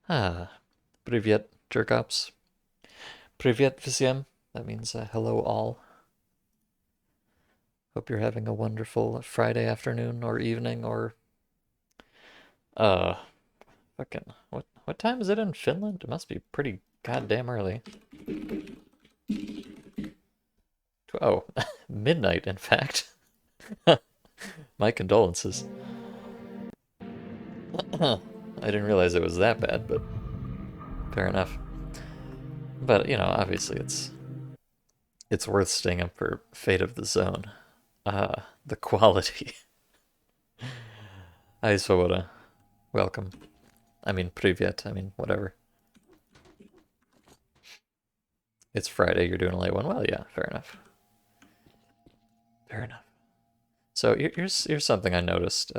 Ah, Privyet, jerkops. Privyet всем. That means hello all. Hope you're having a wonderful Friday afternoon or evening or uh fucking what time is it in Finland? It must be pretty goddamn early. Oh, midnight in fact. My condolences. I didn't realize it was that bad, but fair enough. But obviously it's worth staying up for Fate of the Zone. The quality. Hi, Swoboda. Welcome. I mean, Privyet. I mean, whatever. It's Friday. You're doing a late one. Well, yeah, fair enough. Fair enough. So here's something I noticed.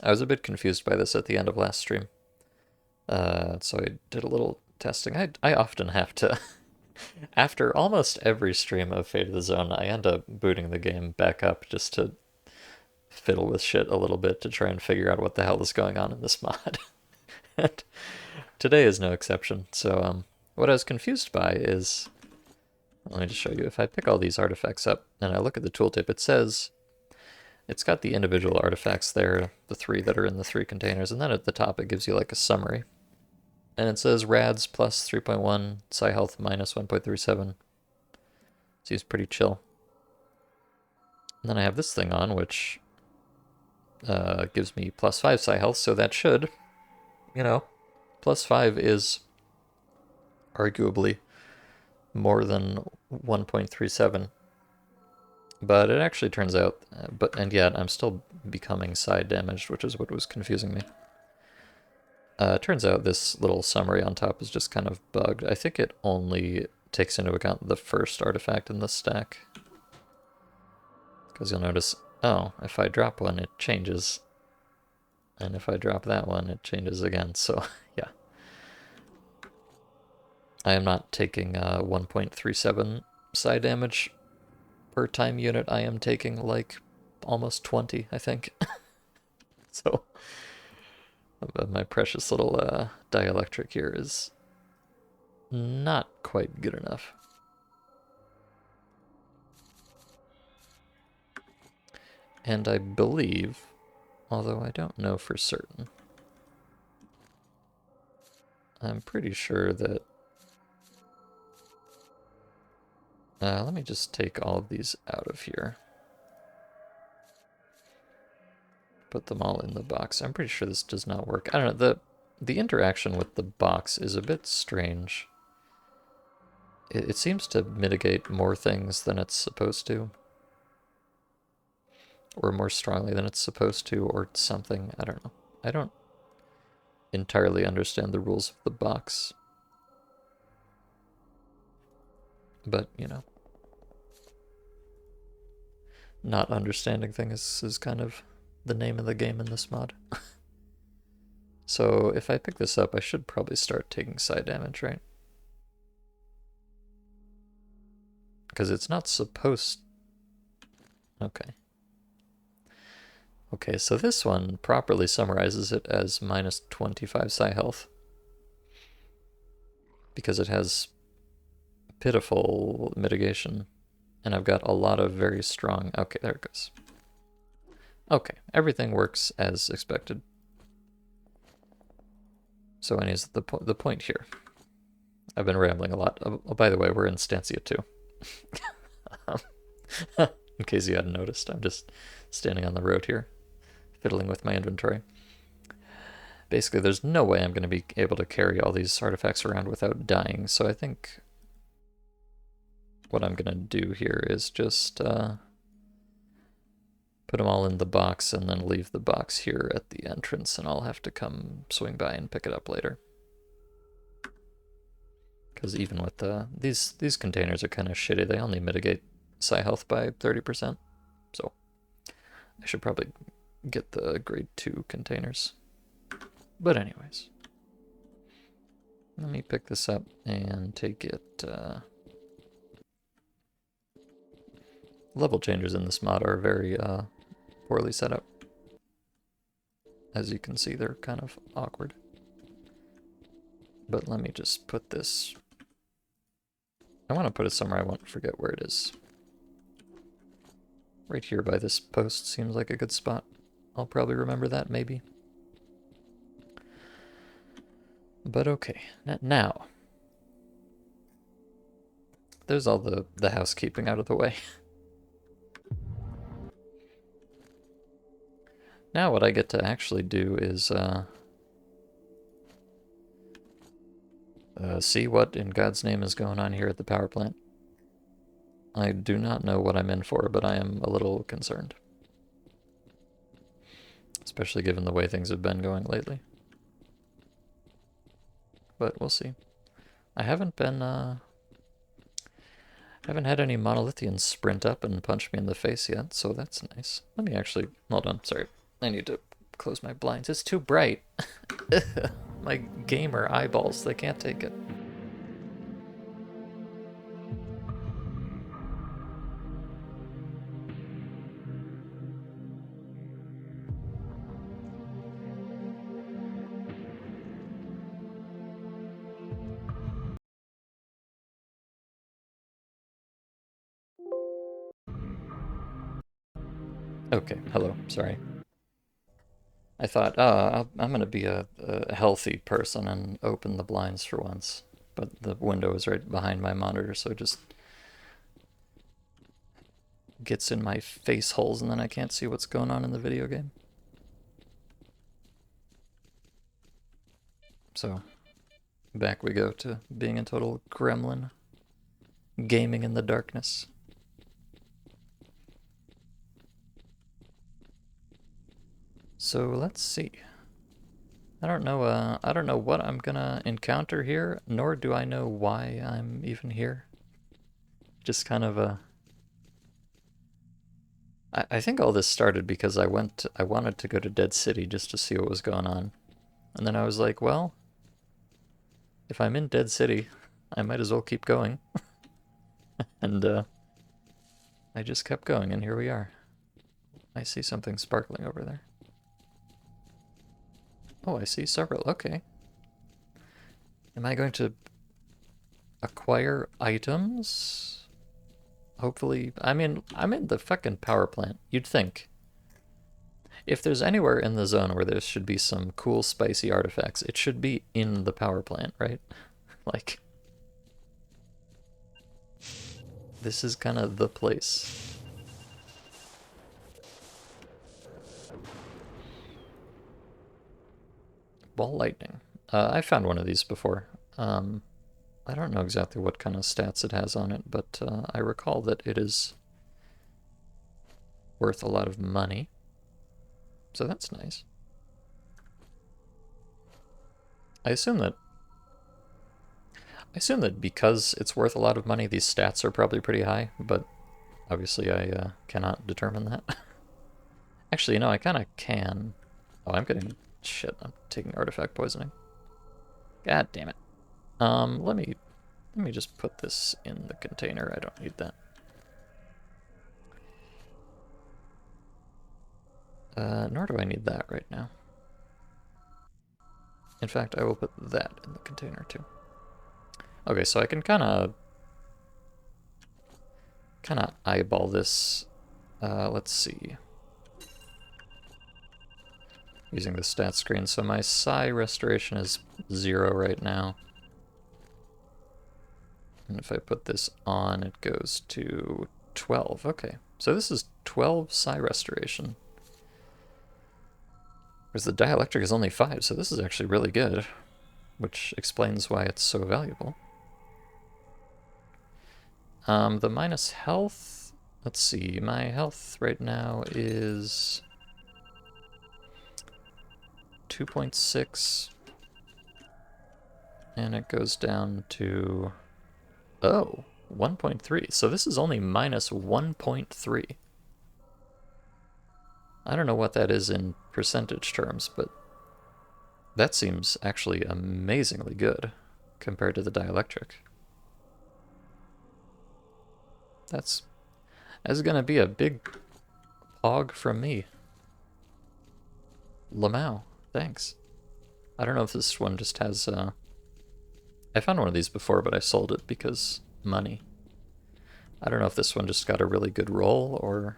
I was a bit confused by this at the end of last stream. So I did a little testing. I often have to, after almost every stream of Fate of the Zone, I end up booting the game back up just to fiddle with shit a little bit to try and figure out what the hell is going on in this mod. And today is no exception. So what I was confused by is, let me just show you. If I pick all these artifacts up and I look at the tooltip, it says it's got the individual artifacts there, the three that are in the three containers, and then at the top it gives you like a summary. And it says rads plus 3.1, psi health minus 1.37. Seems pretty chill. And then I have this thing on, which gives me plus 5 psi health, so that should, plus 5 is arguably more than 1.37. But it actually turns out, and yet I'm still becoming side damaged, which is what was confusing me. It turns out this little summary on top is just kind of bugged. I think it only takes into account the first artifact in the stack. Because you'll notice, oh, if I drop one, it changes. And if I drop that one, it changes again. So, yeah. I am not taking 1.37 psi damage per time unit. I am taking like almost 20, I think. So, my precious little dielectric here is not quite good enough. And I believe, although I don't know for certain, I'm pretty sure that... let me just take all of these out of here. Put them all in the box. I'm pretty sure this does not work. I don't know, the interaction with the box is a bit strange. It seems to mitigate more things than it's supposed to. Or more strongly than it's supposed to, or something. I don't know. I don't entirely understand the rules of the box. But, not understanding things is kind of the name of the game in this mod. So if I pick this up, I should probably start taking side damage, right? Because it's not supposed... Okay. Okay, so this one properly summarizes it as minus 25 psi health. Because it has pitiful mitigation. And I've got a lot of very strong... Okay, there it goes. Okay, everything works as expected. So anyways, the point here. I've been rambling a lot. Oh, by the way, we're in Stancia 2. In case you hadn't noticed, I'm just standing on the road here, fiddling with my inventory. Basically, there's no way I'm going to be able to carry all these artifacts around without dying, so I think what I'm going to do here is just put them all in the box and then leave the box here at the entrance, and I'll have to come swing by and pick it up later. Because even with these containers are kind of shitty. They only mitigate psi health by 30%. So I should probably get the grade 2 containers. But anyways, let me pick this up and take it. Level changers in this mod are very poorly set up. As you can see, they're kind of awkward. But let me just put this... I want to put it somewhere I won't forget where it is. Right here by this post seems like a good spot. I'll probably remember that, maybe. But okay, now. There's all the housekeeping out of the way. Now what I get to actually do is see what in God's name is going on here at the power plant. I do not know what I'm in for, but I am a little concerned. Especially given the way things have been going lately. But we'll see. I haven't been, haven't had any monolithians sprint up and punch me in the face yet, so that's nice. Let me actually, hold on, sorry. I need to close my blinds. It's too bright. My gamer eyeballs, they can't take it. Okay, hello, sorry. I thought, I'm gonna be a healthy person and open the blinds for once. But the window is right behind my monitor, so it just gets in my face holes and then I can't see what's going on in the video game. So, back we go to being a total gremlin. Gaming in the darkness. So let's see. I don't know what I'm gonna encounter here, nor do I know why I'm even here. Just kind of a... I think all this started because I wanted to go to Dead City just to see what was going on. And then I was like, well, if I'm in Dead City, I might as well keep going. And I just kept going, and here we are. I see something sparkling over there. Oh, I see several. Okay. Am I going to acquire items? Hopefully. I mean, I'm in the fucking power plant. You'd think. If there's anywhere in the zone where there should be some cool, spicy artifacts, it should be in the power plant, right? Like, this is kind of the place. Ball lightning. I found one of these before. I don't know exactly what kind of stats it has on it, but I recall that it is worth a lot of money. So that's nice. I assume that because it's worth a lot of money, these stats are probably pretty high, but obviously I cannot determine that. Actually, no, I kind of can. Oh, I'm getting... Shit, I'm taking artifact poisoning. God damn it. Let me just put this in the container. I don't need that. Nor do I need that right now. In fact, I will put that in the container too. Okay, so I can kind of eyeball this. Let's see. Using the stat screen. So my psi restoration is 0 right now. And if I put this on, it goes to 12. Okay, so this is 12 psi restoration. Whereas the dielectric is only 5, so this is actually really good. Which explains why it's so valuable. The minus health, let's see, my health right now is 2.6, and it goes down to, 1.3, so this is only minus 1.3. I don't know what that is in percentage terms, but that seems actually amazingly good compared to the dielectric. That's gonna be a big pog from me. Lamau, thanks. I don't know if this one just has I found one of these before, but I sold it because money. I don't know if this one just got a really good roll, or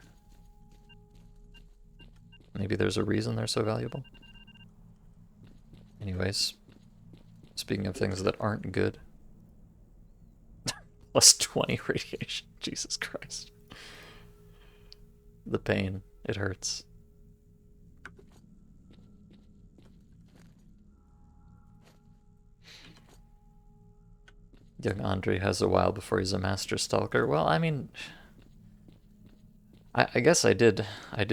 maybe there's a reason they're so valuable. Anyways, speaking of things that aren't good. Plus 20 radiation. Jesus Christ. The pain. It hurts. Young Andre has a while before he's a master stalker. Well, I mean, I guess I did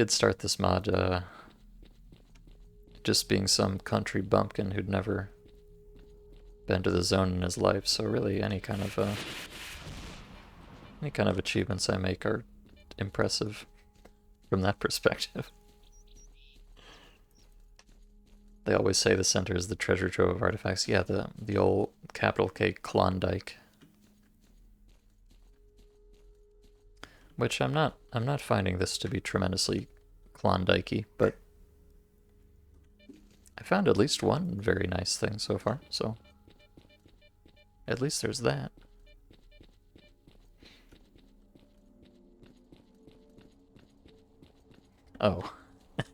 start this mod just being some country bumpkin who'd never been to the zone in his life. So really, any kind of achievements I make are impressive from that perspective. They always say the center is the treasure trove of artifacts. Yeah, the old capital K Klondike. Which I'm not finding this to be tremendously Klondike-y, but I found at least one very nice thing so far, so at least there's that. Oh,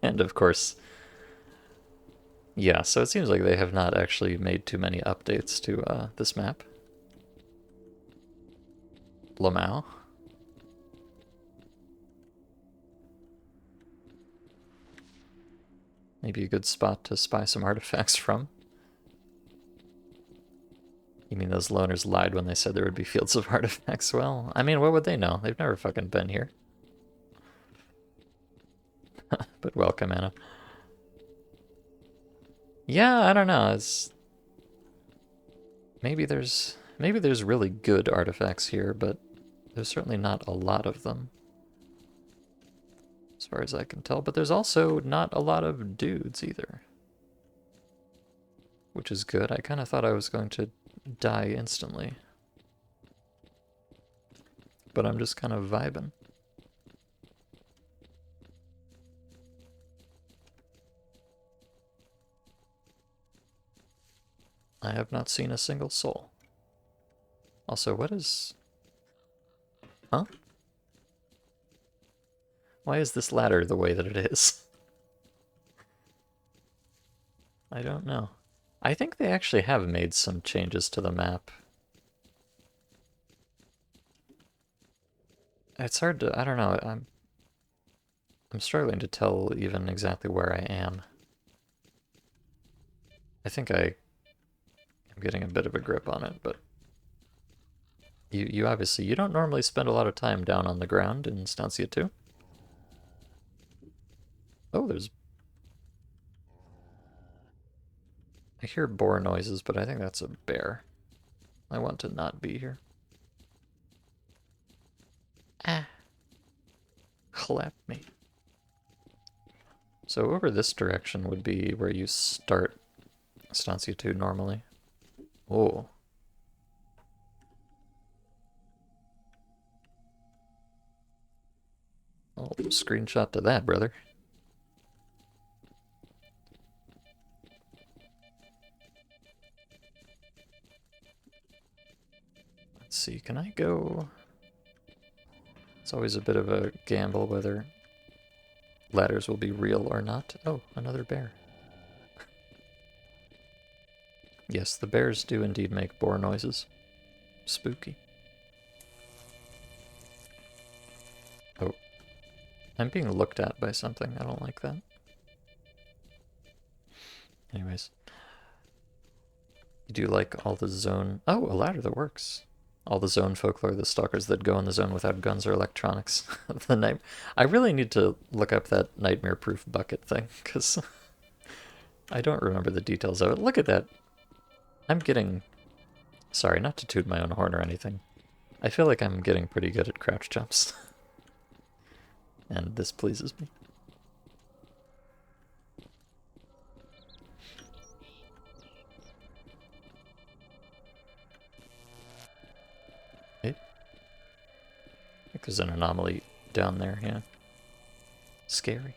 and of course, yeah, so it seems like they have not actually made too many updates to this map. Lamau. Maybe a good spot to spy some artifacts from. You mean those loners lied when they said there would be fields of artifacts? Well, I mean, what would they know? They've never fucking been here. But welcome, Anna. Yeah, I don't know. It's maybe there's really good artifacts here, but there's certainly not a lot of them, as far as I can tell. But there's also not a lot of dudes either, which is good. I kind of thought I was going to die instantly, but I'm just kind of vibing. I have not seen a single soul. Also, what is... Huh? Why is this ladder the way that it is? I don't know. I think they actually have made some changes to the map. It's hard to... I don't know. I'm struggling to tell even exactly where I am. I think I'm getting a bit of a grip on it, but you obviously, you don't normally spend a lot of time down on the ground in Stancia 2. Oh, there's... I hear boar noises, but I think that's a bear. I want to not be here. Ah. Clap me. So over this direction would be where you start Stancia 2 normally. Oh. I'll screenshot to that, brother. Let's see, can I go... It's always a bit of a gamble whether ladders will be real or not. Oh, another bear. Yes, the bears do indeed make boar noises. Spooky. Oh. I'm being looked at by something. I don't like that. Anyways. You do like all the zone... Oh, a ladder that works. All the zone folklore, the stalkers that go in the zone without guns or electronics. The night... I really need to look up that nightmare-proof bucket thing, because I don't remember the details of it. Look at that. I'm getting... Sorry, not to toot my own horn or anything. I feel like I'm getting pretty good at crouch jumps. And this pleases me. I think there's an anomaly down there, yeah. Scary.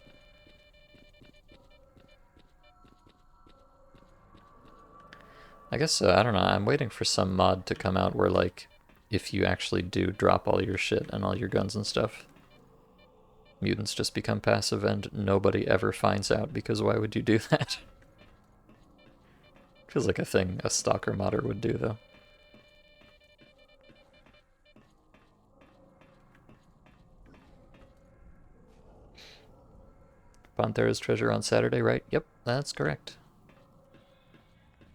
I guess, I don't know, I'm waiting for some mod to come out where, like, if you actually do drop all your shit and all your guns and stuff, mutants just become passive and nobody ever finds out, because why would you do that? Feels like a thing a stalker modder would do, though. Panthera's treasure on Saturday, right? Yep, that's correct.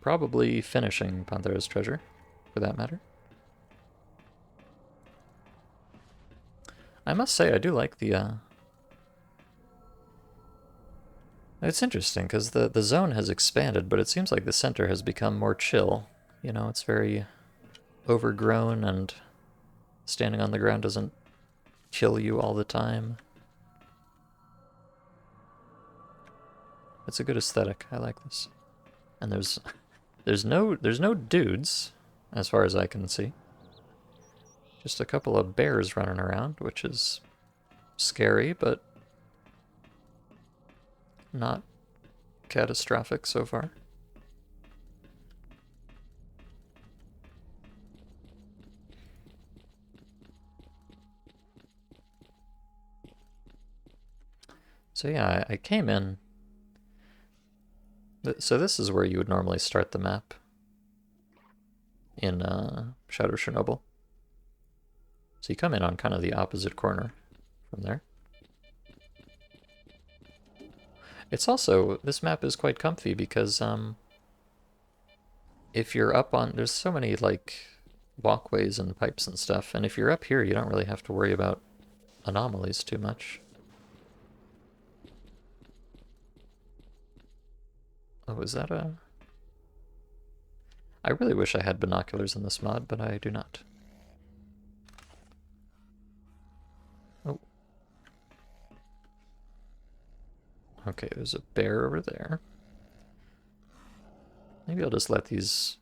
Probably finishing Panthera's treasure, for that matter. I must say, I do like the, It's interesting, because the zone has expanded, but it seems like the center has become more chill. You know, it's very overgrown, and standing on the ground doesn't kill you all the time. It's a good aesthetic. I like this. And there's no dudes, as far as I can see. Just a couple of bears running around, which is scary, but not catastrophic so far. So yeah, I came in. So this is where you would normally start the map in Shadow Chernobyl. So you come in on kind of the opposite corner from there. It's also, this map is quite comfy because if you're up on, there's so many like walkways and pipes and stuff, and if you're up here you don't really have to worry about anomalies too much. Oh, is that a... I really wish I had binoculars in this mod, but I do not. Oh. Okay, there's a bear over there. Maybe I'll just let these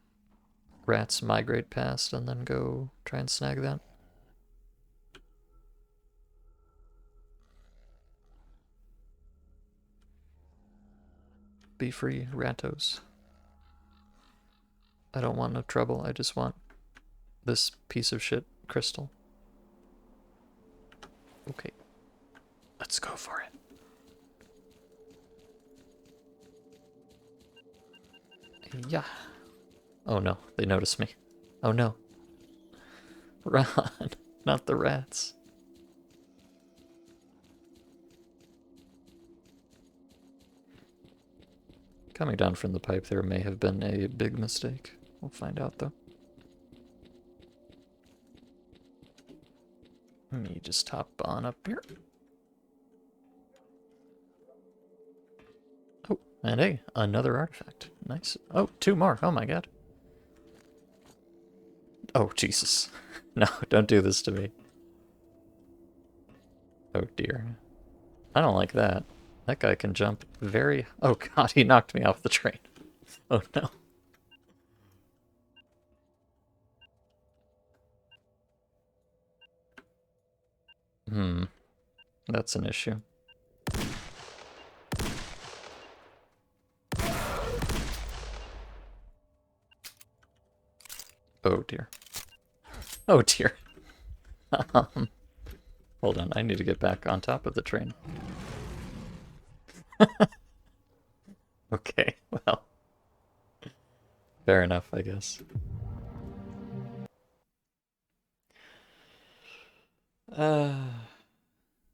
rats migrate past and then go try and snag that. Be free, rattos. I don't want no trouble, I just want this piece of shit crystal. Okay. Let's go for it. Yeah. Oh no, they noticed me. Oh no. Run! Not the rats. Coming down from the pipe there may have been a big mistake. We'll find out though. Let me just hop on up here. Oh, and hey, another artifact. Nice. Oh, two more. Oh my god. Oh, Jesus. No, don't do this to me. Oh dear. I don't like that. That guy can jump very... Oh god, he knocked me off the train. Oh no. That's an issue. Oh dear. Oh dear. Hold on, I need to get back on top of the train. Okay, well. Fair enough, I guess.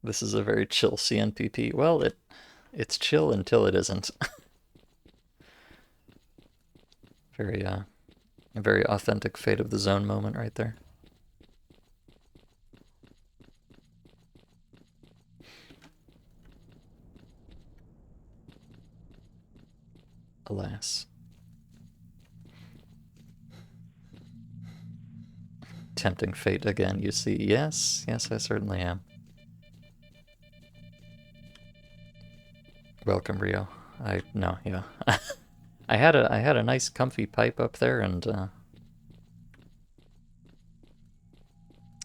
This is a very chill CNPP. Well, it's chill until it isn't. Very a very authentic Fate of the Zone moment right there. Alas. Tempting fate again, you see. Yes, yes, I certainly am. Welcome, Rio. No, yeah. I had a nice comfy pipe up there, and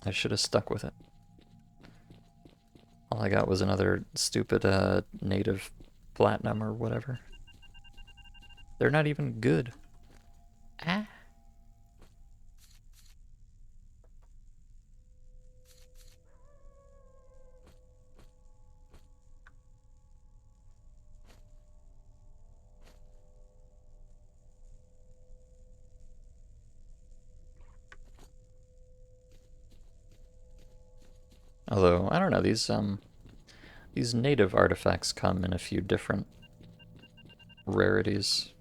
I should have stuck with it. All I got was another stupid native platinum or whatever. They're not even good. Ah. Although, I don't know, these native artifacts come in a few different rarities.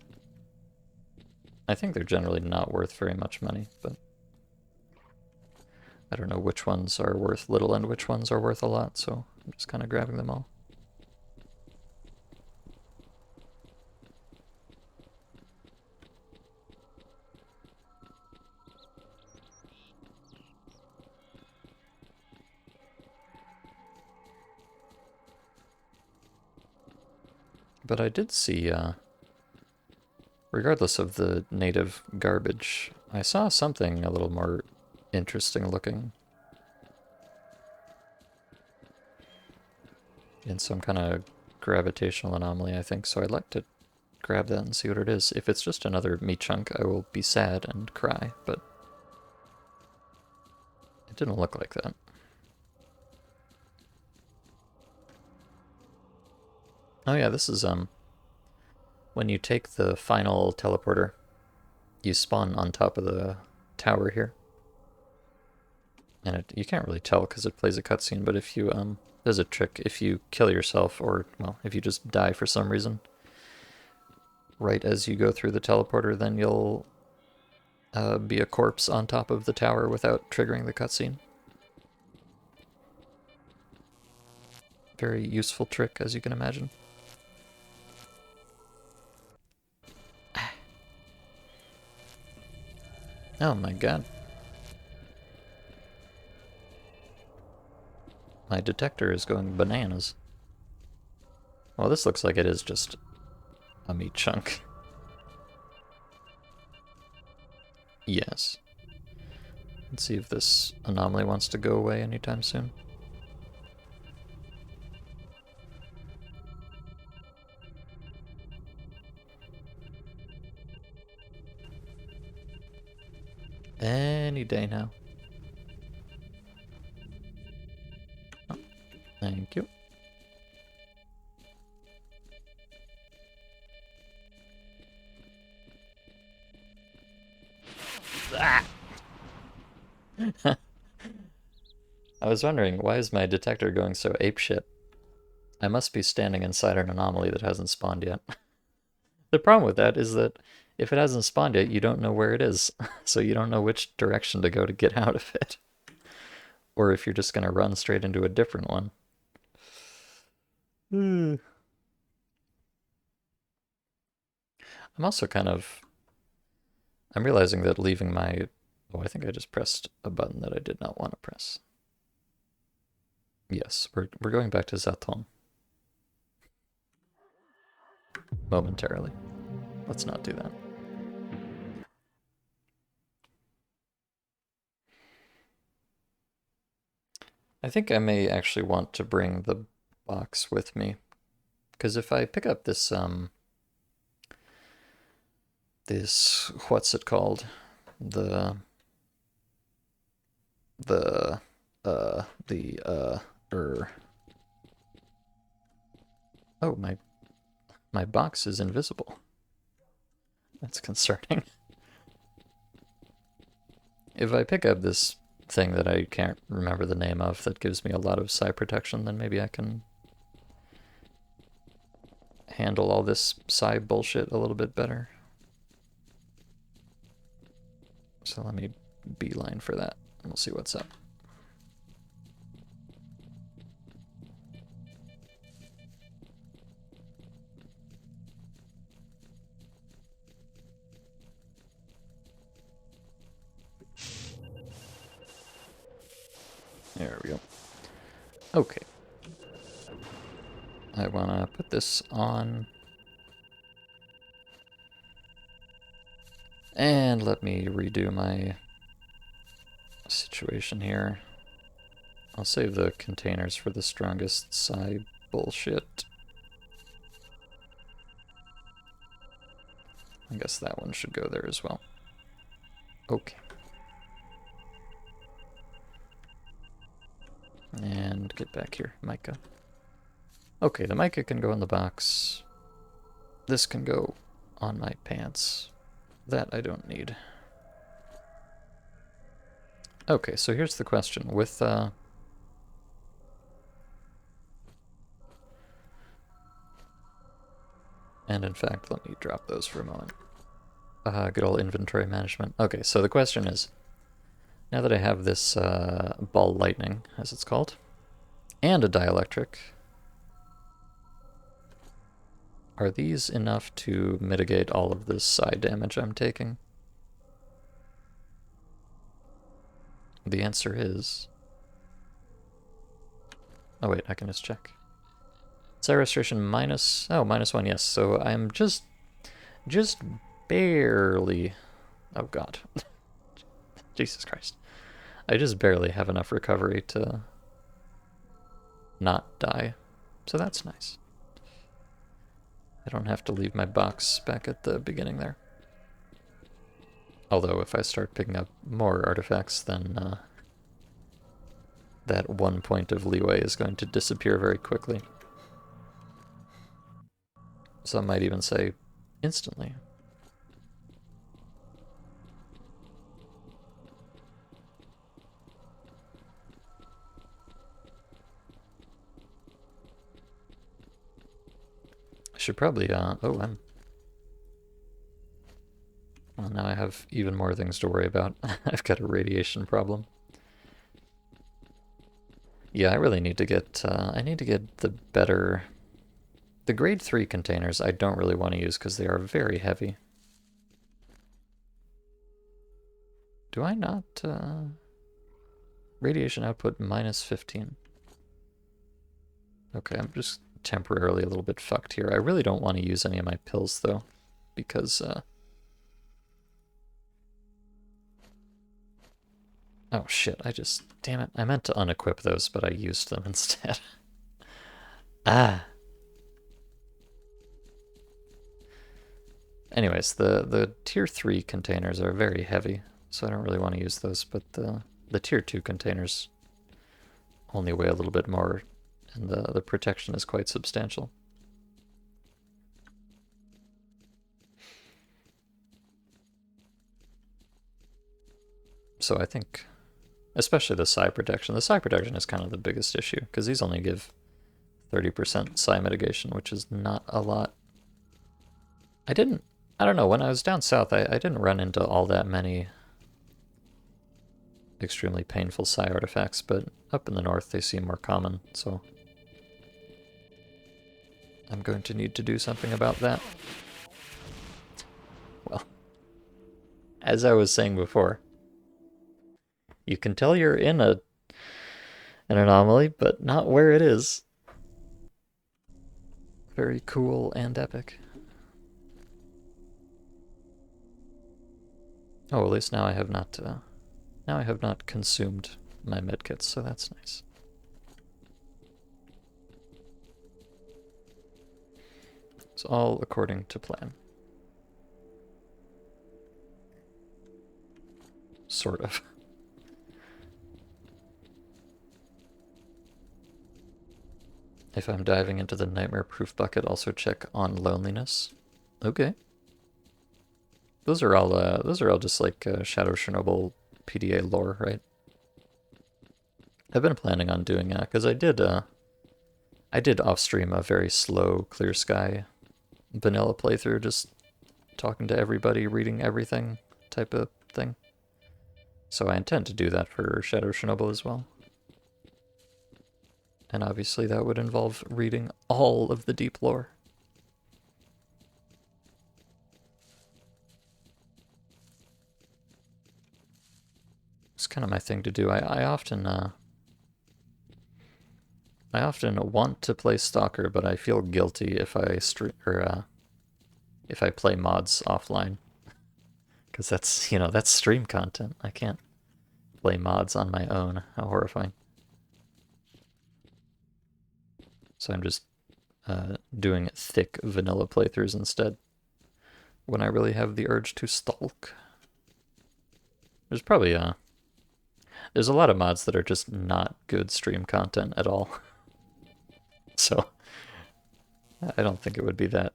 I think they're generally not worth very much money, but I don't know which ones are worth little and which ones are worth a lot, so I'm just kind of grabbing them all. But I did see, regardless of the native garbage, I saw something a little more interesting looking. In some kind of gravitational anomaly, I think, so I'd like to grab that and see what it is. If it's just another meat chunk, I will be sad and cry, but it didn't look like that. Oh yeah, this is, when you take the final teleporter, you spawn on top of the tower here. And you can't really tell because it plays a cutscene, but if you, there's a trick. If you kill yourself, or, well, if you just die for some reason, right as you go through the teleporter, then you'll be a corpse on top of the tower without triggering the cutscene. Very useful trick, as you can imagine. Oh my god. My detector is going bananas. Well, this looks like it is just a meat chunk. Yes. Let's see if this anomaly wants to go away anytime soon. Any day now. Oh, thank you. Ah! I was wondering, why is my detector going so apeshit? I must be standing inside an anomaly that hasn't spawned yet. The problem with that is that if it hasn't spawned yet, you don't know where it is, so you don't know which direction to go to get out of it. Or if you're just going to run straight into a different one. I'm also kind of... I'm realizing that leaving my... Oh, I think I just pressed a button that I did not want to press. Yes, we're going back to Zaton. Momentarily. Let's not do that. I think I may actually want to bring the box with me. Because if I pick up this, what's it called? The, the, Oh, my box is invisible. That's concerning. If I pick up this thing that I can't remember the name of that gives me a lot of psi protection, then maybe I can handle all this psi bullshit a little bit better. So let me beeline for that, and we'll see what's up. There we go. Okay. I want to put this on. And let me redo my situation here. I'll save the containers for the strongest psi bullshit. I guess that one should go there as well. Okay. And get back here, mica. Okay, the mica can go in the box. This can go on my pants. That I don't need. Okay, so here's the question. With, and in fact, let me drop those for a moment. Good old inventory management. Okay, so the question is, now that I have this ball lightning, as it's called, and a dielectric, are these enough to mitigate all of this side damage I'm taking? The answer is... Oh wait, I can just check. Psi restoration minus... Oh, -1, yes. So I'm just barely... Oh god. Jesus Christ. I just barely have enough recovery to not die. So that's nice. I don't have to leave my box back at the beginning there. Although if I start picking up more artifacts, then that 1 point of leeway is going to disappear very quickly. Some might even say instantly. I should probably, oh, well, now I have even more things to worry about. I've got a radiation problem. Yeah, I really need to get, I need to get the better... The grade 3 containers I don't really want to use because they are very heavy. Do I not, radiation output -15. Okay, I'm just temporarily a little bit fucked here. I really don't want to use any of my pills, though, because, oh shit, damn it, I meant to unequip those, but I used them instead. Ah! Anyways, the tier 3 containers are very heavy, so I don't really want to use those, but the tier 2 containers only weigh a little bit more, and the protection is quite substantial. So I think, especially the psi protection is kind of the biggest issue, because these only give 30% psi mitigation, which is not a lot. I don't know, when I was down south, I didn't run into all that many extremely painful psi artifacts, but up in the north they seem more common, so I'm going to need to do something about that. Well, as I was saying before, you can tell you're in an anomaly, but not where it is. Very cool and epic. Oh, at least now I have not consumed my medkits, so that's nice. It's all according to plan. Sort of. If I'm diving into the nightmare-proof bucket, also check on loneliness. Okay. Those are all just like Shadow Chernobyl PDA lore, right? I've been planning on doing that because I did off stream a very slow clear sky vanilla playthrough, just talking to everybody, reading everything type of thing. So I intend to do that for Shadow Chernobyl as well. And obviously that would involve reading all of the deep lore. It's kind of my thing to do. I often want to play Stalker, but I feel guilty if I if I play mods offline, because that's stream content. I can't play mods on my own. How horrifying. So I'm just doing thick vanilla playthroughs instead, when I really have the urge to stalk. There's probably there's a lot of mods that are just not good stream content at all. So I don't think it would be that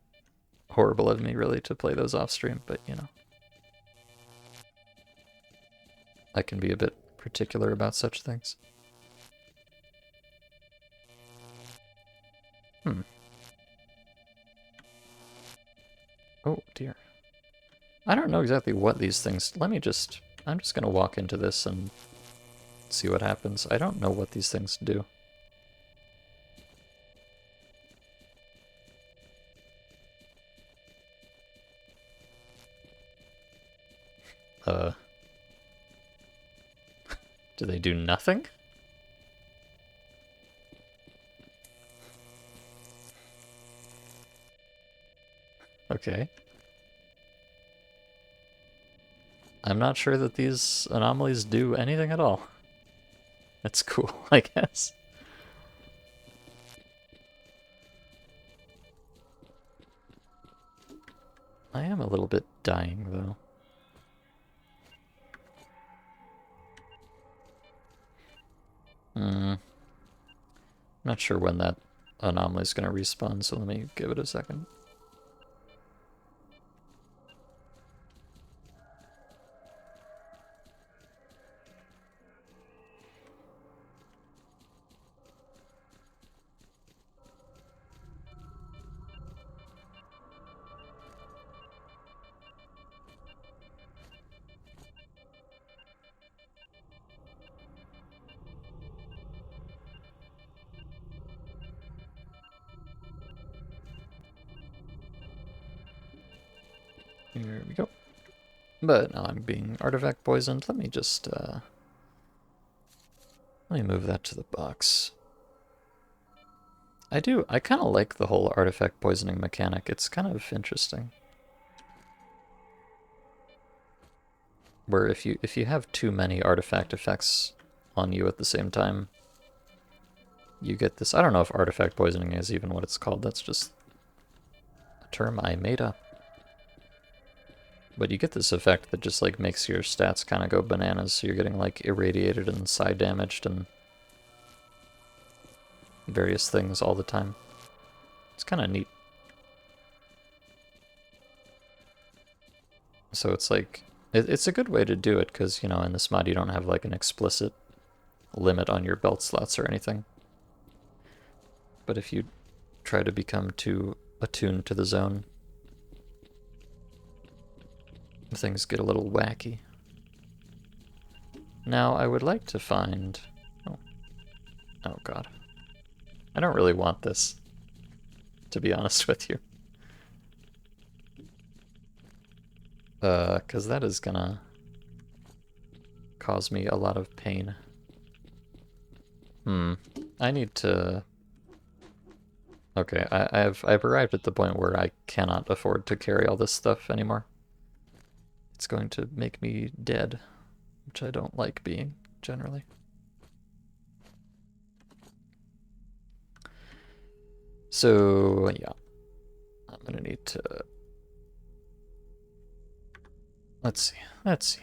horrible of me really to play those off stream, but you know. I can be a bit particular about such things. Oh dear. I don't know exactly what these things... I'm just gonna walk into this and see what happens. I don't know what these things do. Do they do nothing? Okay. I'm not sure that these anomalies do anything at all. That's cool, I guess. I am a little bit dying, though. Not sure when that anomaly is going to respawn, so let me give it a second. Here we go. But now I'm being artifact poisoned. Let me just, let me move that to the box. I kind of like the whole artifact poisoning mechanic. It's kind of interesting. Where if you have too many artifact effects on you at the same time, you get this... I don't know if artifact poisoning is even what it's called. That's just a term I made up. But you get this effect that just like makes your stats kind of go bananas, so you're getting like irradiated and side damaged and various things all the time. It's kind of neat. So it's like, it's a good way to do it because, you know, in this mod you don't have like an explicit limit on your belt slots or anything. But if you try to become too attuned to the zone, things get a little wacky. Now, I would like to find... Oh god. I don't really want this, to be honest with you. Because that is gonna cause me a lot of pain. I need to... Okay, I've arrived at the point where I cannot afford to carry all this stuff anymore. It's going to make me dead, which I don't like being, generally. So, yeah. I'm gonna need to... Let's see.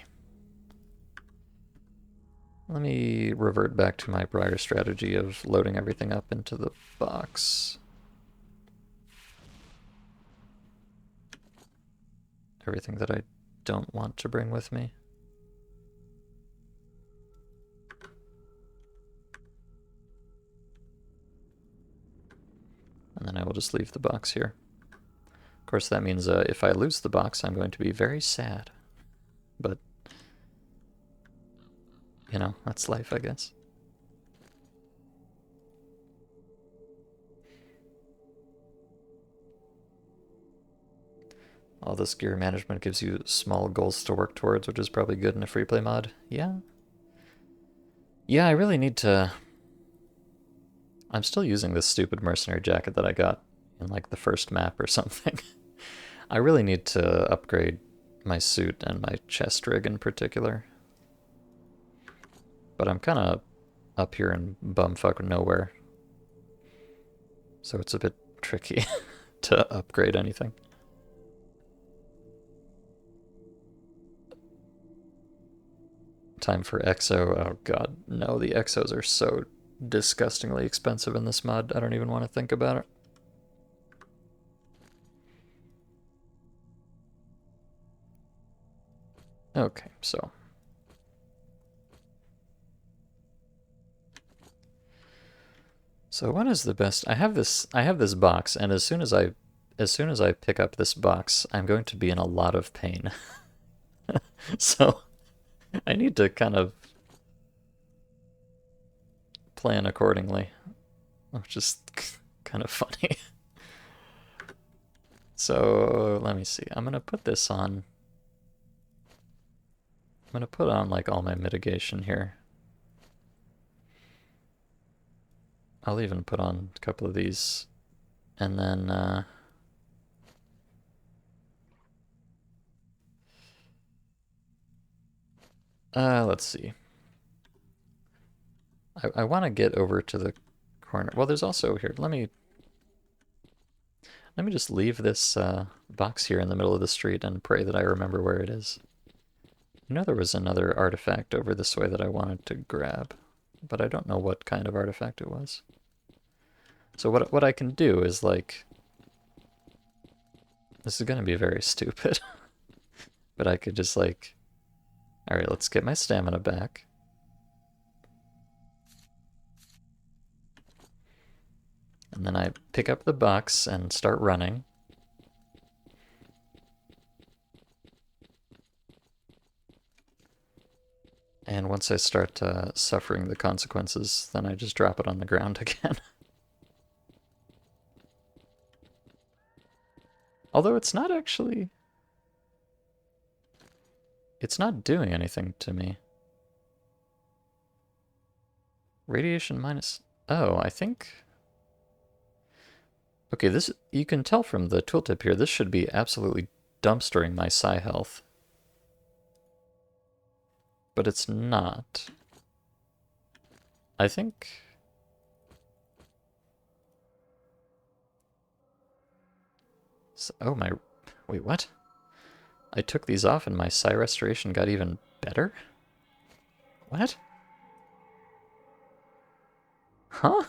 Let me revert back to my prior strategy of loading everything up into the box. Everything that I don't want to bring with me. And then I will just leave the box here. Of course, that means if I lose the box, I'm going to be very sad. But, you know, that's life, I guess. All this gear management gives you small goals to work towards, which is probably good in a free play mod. Yeah. Yeah, I really need to... I'm still using this stupid mercenary jacket that I got in like the first map or something. I really need to upgrade my suit and my chest rig in particular. But I'm kind of up here in bumfuck nowhere. So it's a bit tricky to upgrade anything. time for EXO. Oh god, no, the EXOs are so disgustingly expensive in this mod. I don't even want to think about it. Okay, so what is the best? I have this box, and as soon as I pick up this box, I'm going to be in a lot of pain. So I need to kind of plan accordingly, which is kind of funny. So let me see. I'm gonna put this on. I'm gonna put on like all my mitigation here. I'll even put on a couple of these, and then let's see. I want to get over to the corner. Well, there's also here. Let me just leave this box here in the middle of the street and pray that I remember where it is. You know, there was another artifact over this way that I wanted to grab, but I don't know what kind of artifact it was. So what I can do is like, this is gonna be very stupid, but I could just like, all right, let's get my stamina back. And then I pick up the box and start running. And once I start suffering the consequences, then I just drop it on the ground again. Although it's not actually... It's not doing anything to me. Radiation minus... Oh, I think... Okay, this, you can tell from the tooltip here, this should be absolutely dumpstering my psi health. But it's not. I think... So, oh my... Wait, what? I took these off and my psi restoration got even better? What? Huh?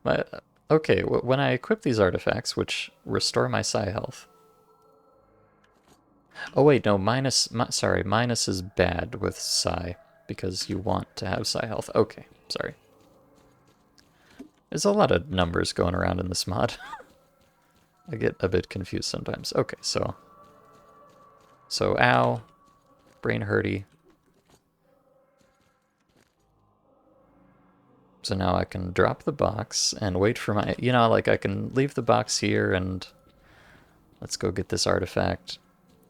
My... Okay, when I equip these artifacts, which restore my psi health... Oh wait, no, sorry, minus is bad with psi, because you want to have psi health. Okay, sorry. There's a lot of numbers going around in this mod. I get a bit confused sometimes. Okay, so ow, brain hurty. So now I can drop the box and wait for my, you know, like I can leave the box here and let's go get this artifact.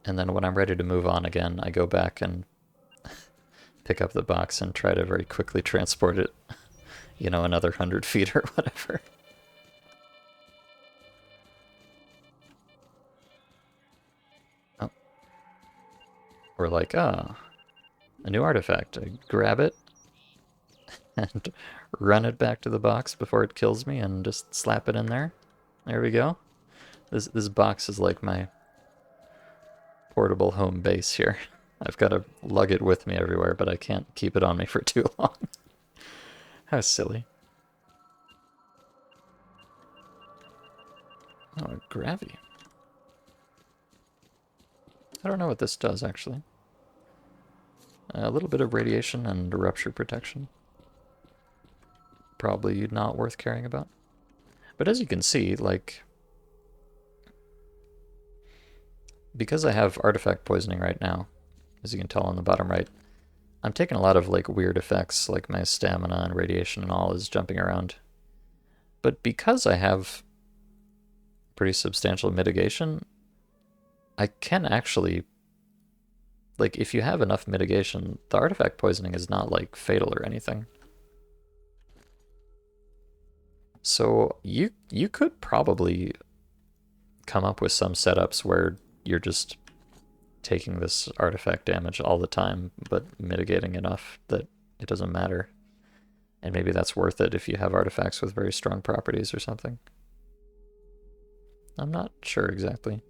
And then when I'm ready to move on again, I go back and pick up the box and try to very quickly transport it, you know, another 100 feet or whatever. Oh. Or like, ah, a new artifact. I grab it and run it back to the box before it kills me and just slap it in there. There we go. This box is like my portable home base here. I've got to lug it with me everywhere, but I can't keep it on me for too long. How silly. Oh, gravity. I don't know what this does, actually. A little bit of radiation and rupture protection. Probably not worth caring about. But as you can see, like... Because I have artifact poisoning right now, as you can tell on the bottom right, I'm taking a lot of like weird effects, like my stamina and radiation and all is jumping around. But because I have pretty substantial mitigation, I can actually, like, if you have enough mitigation, the artifact poisoning is not like fatal or anything. So you could probably come up with some setups where you're just taking this artifact damage all the time, but mitigating enough that it doesn't matter. And maybe that's worth it if you have artifacts with very strong properties or something. I'm not sure exactly.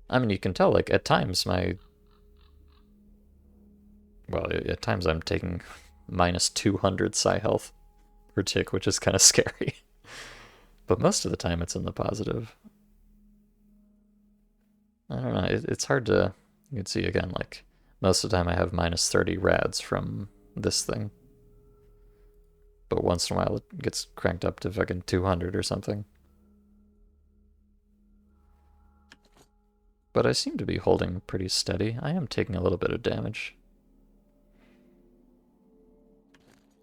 I mean, you can tell, like, at times Well, at times I'm taking minus 200 psi health per tick, which is kind of scary. But most of the time it's in the positive. I don't know, it's hard to... You can see again, like, most of the time I have minus 30 rads from this thing. But once in a while it gets cranked up to fucking 200 or something. But I seem to be holding pretty steady. I am taking a little bit of damage.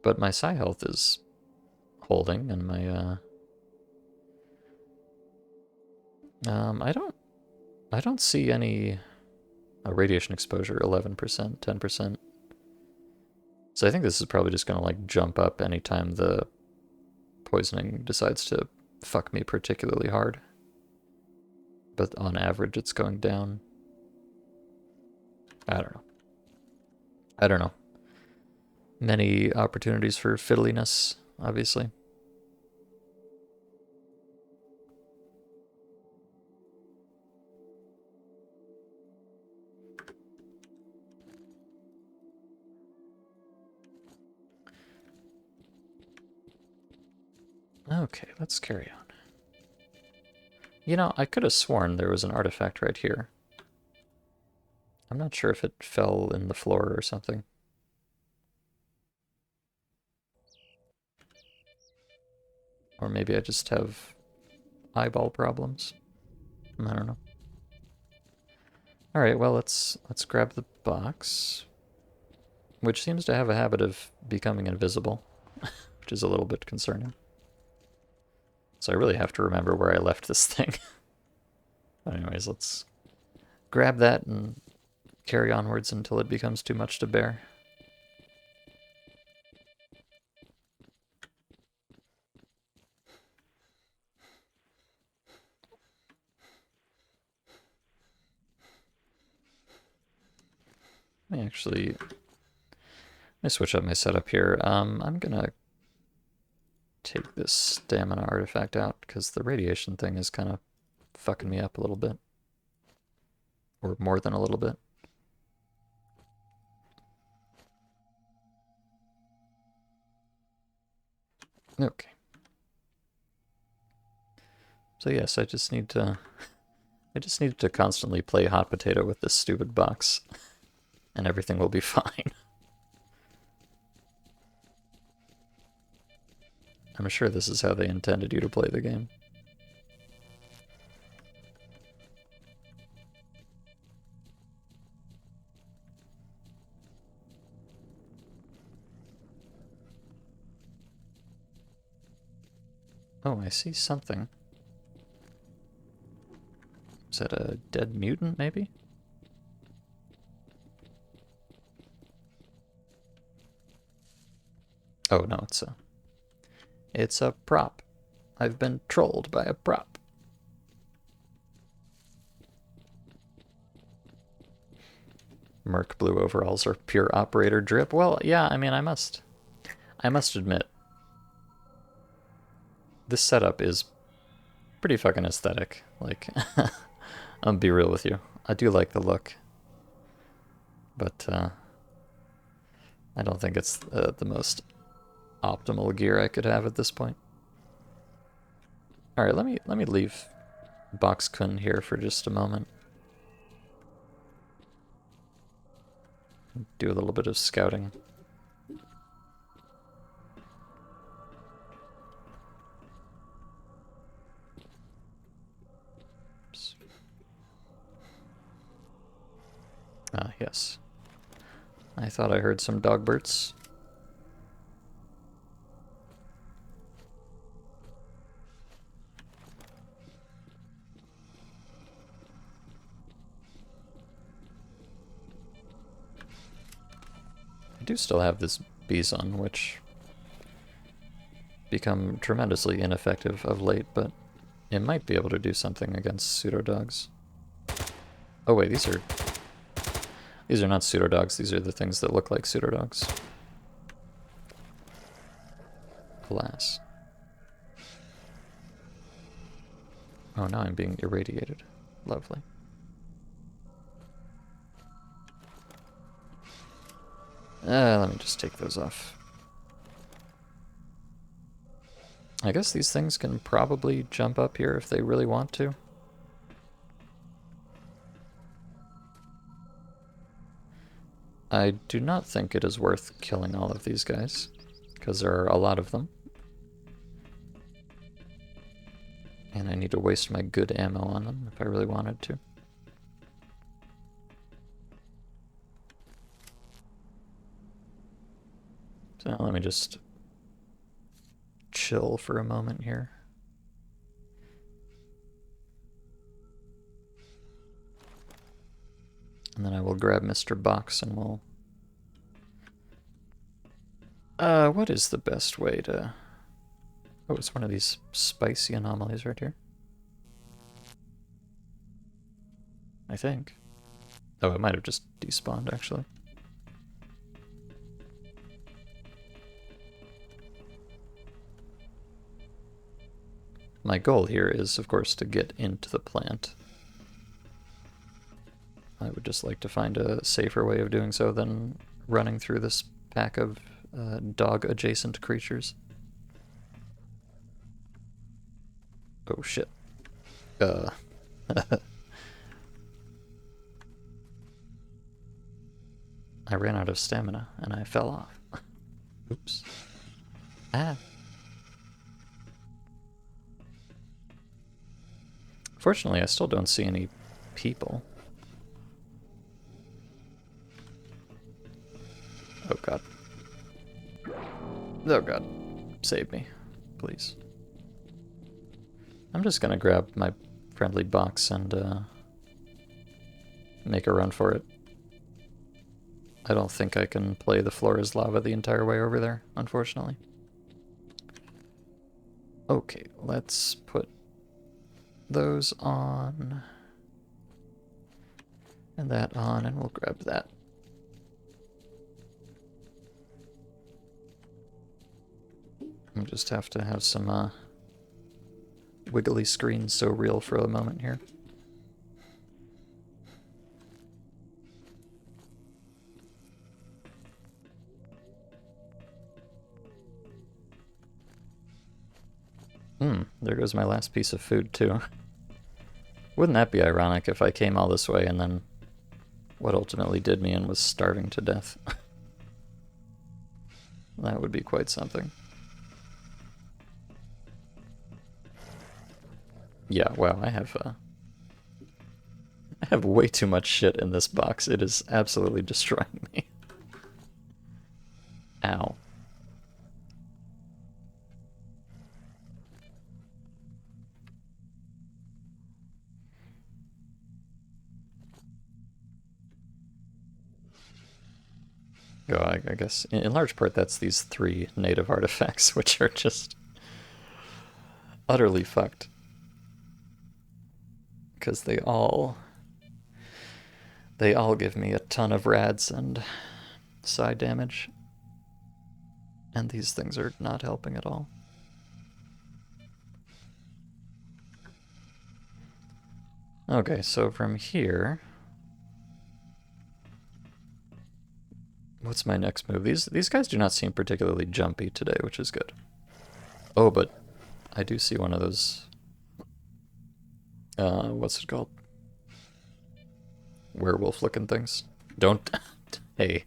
But my psi health is holding, and my, I don't see any radiation exposure, 11%, 10%. So I think this is probably just gonna, like, jump up anytime the poisoning decides to fuck me particularly hard. But on average, it's going down. I don't know. I don't know. Many opportunities for fiddliness, obviously. Okay, let's carry on. You know, I could have sworn there was an artifact right here. I'm not sure if it fell in the floor or something. Or maybe I just have eyeball problems. I don't know. Alright, well, let's grab the box. Which seems to have a habit of becoming invisible, which is a little bit concerning. So I really have to remember where I left this thing. Anyways, let's grab that and carry onwards until it becomes too much to bear. Let me switch up my setup here. I'm gonna take this stamina artifact out because the radiation thing is kind of fucking me up a little bit. Or more than a little bit. Okay. So yes, I just need to constantly play hot potato with this stupid box, and everything will be fine. I'm sure this is how they intended you to play the game. Oh, I see something. Is that a dead mutant, maybe? Oh, no, it's a prop. I've been trolled by a prop. Merc blue overalls are pure operator drip. Well, yeah, I mean, I must admit, this setup is pretty fucking aesthetic. Like, I'll be real with you. I do like the look. But, I don't think it's the most optimal gear I could have at this point. Alright, let me leave Box-kun here for just a moment. Do a little bit of scouting. Oops. Ah, yes. I thought I heard some dogberts. I do still have this Bison, which become tremendously ineffective of late, but it might be able to do something against pseudo-dogs. Oh wait, these are not pseudo-dogs, these are the things that look like pseudo-dogs. Alas. Oh, now I'm being irradiated. Lovely. Let me just take those off. I guess these things can probably jump up here if they really want to. I do not think it is worth killing all of these guys, because there are a lot of them. And I need to waste my good ammo on them if I really wanted to. So now let me just chill for a moment here. And then I will grab Mr. Box and we'll... what is the best way to... Oh, it's one of these spicy anomalies right here. I think. Oh, it might have just despawned, actually. My goal here is, of course, to get into the plant. I would just like to find a safer way of doing so than running through this pack of dog-adjacent creatures. Oh, shit. I ran out of stamina, and I fell off. Oops. Ah. Fortunately, I still don't see any people. Oh god. Oh god. Save me, please. I'm just gonna grab my friendly box and make a run for it. I don't think I can play the floor is lava the entire way over there, unfortunately. Okay, let's put those on. And that on, and we'll grab that. I just have to have some wiggly screens so real for a moment here. There goes my last piece of food too. Wouldn't that be ironic if I came all this way and then what ultimately did me in was starving to death? That would be quite something. Yeah, wow, I have way too much shit in this box. It is absolutely destroying me. Ow. Oh, I guess in large part that's these 3 native artifacts, which are just utterly fucked. Because they all give me a ton of rads and side damage. And these things are not helping at all. Okay, so from here... What's my next move? These guys do not seem particularly jumpy today, which is good. Oh, but I do see one of those... what's it called? Werewolf-looking things. Don't... Hey,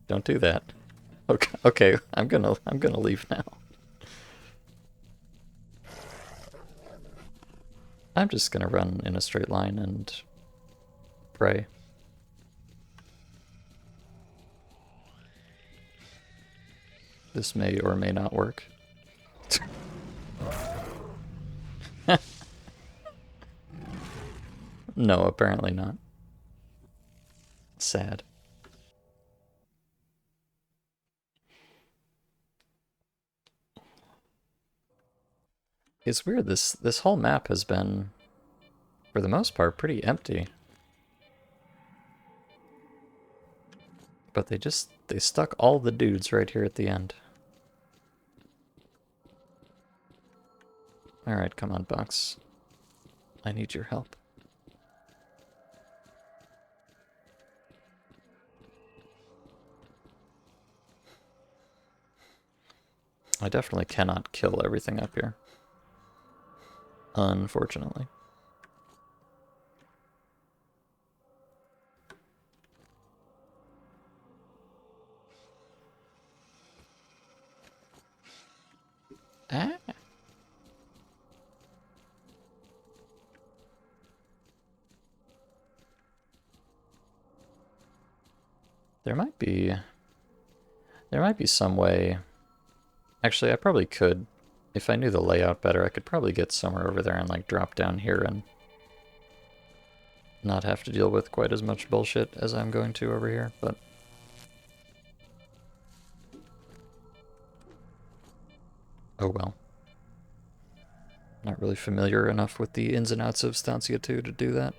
don't do that. Okay, I'm gonna leave now. I'm just gonna run in a straight line and pray. This may or may not work. No, apparently not. Sad. It's weird, this whole map has been, for the most part, pretty empty. But they stuck all the dudes right here at the end. Alright, come on, Box. I need your help. I definitely cannot kill everything up here. Unfortunately. Ah. There might be some way. Actually, I probably could, if I knew the layout better, I could probably get somewhere over there and like drop down here and not have to deal with quite as much bullshit as I'm going to over here, but oh well. Not really familiar enough with the ins and outs of Stancia 2 to do that.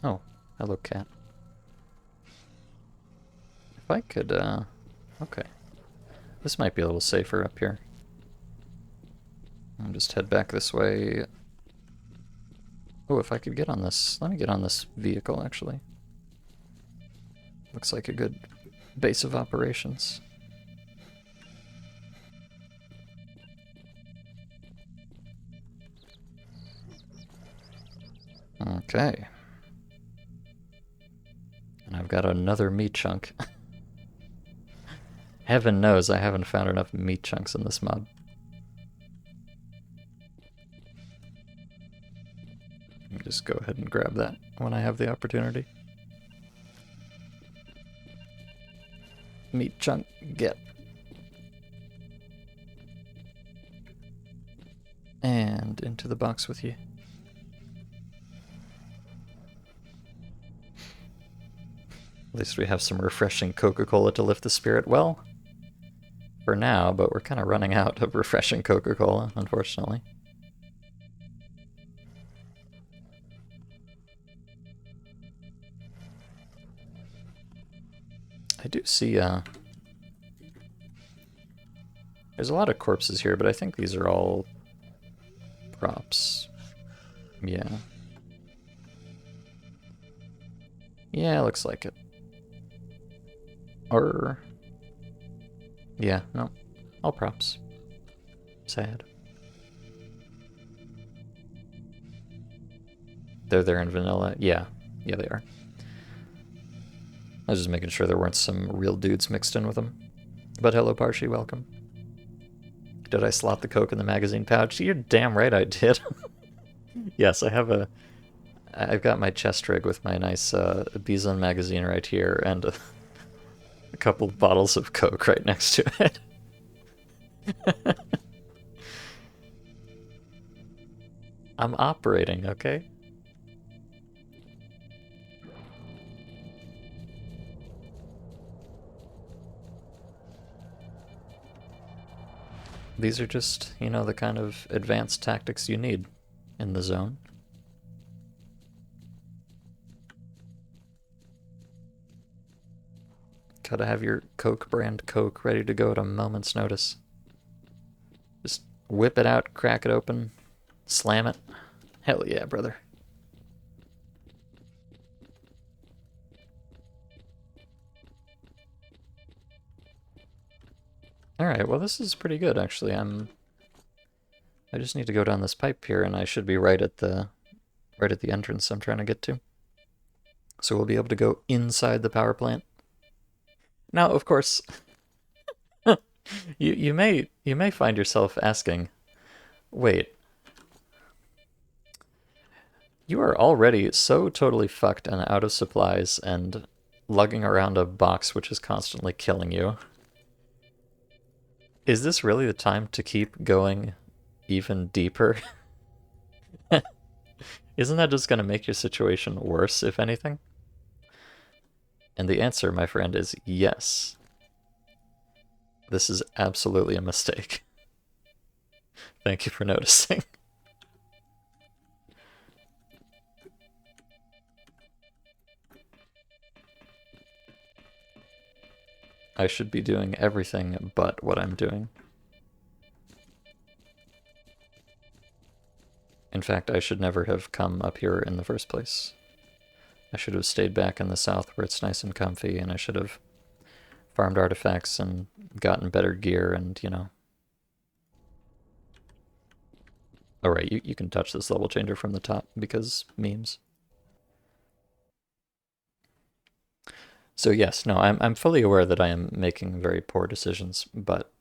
Oh, hello cat. If I could, okay. This might be a little safer up here. I'll just head back this way. Oh, if I could get on this, let me get on this vehicle actually. Looks like a good base of operations. Okay. And I've got another meat chunk. Heaven knows I haven't found enough meat chunks in this mod. Let me just go ahead and grab that when I have the opportunity. Meat chunk, get. And into the box with you. At least we have some refreshing Coca-Cola to lift the spirit. Well, for now, but we're kind of running out of refreshing Coca-Cola, unfortunately. I do see, there's a lot of corpses here, but I think these are all props. Yeah. Yeah, looks like it. Or... yeah, no. All props. Sad. They're there in vanilla? Yeah. Yeah, they are. I was just making sure there weren't some real dudes mixed in with them. But hello, Parshi, welcome. Did I slot the Coke in the magazine pouch? You're damn right I did. Yes, I've got my chest rig with my nice Bizon magazine right here, and a couple of bottles of Coke right next to it. I'm operating, okay? These are just, you know, the kind of advanced tactics you need in the zone. Gotta have your Coke brand Coke ready to go at a moment's notice. Just whip it out, crack it open, slam it. Hell yeah, brother. Alright, well this is pretty good actually. I just need to go down this pipe here and I should be right at the entrance I'm trying to get to. So we'll be able to go inside the power plant. Now, of course, you may find yourself asking, wait, you are already so totally fucked and out of supplies and lugging around a box which is constantly killing you. Is this really the time to keep going even deeper? Isn't that just going to make your situation worse, if anything? And the answer, my friend, is yes. This is absolutely a mistake. Thank you for noticing. I should be doing everything but what I'm doing. In fact, I should never have come up here in the first place. I should have stayed back in the south where it's nice and comfy, and I should have farmed artifacts and gotten better gear and, you know. Alright, you can touch this level changer from the top because memes. So yes, no, I'm fully aware that I am making very poor decisions, but,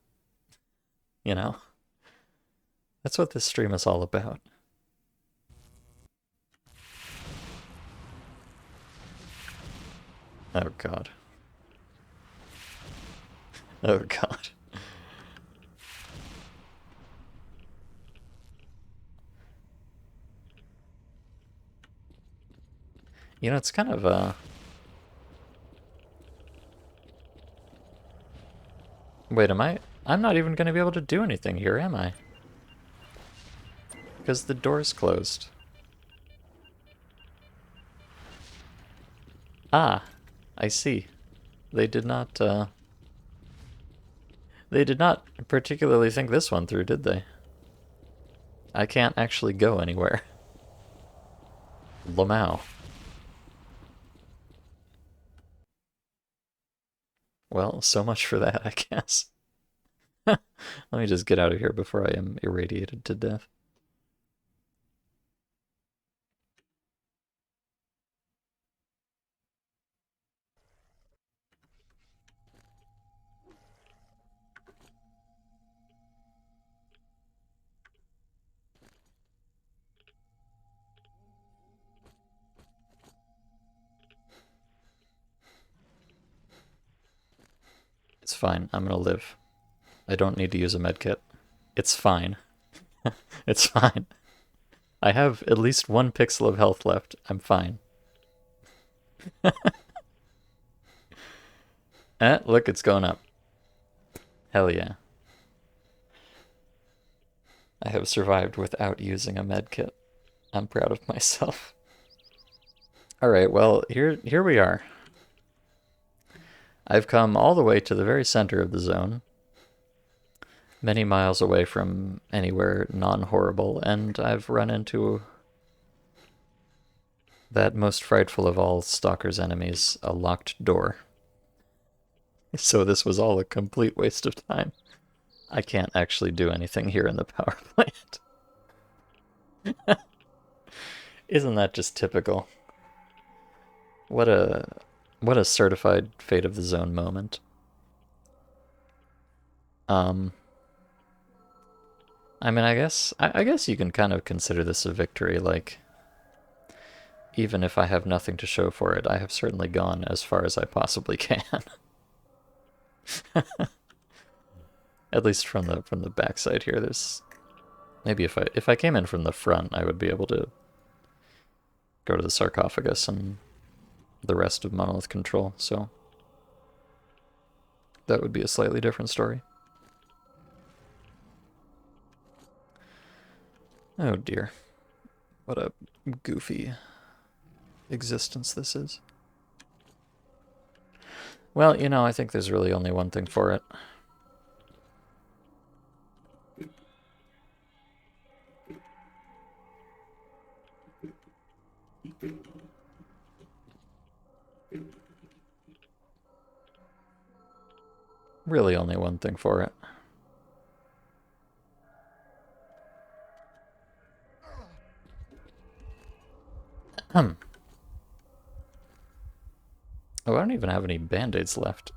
you know, that's what this stream is all about. Oh god. Oh god. You know, it's kind of, Wait, I'm not even gonna be able to do anything here, am I? Because the door's closed. Ah, I see. They did not, They did not particularly think this one through, did they? I can't actually go anywhere. Lamau. Well, so much for that, I guess. Let me just get out of here before I am irradiated to death. It's fine. I'm gonna live. I don't need to use a medkit. It's fine. It's fine. I have at least 1 pixel of health left. I'm fine. Look, it's going up. Hell yeah. I have survived without using a medkit. I'm proud of myself. Alright, well, here we are. I've come all the way to the very center of the zone, many miles away from anywhere non-horrible, and I've run into that most frightful of all Stalker's enemies, a locked door. So this was all a complete waste of time. I can't actually do anything here in the power plant. Isn't that just typical? What a certified fate of the zone moment. I mean, I guess you can kind of consider this a victory. Like, even if I have nothing to show for it, I have certainly gone as far as I possibly can. At least from the backside here, there's maybe if I came in from the front, I would be able to go to the sarcophagus and the rest of Monolith Control. So that would be a slightly different story. Oh dear. What a goofy existence this is. Well, you know, I think there's really only one thing for it. Really only one thing for it. Oh, I don't even have any band-aids left.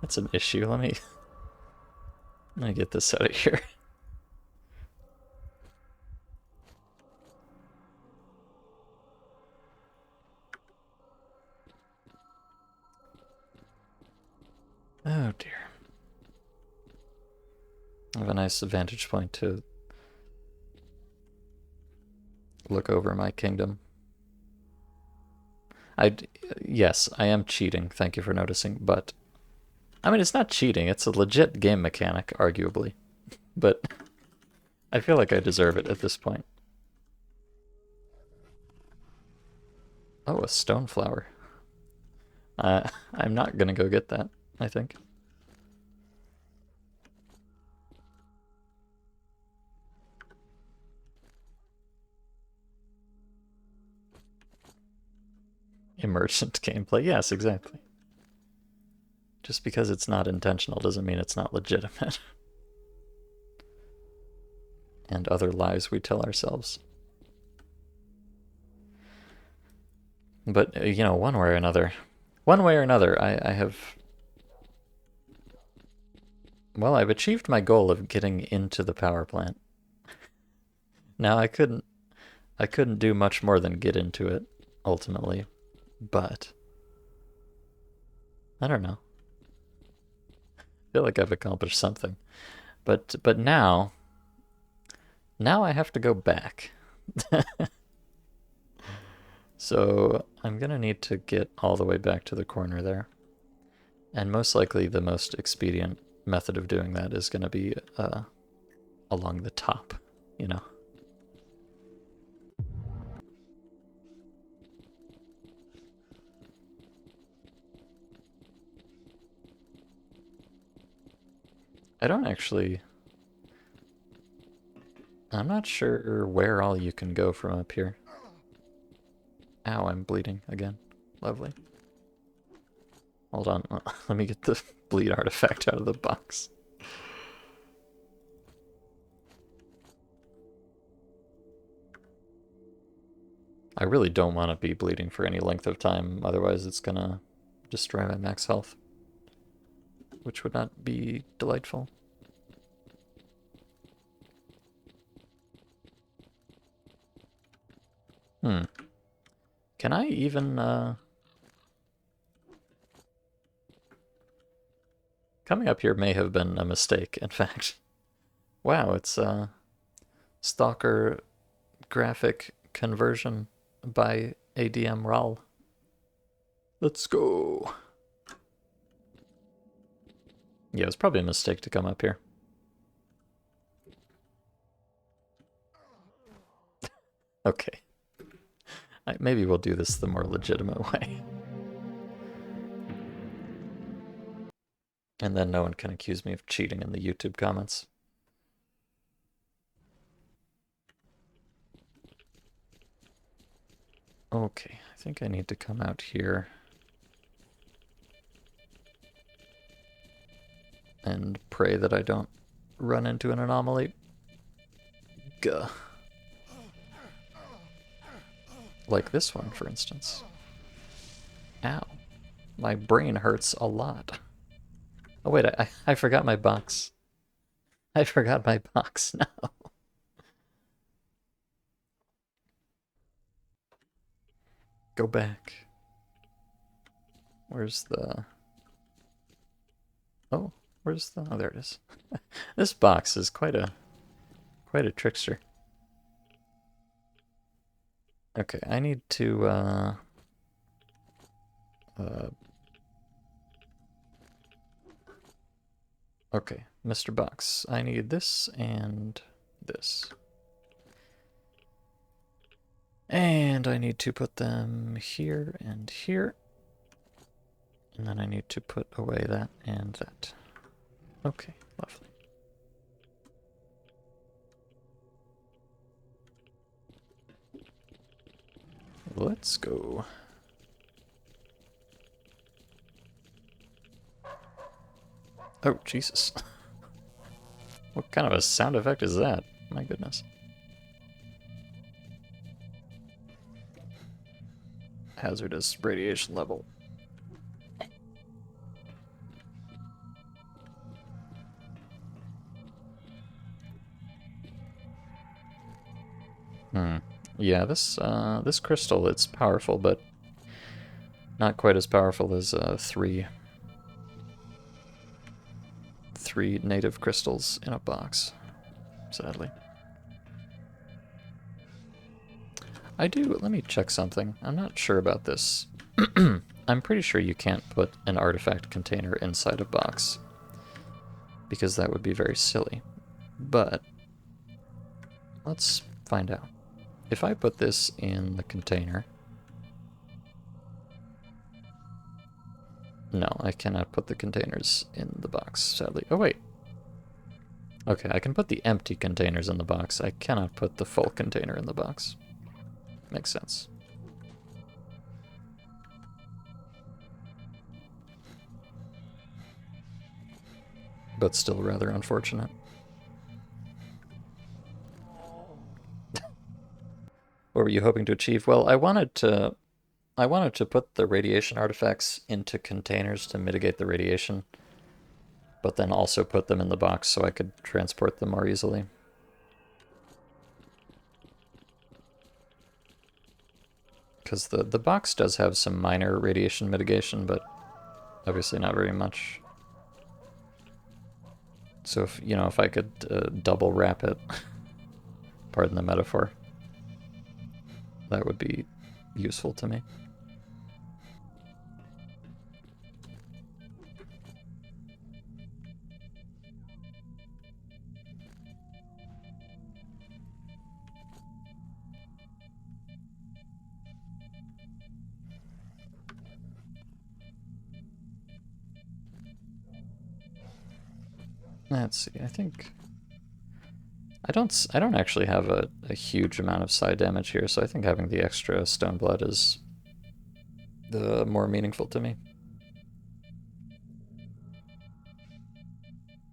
That's an issue. Let me get this out of here. Oh dear. I have a nice vantage point to look over my kingdom. Yes, I am cheating. Thank you for noticing, but I mean, it's not cheating. It's a legit game mechanic, arguably. But I feel like I deserve it at this point. Oh, a stone flower. I'm not gonna go get that. I think. Emergent gameplay. Yes, exactly. Just because it's not intentional doesn't mean it's not legitimate. And other lies we tell ourselves. But, you know, one way or another, I have... Well, I've achieved my goal of getting into the power plant. Now, I couldn't do much more than get into it, ultimately. But, I don't know. I feel like I've accomplished something. But now I have to go back. So I'm gonna need to get all the way back to the corner there. And most likely the most expedient method of doing that is gonna be along the top, you know. I don't actually... I'm not sure where all you can go from up here. Ow, I'm bleeding again. Lovely. Hold on, let me get the bleed artifact out of the box. I really don't want to be bleeding for any length of time, otherwise it's gonna destroy my max health, which would not be delightful. Can I even, Coming up here may have been a mistake, in fact. Wow, it's, Stalker graphic conversion by ADM RAL. Let's go. Yeah, it was probably a mistake to come up here. Okay. Maybe we'll do this the more legitimate way. And then no one can accuse me of cheating in the YouTube comments. Okay, I think I need to come out here. And pray that I don't run into an anomaly. Gah. Like this one, for instance. Ow. My brain hurts a lot. Oh wait, I forgot my box. I forgot my box now. Go back. Where's the... Oh, where's the... Oh, there it is. This box is quite a trickster. Okay, I need to, okay, Mr. Box, I need this and this. And I need to put them here and here. And then I need to put away that and that. Okay, lovely. Let's go. Oh, Jesus. What kind of a sound effect is that? My goodness. Hazardous radiation level. Yeah, this crystal, it's powerful, but not quite as powerful as three native crystals in a box, sadly. Let me check something. I'm not sure about this. I'm pretty sure you can't put an artifact container inside a box, because that would be very silly. But let's find out. If I put this in the container, No, I cannot put the containers in the box, sadly. Oh, wait. Okay, I can put the empty containers in the box. I cannot put the full container in the box. Makes sense. But still rather unfortunate. What were you hoping to achieve? Well, I wanted to put the radiation artifacts into containers to mitigate the radiation, but then also put them in the box so I could transport them more easily. Because the box does have some minor radiation mitigation, but obviously not very much. So if I could double wrap it, pardon the metaphor, that would be useful to me. Let's see. I don't actually have a huge amount of side damage here, so I think having the extra stone blood is the more meaningful to me.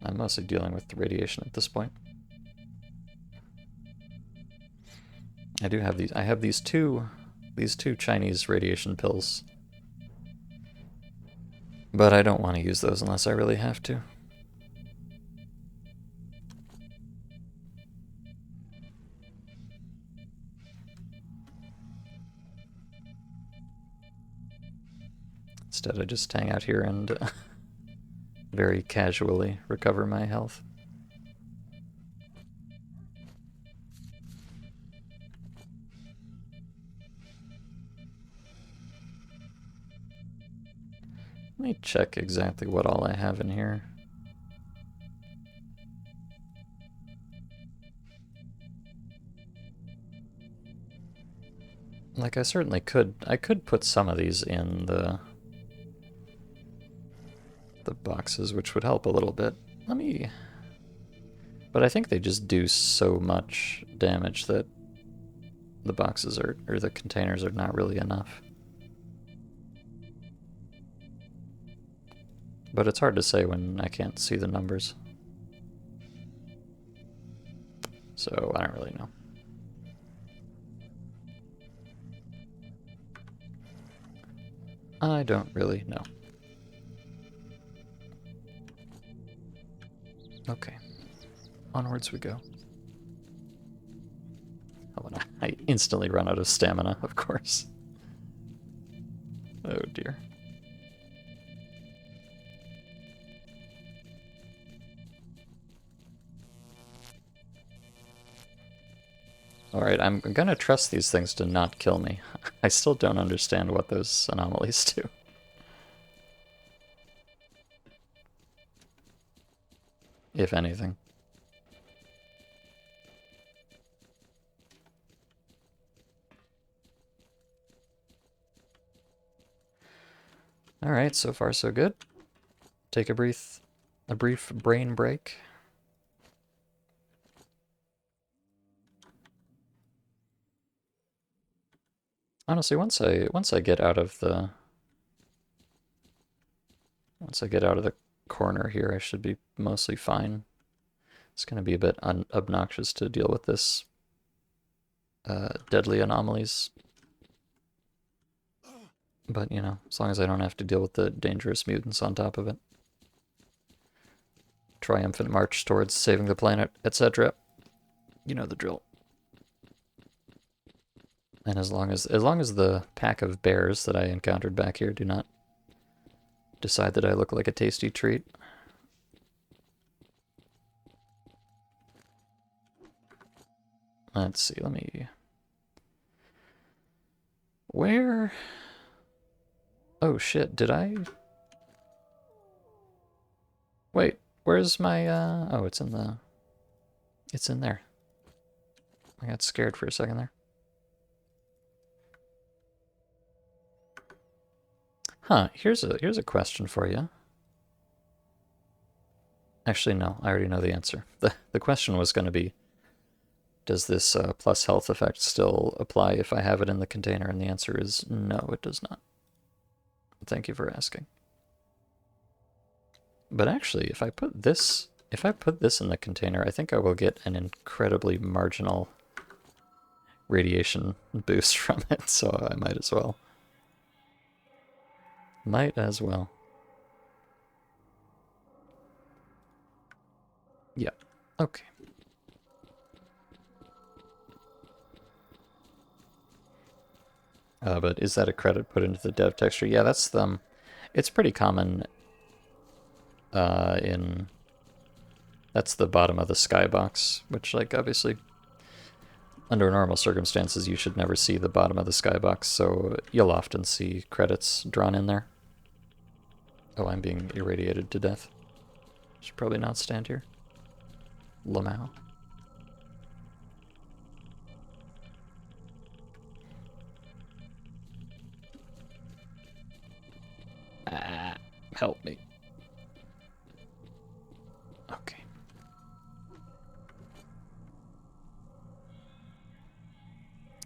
I'm mostly dealing with the radiation at this point. I have these two Chinese radiation pills. But I don't want to use those unless I really have to. Instead, I just hang out here and very casually recover my health. Let me check exactly what all I have in here. Like, I certainly could. I could put some of these in the boxes, which would help a little bit. But I think they just do so much damage that the boxes or the containers are not really enough. But it's hard to say when I can't see the numbers. So I don't really know. I don't really know. Okay. Onwards we go. Oh, and I instantly run out of stamina, of course. Oh dear. Alright, I'm gonna trust these things to not kill me. I still don't understand what those anomalies do. If anything. Alright, so far so good. Take a brief brain break. Honestly, once I get out of the corner here, I should be mostly fine. It's going to be a bit obnoxious to deal with this deadly anomalies. But, as long as I don't have to deal with the dangerous mutants on top of it. Triumphant march towards saving the planet, etc. You know the drill. And as long as the pack of bears that I encountered back here do not decide that I look like a tasty treat. Let's see, where? Oh shit, did I? Wait, where's my, oh, it's in there. I got scared for a second there. Huh, here's a question for you. Actually, no, I already know the answer. The question was going to be, does this plus health effect still apply if I have it in the container? And the answer is no, it does not. Thank you for asking. But actually, if I put this in the container, I think I will get an incredibly marginal radiation boost from it, so I might as well. Might as well. Yeah. Okay. But is that a credit put into the dev texture? Yeah, that's the. It's pretty common in. That's the bottom of the skybox, which, like, obviously, under normal circumstances, you should never see the bottom of the skybox, so you'll often see credits drawn in there. Oh, I'm being irradiated to death. Should probably not stand here. Lamau. Ah, help me. Okay.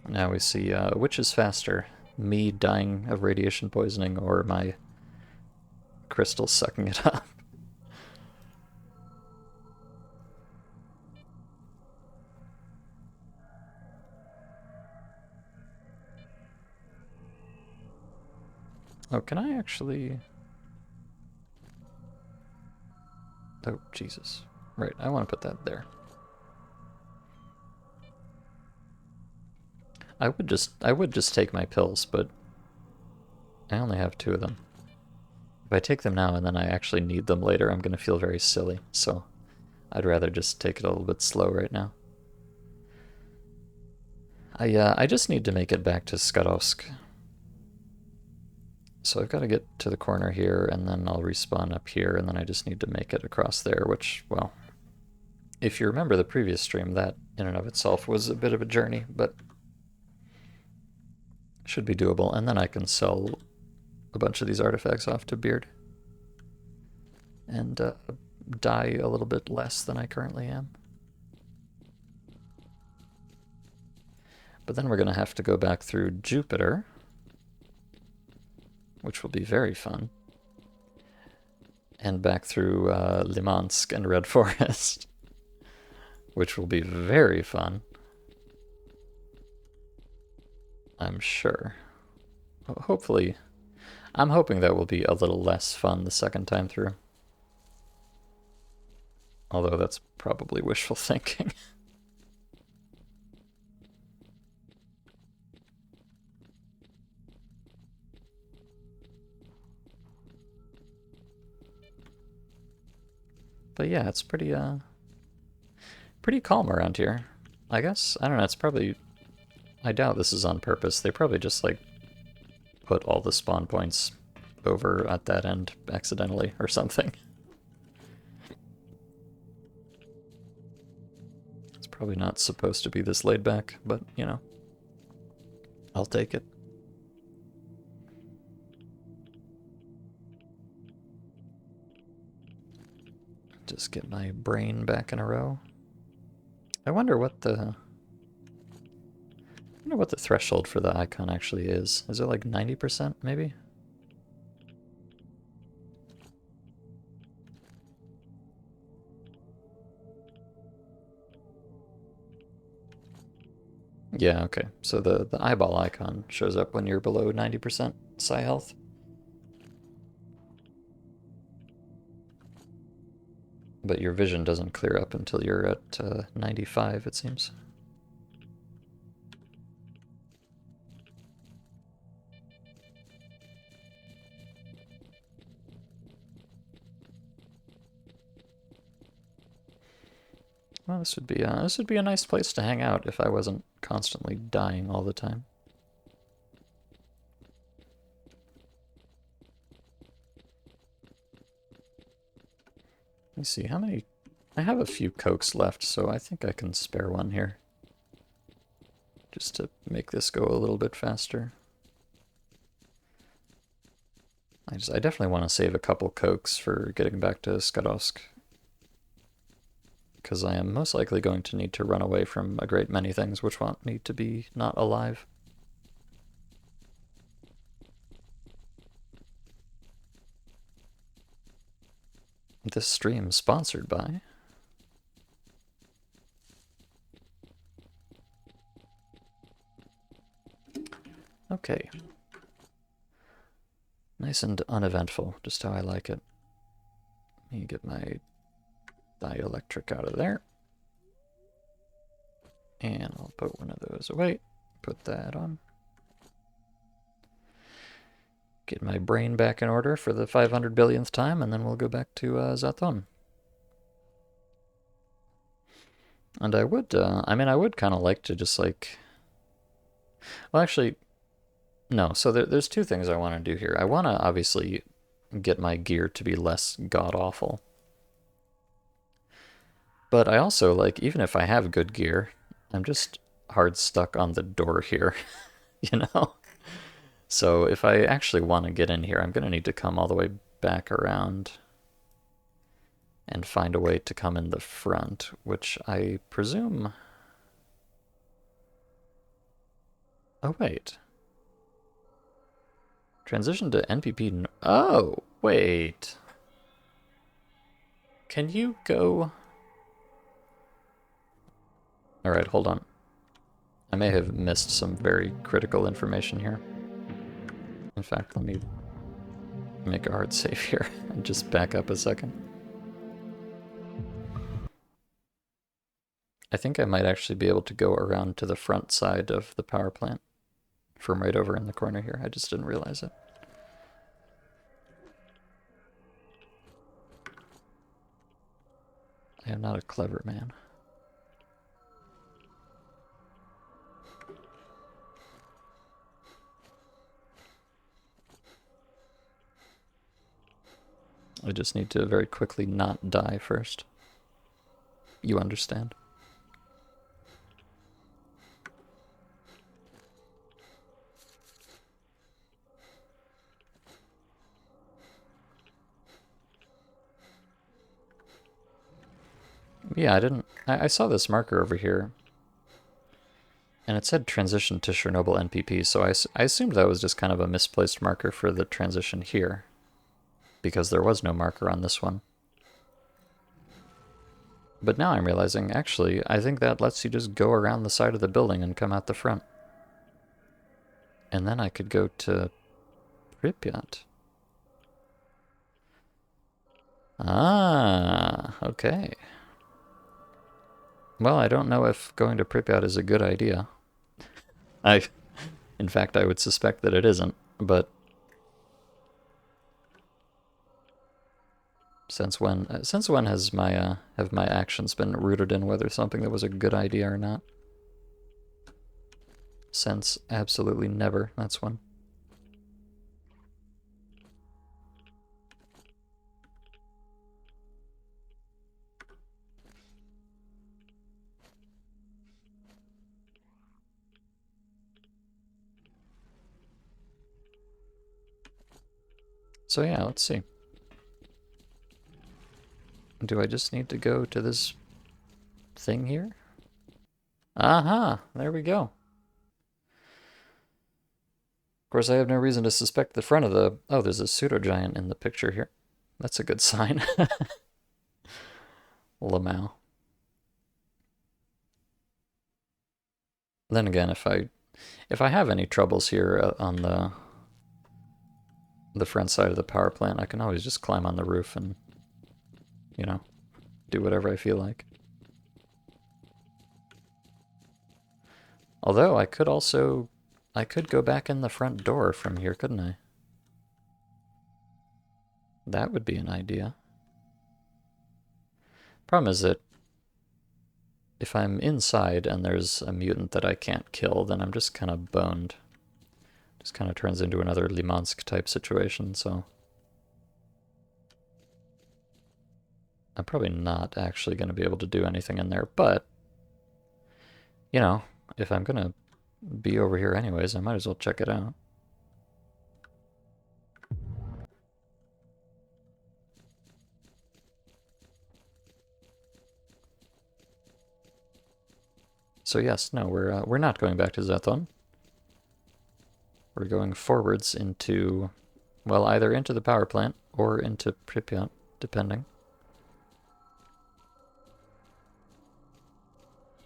Now we see which is faster, me dying of radiation poisoning or my crystal sucking it up. Oh, can I actually... Oh, Jesus. Right, I want to put that there. I would just take my pills, but I only have 2 of them. If I take them now and then I actually need them later, I'm going to feel very silly, so I'd rather just take it a little bit slow right now. I just need to make it back to Skarovsk. So I've got to get to the corner here, and then I'll respawn up here, and then I just need to make it across there, which, well, if you remember the previous stream, that in and of itself was a bit of a journey, but should be doable. And then I can sell a bunch of these artifacts off to Beard and die a little bit less than I currently am. But then we're going to have to go back through Jupiter, which will be very fun, and back through Limansk and Red Forest, which will be very fun, I'm sure. Hopefully, I'm hoping that will be a little less fun the second time through. Although that's probably wishful thinking. But yeah, it's pretty calm around here. I guess, I don't know, it's probably, I doubt this is on purpose. They probably just, like, put all the spawn points over at that end accidentally or something. It's probably not supposed to be this laid back, but, you know, I'll take it. Just get my brain back in a row. I wonder what the threshold for the icon actually is. Is it like 90% maybe? Yeah, okay. So the eyeball icon shows up when you're below 90% psi health. But your vision doesn't clear up until you're at 95, it seems. Well, this would be a nice place to hang out if I wasn't constantly dying all the time. Let me see, how many... I have a few cokes left, so I think I can spare one here. Just to make this go a little bit faster. I definitely want to save a couple cokes for getting back to Skadovsk, because I am most likely going to need to run away from a great many things which want me to be not alive. This stream sponsored by... Okay. Nice and uneventful, just how I like it. Let me get my dielectric out of there. And I'll put one of those away. Put that on. Get my brain back in order for the 500 billionth time, and then we'll go back to Zathon. And I would, I would kind of like to just like... Well, actually, no. So there's two things I want to do here. I want to obviously get my gear to be less god-awful. But I also, like, even if I have good gear, I'm just hard stuck on the door here, you know? So if I actually want to get in here, I'm going to need to come all the way back around and find a way to come in the front, which I presume... Oh, wait. Transition to NPP... Oh, wait. Can you go... Alright, hold on. I may have missed some very critical information here. In fact, let me make a hard save here and just back up a second. I think I might actually be able to go around to the front side of the power plant from right over in the corner here. I just didn't realize it. I am not a clever man. I just need to very quickly not die first. You understand? Yeah, I saw this marker over here, and it said transition to Chernobyl NPP, so I assumed that was just kind of a misplaced marker for the transition here, because there was no marker on this one. But now I'm realizing, actually, I think that lets you just go around the side of the building and come out the front. And then I could go to Pripyat. Ah, okay. Well, I don't know if going to Pripyat is a good idea. In fact, I would suspect that it isn't, but since when has my have my actions been rooted in whether something that was a good idea or not? Since absolutely never. That's when. So yeah, let's see. Do I just need to go to this thing here? Aha! There we go. Of course, I have no reason to suspect the front of the... Oh, there's a pseudo-giant in the picture here. That's a good sign. Lamau. Then again, if I have any troubles here on the front side of the power plant, I can always just climb on the roof and, you know, do whatever I feel like. Although I could go back in the front door from here, couldn't I? That would be an idea. Problem is that if I'm inside and there's a mutant that I can't kill, then I'm just kind of boned. Just kind of turns into another Limansk type situation, so I'm probably not actually going to be able to do anything in there, but, you know, if I'm going to be over here anyways, I might as well check it out. So yes, no, we're not going back to Zathon. We're going forwards into, well, either into the power plant or into Pripyat, depending.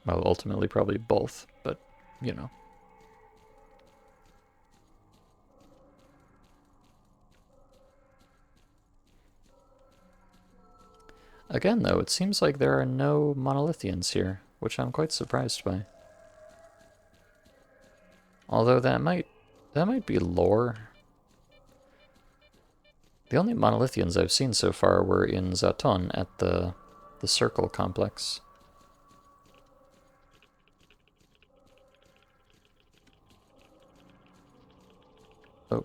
Well, ultimately probably both, but, you know. Again, though, it seems like there are no monolithians here, which I'm quite surprised by. Although that might be lore. The only monolithians I've seen so far were in Zaton at the circle complex. Oh.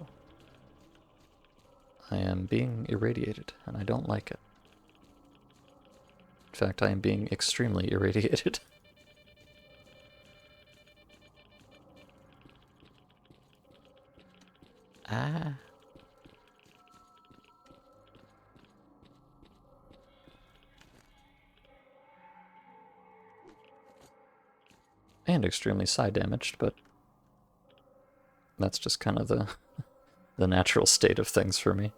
I am being irradiated, and I don't like it. In fact, I am being extremely irradiated. Ah. And extremely side damaged, but that's just kind of the natural state of things for me.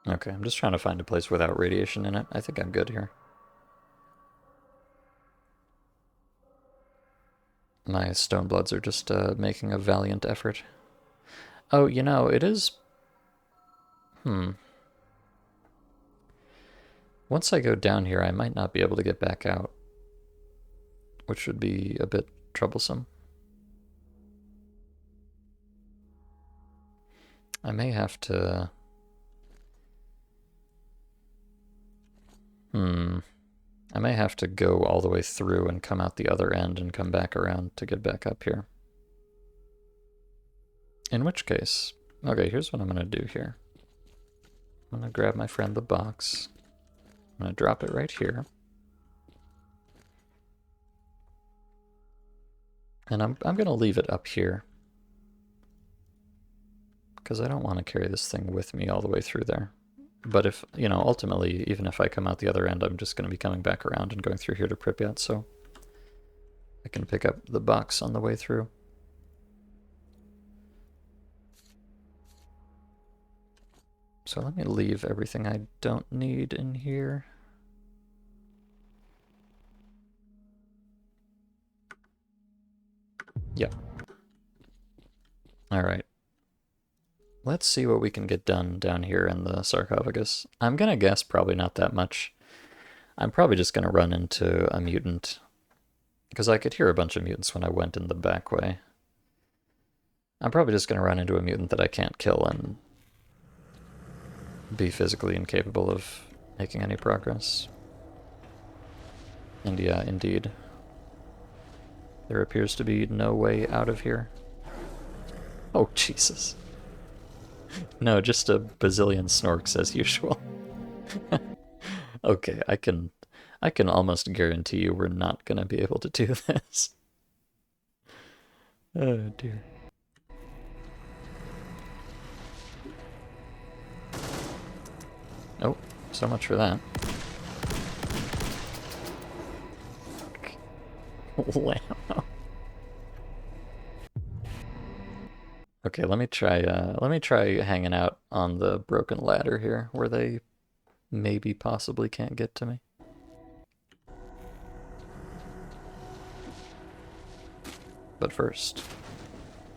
Okay, I'm just trying to find a place without radiation in it. I think I'm good here. My Stonebloods are just making a valiant effort. Oh, you know, it is... Once I go down here, I might not be able to get back out, which would be a bit troublesome. I may have to... I may have to go all the way through and come out the other end and come back around to get back up here. In which case... Okay, here's what I'm going to do here. I'm going to grab my friend the box. I'm going to drop it right here. And I'm going to leave it up here. Because I don't want to carry this thing with me all the way through there. But if, you know, ultimately, even if I come out the other end, I'm just going to be coming back around and going through here to Pripyat, so I can pick up the box on the way through. So let me leave everything I don't need in here. Yep. Alright. Let's see what we can get done down here in the sarcophagus. I'm gonna guess probably not that much. I'm probably just gonna run into a mutant. Because I could hear a bunch of mutants when I went in the back way. I'm probably just gonna run into a mutant that I can't kill and be physically incapable of making any progress. And yeah, indeed. There appears to be no way out of here. Oh, Jesus. No, just a bazillion snorks as usual. Okay, I can almost guarantee you we're not gonna be able to do this. Oh dear. Oh, so much for that. Wow. Okay, let me try hanging out on the broken ladder here where they maybe possibly can't get to me. But first.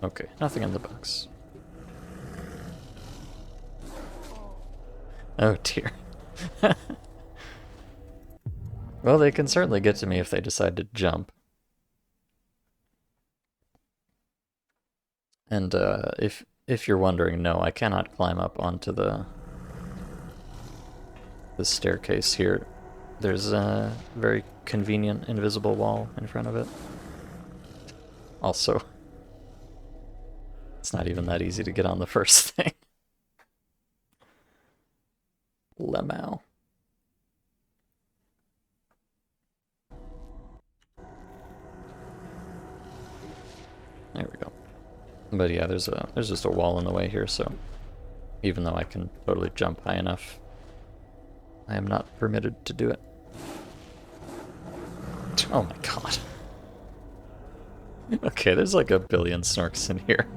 Okay, nothing in the box. Oh dear. Well, they can certainly get to me if they decide to jump. And if you're wondering, no, I cannot climb up onto the staircase here. There's a very convenient invisible wall in front of it. Also, it's not even that easy to get on the first thing. Lemao. There we go. But yeah, there's just a wall in the way here, so even though I can totally jump high enough, I am not permitted to do it. Oh my god. Okay, there's like a billion snorks in here.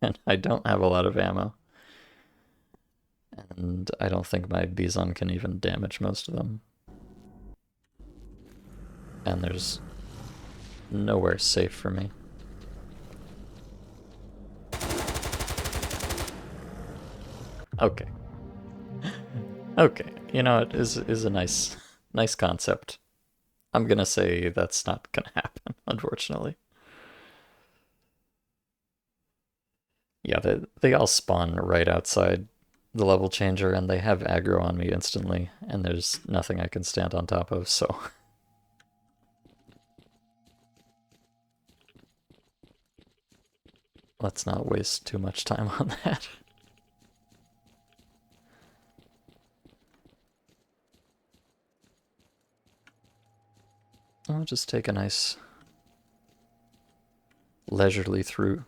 And I don't have a lot of ammo. And I don't think my Bison can even damage most of them. And there's nowhere safe for me. Okay. Okay, you know, it is a nice concept. I'm gonna say that's not gonna happen, unfortunately. Yeah, they all spawn right outside the level changer, and they have aggro on me instantly, and there's nothing I can stand on top of, so... Let's not waste too much time on that. I'll just take a nice leisurely through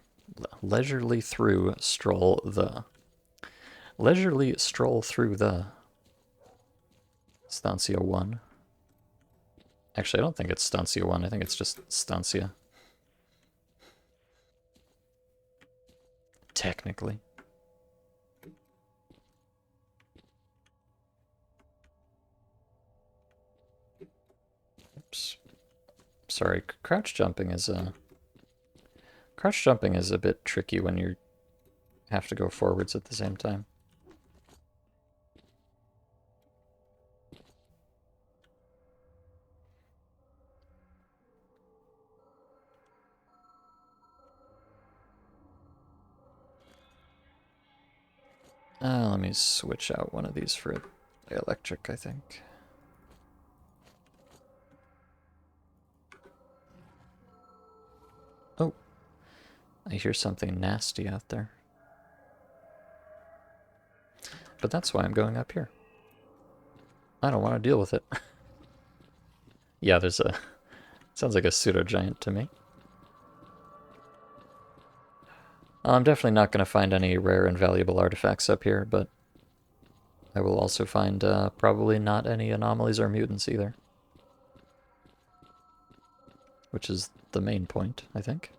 stroll the leisurely stroll through the Stancia 1. Actually, I don't think it's Stancia 1, I think it's just Stancia. Technically. Oops. Sorry, crouch jumping is a bit tricky when you have to go forwards at the same time. Let me switch out one of these for the electric, I think. Oh, I hear something nasty out there. But that's why I'm going up here. I don't want to deal with it. Yeah, there's a... sounds like a pseudo-giant to me. I'm definitely not going to find any rare and valuable artifacts up here, but I will also find probably not any anomalies or mutants either. Which is the main point, I think.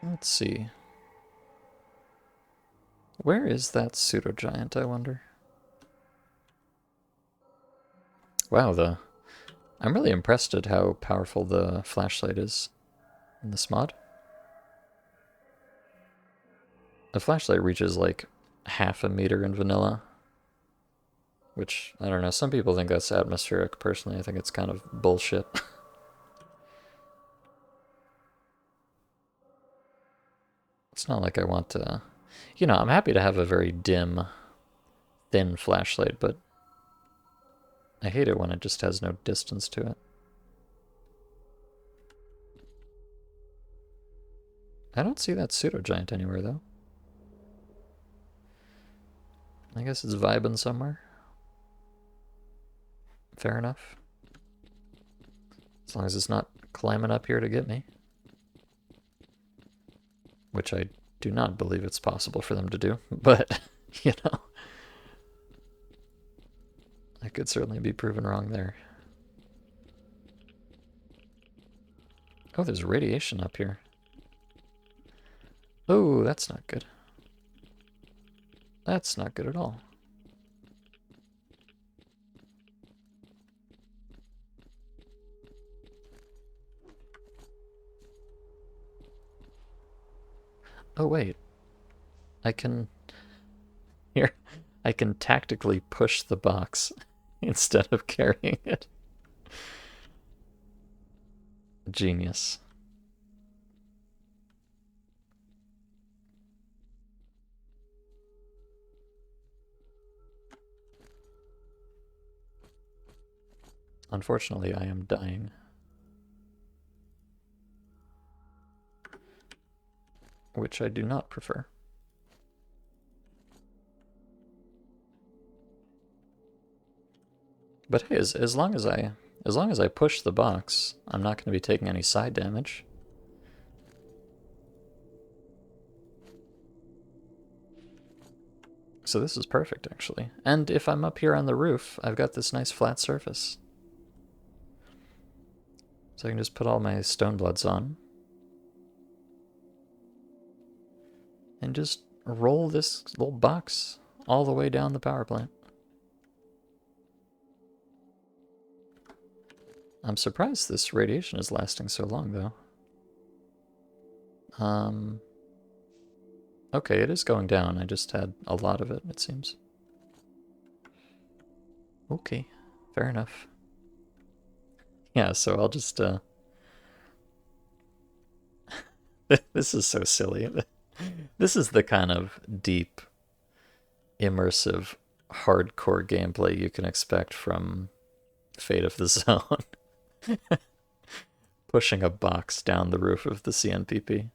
Let's see. Where is that pseudo-giant, I wonder? Wow, I'm really impressed at how powerful the flashlight is in this mod. The flashlight reaches like half a meter in vanilla. Which, I don't know, some people think that's atmospheric. Personally, I think it's kind of bullshit. It's not like I want to... You know, I'm happy to have a very dim, thin flashlight, but I hate it when it just has no distance to it. I don't see that pseudo-giant anywhere, though. I guess it's vibing somewhere. Fair enough. As long as it's not climbing up here to get me. Which I do not believe it's possible for them to do, but, you know. I could certainly be proven wrong there. Oh, there's radiation up here. Oh, that's not good. That's not good at all. Oh, wait. I can... Here. I can tactically push the box instead of carrying it. Genius. Unfortunately, I am dying. which I do not prefer. But hey, as long as I push the box, I'm not going to be taking any side damage. So this is perfect, actually. And if I'm up here on the roof, I've got this nice flat surface. So I can just put all my stone bloods on. And just roll this little box all the way down the power plant. I'm surprised this radiation is lasting so long, though. Okay, it is going down. I just had a lot of it, it seems. Okay, fair enough. Yeah, so I'll just, this is so silly. This is the kind of deep, immersive, hardcore gameplay you can expect from Fate of the Zone. Pushing a box down the roof of the CNPP.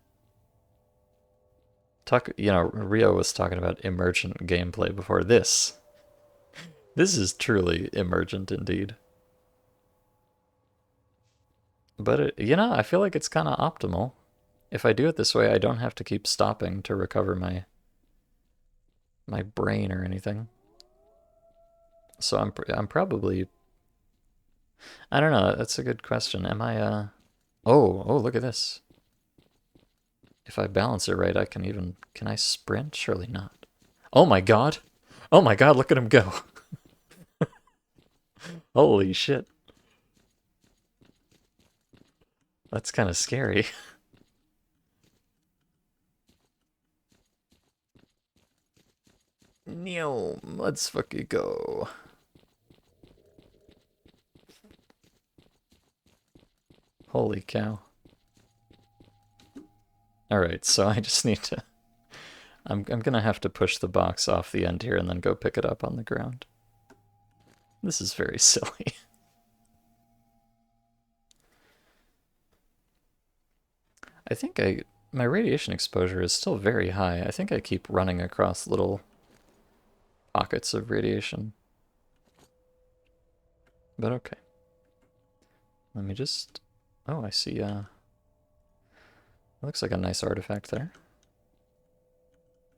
Rio was talking about emergent gameplay before this. This is truly emergent indeed. But, I feel like it's kind of optimal. If I do it this way, I don't have to keep stopping to recover my brain or anything. So I'm probably... I don't know, that's a good question. Am I, Oh, look at this. If I balance it right, I can even... Can I sprint? Surely not. Oh my god! Oh my god, look at him go! Holy shit. That's kind of scary. No, let's fucking go. Holy cow. Alright, so I just need to... I'm gonna have to push the box off the end here and then go pick it up on the ground. This is very silly. I think my radiation exposure is still very high. I think I keep running across little pockets of radiation. But okay. Let me just... Oh, I see, looks like a nice artifact there.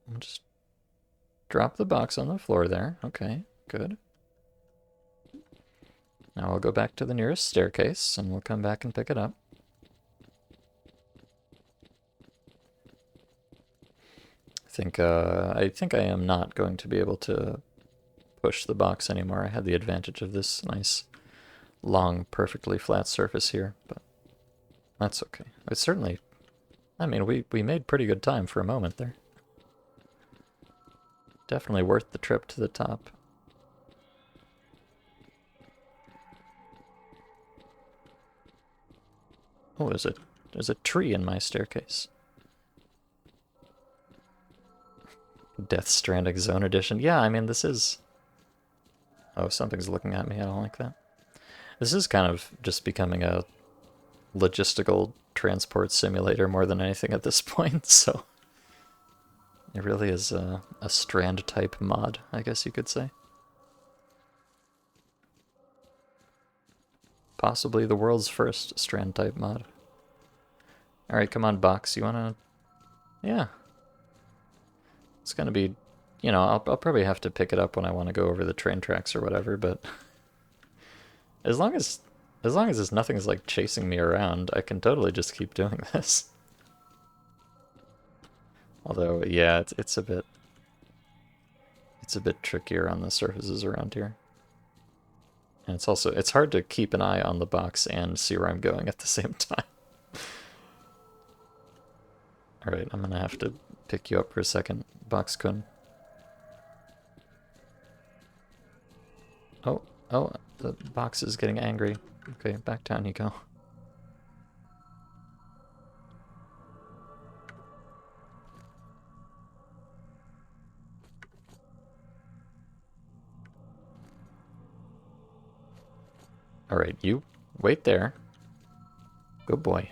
I'll just drop the box on the floor there. Okay, good. Now I'll go back to the nearest staircase, and we'll come back and pick it up. I think I am not going to be able to push the box anymore. I had the advantage of this nice, long, perfectly flat surface here, but that's okay. It's certainly... I mean, we made pretty good time for a moment there. Definitely worth the trip to the top. Oh, there's a tree in my staircase. Death Stranding Zone Edition. Yeah, I mean, this is... Oh, something's looking at me. I don't like that. This is kind of just becoming a logistical transport simulator more than anything at this point, so... It really is a Strand-type mod, I guess you could say. Possibly the world's first Strand-type mod. Alright, come on, box. You wanna... Yeah. It's gonna be... I'll probably have to pick it up when I want to go over the train tracks or whatever, but... As long as nothing's, like, chasing me around, I can totally just keep doing this. Although, yeah, it's a bit trickier on the surfaces around here. And it's hard to keep an eye on the box and see where I'm going at the same time. Alright, I'm gonna have to pick you up for a second, Box-kun. Oh, the box is getting angry. Okay, back down you go. Alright, you wait there. Good boy.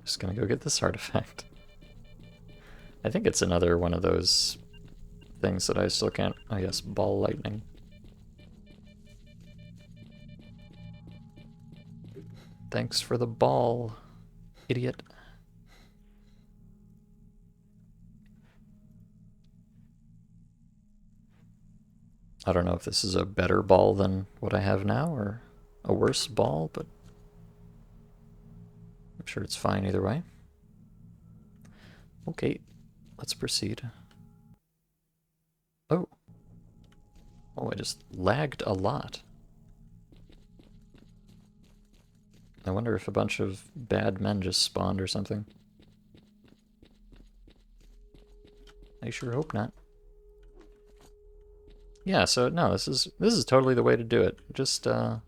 Just gonna go get this artifact. I think it's another one of those things that I still can't... Oh yes, ball lightning. Thanks for the ball, idiot. I don't know if this is a better ball than what I have now, or a worse ball, but I'm sure it's fine either way. Okay, let's proceed. Oh. Oh, I just lagged a lot. I wonder if a bunch of bad men just spawned or something. I sure hope not. Yeah, so no, this is totally the way to do it. Just oh.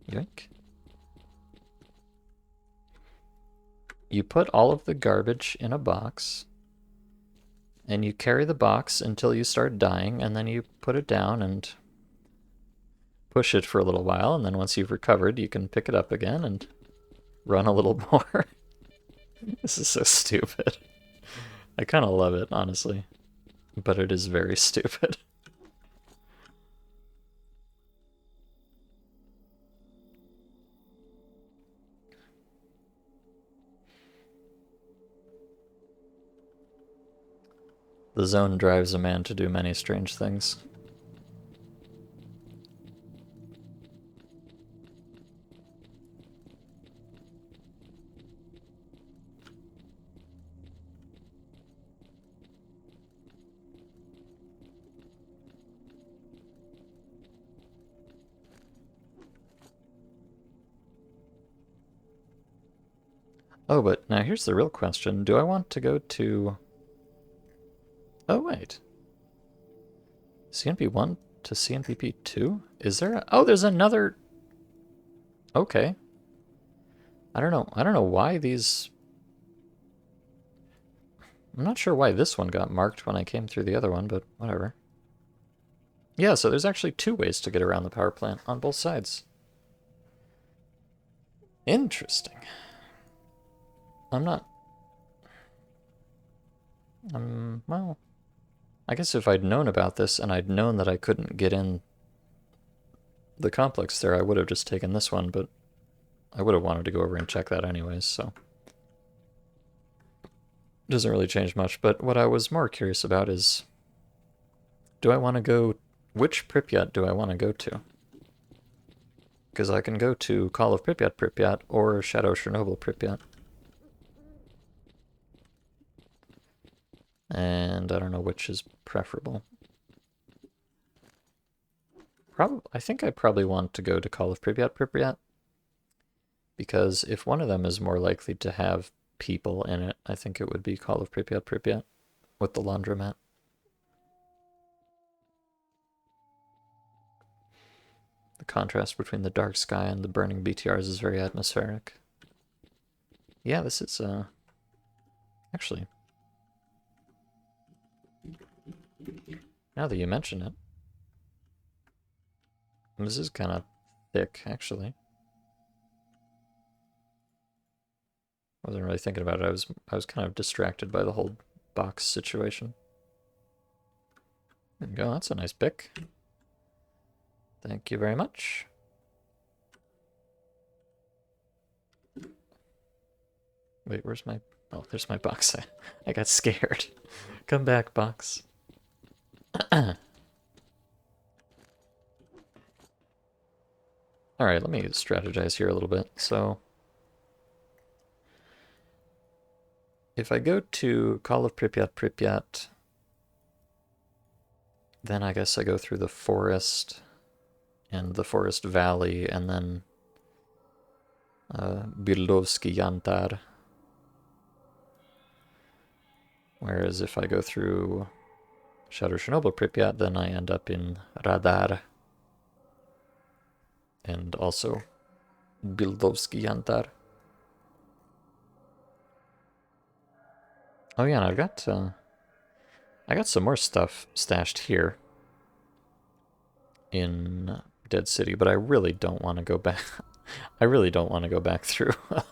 Yoink. You put all of the garbage in a box, and you carry the box until you start dying, and then you put it down and push it for a little while, and then once you've recovered, you can pick it up again and run a little more. This is so stupid. I kind of love it, honestly. But it is very stupid. The zone drives a man to do many strange things. Oh, but now here's the real question. Do I want to go to... Oh, wait. CNP 1 to CNPP 2? Is there a... Oh, there's another... Okay. I don't know. I don't know why these... I'm not sure why this one got marked when I came through the other one, but whatever. Yeah, so there's actually 2 ways to get around the power plant on both sides. Interesting. I'm not... well... I guess if I'd known about this and I'd known that I couldn't get in the complex there, I would have just taken this one, but I would have wanted to go over and check that anyways, so... Doesn't really change much, but what I was more curious about is... Do I want to go... Which Pripyat do I want to go to? Because I can go to Call of Pripyat Pripyat or Shadow Chernobyl Pripyat. And I don't know which is preferable. I think I probably want to go to Call of Pripyat Pripyat, because if one of them is more likely to have people in it, I think it would be Call of Pripyat Pripyat with the laundromat. The contrast between the dark sky and the burning BTRs is very atmospheric. Yeah, this is, actually, now that you mention it, this is kind of thick, actually. I wasn't really thinking about it. I was kind of distracted by the whole box situation. There you go, that's a nice pick. Thank you very much. Wait, where's my... Oh, there's my box. I got scared. Come back, box. Alright, let me strategize here a little bit. So, if I go to Call of Pripyat Pripyat, then I guess I go through the forest and the forest valley, and then Bildovsky Yantar. Whereas if I go through Shadow Chernobyl Pripyat, then I end up in Radar. And also Bildovsky Yantar. Oh yeah, and I got some more stuff stashed here in Dead City, but I really don't want to go back. I really don't want to go back through a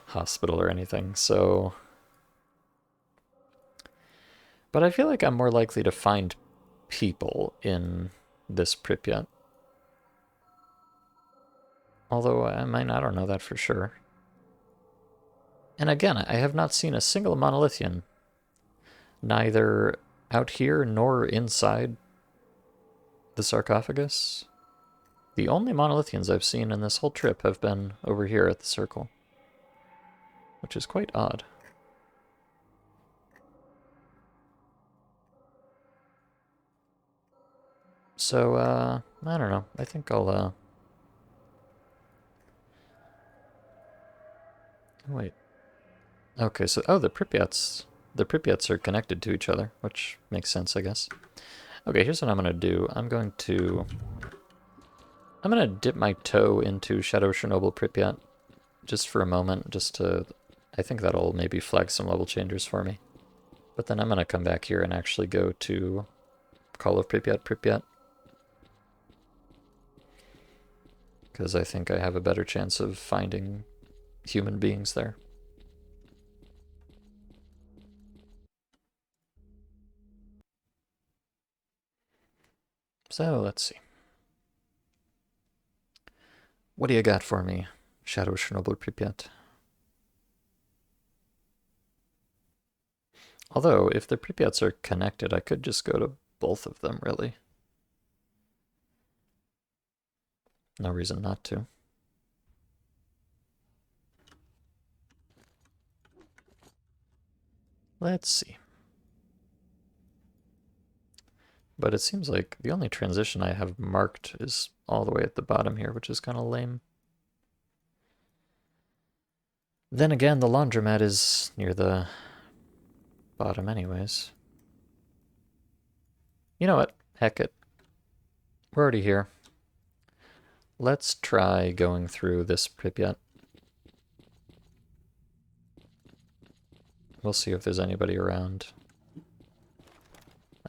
hospital or anything, so But I feel like I'm more likely to find people in this Pripyat. Although I don't know that for sure. And again, I have not seen a single monolithian, neither out here nor inside the sarcophagus. The only monolithians I've seen in this whole trip have been over here at the circle, which is quite odd. So, I don't know. I think I'll, wait. Okay, so, oh, the Pripyats are connected to each other, which makes sense, I guess. Okay, here's what I'm gonna do. I'm gonna dip my toe into Shadow Chernobyl Pripyat just for a moment, I think that'll maybe flag some level changers for me. But then I'm gonna come back here and actually go to Call of Pripyat, because I think I have a better chance of finding human beings there. So, let's see. What do you got for me, Shadow Chernobyl Pripyat? Although, if the Pripyats are connected, I could just go to both of them, really. No reason not to. Let's see. But it seems like the only transition I have marked is all the way at the bottom here, which is kind of lame. Then again, the laundromat is near the bottom anyways. You know what? Heck it. We're already here. Let's try going through this Pripyat. We'll see if there's anybody around.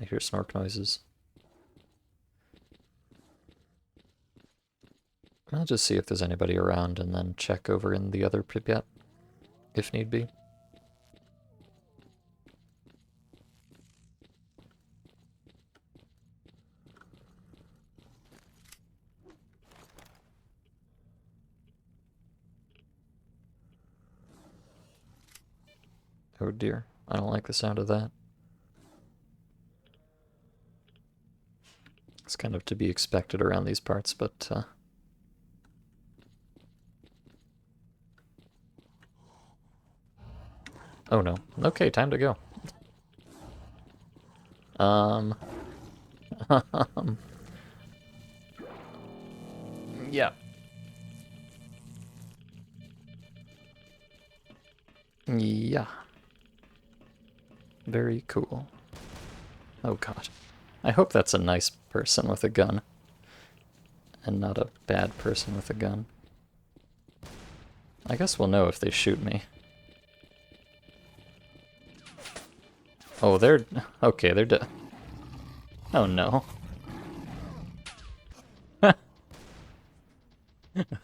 I hear snork noises. I'll just see if there's anybody around and then check over in the other Pripyat, if need be. Oh dear, I don't like the sound of that. It's kind of to be expected around these parts, but oh no. Okay, time to go. Yeah. Yeah. Very cool. Oh god. I hope that's a nice person with a gun. And not a bad person with a gun. I guess we'll know if they shoot me. Oh, they're... Okay, they're dead. Oh no.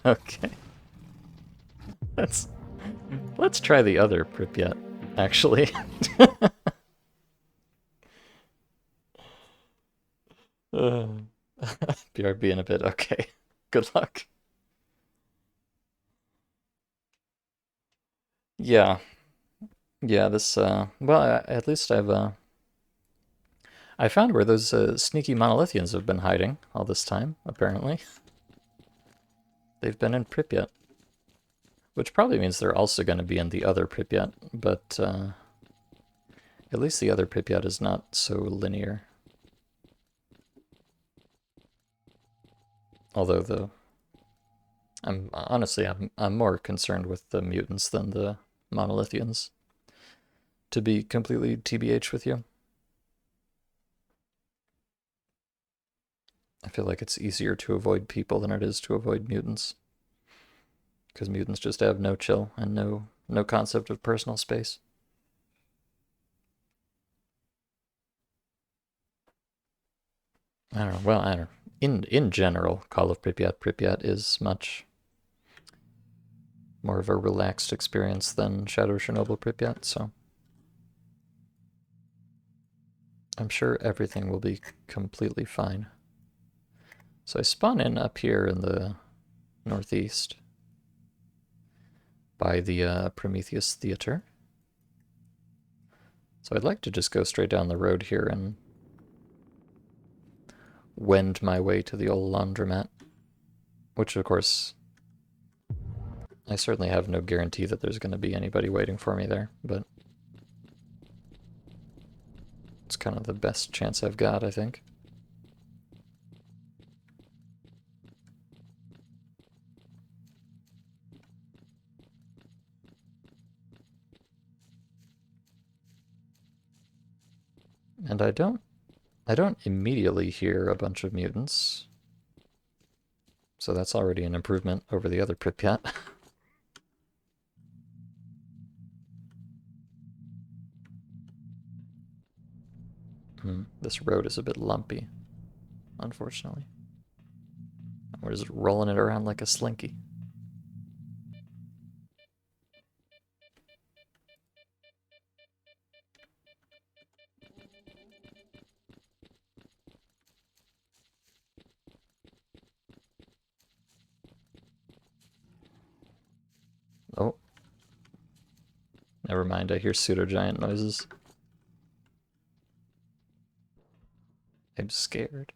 Okay. Let's try the other Pripyat, actually. BRB in a bit, okay. Good luck. Yeah. Yeah, this, well, at least I found where those sneaky monolithians have been hiding all this time, apparently. They've been in Pripyat. Which probably means they're also going to be in the other Pripyat, but at least the other Pripyat is not so linear. Although I'm more concerned with the mutants than the monolithians, to be completely TBH with you. I feel like it's easier to avoid people than it is to avoid mutants. Because mutants just have no chill and no concept of personal space. I don't know. Well, I don't know. In general, Call of Pripyat is much more of a relaxed experience than Shadow Chernobyl Pripyat, so. I'm sure everything will be completely fine. So I spawn in up here in the northeast by the Prometheus Theater. So I'd like to just go straight down the road here and wend my way to the old laundromat, which of course I certainly have no guarantee that there's going to be anybody waiting for me there, but it's kind of the best chance I've got, I think. And I don't immediately hear a bunch of mutants. So that's already an improvement over the other Pripyat. This road is a bit lumpy, unfortunately. We're just rolling it around like a slinky. Oh. Never mind, I hear pseudo-giant noises. I'm scared.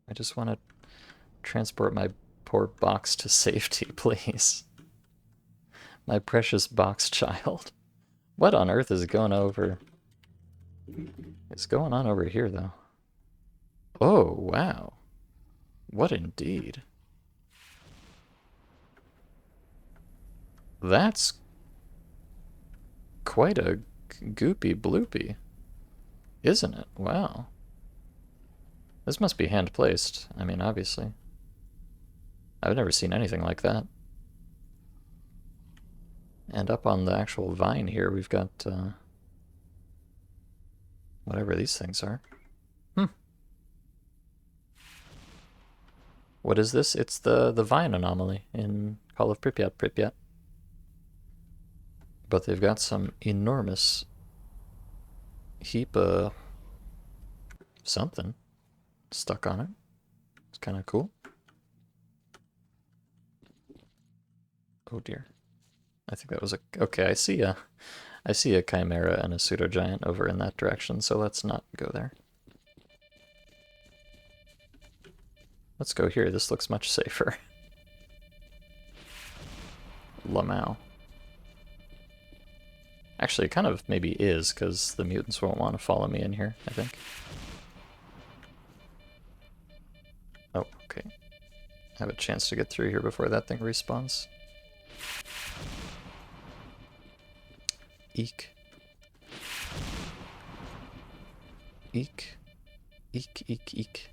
I just want to transport my poor box to safety, please. My precious box child. What on earth is going over? It's going on over here, though. Oh, wow. What indeed? That's quite a goopy bloopy, isn't it? Wow. This must be hand-placed. I mean, obviously. I've never seen anything like that. And up on the actual vine here, we've got, whatever these things are. What is this? It's the vine anomaly in Call of Pripyat. But they've got some enormous heap of something stuck on it. It's kind of cool. Oh dear. I think that was a... Okay, I see a chimera and a pseudo-giant over in that direction, so let's not go there. Let's go here. This looks much safer. Lamau. Actually, it kind of maybe is, because the mutants won't want to follow me in here, I think. Oh, okay. I have a chance to get through here before that thing respawns. Eek. Eek. Eek, eek, eek.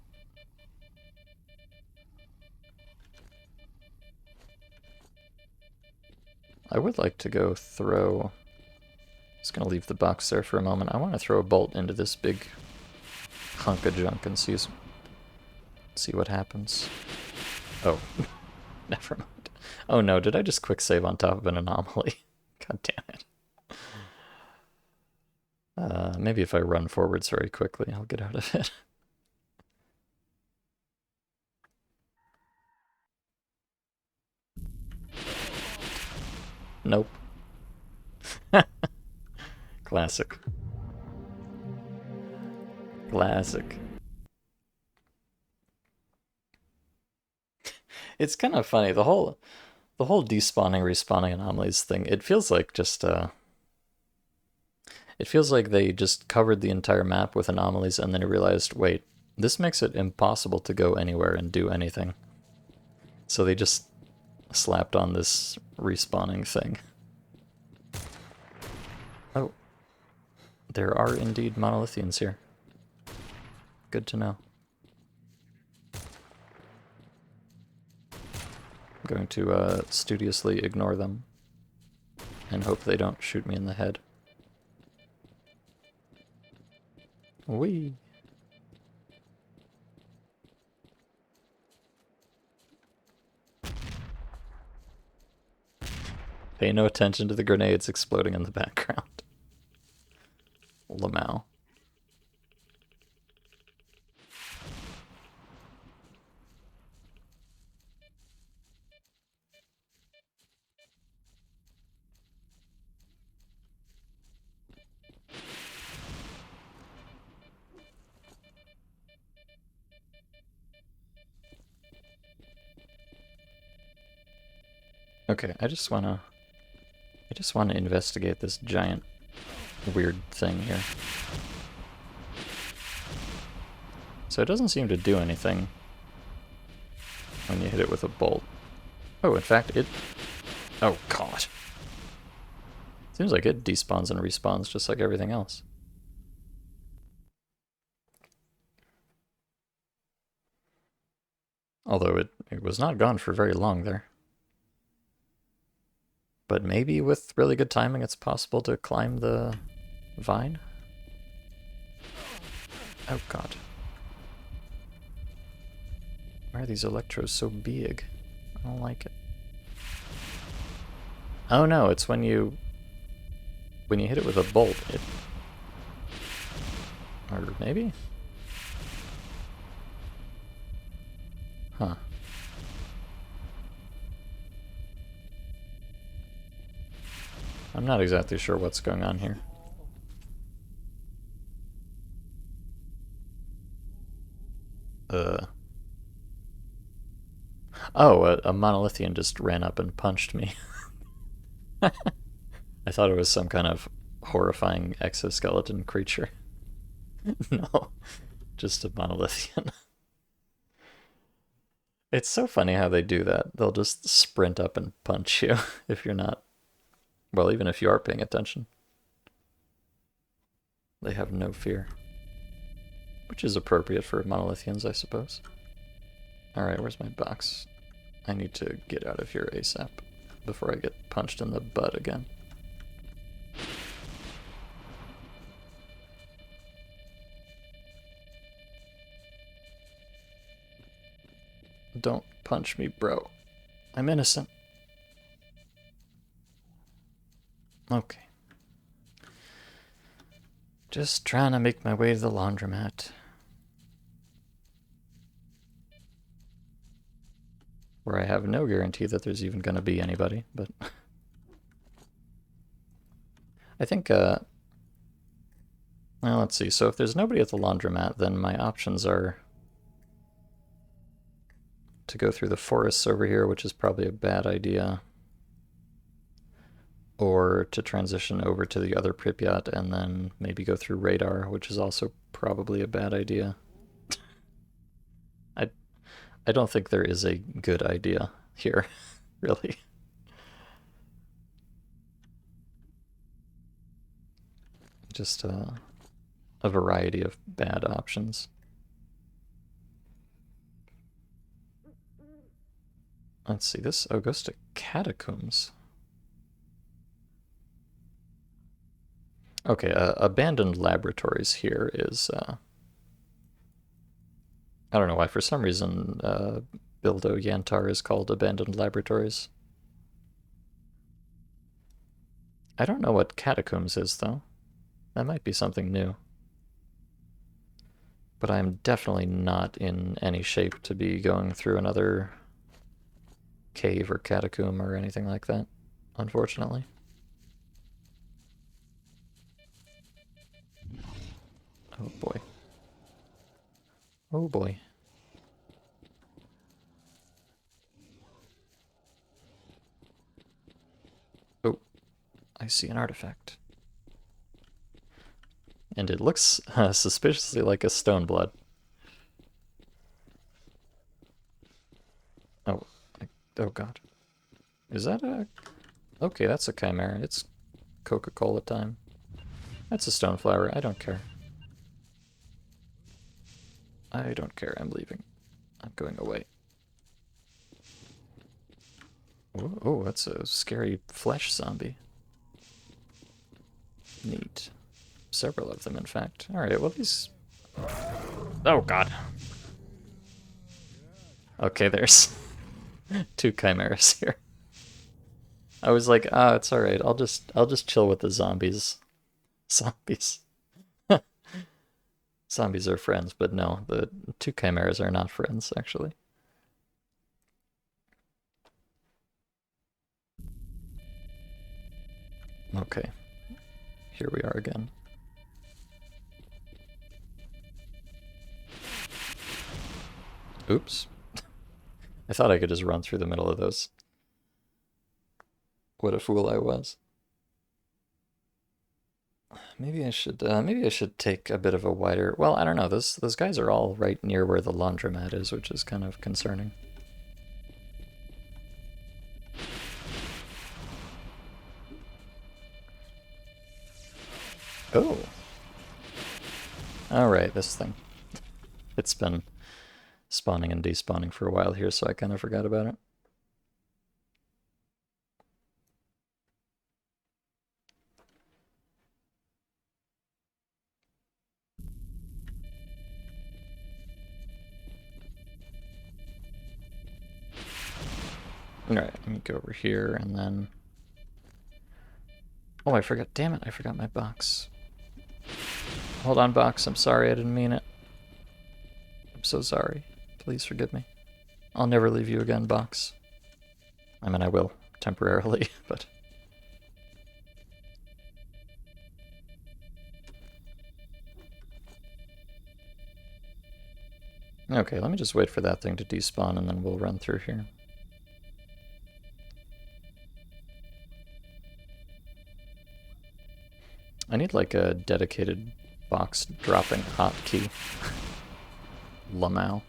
I would like to go throw... Just gonna leave the box there for a moment. I want to throw a bolt into this big hunk of junk and see what happens. Oh, never mind. Oh no, did I just quick save on top of an anomaly? God damn it. Maybe if I run forwards very quickly, I'll get out of it. Nope. Classic. Classic. It's kind of funny, the whole despawning, respawning anomalies thing, it feels like just, it feels like they just covered the entire map with anomalies and then realized, wait, this makes it impossible to go anywhere and do anything. So they just slapped on this respawning thing. Oh. There are indeed monolithians here. Good to know. I'm going to studiously ignore them and hope they don't shoot me in the head. Whee! Pay no attention to the grenades exploding in the background. Lamau. Okay, I just wanna investigate this giant weird thing here. So it doesn't seem to do anything when you hit it with a bolt. Oh, in fact, it... Oh, God. Seems like it despawns and respawns just like everything else. Although it was not gone for very long there. But maybe with really good timing it's possible to climb the vine? Oh, God. Why are these electros so big? I don't like it. Oh no, it's when you hit it with a bolt, it... Or maybe? Huh. I'm not exactly sure what's going on here. Oh, a monolithian just ran up and punched me. I thought it was some kind of horrifying exoskeleton creature. No, just a monolithian. It's so funny how they do that. They'll just sprint up and punch you if you're not... Well, even if you are paying attention. They have no fear. Which is appropriate for monolithians, I suppose. Alright, where's my box? I need to get out of here ASAP before I get punched in the butt again. Don't punch me, bro. I'm innocent. Okay. Just trying to make my way to the laundromat. Where I have no guarantee that there's even going to be anybody, but... I think, well, let's see. So if there's nobody at the laundromat, then my options are to go through the forests over here, which is probably a bad idea, or to transition over to the other Pripyat and then maybe go through radar, which is also probably a bad idea. I don't think there is a good idea here, really. Just a variety of bad options. Let's see, this goes to catacombs. Okay, abandoned laboratories here is, I don't know why, for some reason, Bildo Yantar is called abandoned laboratories. I don't know what catacombs is, though. That might be something new. But I'm definitely not in any shape to be going through another cave or catacomb or anything like that, unfortunately. Oh boy. Oh boy. Oh, I see an artifact. And it looks suspiciously like a stone blood. Oh, oh god. Is that a... Okay, that's a chimera. It's Coca-Cola time. That's a stone flower. I don't care. I don't care. I'm leaving. I'm going away. Oh, that's a scary flesh zombie. Neat. Several of them, in fact. Alright, well, these... Oh, God. Okay, there's two chimeras here. I was like, ah, it's alright. I'll just chill with the zombies. Zombies. Zombies are friends, but no, the two chimeras are not friends, actually. Okay, here we are again. Oops. I thought I could just run through the middle of those. What a fool I was. Maybe I should take a bit of a wider. Well, I don't know. Those guys are all right near where the laundromat is, which is kind of concerning. Oh. All right, this thing. It's been spawning and despawning for a while here, so I kind of forgot about it. Alright, let me go over here and then... Oh, I forgot. Damn it, I forgot my box. Hold on, box. I'm sorry, I didn't mean it. I'm so sorry. Please forgive me. I'll never leave you again, box. I mean, I will, temporarily, but... Okay, let me just wait for that thing to despawn and then we'll run through here. I need like a dedicated box dropping hotkey. Lamau.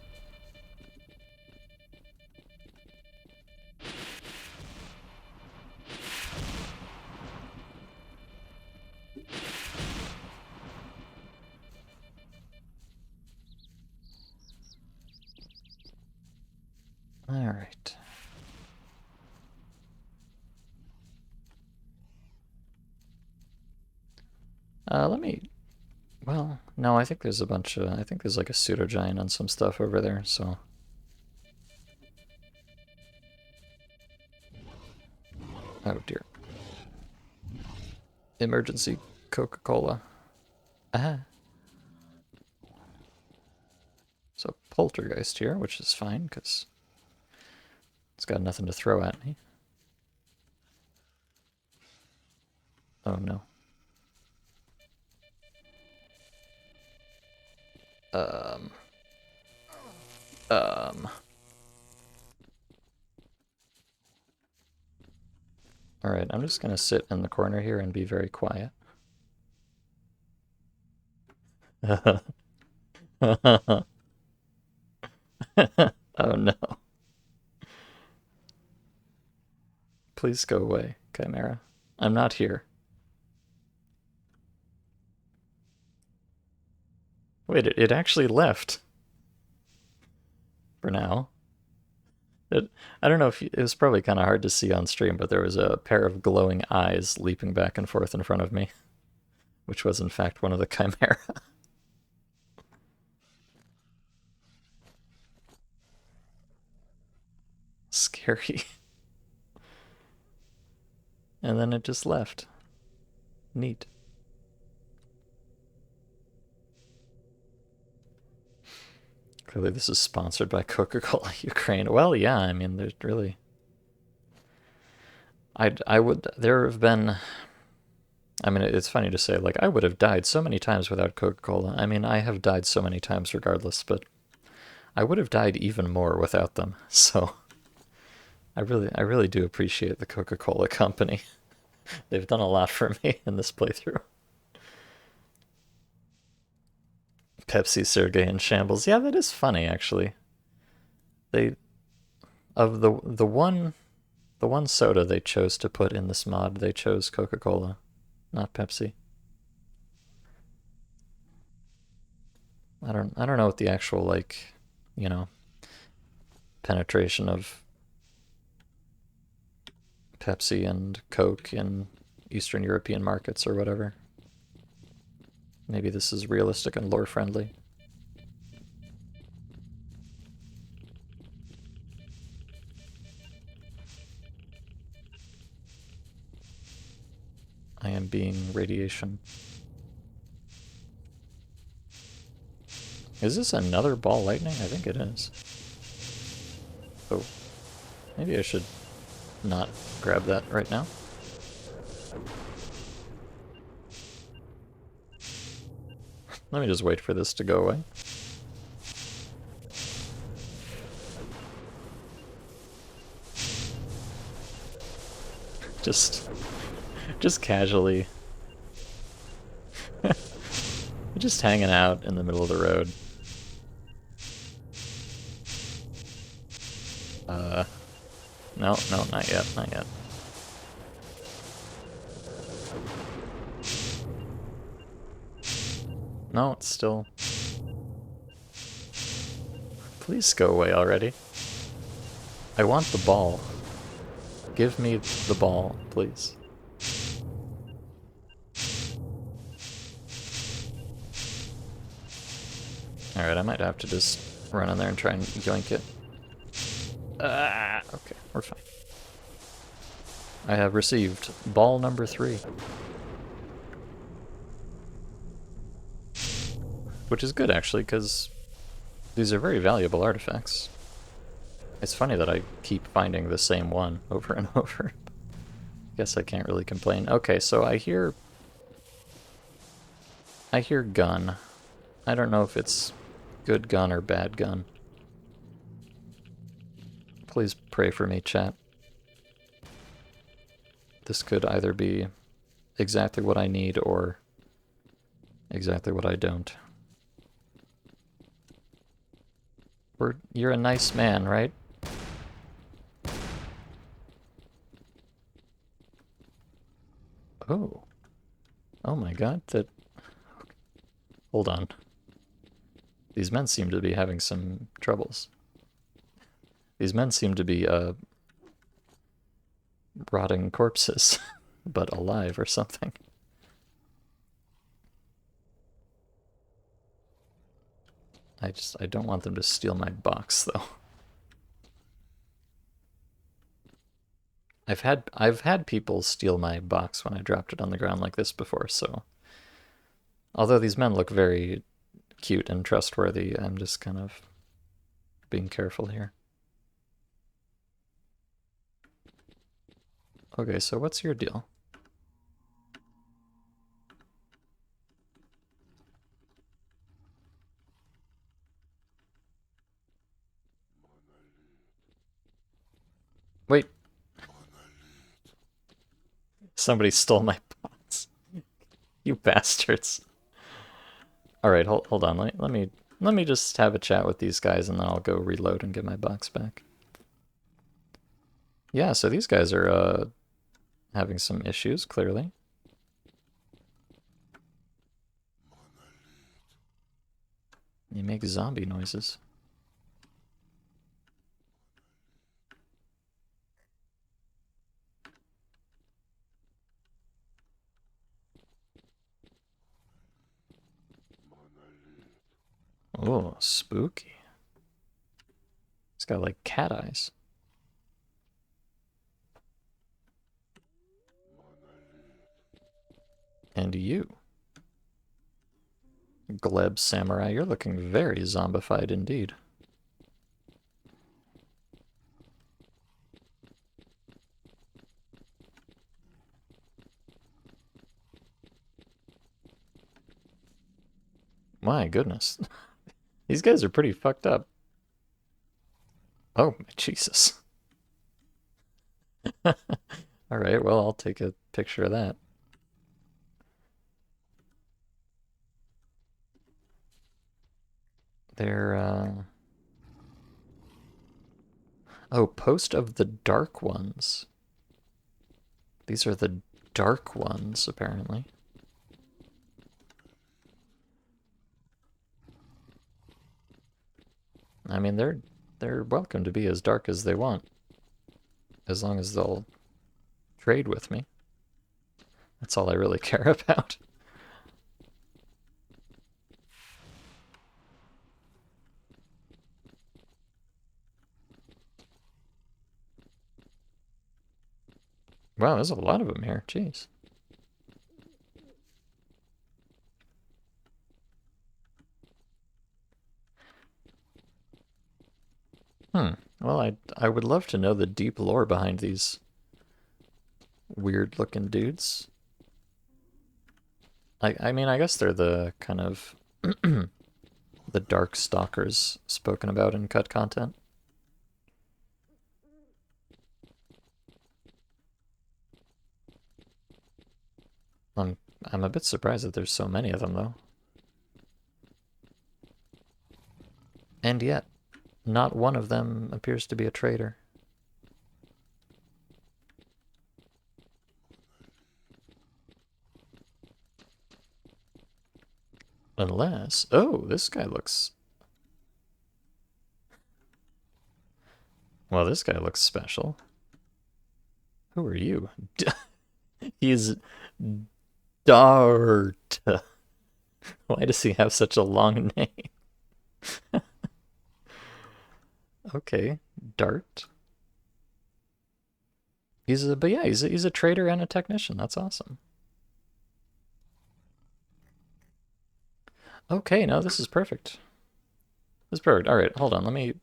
Alright. Let me... Well, no, I think there's a bunch of... I think there's like a pseudo-giant on some stuff over there, so... Oh dear. Emergency Coca-Cola. Ah. So poltergeist here, which is fine, because it's got nothing to throw at me. Oh no. Um. Alright, I'm just gonna sit in the corner here and be very quiet. Oh no. Please go away, Chimera. I'm not here. Wait, it actually left. For now. I don't know if it was probably kind of hard to see on stream, but there was a pair of glowing eyes leaping back and forth in front of me, which was in fact one of the Chimera. Scary. And then it just left. Neat. Clearly this is sponsored by Coca-Cola Ukraine. Well, yeah, I mean, there's really... there have been... I mean, it's funny to say, like, I would have died so many times without Coca-Cola. I mean, I have died so many times regardless, but I would have died even more without them. So I really do appreciate the Coca-Cola company. They've done a lot for me in this playthrough. Pepsi, Sergey, and Shambles. Yeah, that is funny, actually. They... Of the one soda they chose to put in this mod, they chose Coca-Cola, not Pepsi. I don't know what the actual, like, you know, penetration of Pepsi and Coke in Eastern European markets or whatever. Maybe this is realistic and lore friendly. I am being radiation. Is this another ball lightning? I think it is. Oh, maybe I should not grab that right now. Let me just wait for this to go away. Just casually. Just hanging out in the middle of the road. No, not yet, not yet. No, it's still... Please go away already. I want the ball. Give me the ball, please. Alright, I might have to just run in there and try and yoink it. Okay, we're fine. I have received ball number 3. Which is good, actually, because these are very valuable artifacts. It's funny that I keep finding the same one over and over. Guess I can't really complain. Okay, so I hear gun. I don't know if it's good gun or bad gun. Please pray for me, chat. This could either be exactly what I need or exactly what I don't. You're a nice man, right? Oh. Oh my god, that... Hold on. These men seem to be having some troubles. These men seem to be, rotting corpses, but alive or something. I don't want them to steal my box, though. I've had people steal my box when I dropped it on the ground like this before, so... Although these men look very cute and trustworthy, I'm just kind of being careful here. Okay, so what's your deal? Wait. Somebody stole my box. You bastards. Alright, hold on. Let me just have a chat with these guys and then I'll go reload and get my box back. Yeah, so these guys are having some issues, clearly. You make zombie noises. Oh, spooky. It's got like cat eyes. And you, Gleb Samurai, you're looking very zombified indeed. My goodness. These guys are pretty fucked up. Oh, Jesus. Alright, well, I'll take a picture of that. They're, Oh, Post of the Dark Ones. These are the Dark Ones, apparently. I mean, they're welcome to be as dark as they want. As long as they'll trade with me. That's all I really care about. Wow, there's a lot of them here. Jeez. Well, I would love to know the deep lore behind these weird looking dudes. I mean, I guess they're the kind of the dark stalkers spoken about in cut content. I'm I'm a bit surprised that there's so many of them though. And yet, not one of them appears to be a traitor. Unless, oh, this guy looks, well, this guy looks special. Who are you? He's Dart. Why does he have such a long name? Okay, Dart. But yeah, he's a trader and a technician. That's awesome. Okay, no, this is perfect. This is perfect. All right, hold on. Let me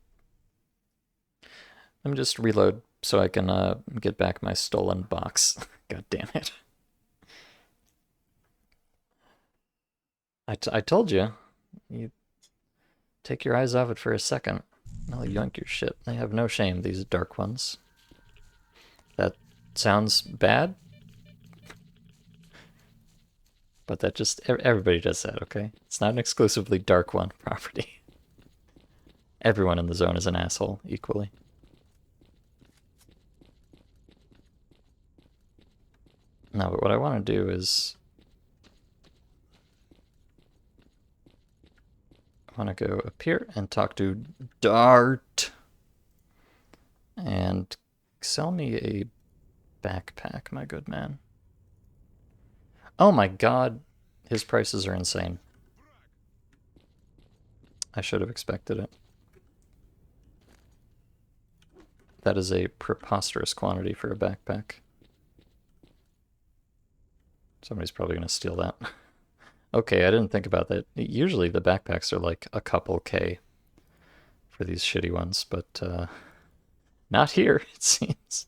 just reload so I can get back my stolen box. God damn it. I told you. You take your eyes off it for a second. I'll yoink your shit. They have no shame, these dark ones. That sounds bad, but that just everybody does that, okay? It's not an exclusively dark one property. Everyone in the zone is an asshole equally. No, but what I want to do is I want to go up here and talk to Dart and sell me a backpack, my good man. Oh my god, his prices are insane. I should have expected it. That is a preposterous quantity for a backpack. Somebody's probably going to steal that. Okay, I didn't think about that. Usually the backpacks are like a couple K for these shitty ones, but not here, it seems.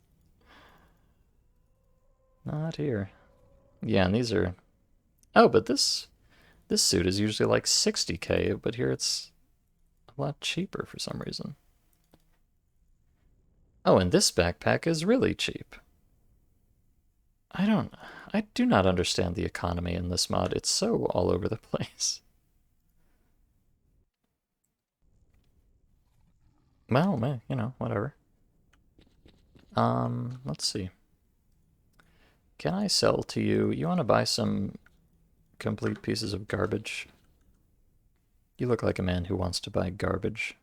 Not here. Yeah, and these are... Oh, but this suit is usually like 60K, but here it's a lot cheaper for some reason. Oh, and this backpack is really cheap. I do not understand the economy in this mod. It's so all over the place. Well, man, you know, whatever. Let's see. Can I sell to you? You want to buy some complete pieces of garbage? You look like a man who wants to buy garbage.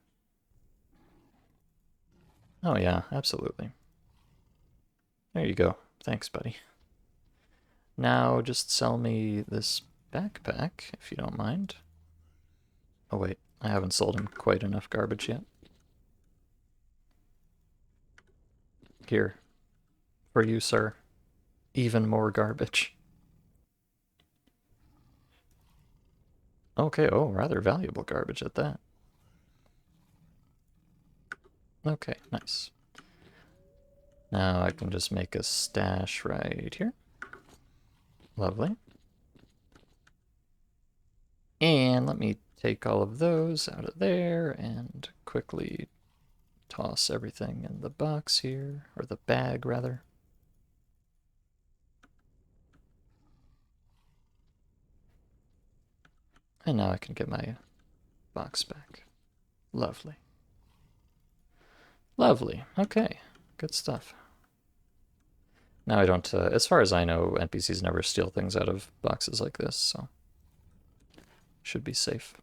Oh yeah, absolutely. There you go. Thanks, buddy. Now just sell me this backpack, if you don't mind. Oh wait, I haven't sold him quite enough garbage yet. Here. For you, sir. Even more garbage. Okay, oh, rather valuable garbage at that. Okay, nice. Now I can just make a stash right here. Lovely. And let me take all of those out of there and quickly toss everything in the box here, or the bag rather. And now I can get my box back. Lovely. Lovely. Okay, good stuff. Now I don't, as far as I know, NPCs never steal things out of boxes like this, so should be safe.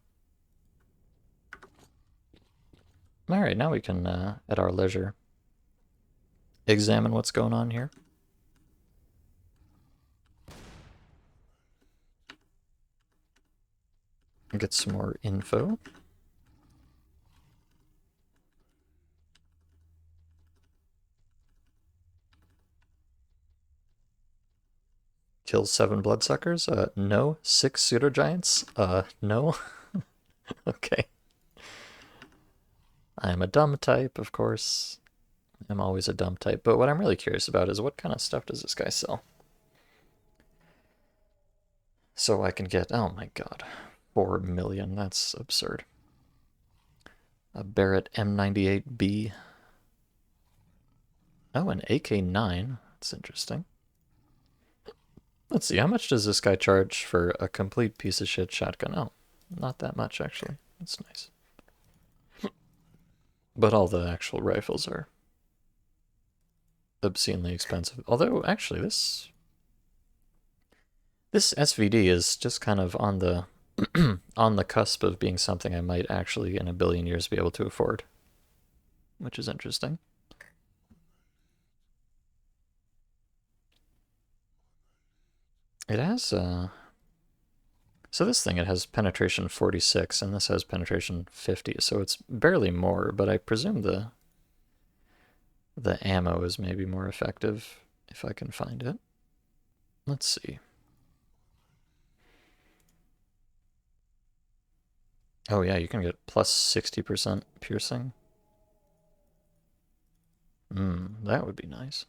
Alright, now we can, at our leisure, examine what's going on here. Get some more info. Kills 7 bloodsuckers? No. 6 pseudo giants? No. Okay. I am a dumb type, of course. I'm always a dumb type. But what I'm really curious about is what kind of stuff does this guy sell? So I can get, oh my god, 4 million. That's absurd. A Barrett M98B. Oh, an AK-9. That's interesting. Let's see, how much does this guy charge for a complete piece of shit shotgun? Oh, not that much, actually. That's nice. But all the actual rifles are obscenely expensive. Although, actually, this SVD is just kind of on the on the cusp of being something I might actually, in a billion years, be able to afford, which is interesting. It has, so this thing, it has penetration 46, and this has penetration 50, so it's barely more, but I presume the ammo is maybe more effective if I can find it. Let's see. Oh yeah, you can get plus 60% piercing. That would be nice.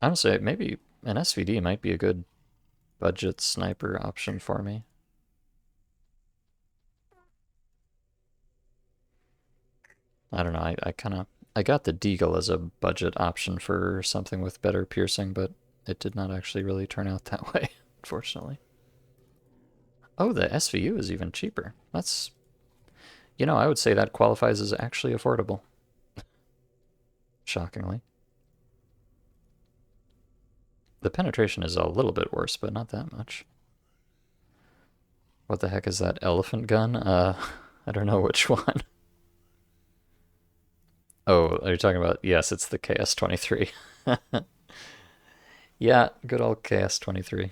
Honestly, maybe an SVD might be a good budget sniper option for me. I don't know, I got the Deagle as a budget option for something with better piercing, but it did not actually really turn out that way, unfortunately. Oh, the SVU is even cheaper. That's, I would say that qualifies as actually affordable. Shockingly. The penetration is a little bit worse, but not that much. What the heck is that elephant gun? I don't know which one. Oh, are you talking about? Yes, it's the KS-23. Yeah, good old KS-23.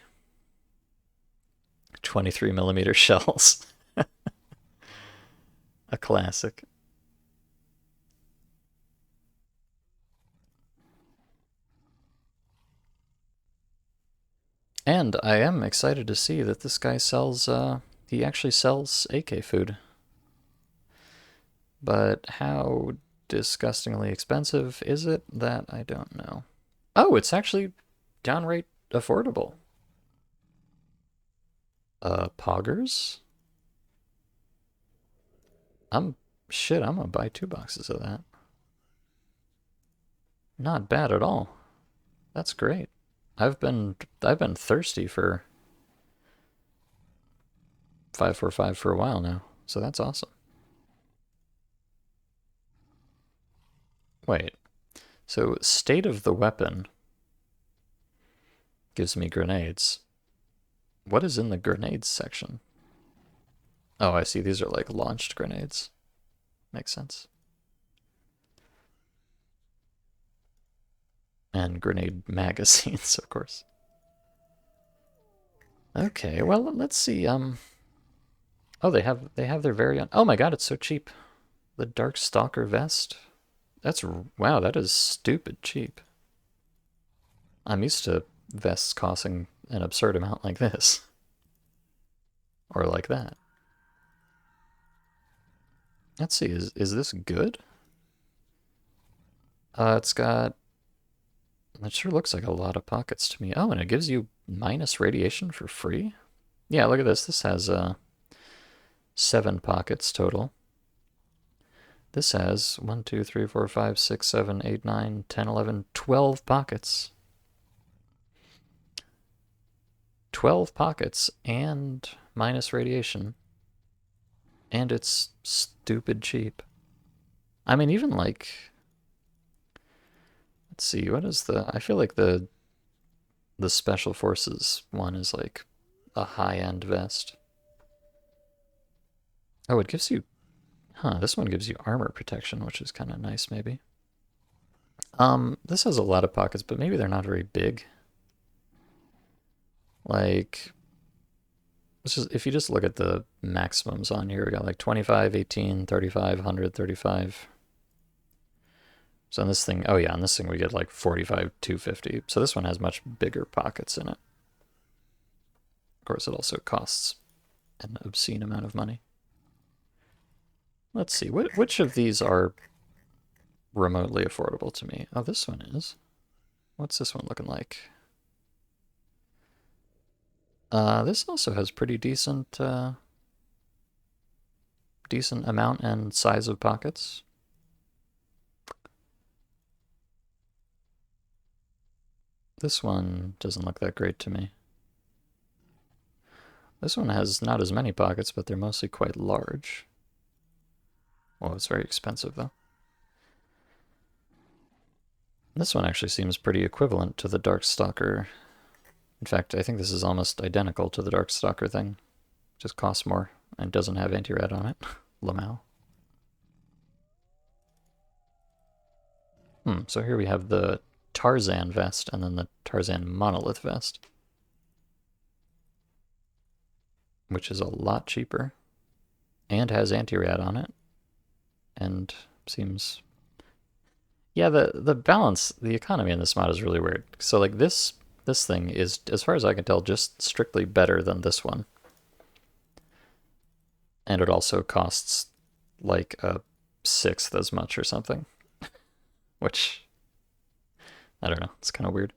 23 millimeter shells. A classic. And I am excited to see that this guy sells, he actually sells AK food. But how disgustingly expensive is it? That I don't know. Oh, it's actually downright affordable. Poggers? I'm I'm gonna buy 2 boxes of that. Not bad at all. That's great. I've been thirsty for 545 for a while now, so that's awesome. Wait, so state of the weapon gives me grenades. What is in the grenades section? Oh, I see. These are like launched grenades. Makes sense. And grenade magazines, of course. Okay, well, let's see. Oh, they have their very own. Oh my God, it's so cheap. The Dark Stalker vest. That's wow. That is stupid cheap. I'm used to vests costing an absurd amount like this, or like that. Let's see. Is this good? It's got. It sure looks like a lot of pockets to me. Oh, and it gives you minus radiation for free. Yeah, look at this. This has 7 pockets total. This has 1, 2, 3, 4, 5, 6, 7, 8, 9, 10, 11, 12 pockets. 12 pockets and minus radiation. And it's stupid cheap. I mean, even like, let's see, what is I feel like the Special Forces one is like a high-end vest. Oh, it gives you, this one gives you armor protection, which is kind of nice, maybe. This has a lot of pockets, but maybe they're not very big. Like, if you just look at the maximums on here, we got like 25, 18, 35, 100, 35. So on this thing, oh yeah, on this thing we get like 45, 250. So this one has much bigger pockets in it. Of course, it also costs an obscene amount of money. Let's see, which of these are remotely affordable to me? Oh, this one is. What's this one looking like? This also has pretty decent decent amount and size of pockets. This one doesn't look that great to me. This one has not as many pockets, but they're mostly quite large. Well, it's very expensive, though. This one actually seems pretty equivalent to the Darkstalker. In fact, I think this is almost identical to the Darkstalker thing. Just costs more and doesn't have anti-rad on it. Lamau. So here we have the Tarzan vest and then the Tarzan monolith vest, which is a lot cheaper and has anti-rad on it and seems... Yeah, the balance, the economy in this mod is really weird. So like this thing is, as far as I can tell, just strictly better than this one. And it also costs like a sixth as much or something. Which, I don't know, it's kind of weird.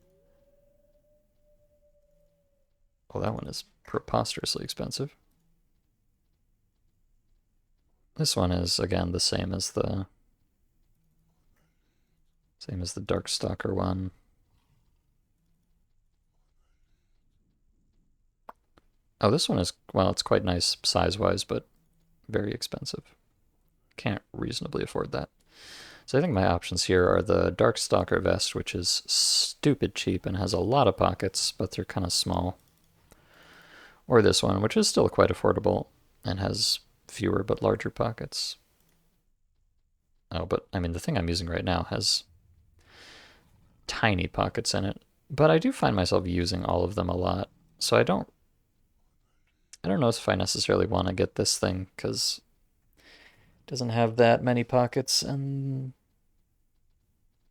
Well, that one is preposterously expensive. This one is, again, the same as the Darkstalker one. Oh, this one is, well, it's quite nice size-wise, but very expensive. Can't reasonably afford that. So I think my options here are the Darkstalker vest, which is stupid cheap and has a lot of pockets, but they're kind of small. Or this one, which is still quite affordable and has fewer but larger pockets. Oh, but I mean, the thing I'm using right now has tiny pockets in it, but I do find myself using all of them a lot, so I don't know if I necessarily want to get this thing, because it doesn't have that many pockets, and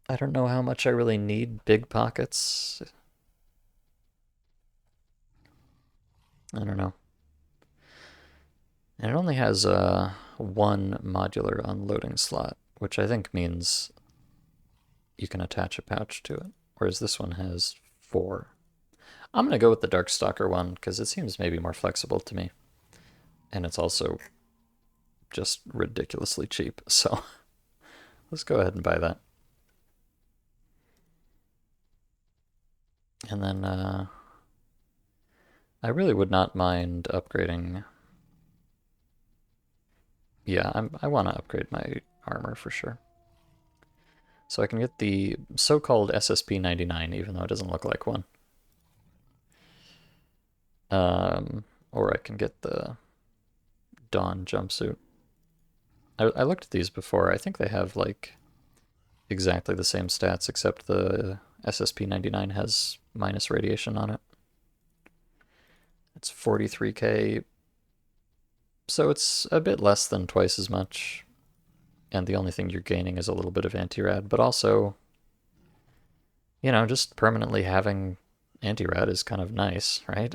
I don't know how much I really need big pockets. I don't know. And it only has one modular unloading slot, which I think means you can attach a pouch to it, whereas this one has 4. I'm going to go with the Darkstalker one because it seems maybe more flexible to me. And it's also just ridiculously cheap, so let's go ahead and buy that. And then I really would not mind upgrading. Yeah, I want to upgrade my armor for sure. So I can get the so-called SSP-99, even though it doesn't look like one. Or I can get the Dawn jumpsuit. I looked at these before. I think they have like exactly the same stats, except the SSP-99 has minus radiation on it. It's 43k, so it's a bit less than twice as much. And the only thing you're gaining is a little bit of anti-rad, but also, you know, just permanently having anti-rad is kind of nice, right?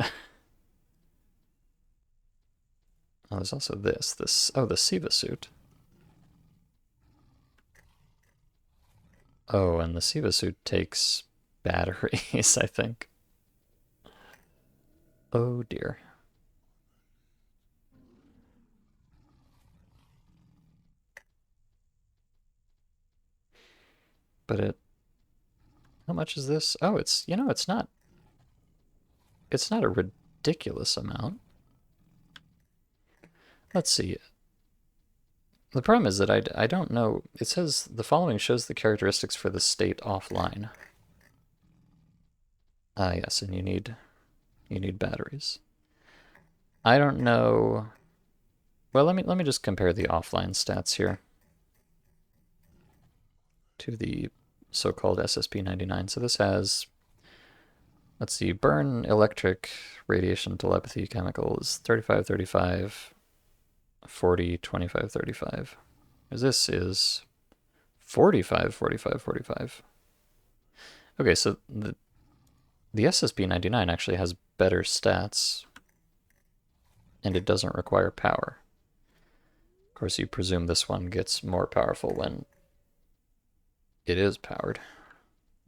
Oh, there's also oh, the Siva suit. Oh, and the Siva suit takes batteries, I think. Oh dear. But how much is this? Oh, it's, you know, it's not a ridiculous amount. Let's see. The problem is that I don't know. It says the following shows the characteristics for the state offline. Ah, yes, and you need batteries. I don't know. Well, let me just compare the offline stats here to the so-called SSP-99. So this has, let's see, burn, electric, radiation, telepathy, chemicals, 35, 35, 40, 25, 35. This is 45, 45, 45. Okay, so the SSP-99 actually has better stats. and it doesn't require power. Of course, you presume this one gets more powerful when it is powered.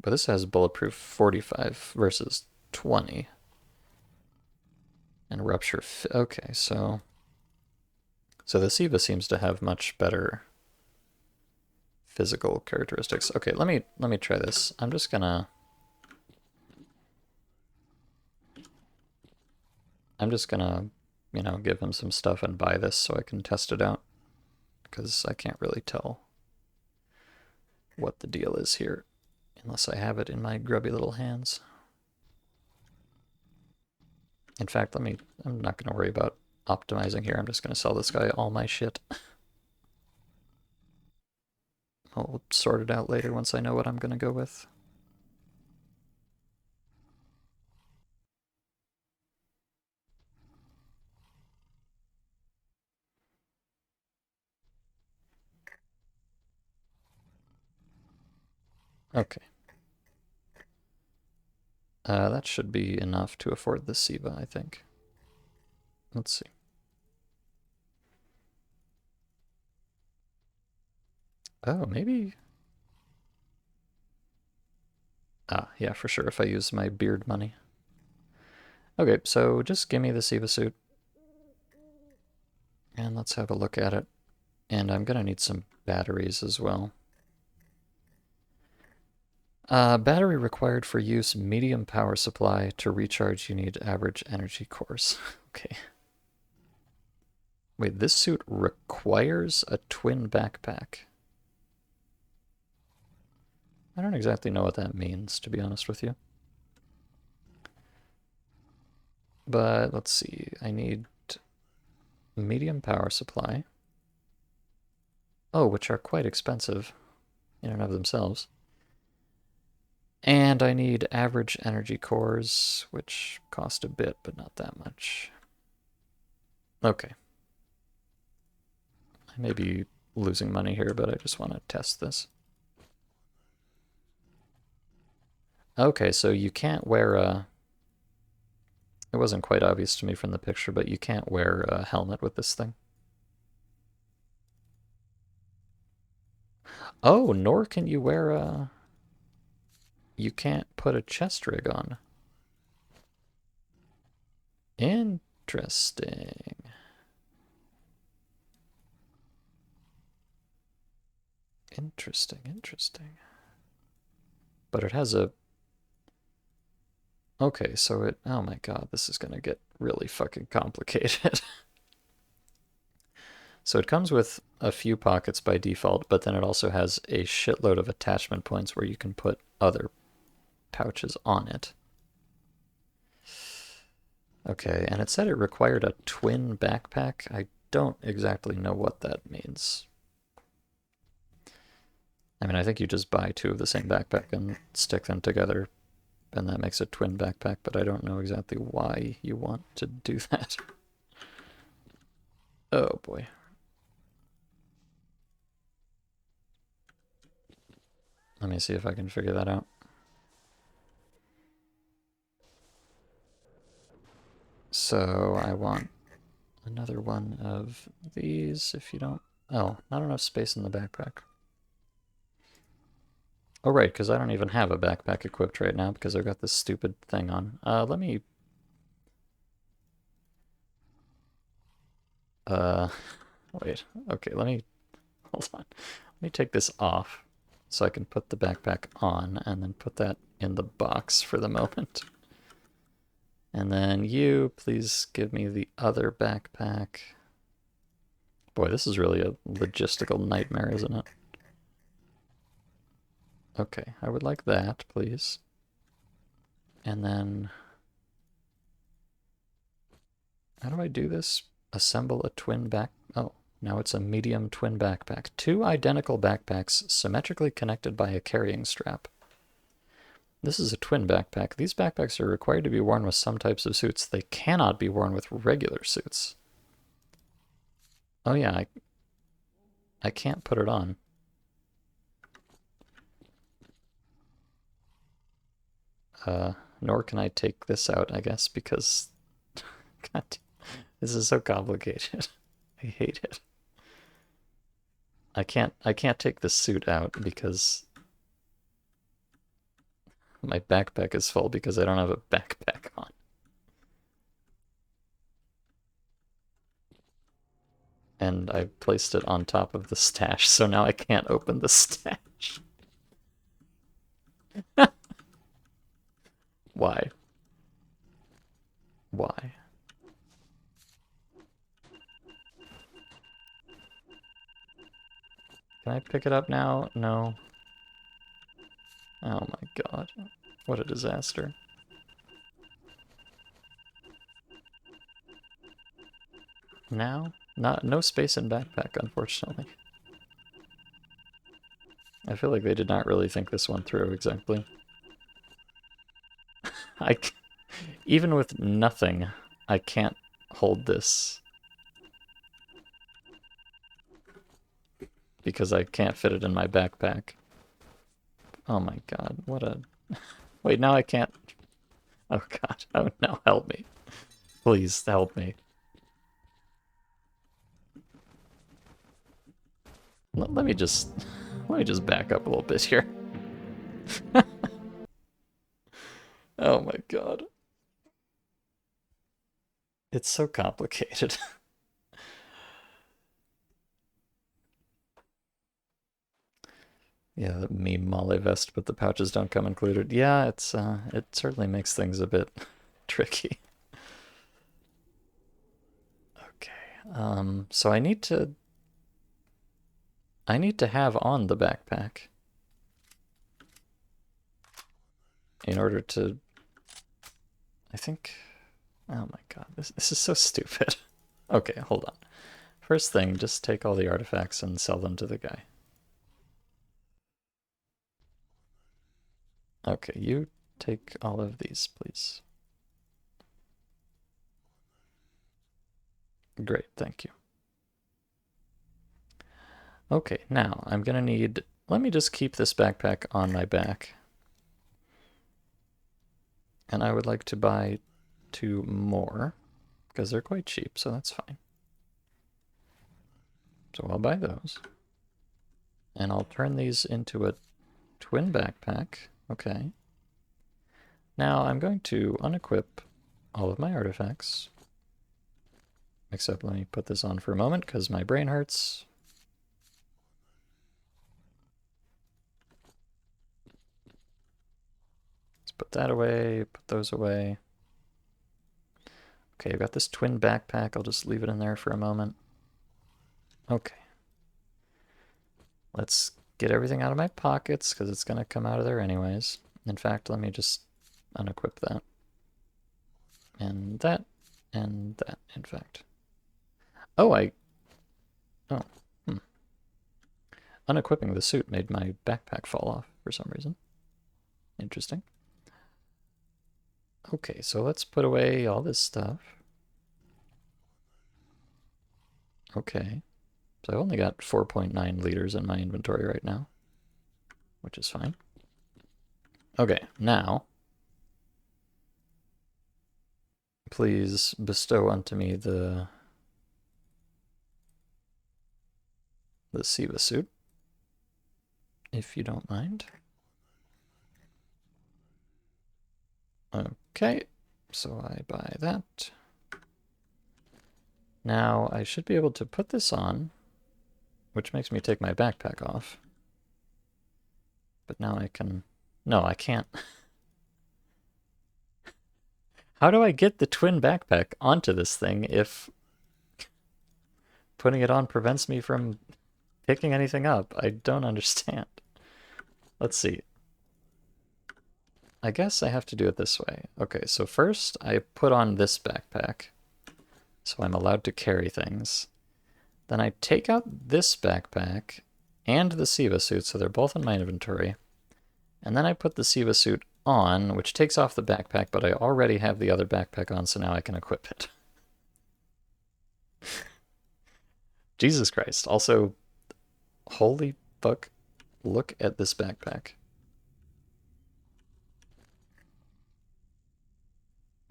But this has bulletproof 45 versus 20. And rupture. Okay, so the Siva seems to have much better physical characteristics. Okay, let me try this. I'm just gonna give him some stuff and buy this so I can test it out, because I can't really tell what the deal is here unless I have it in my grubby little hands. In fact, I'm not going to worry about optimizing here. I'm just going to sell this guy all my shit. I'll sort it out later once I know what I'm going to go with. Okay. That should be enough to afford the Siva, I think. Let's see. Oh, maybe... Ah, yeah, for sure, if I use my beard money. Okay, so just give me the Siva suit. And let's have a look at it. And I'm gonna need some batteries as well. Battery required for use, medium power supply. To recharge, you need average energy cores. Okay. Wait, this suit requires a twin backpack. I don't exactly know what that means, to be honest with you. But let's see. I need medium power supply. Oh, which are quite expensive in and of themselves. And I need average energy cores, which cost a bit, but not that much. Okay. I may be losing money here, but I just want to test this. Okay, so you can't wear a... It wasn't quite obvious to me from the picture, but you can't wear a helmet with this thing. Oh, nor can you wear a... You can't put a chest rig on. Interesting. Interesting. But it has a... Okay, so it... Oh my god, this is gonna get really fucking complicated. So it comes with a few pockets by default, but then it also has a shitload of attachment points where you can put other pouches on it. Okay, and it said it required a twin backpack. I don't exactly know what that means. I mean, I think you just buy two of the same backpack and stick them together, and that makes a twin backpack, but I don't know exactly why you want to do that. Oh boy. Let me see if I can figure that out. So I want another one of these if you don't... Oh, not enough space in the backpack. Oh, right, because I don't even have a backpack equipped right now because I've got this stupid thing on. Let me... Wait. Okay, let me... Hold on. Let me take this off so I can put the backpack on and then put that in the box for the moment. And then you, please give me the other backpack. Boy, this is really a logistical nightmare, isn't it? Okay, I would like that, please. And then... How do I do this? Assemble a twin back... Oh, now it's a medium twin backpack. Two identical backpacks symmetrically connected by a carrying strap. This is a twin backpack. These backpacks are required to be worn with some types of suits. They cannot be worn with regular suits. Oh yeah, I can't put it on. Nor can I take this out, I guess, because... God, This is so complicated. I hate it. I can't take the suit out because my backpack is full because I don't have a backpack on. And I placed it on top of the stash, so now I can't open the stash. Why? Why? Can I pick it up now? No. Oh my god. What a disaster. Now? No space in backpack, unfortunately. I feel like they did not really think this one through exactly. Even with nothing, I can't hold this. Because I can't fit it in my backpack. Oh my god, what a... Wait, now I can't... Oh god, oh no, help me. Please, help me. Let me just back up a little bit here. Oh my god. It's so complicated. Yeah, that meme Molly vest, but the pouches don't come included. Yeah, it certainly makes things a bit tricky. Okay. So I need to have on the backpack in order to, I think, oh my god, this is so stupid. Okay, hold on. First thing, just take all the artifacts and sell them to the guy. Okay, you take all of these, please. Great, thank you. Okay, now I'm gonna need, let me just keep this backpack on my back. And I would like to buy 2 more, because they're quite cheap, so that's fine. So I'll buy those. And I'll turn these into a twin backpack. Okay. Now I'm going to unequip all of my artifacts. Except let me put this on for a moment because my brain hurts. Let's put that away, put those away. Okay, I've got this twin backpack. I'll just leave it in there for a moment. Okay. Let's get everything out of my pockets because it's going to come out of there anyways. In fact, let me just unequip that. And that, in fact. Oh, oh, Unequipping the suit made my backpack fall off for some reason. Interesting. Okay, so let's put away all this stuff. Okay. So I've only got 4.9 liters in my inventory right now, which is fine. Okay, now, please bestow unto me the Siva suit, if you don't mind. Okay, so I buy that. Now I should be able to put this on, which makes me take my backpack off. But now I can... No, I can't. How do I get the twin backpack onto this thing if putting it on prevents me from picking anything up? I don't understand. Let's see. I guess I have to do it this way. Okay, so first I put on this backpack, so I'm allowed to carry things. Then I take out this backpack and the Siva suit, so they're both in my inventory. And then I put the Siva suit on, which takes off the backpack, but I already have the other backpack on, so now I can equip it. Jesus Christ. Also, holy fuck, look at this backpack.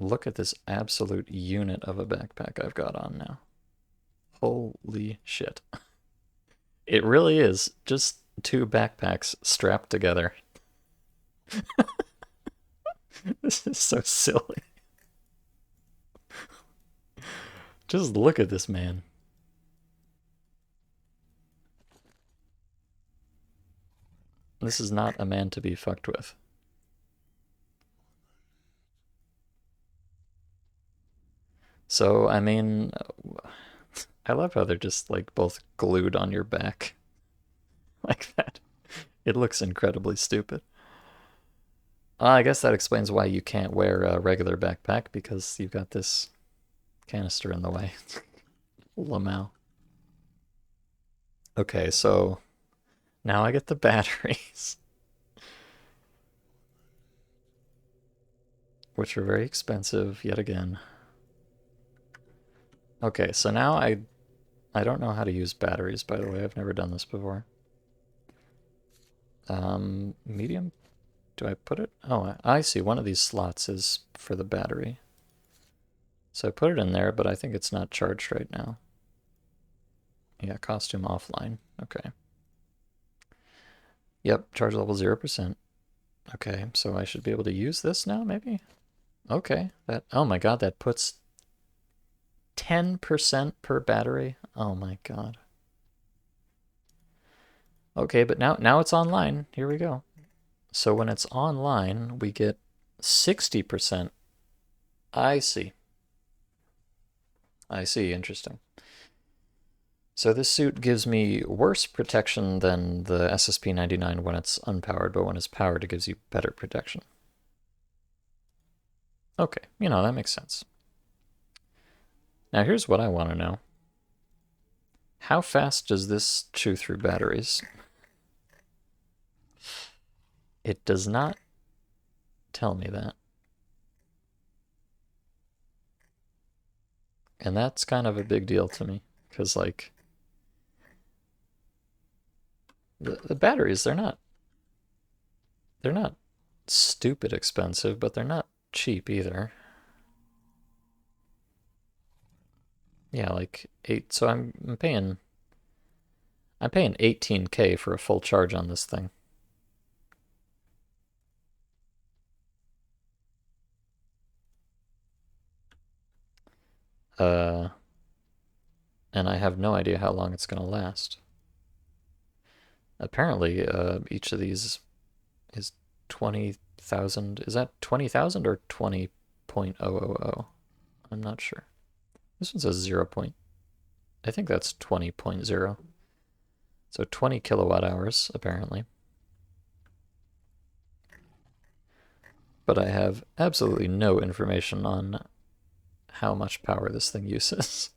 Look at this absolute unit of a backpack I've got on now. Holy shit. It really is just two backpacks strapped together. This is so silly. Just look at this man. This is not a man to be fucked with. So, I mean, I love how they're just like both glued on your back like that. It looks incredibly stupid. I guess that explains why you can't wear a regular backpack because you've got this canister in the way. Lamau. Okay, so now I get the batteries, which are very expensive yet again. Okay, so now I don't know how to use batteries, by the way. I've never done this before. Medium? Do I put it? Oh, I see. One of these slots is for the battery. So I put it in there, but I think it's not charged right now. Yeah, costume offline. Okay. Yep, charge level 0%. Okay, so I should be able to use this now, maybe? Okay, that, oh my god, that puts 10% per battery. Oh my god. Okay, but now it's online. Here we go. So when it's online, we get 60%. I see. I see, interesting. So this suit gives me worse protection than the SSP-99 when it's unpowered, but when it's powered, it gives you better protection. Okay, that makes sense. Now here's what I want to know. How fast does this chew through batteries? It does not tell me that. And that's kind of a big deal to me, because, like, the batteries, they're not stupid expensive, but they're not cheap either. Yeah, like 8, so I'm paying 18K for a full charge on this thing. Uh, and I have no idea how long it's going to last. Apparently, each of these is 20,000. Is that 20,000 or 20.000? I'm not sure. This one says 0. I think that's 20.0. So 20 kilowatt hours, apparently. But I have absolutely no information on how much power this thing uses.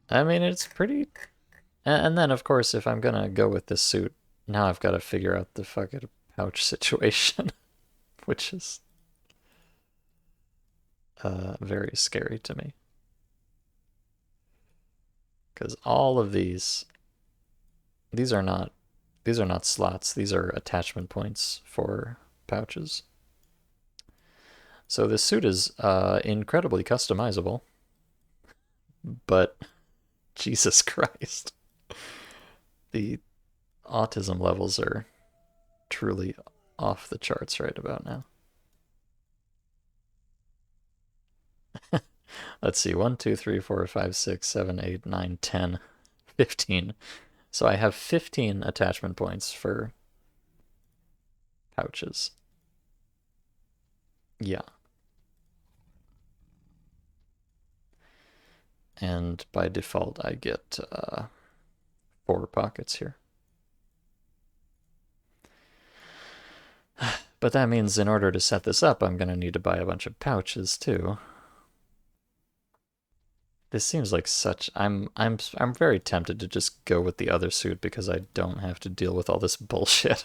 I mean, it's pretty... And then, of course, if I'm gonna go with this suit, now I've got to figure out the fucking pouch situation, which is very scary to me. Because all of these are not slots. These are attachment points for pouches. So this suit is incredibly customizable, but Jesus Christ, the autism levels are truly off the charts right about now. Let's see, 1, 2, 3, 4, 5, 6, 7, 8, 9, 10, 15. So I have 15 attachment points for pouches. Yeah. And by default, I get 4 pockets here. But that means in order to set this up, I'm going to need to buy a bunch of pouches too. This seems like such... I'm very tempted to just go with the other suit because I don't have to deal with all this bullshit.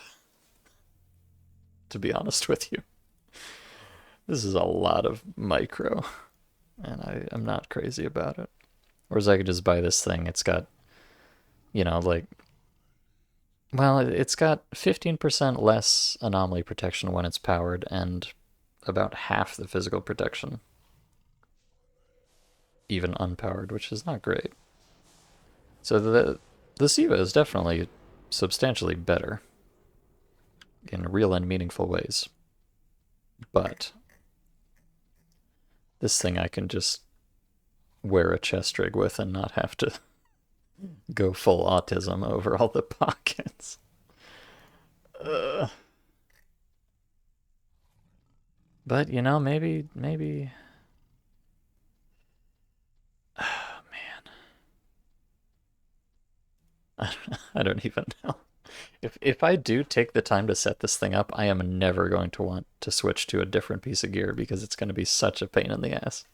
To be honest with you. This is a lot of micro, and I'm not crazy about it. Whereas I could just buy this thing. It's got, like... Well, it's got 15% less anomaly protection when it's powered and about half the physical protection, even unpowered, which is not great. So the Siva is definitely substantially better in real and meaningful ways. But this thing I can just wear a chest rig with and not have to go full autism over all the pockets. Ugh. But you know, maybe. Oh, man, I don't even know. If I do take the time to set this thing up, I am never going to want to switch to a different piece of gear because it's going to be such a pain in the ass.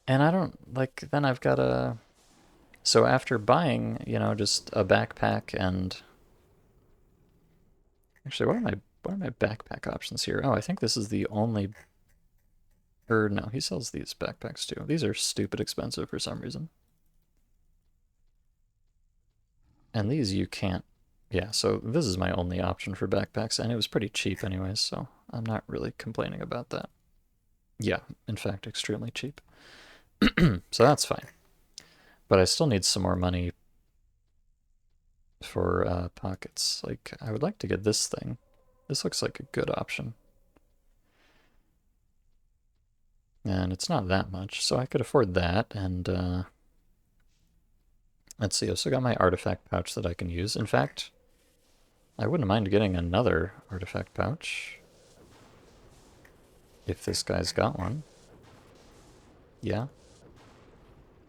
And I don't like then I've got a so after buying, just a backpack and actually what are my backpack options here? Oh, I think this is the only or no, he sells these backpacks too. These are stupid expensive for some reason. And these you can't. Yeah, so this is my only option for backpacks, and it was pretty cheap anyways, so I'm not really complaining about that. Yeah, in fact, extremely cheap. So that's fine. But I still need some more money for pockets. Like, I would like to get this thing. This looks like a good option. And it's not that much, so I could afford that. And let's see, I've still got my artifact pouch that I can use. In fact, I wouldn't mind getting another artifact pouch. If this guy's got one. Yeah.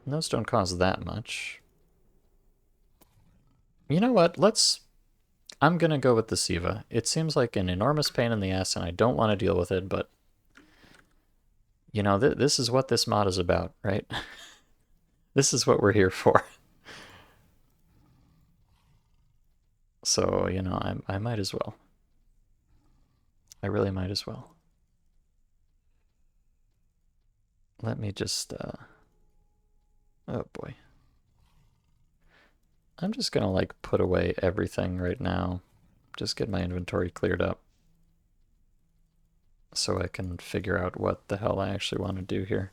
And those don't cost that much. You know what? I'm gonna go with the Siva. It seems like an enormous pain in the ass, and I don't want to deal with it, but this is what this mod is about, right? This is what we're here for. So, I might as well. I really might as well. Let me just, oh boy. I'm just gonna like put away everything right now. Just get my inventory cleared up so I can figure out what the hell I actually want to do here.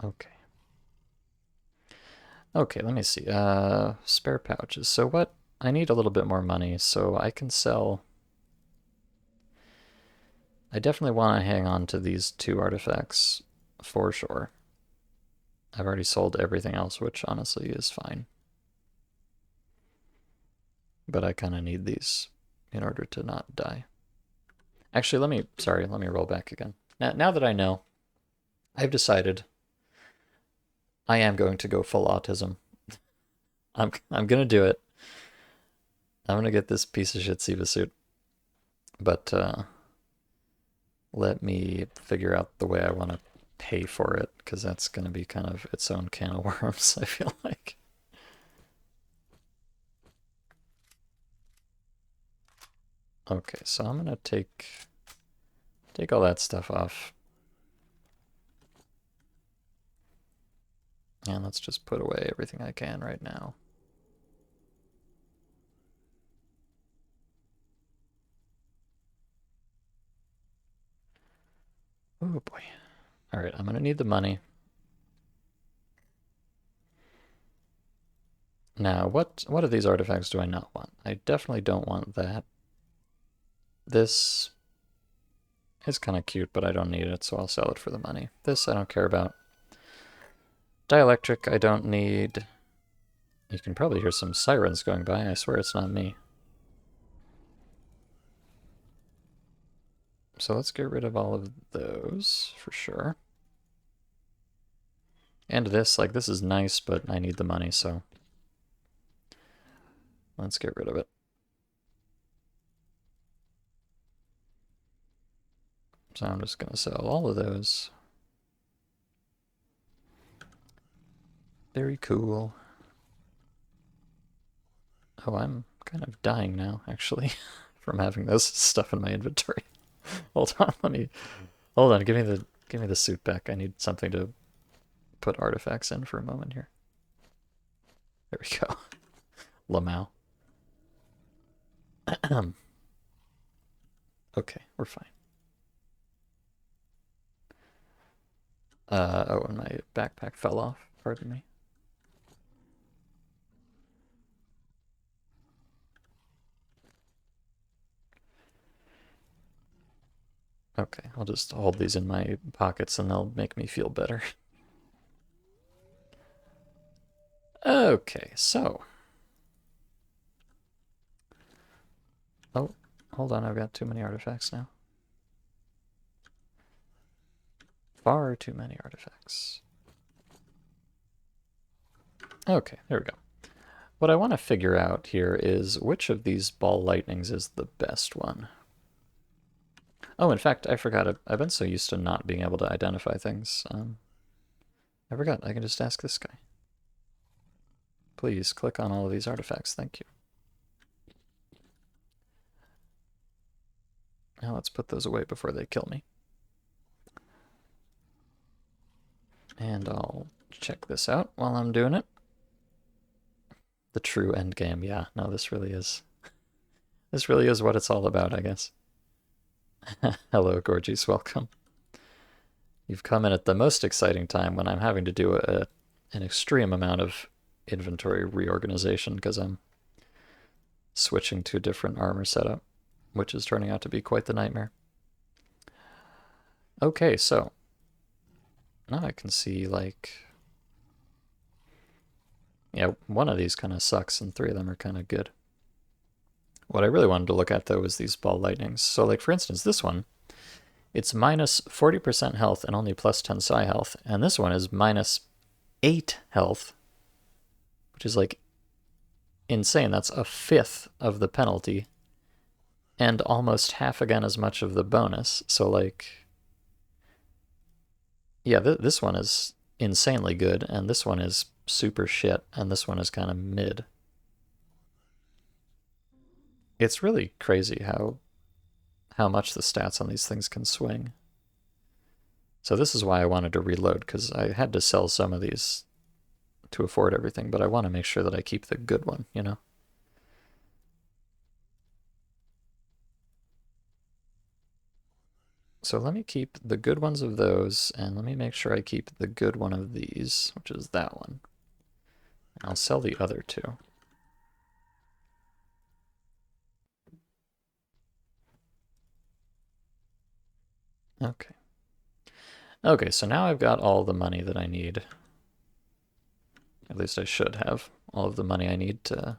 Okay. Okay, let me see. Spare pouches. So what? I need a little bit more money, so I can sell. I definitely want to hang on to these two artifacts for sure. I've already sold everything else, which honestly is fine. But I kind of need these in order to not die. Actually, let me roll back again. Now that I know, I've decided I am going to go full autism. I'm gonna do it. I'm gonna get this piece of shit Siva suit. But let me figure out the way I want to pay for it, because that's gonna be kind of its own can of worms, I feel like. Okay, so I'm gonna take all that stuff off. And let's just put away everything I can right now. Oh boy. All right, I'm gonna need the money. Now, what of these artifacts do I not want? I definitely don't want that. This is kind of cute, but I don't need it, so I'll sell it for the money. This I don't care about. Dielectric I don't need. You can probably hear some sirens going by. I swear it's not me. So let's get rid of all of those for sure. And this, like, this is nice, but I need the money, so let's get rid of it. So I'm just going to sell all of those. Very cool. Oh, I'm kind of dying now, actually, from having this stuff in my inventory. Hold on, hold on. Give me the suit back. I need something to put artifacts in for a moment here. There we go. Lamau. Okay, we're fine. Oh, and my backpack fell off. Pardon me. Okay, I'll just hold these in my pockets and they'll make me feel better. Okay, so. Oh, hold on, I've got too many artifacts now. Far too many artifacts. Okay, there we go. What I want to figure out here is which of these ball lightnings is the best one. Oh, in fact, I forgot. I've been so used to not being able to identify things. I forgot. I can just ask this guy. Please click on all of these artifacts. Thank you. Now let's put those away before they kill me. And I'll check this out while I'm doing it. The true end game. Yeah, no, this really is what it's all about, I guess. Hello, Gorgies, welcome. You've come in at the most exciting time when I'm having to do an extreme amount of inventory reorganization because I'm switching to a different armor setup, which is turning out to be quite the nightmare. Okay, so now I can see, like, yeah, one of these kind of sucks and three of them are kind of good. What I really wanted to look at, though, was these ball lightnings. So, like, for instance, this one, it's minus 40% health and only plus 10 psi health. And this one is minus 8 health, which is, like, insane. That's a fifth of the penalty and almost half again as much of the bonus. So, like, yeah, this one is insanely good, and this one is super shit, and this one is kind of mid. It's really crazy how much the stats on these things can swing. So this is why I wanted to reload, because I had to sell some of these to afford everything, but I want to make sure that I keep the good one, you know? So let me keep the good ones of those, and let me make sure I keep the good one of these, which is that one. I'll sell the other two. Okay. Okay, so now I've got all the money that I need. At least I should have all of the money I need to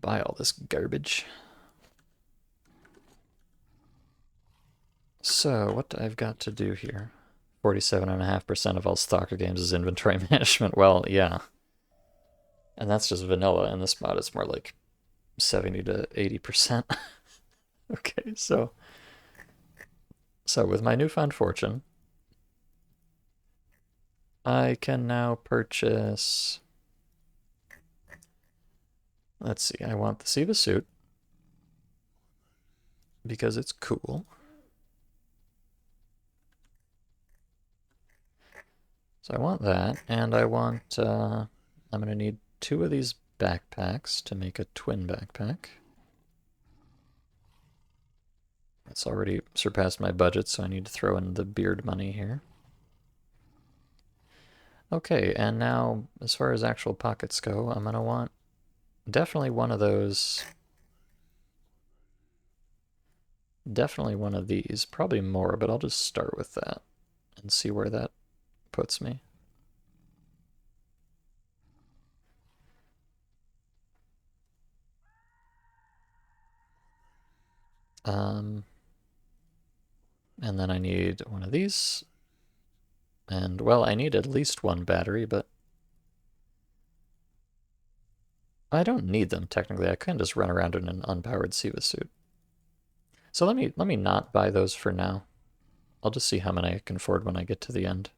buy all this garbage. So, what I've got to do here? 47.5% of all stalker games is inventory management. Well, yeah. And that's just vanilla. In this mod, it's more like 70 to 80%. Okay, so with my newfound fortune, I can now purchase. Let's see, I want the Siva suit because it's cool. So I want that, and I want, I'm going to need 2 of these backpacks to make a twin backpack. That's already surpassed my budget, so I need to throw in the beard money here. Okay, and now, as far as actual pockets go, I'm going to want definitely one of those. Definitely one of these. Probably more, but I'll just start with that and see where that puts me. And then I need one of these. And, well, I need at least one battery, but I don't need them, technically. I can just run around in an unpowered Siva suit. So let me not buy those for now. I'll just see how many I can afford when I get to the end.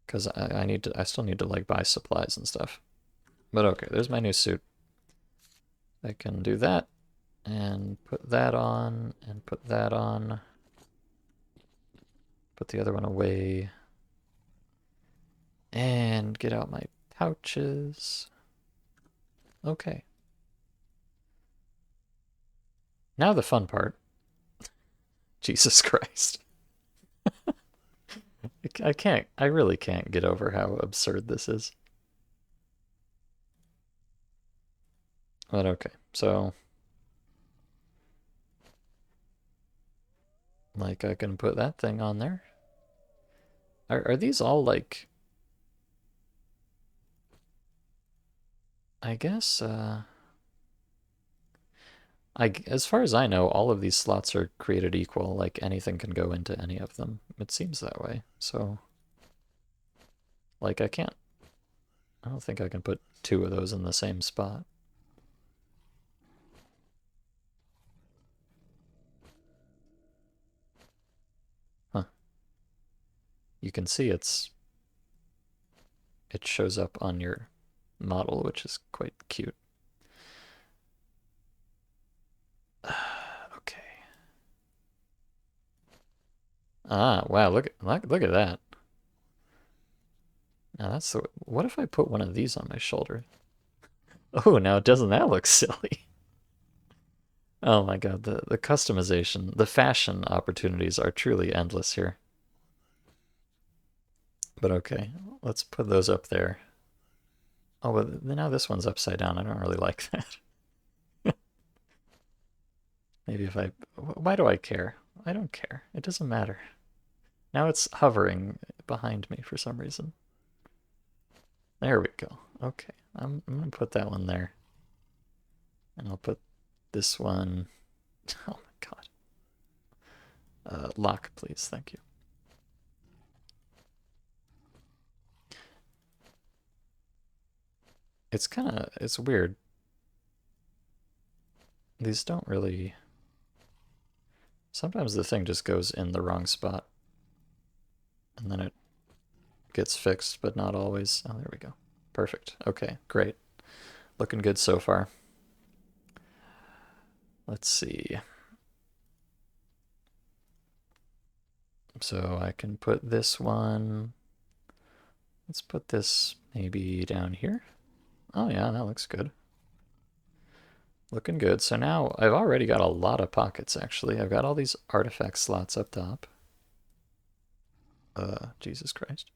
Because I still need to, like, buy supplies and stuff. But okay, there's my new suit. I can do that and put that on and put that on. Put the other one away. And get out my pouches. Okay. Now the fun part. Jesus Christ. I really can't get over how absurd this is. But okay, so like I can put that thing on there. Are these all like I guess as far as I know, all of these slots are created equal, like anything can go into any of them. It seems that way. So like I don't think I can put two of those in the same spot. Huh. You can see it shows up on your model, which is quite cute. Okay. Ah, wow, look at that. Now that's the what if I put one of these on my shoulder? Oh, now doesn't that look silly? Oh my god, the customization, the fashion opportunities are truly endless here. But okay, let's put those up there. Oh, but now this one's upside down. I don't really like that. Maybe if I... Why do I care? I don't care. It doesn't matter. Now it's hovering behind me for some reason. There we go. Okay, I'm gonna put that one there. And I'll put this one... Oh my god. Lock, please. Thank you. It's weird. These don't really... Sometimes the thing just goes in the wrong spot. And then it gets fixed, but not always. Oh, there we go. Perfect. Okay, great. Looking good so far. Let's see. So I can put this one... Let's put this maybe down here. Oh yeah, that looks good. Looking good. So now I've already got a lot of pockets, actually. I've got all these artifact slots up top. Jesus Christ.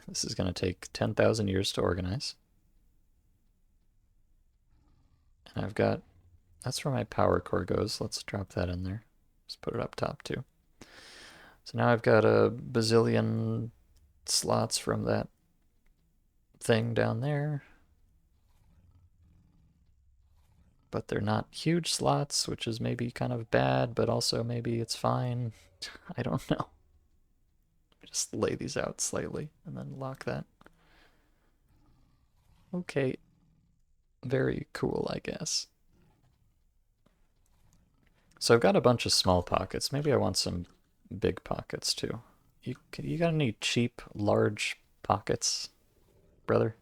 This is going to take 10,000 years to organize. And I've got... That's where my power core goes. Let's drop that in there. Just put it up top, too. So now I've got a bazillion slots from that thing down there. But they're not huge slots, which is maybe kind of bad, but also maybe it's fine. I don't know. Just lay these out slightly and then lock that. Okay. Very cool, I guess. So I've got a bunch of small pockets. Maybe I want some big pockets too. You got any cheap, large pockets, brother?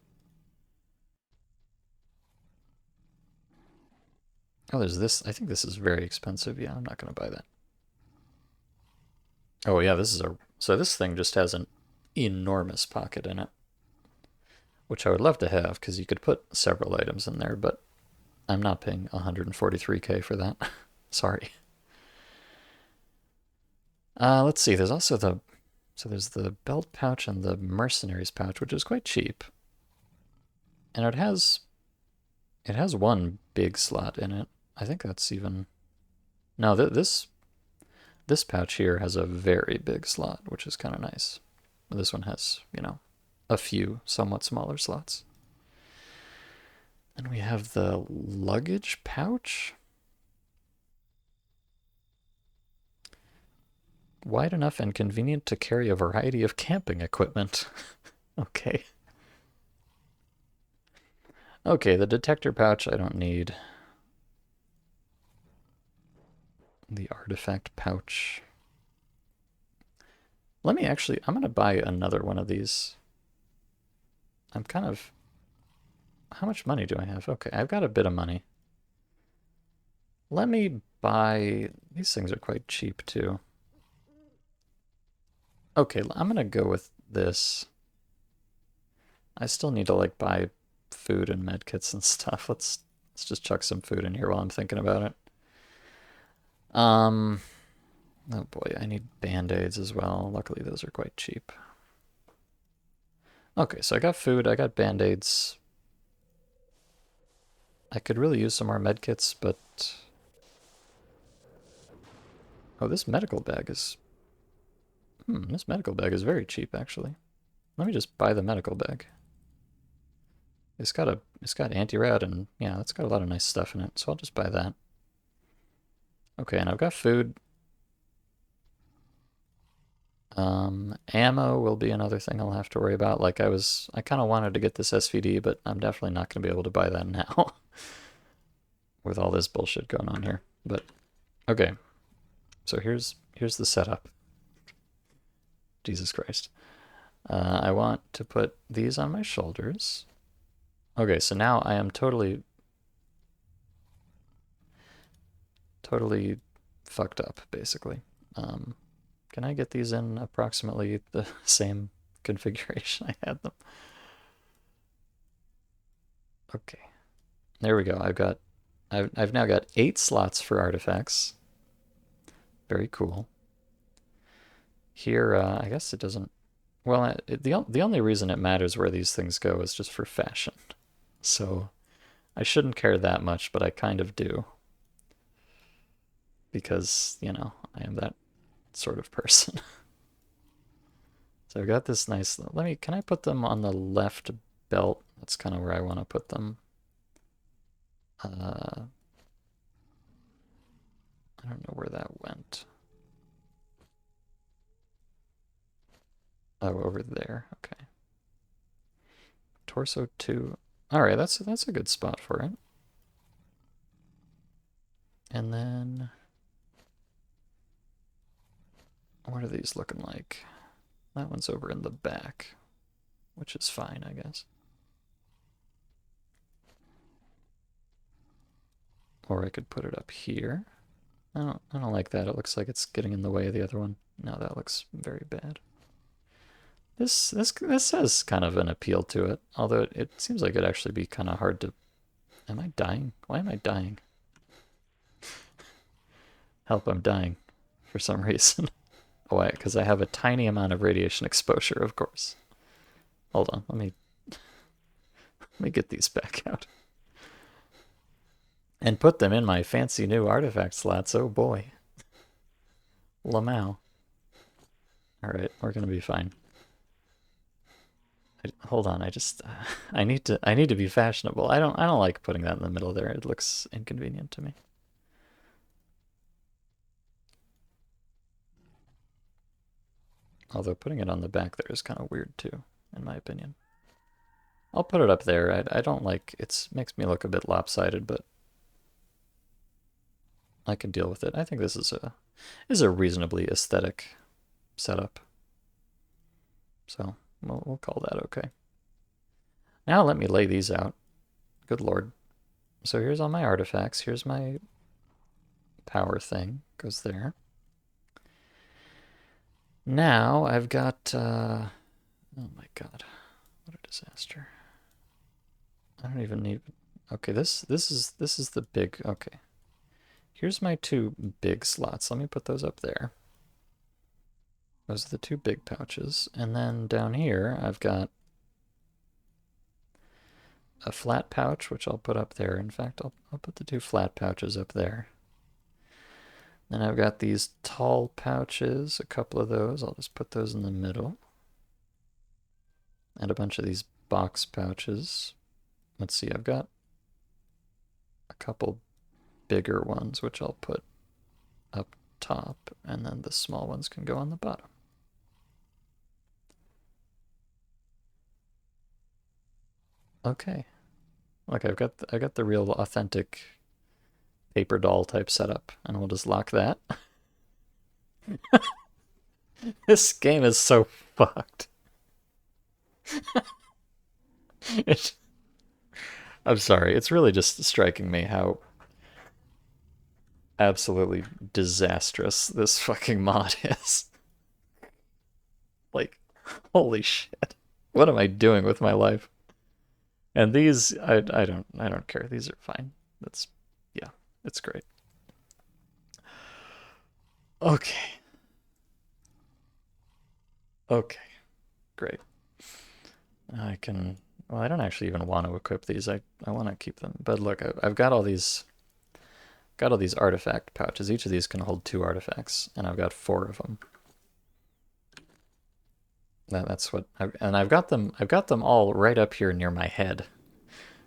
Oh, there's this. I think this is very expensive. Yeah, I'm not going to buy that. Oh, yeah, this is a... So this thing just has an enormous pocket in it, which I would love to have because you could put several items in there, but I'm not paying 143k for that. Sorry. Let's see. There's also the... So there's the belt pouch and the mercenaries pouch, which is quite cheap. And it has one big slot in it. I think that's even... No, this pouch here has a very big slot, which is kind of nice. This one has, you know, a few somewhat smaller slots. And we have the luggage pouch. Wide enough and convenient to carry a variety of camping equipment. Okay. Okay, the detector pouch I don't need. The artifact pouch. Let me actually, I'm going to buy another one of these. I'm how much money do I have? Okay, I've got a bit of money. Let me buy... These things are quite cheap, too. Okay, I'm gonna go with this. I still need to, like, buy food and medkits and stuff. Let's just chuck some food in here while I'm thinking about it. Oh boy, I need band-aids as well. Luckily, those are quite cheap. Okay, so I got food, I got band-aids. I could really use some more medkits, but... Oh, this medical bag is... this medical bag is very cheap, actually. Let me just buy the medical bag. It's got anti-rad and, yeah, it's got a lot of nice stuff in it, so I'll just buy that. Okay, and I've got food. Ammo will be another thing I'll have to worry about. Like I kind of wanted to get this SVD, but I'm definitely not going to be able to buy that now with all this bullshit going on here. But okay, so here's the setup. Jesus Christ. I want to put these on my shoulders. Okay, so now I am totally fucked up, basically. Can I get these in approximately the same configuration I had them? Okay, there we go. I've now got 8 slots for artifacts. Very cool. Here, I guess it doesn't. Well, the only reason it matters where these things go is just for fashion. So I shouldn't care that much, but I kind of do. Because, you know, I am that sort of person. So I've got this nice, can I put them on the left belt? That's kind of where I want to put them. I don't know where that went. Oh, over there, okay. Torso 2. All right, that's a good spot for it. And then, what are these looking like? That one's over in the back, which is fine, I guess. Or I could put it up here. I don't like that. It looks like it's getting in the way of the other one. No, that looks very bad. This has kind of an appeal to it, although it seems like it'd actually be kind of hard to... Am I dying? Why am I dying? Help, I'm dying for some reason. Oh, because I have a tiny amount of radiation exposure, of course. Hold on, let me get these back out. And put them in my fancy new artifact slots, oh boy. Lamau. Alright, we're gonna be fine. Hold on, I need to be fashionable. I don't like putting that in the middle there. It looks inconvenient to me. Although putting it on the back there is kind of weird too, in my opinion. I'll put it up there. I don't like it. Makes me look a bit lopsided, but I can deal with it. I think this is a reasonably aesthetic setup. So we'll call that okay. Now let me lay these out. Good lord. So here's all my artifacts. Here's my power thing. Goes there. Now I've got... oh my god. What a disaster. I don't even need... Okay, this is the big... Okay. Here's my 2 big slots. Let me put those up there. Those are the 2 big pouches. And then down here, I've got a flat pouch, which I'll put up there. In fact, I'll put the 2 flat pouches up there. Then I've got these tall pouches, a couple of those. I'll just put those in the middle. And a bunch of these box pouches. Let's see, I've got a couple bigger ones, which I'll put up top, and then the small ones can go on the bottom. Okay. Look, I've got the real authentic paper doll type setup, and we'll just lock that. This game is so fucked. I'm sorry. It's really just striking me how absolutely disastrous this fucking mod is. Like, holy shit. What am I doing with my life? And these, I don't care. These are fine. That's, yeah, it's great. Okay, okay, great. I can. Well, I don't actually even want to equip these. I want to keep them. But look, I've got all these artifact pouches. Each of these can hold 2 artifacts, and I've got 4 of them. That's what. And I've got them. I've got them all right up here near my head,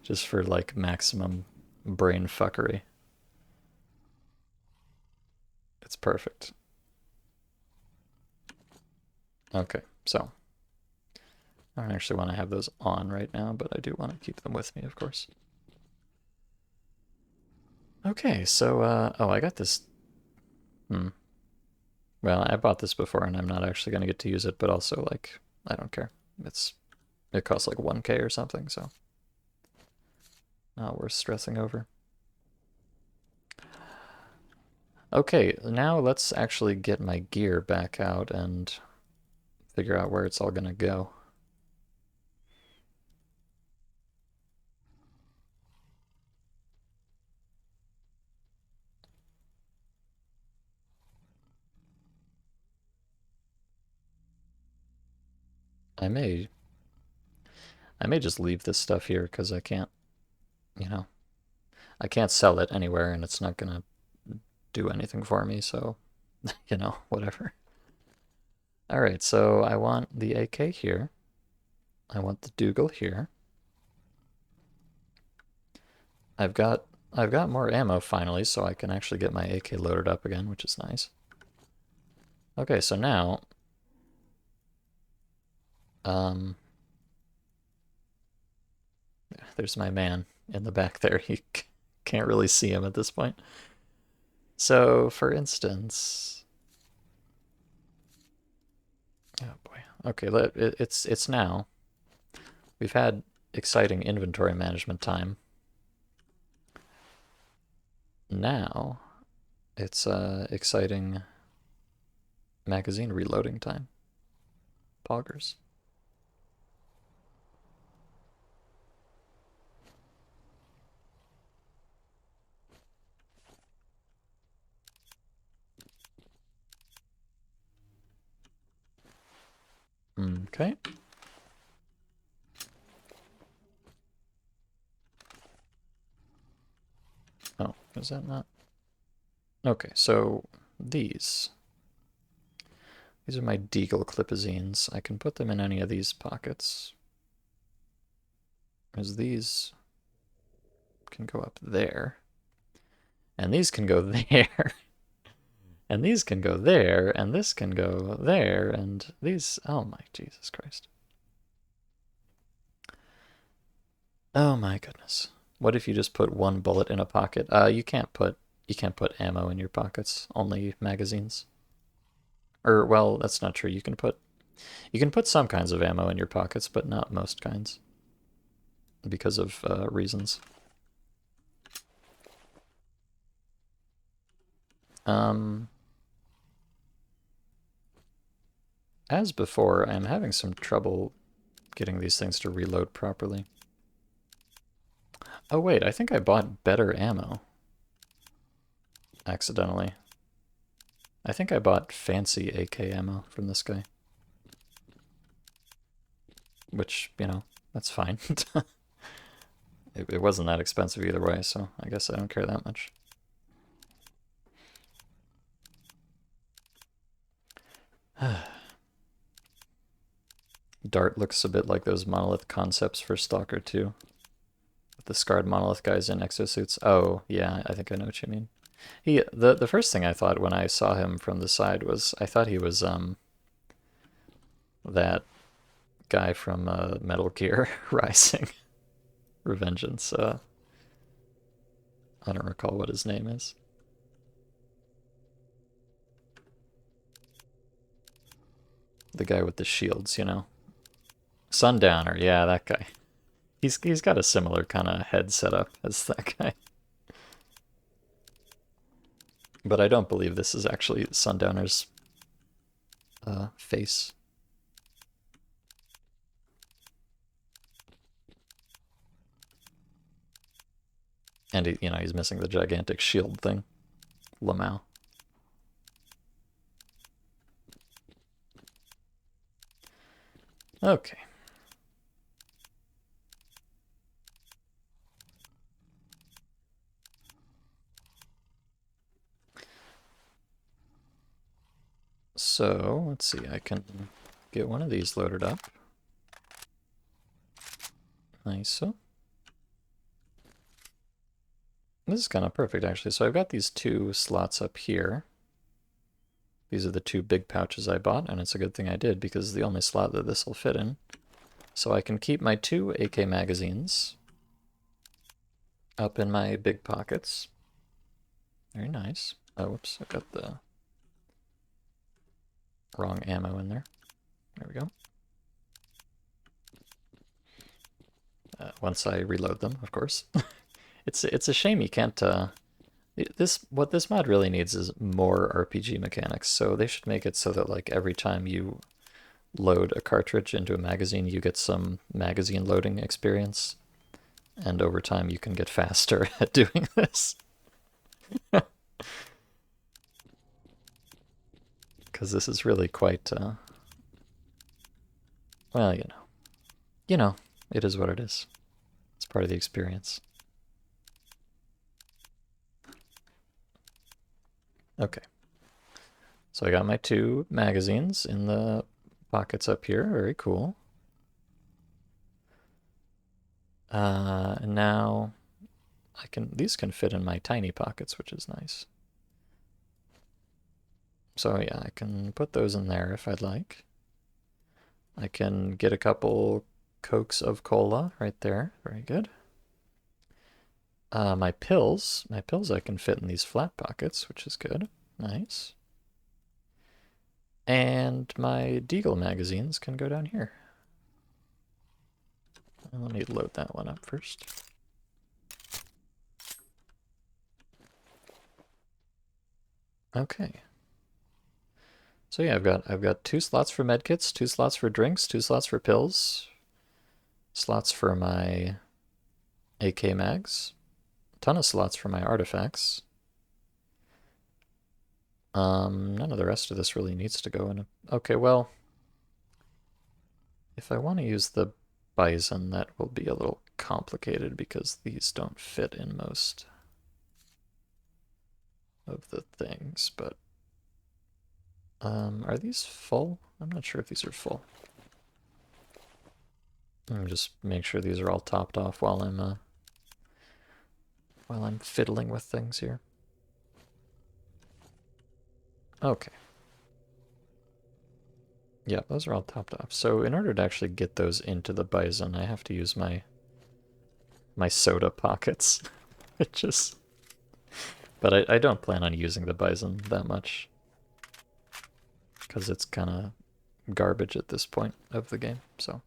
just for like maximum brain fuckery. It's perfect. Okay, so I don't actually want to have those on right now, but I do want to keep them with me, of course. Okay, so oh, I got this. Hmm. Well, I bought this before, and I'm not actually going to get to use it, but also like I don't care. It costs like 1K or something, so not worth stressing over. Okay, now let's actually get my gear back out and figure out where it's all gonna go. I may I may just leave this stuff here because I can't, you know, I can't sell it anywhere and it's not gonna do anything for me, so whatever. All right, so I want the AK here. I want the Dougal here. I've got I've got more ammo finally, so I can actually get my AK loaded up again, which is nice. Okay, so now um there's my man in the back there. You can't really see him at this point. So, for instance, oh boy. Okay, it's now. We've had exciting inventory management time. Now, it's exciting magazine reloading time. Poggers. Okay. Oh, is that not? Okay, so these. These are my Deagle clipazines. I can put them in any of these pockets. Because these can go up there. And these can go there. And these can go there. And this can go there. And these... Oh my Jesus Christ. Oh my goodness. What if you just put 1 bullet in a pocket? You can't put ammo in your pockets, only magazines. Or well, that's not true. You can put some kinds of ammo in your pockets, but not most kinds. Because of reasons. As before, I'm having some trouble getting these things to reload properly. Oh wait, I think I bought better ammo. Accidentally. I think I bought fancy AK ammo from this guy. Which, that's fine. It wasn't that expensive either way, so I guess I don't care that much. Dart looks a bit like those monolith concepts for Stalker 2. With the scarred monolith guys in exosuits. Oh, yeah, I think I know what you mean. The first thing I thought when I saw him from the side was I thought he was that guy from Metal Gear Rising. Revengeance. I don't recall what his name is. The guy with the shields, Sundowner, yeah, that guy. He's got a similar kind of head setup as that guy. But I don't believe this is actually Sundowner's face. And he's missing the gigantic shield thing. Lamau. Okay. So, let's see, I can get one of these loaded up. Nice. This is kind of perfect, actually. So I've got these two slots up here. These are the two big pouches I bought, and it's a good thing I did, because it's the only slot that this will fit in. So I can keep my two AK magazines up in my big pockets. Very nice. Oh, whoops, I got the wrong ammo in there. There we go. Once I reload them, of course. It's a shame you can't. What this mod really needs is more RPG mechanics. So they should make it so that like every time you load a cartridge into a magazine, you get some magazine loading experience, and over time you can get faster at doing this. Because this is really quite. Well, it is what it is. It's part of the experience. Okay. So I got my two magazines in the pockets up here. Very cool. And now these can fit in my tiny pockets, which is nice. So yeah, I can put those in there if I'd like. I can get a couple Cokes of cola right there. Very good. My pills I can fit in these flat pockets, which is good. Nice. And my Deagle magazines can go down here. Let me load that one up first. Okay. So yeah, I've got two slots for medkits, two slots for drinks, two slots for pills, slots for my AK mags, a ton of slots for my artifacts. None of the rest of this really needs to go in. Okay, well, if I want to use the bison, that will be a little complicated because these don't fit in most of the things, but are these full? I'm not sure if these are full. Let me just make sure these are all topped off while I'm fiddling with things here. Okay. Yeah, those are all topped off. So in order to actually get those into the bison, I have to use my soda pockets. But I don't plan on using the bison that much, because it's kind of garbage at this point of the game. So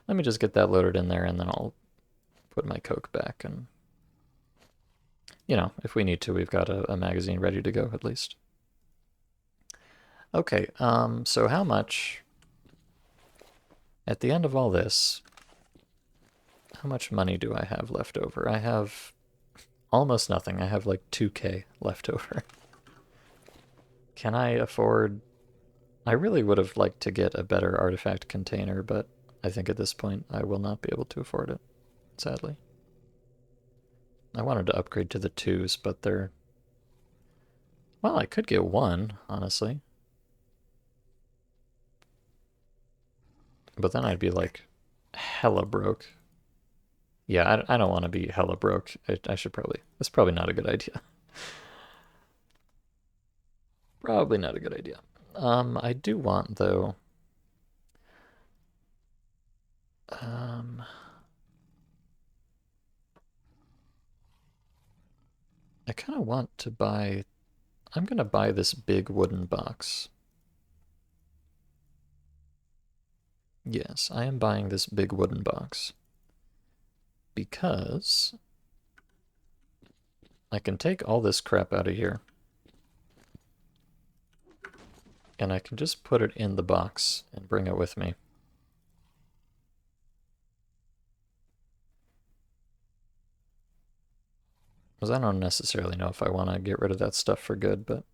let me just get that loaded in there, and then I'll put my Coke back, and if we need to, we've got a magazine ready to go at least. Okay, so how much, at the end of all this, how much money do I have left over? I have almost nothing. I have like 2K left over. Can I afford... I really would have liked to get a better artifact container, but I think at this point I will not be able to afford it, sadly. I wanted to upgrade to the 2s, but they're... Well, I could get one, honestly. But then I'd be like hella broke. Yeah, I don't want to be hella broke. I should probably... That's probably not a good idea. Probably not a good idea. I do want, though... I kind of want to buy... I'm going to buy this big wooden box. Yes, I am buying this big wooden box. because I can take all this crap out of here and I can just put it in the box and bring it with me. Because I don't necessarily know if I want to get rid of that stuff for good, but,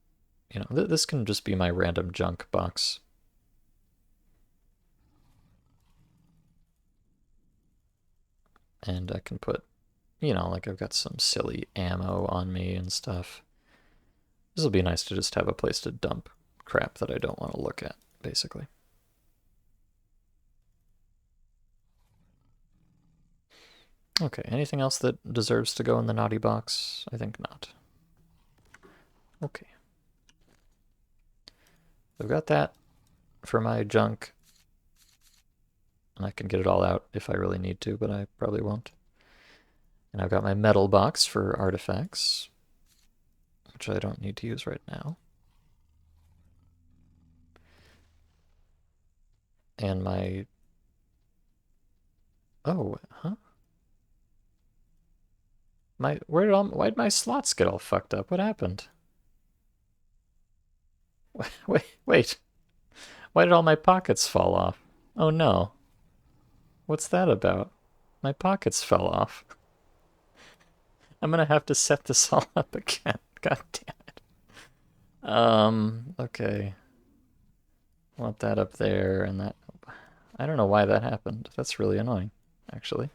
you know, this can just be my random junk box. And I can put, you know, like I've got some silly ammo on me and stuff. This will be nice to just have a place to dump crap that I don't want to look at, basically. Okay, anything else that deserves to go in the naughty box? I think not. Okay. I've got that for my junk. And I can get it all out if I really need to, but I probably won't. And I've got my metal box for artifacts, which I don't need to use right now. And my... Oh, huh? Why'd my slots get all fucked up? What happened? Wait. Why did all my pockets fall off? Oh no. What's that about? My pockets fell off. I'm gonna have to set this all up again. God damn it. Okay. I want that up there and that. I don't know why that happened. That's really annoying, actually.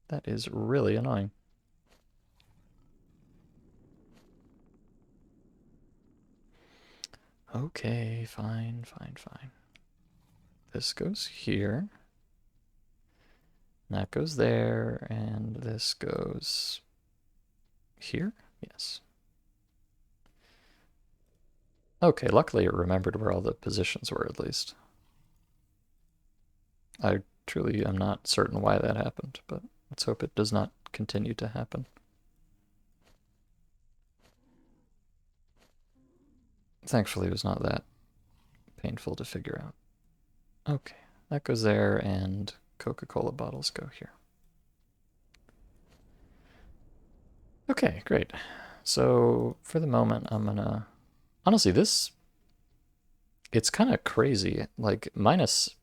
That is really annoying. Okay, fine. This goes here. And that goes there, and this goes here? Yes. Okay, luckily it remembered where all the positions were, at least. I truly am not certain why that happened, but let's hope it does not continue to happen. Thankfully, it was not that painful to figure out. Okay, that goes there, and Coca-Cola bottles go here. Okay, great. So for the moment, I'm gonna... Honestly, it's kind of crazy. Like, minus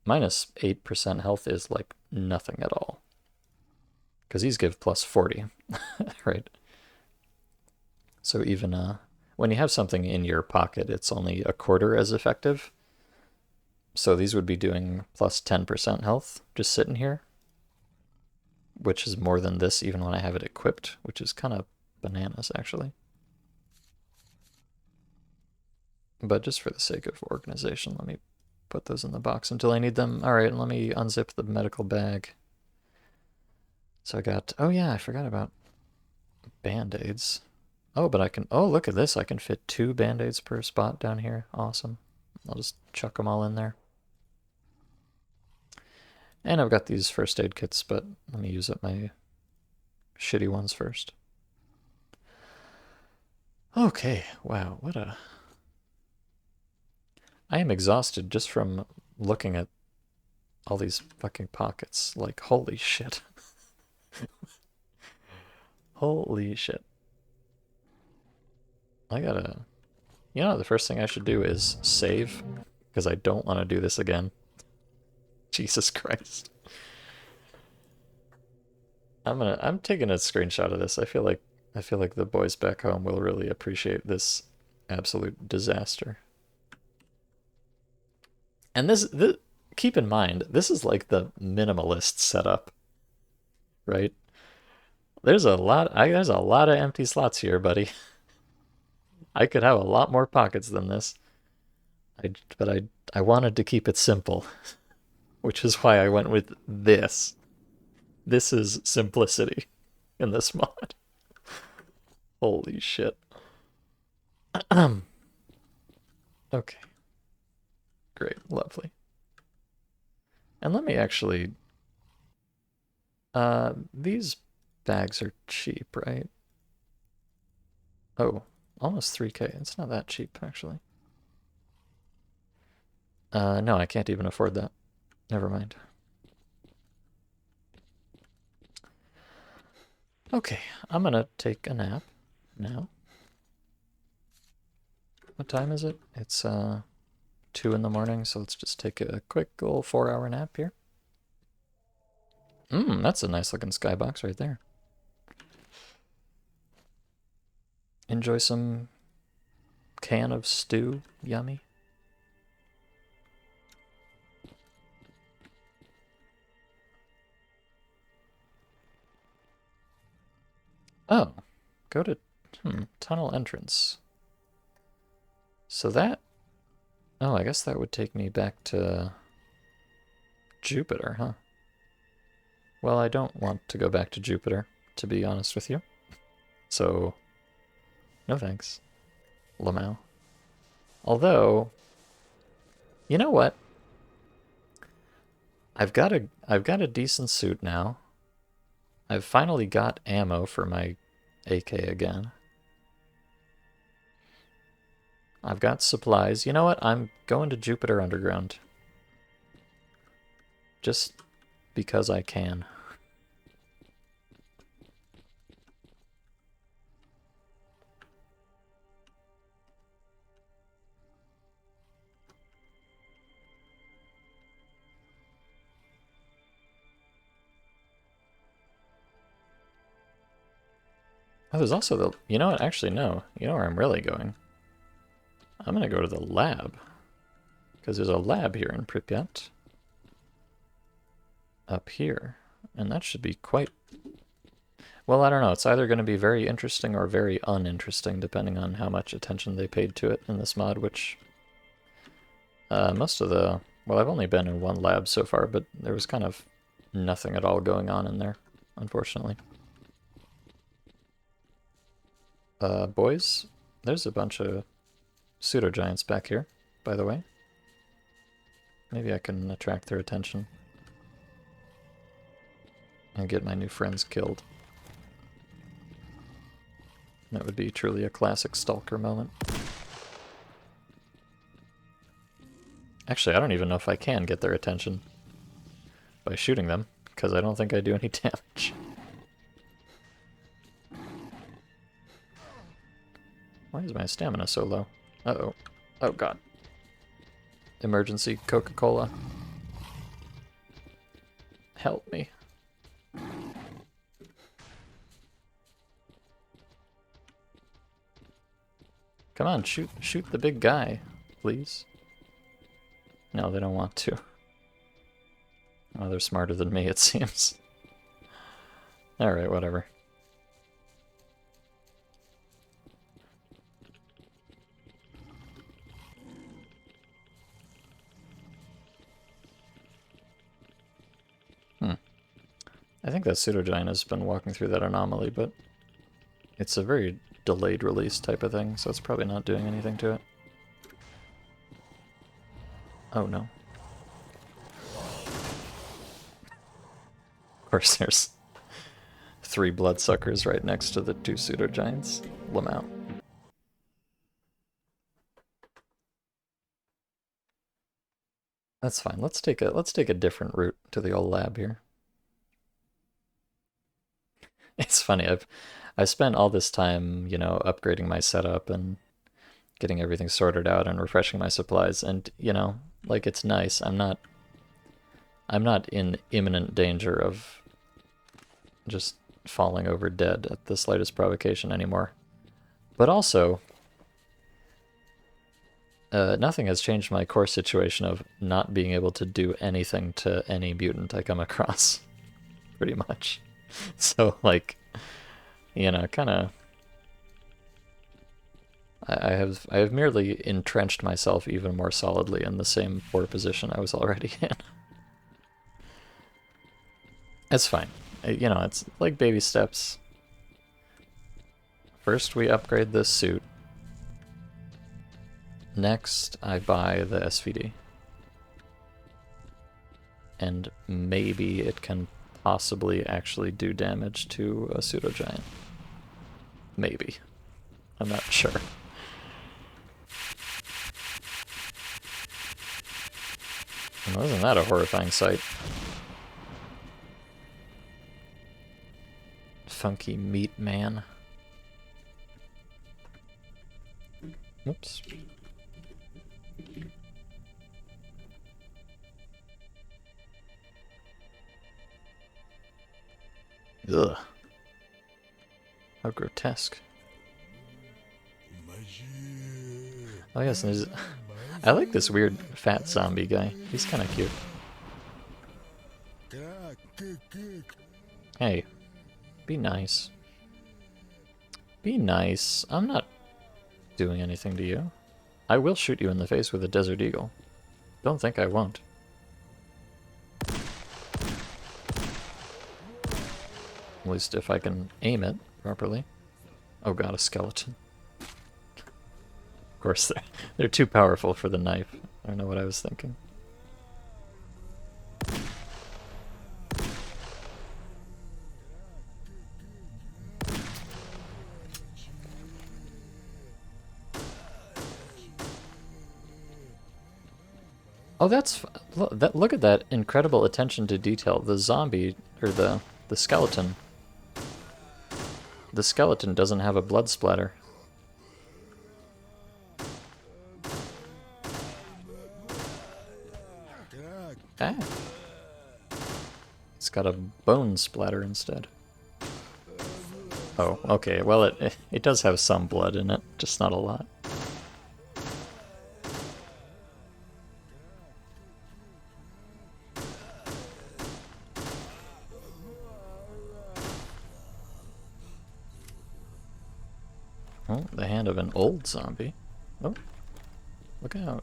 8% health is like nothing at all. Because these give plus 40, right? So even when you have something in your pocket, it's only a quarter as effective. So these would be doing plus 10% health just sitting here, which is more than this even when I have it equipped, which is kind of bananas, actually. But just for the sake of organization, let me put those in the box until I need them. All right, let me unzip the medical bag. So I got, oh yeah, I forgot about Band-Aids. Oh, but I can, oh, look at this. I can fit 2 Band-Aids per spot down here. Awesome. I'll just chuck them all in there. And I've got these first aid kits, but let me use up my shitty ones first. Okay, wow, what a... I am exhausted just from looking at all these fucking pockets. Like, holy shit. Holy shit. I gotta... You know, the first thing I should do is save, because I don't want to do this again. Jesus Christ. I'm taking a screenshot of this. I feel like the boys back home will really appreciate this absolute disaster. And this keep in mind, this is like the minimalist setup, right? There's a lot of empty slots here, buddy. I could have a lot more pockets than this. But I wanted to keep it simple, which is why I went with this. This is simplicity in this mod. Holy shit. Okay. Great, lovely. And let me actually... these bags are cheap, right? Oh, almost 3K. It's not that cheap, actually. No, I can't even afford that. Never mind. Okay, I'm gonna take a nap now. What time is it? It's 2 in the morning, so let's just take a quick little 4-hour nap here. That's a nice looking skybox right there. Enjoy some can of stew. Yummy. Oh, go to tunnel entrance. So that... Oh, I guess that would take me back to Jupiter, huh? Well, I don't want to go back to Jupiter, to be honest with you. So, no thanks, Lamau. Although, you know what? I've got a decent suit now. I've finally got ammo for my AK again. I've got supplies. You know what? I'm going to Jupiter Underground. Just because I can. Oh, there's also the... You know what? Actually, no. You know where I'm really going? I'm going to go to the lab. Because there's a lab here in Pripyat. Up here. And that should be quite... Well, I don't know. It's either going to be very interesting or very uninteresting, depending on how much attention they paid to it in this mod, which... most of the... Well, I've only been in one lab so far, but there was kind of nothing at all going on in there, unfortunately. Boys, there's a bunch of pseudo-giants back here, by the way. Maybe I can attract their attention. And get my new friends killed. That would be truly a classic stalker moment. Actually, I don't even know if I can get their attention by shooting them, because I don't think I do any damage. Why is my stamina so low? Uh-oh. Oh, God. Emergency Coca-Cola. Help me. Come on, shoot the big guy, please. No, they don't want to. Oh, they're smarter than me, it seems. Alright, whatever. I think that pseudo-giant has been walking through that anomaly, but it's a very delayed release type of thing, so it's probably not doing anything to it. Oh no. Of course there's 3 bloodsuckers right next to the 2 pseudo-giants. Lamau. That's fine. Let's take a different route to the old lab here. It's funny, I've spent all this time, you know, upgrading my setup and getting everything sorted out and refreshing my supplies, and you know, like, it's nice. I'm not in imminent danger of just falling over dead at the slightest provocation anymore. But also, nothing has changed my core situation of not being able to do anything to any mutant I come across, pretty much. So, like, you know, kind of, I have merely entrenched myself even more solidly in the same poor position I was already in. It's fine. You know, it's like baby steps. First we upgrade this suit. Next I buy the SVD. And maybe it can possibly actually do damage to a pseudo-giant. Maybe. I'm not sure. Well, isn't that a horrifying sight? funky meat man. Oops. Ugh. How grotesque. Oh yes, and there's... I like this weird fat zombie guy. He's kind of cute. Hey, be nice. Be nice. I'm not doing anything to you. I will shoot you in the face with a Desert Eagle. Don't think I won't. At least if I can aim it properly. Oh god, a skeleton. Of course, they're too powerful for the knife. I don't know what I was thinking. Oh, look at that incredible attention to detail. The zombie, or the skeleton. The skeleton doesn't have a blood splatter. Ah. It's got a bone splatter instead. Oh, okay. Well, it does have some blood in it, just not a lot. Oh, the hand of an old zombie. Oh, look out.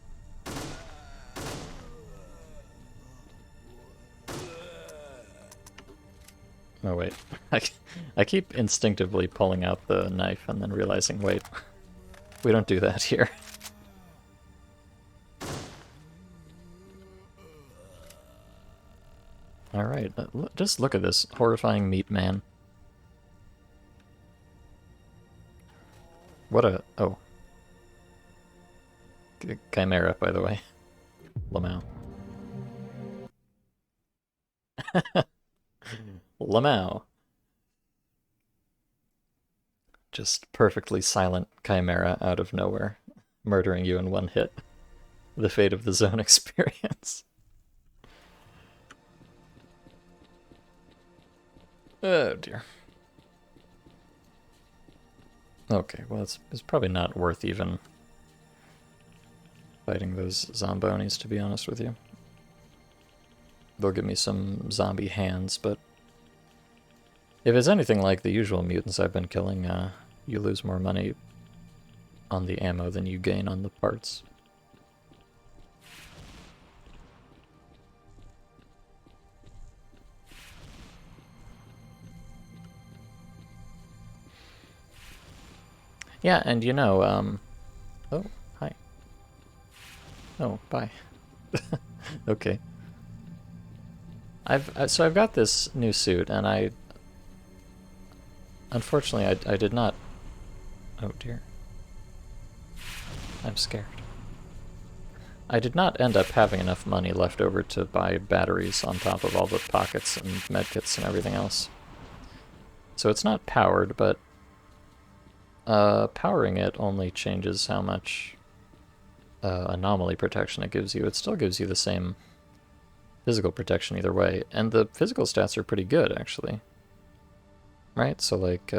Oh, wait. I keep instinctively pulling out the knife and then realizing, wait, we don't do that here. Alright, just look at this horrifying meat man. What a... oh. Chimera, by the way. Lamau. Lamau. Just perfectly silent chimera out of nowhere, murdering you in one hit. The fate of the zone experience. Oh dear. Okay, well it's probably not worth even fighting those zombonis, to be honest with you. They'll give me some zombie hands, but if it's anything like the usual mutants I've been killing, you lose more money on the ammo than you gain on the parts. Yeah, and you know, oh, hi. Oh, bye. Okay. So I've got this new suit, and unfortunately, I did not... Oh dear. I'm scared. I did not end up having enough money left over to buy batteries on top of all the pockets and medkits and everything else. So it's not powered, but powering it only changes how much anomaly protection it gives you. It still gives you the same physical protection either way, and the physical stats are pretty good, actually. Right, so like,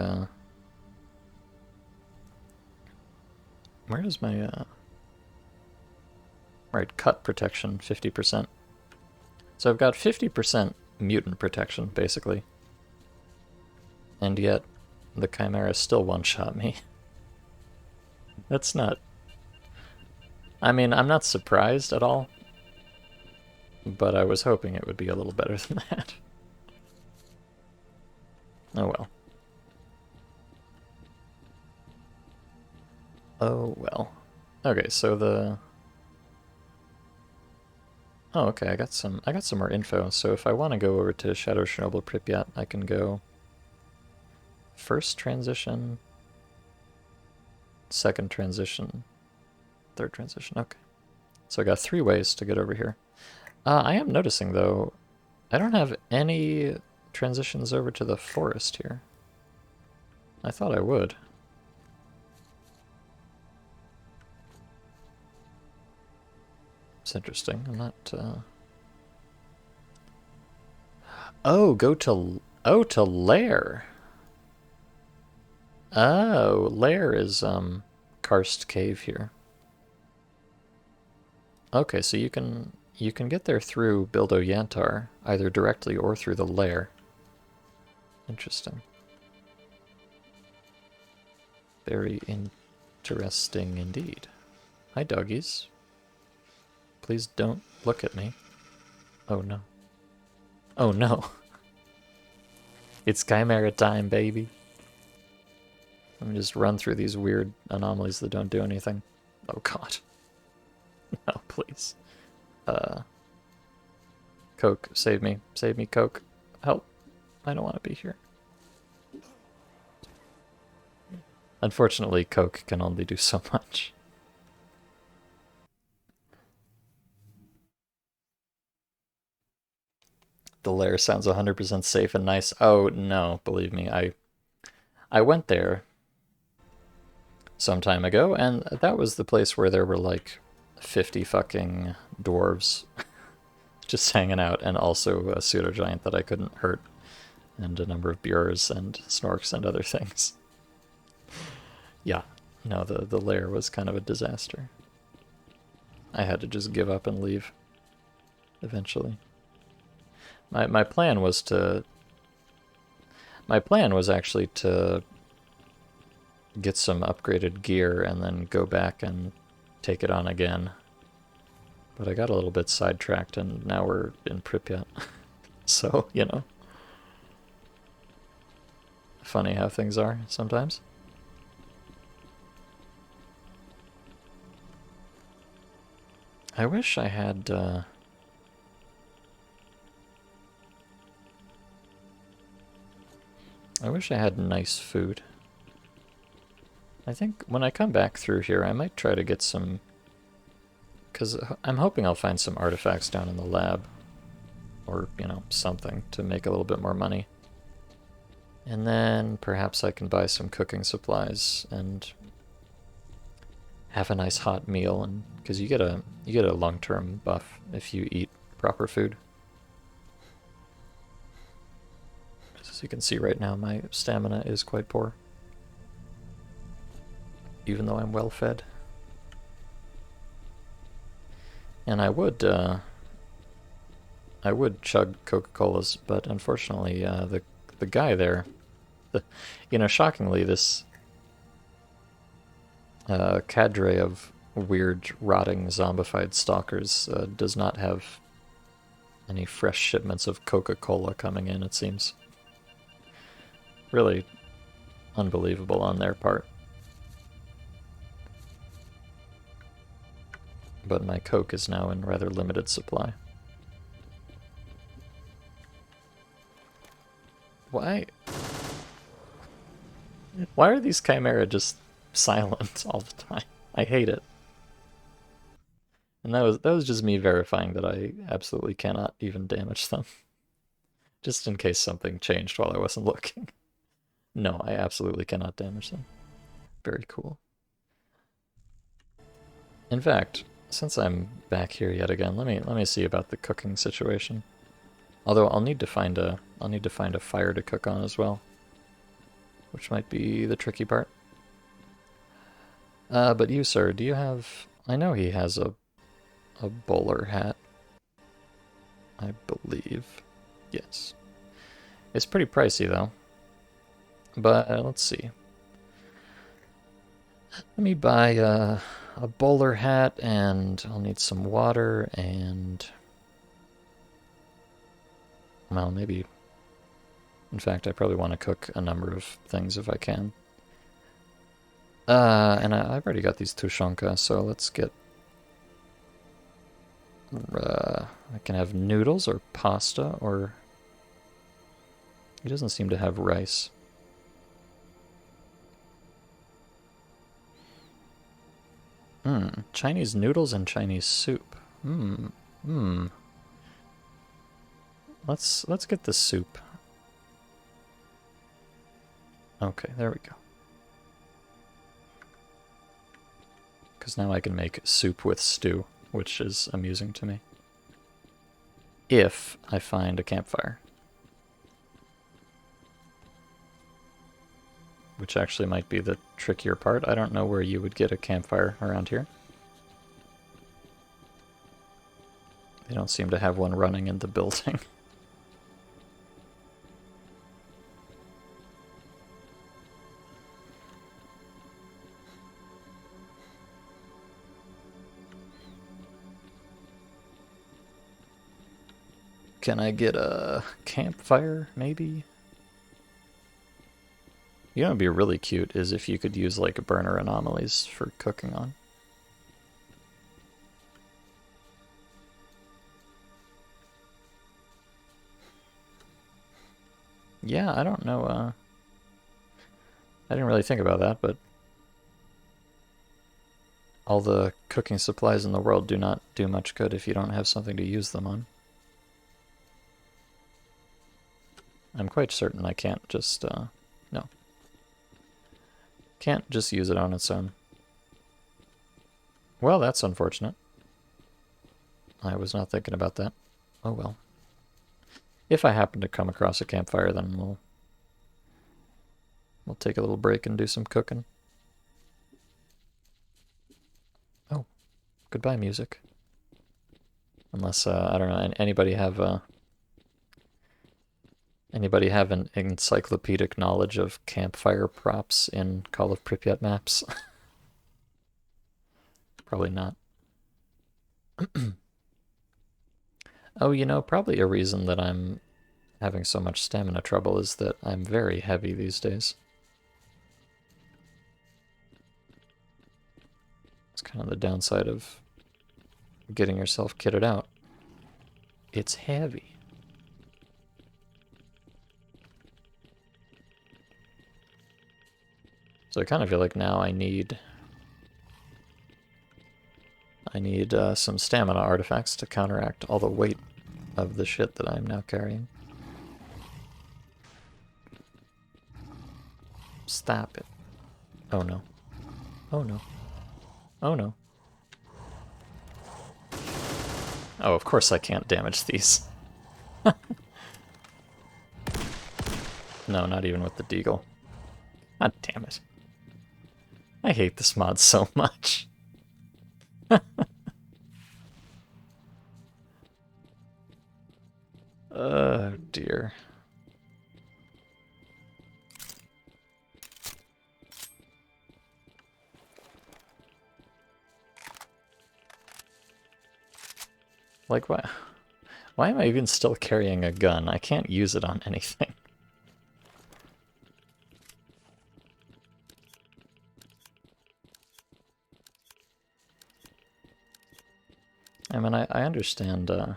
where is my, right, cut protection, 50%. So I've got 50% mutant protection, basically. And yet, the Chimera still one-shot me. That's not... I mean, I'm not surprised at all, but I was hoping it would be a little better than that. Oh well. Oh well. Okay, so the... Oh, okay, I got some more info. So if I want to go over to Shadow Chernobyl Pripyat, I can go first transition, second transition, third transition. Okay. So I got 3 ways to get over here. I am noticing, though, I don't have any transitions over to the forest here. I thought I would. It's interesting. I'm not, Oh, go to... Oh, to Lair. Oh, Lair is, Karst Cave here. Okay, so you can get there through Bildo Yantar, either directly or through the Lair. Interesting. Very interesting indeed. Hi, doggies. Please don't look at me. Oh no. Oh no. It's Chimera time, baby. Let me just run through these weird anomalies that don't do anything. Oh god. No, please. Coke, save me. Save me, Coke. Help. I don't want to be here. Unfortunately, Coke can only do so much. The lair sounds 100% safe and nice. Oh, no, believe me, I went there some time ago, and that was the place where there were like 50 fucking dwarves just hanging out, and also a pseudo-giant that I couldn't hurt, and a number of bures and snorks and other things. Yeah, no, the lair was kind of a disaster. I had to just give up and leave eventually. My plan was to... My plan was actually to get some upgraded gear and then go back and take it on again. But I got a little bit sidetracked and now we're in Pripyat. So, you know. Funny how things are sometimes. I wish I had... I wish I had nice food. I think when I come back through here, I might try to get some... Because I'm hoping I'll find some artifacts down in the lab. Or, you know, something to make a little bit more money. And then perhaps I can buy some cooking supplies and have a nice hot meal. And because you get a long-term buff if you eat proper food. As you can see right now, my stamina is quite poor. Even though I'm well fed. And I would chug Coca-Colas, but unfortunately, the guy there, you know, shockingly, this cadre of weird, rotting, zombified stalkers does not have any fresh shipments of Coca-Cola coming in, it seems. Really unbelievable on their part. But my Coke is now in rather limited supply. Why? Why are these Chimera just silent all the time? I hate it. And that was just me verifying that I absolutely cannot even damage them. Just in case something changed while I wasn't looking. No, I absolutely cannot damage them. Very cool. In fact, since I'm back here yet again, let me see about the cooking situation. Although I'll need to find a fire to cook on as well, which might be the tricky part. But you, sir, do you have... I know he has a bowler hat. I believe. Yes. It's pretty pricey, though. But let's see. Let me buy a bowler hat, and I'll need some water, and... Well, maybe... In fact, I probably want to cook a number of things if I can. And I've already got these tushonka, so let's get... I can have noodles or pasta, or... He doesn't seem to have rice. Chinese noodles and Chinese soup. Let's get the soup. Okay, there we go. Because now I can make soup with stew, which is amusing to me. If I find a campfire. Which actually might be the trickier part. I don't know where you would get a campfire around here. They don't seem to have one running in the building. Can I get a campfire, maybe? You know what would be really cute is if you could use like burner anomalies for cooking on. Yeah, I don't know, I didn't really think about that, but all the cooking supplies in the world do not do much good if you don't have something to use them on. I'm quite certain I can't just, no. Can't just use it on its own. Well, that's unfortunate. I was not thinking about that. Oh well. If I happen to come across a campfire, then we'll take a little break and do some cooking. Oh, goodbye music. Unless, I don't know, anybody have an encyclopedic knowledge of campfire props in Call of Pripyat maps? Probably not. Oh, you know, probably a reason that I'm having so much stamina trouble is that I'm very heavy these days. It's kind of the downside of getting yourself kitted out. It's heavy. So I kind of feel like now I need some stamina artifacts to counteract all the weight of the shit that I'm now carrying. Stop it. Oh no. Oh no. Oh no. Oh, of course I can't damage these. No, not even with the deagle. God damn it. I hate this mod so much. Oh dear. Like, why am I even still carrying a gun? I can't use it on anything. I mean, I understand, I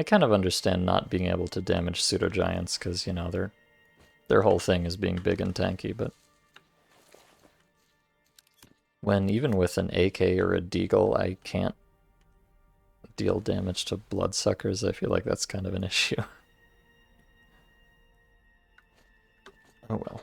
kind of understand not being able to damage pseudo-giants, because, you know, their whole thing is being big and tanky, but when even with an AK or a deagle I can't deal damage to bloodsuckers, I feel like that's kind of an issue. Oh well.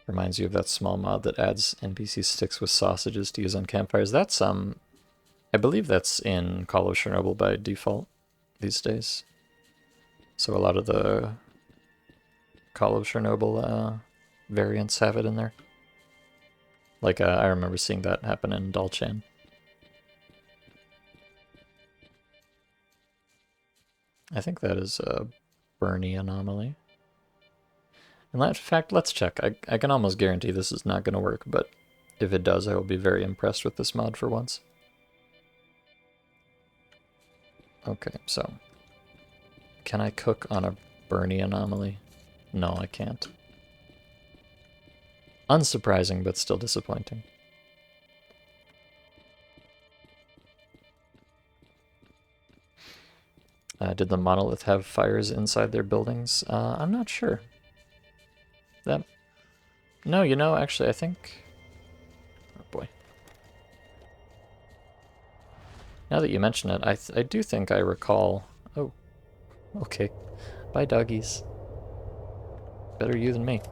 Reminds you of that small mod that adds NPC sticks with sausages to use on campfires. That's, I believe that's in Call of Chernobyl by default these days. So a lot of the Call of Chernobyl variants have it in there. Like, I remember seeing that happen in Dalchan. I think that is a Bernie anomaly. In fact, let's check. I can almost guarantee this is not going to work, but if it does, I will be very impressed with this mod for once. Okay, so can I cook on a Bernie anomaly? No, I can't. Unsurprising, but still disappointing. Did the monolith have fires inside their buildings? I'm not sure. No, you know, actually, I think... Oh boy. Now that you mention it, I do think I recall... Oh, okay. Bye, doggies. Better you than me.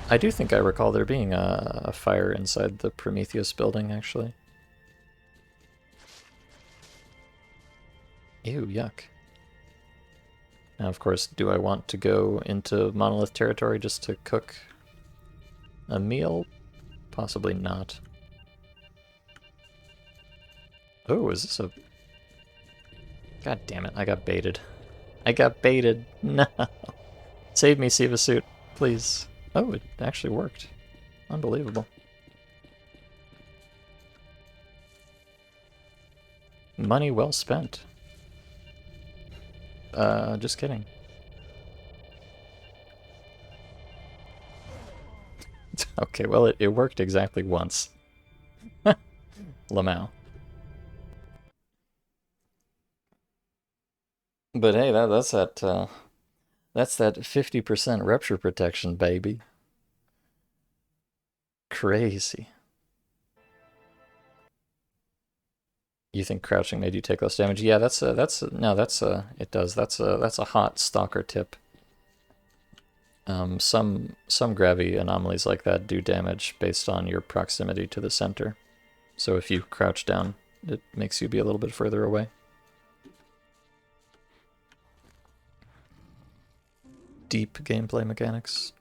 I do think I recall there being a fire inside the Prometheus building, actually. Ew, yuck. Now, of course, do I want to go into Monolith territory just to cook a meal? Possibly not. Oh, is this a... God damn it, I got baited. I got baited. No. Save me, Siva Suit, please. Oh, it actually worked. Unbelievable. Money well spent. Just kidding. Okay, well, it worked exactly once. Lamau. But hey, that's that 50% rupture protection, baby. Crazy. You think crouching made you take less damage? Yeah, it does. That's a hot stalker tip. Some gravity anomalies like that do damage based on your proximity to the center. So if you crouch down, it makes you be a little bit further away. Deep gameplay mechanics.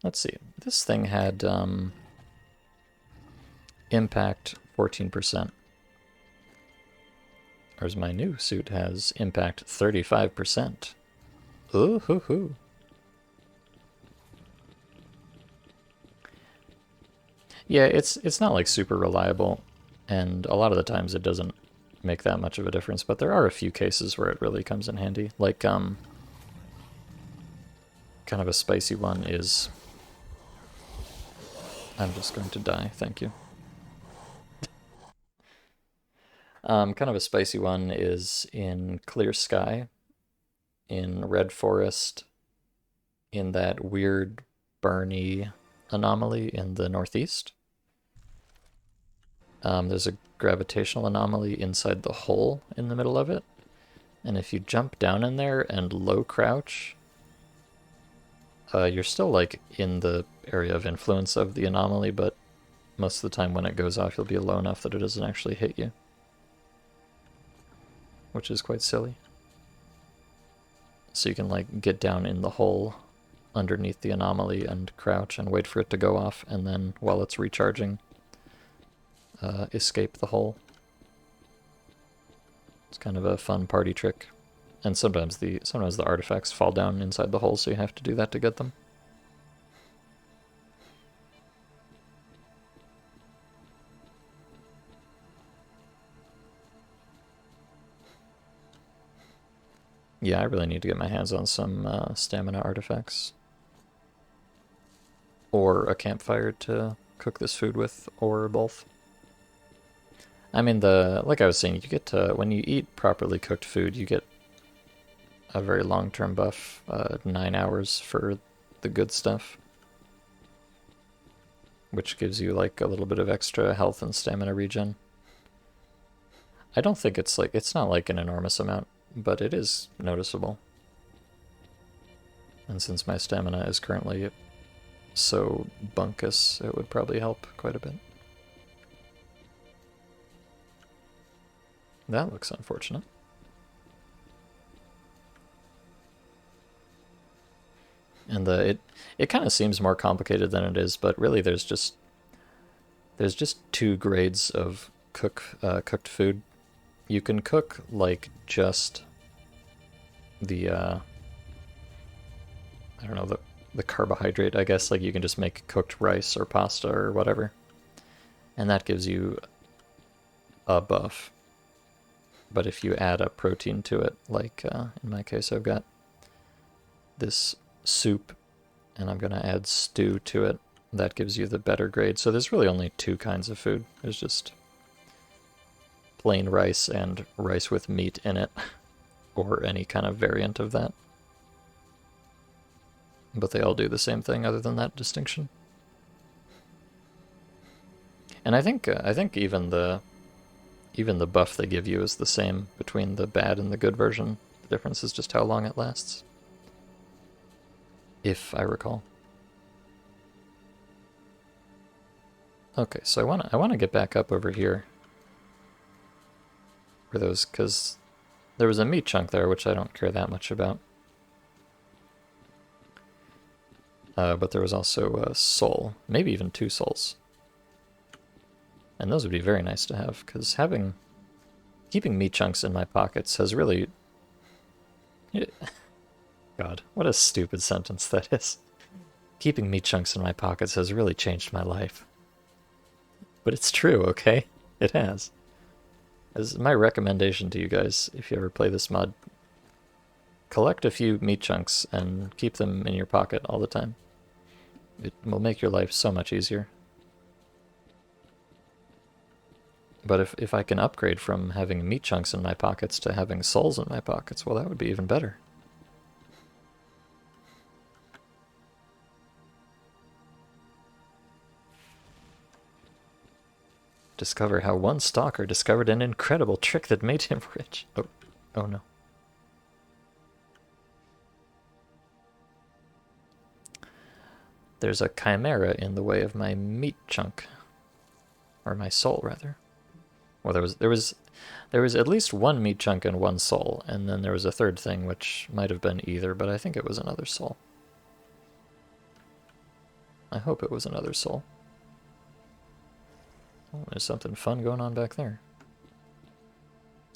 Let's see. This thing had impact 14%. Whereas my new suit has impact 35%. Ooh hoo hoo. Yeah, it's not like super reliable, and a lot of the times it doesn't make that much of a difference, but there are a few cases where it really comes in handy. Like kind of a spicy one is... I'm just going to die, thank you. Kind of a spicy one is in Clear Sky, in Red Forest, in that weird Barney anomaly in the northeast. There's a gravitational anomaly inside the hole in the middle of it, and if you jump down in there and low crouch, you're still like in the area of influence of the anomaly, but most of the time when it goes off you'll be low enough that it doesn't actually hit you, which is quite silly. So you can like get down in the hole underneath the anomaly and crouch and wait for it to go off, and then while it's recharging, escape the hole. It's kind of a fun party trick. And sometimes the artifacts fall down inside the hole, so you have to do that to get them. Yeah, I really need to get my hands on some stamina artifacts. Or a campfire to cook this food with, or both. I mean, like I was saying, you get to, when you eat properly cooked food, you get a very long-term buff, 9 hours for the good stuff, which gives you like a little bit of extra health and stamina regen. I don't think it's not like an enormous amount, but it is noticeable. And since my stamina is currently so bunkus, it would probably help quite a bit. That looks unfortunate. And it kind of seems more complicated than it is, but really there's just two grades of cooked food. You can cook like just the I don't know, the carbohydrate, I guess. Like you can just make cooked rice or pasta or whatever, and that gives you a buff. But if you add a protein to it, like in my case I've got this soup and I'm going to add stew to it, that gives you the better grade. So there's really only two kinds of food. There's just plain rice and rice with meat in it, or any kind of variant of that. But they all do the same thing other than that distinction. And I think even the buff they give you is the same between the bad and the good version. The difference is just how long it lasts, if I recall. Okay, so I wanna get back up over here. For those, because there was a meat chunk there, which I don't care that much about. But there was also a soul, maybe even 2 souls. And those would be very nice to have, because keeping meat chunks in my pockets has really... God, what a stupid sentence that is. Keeping meat chunks in my pockets has really changed my life. But it's true, okay? It has. As my recommendation to you guys, if you ever play this mod, collect a few meat chunks and keep them in your pocket all the time. It will make your life so much easier. But if I can upgrade from having meat chunks in my pockets to having souls in my pockets, well, that would be even better. Discover how one stalker discovered an incredible trick that made him rich. Oh no. There's a chimera in the way of my meat chunk. Or my soul, rather. Well, there was at least 1 meat chunk and 1 soul, and then there was a third thing, which might have been either, but I think it was another soul. I hope it was another soul. Oh, there's something fun going on back there.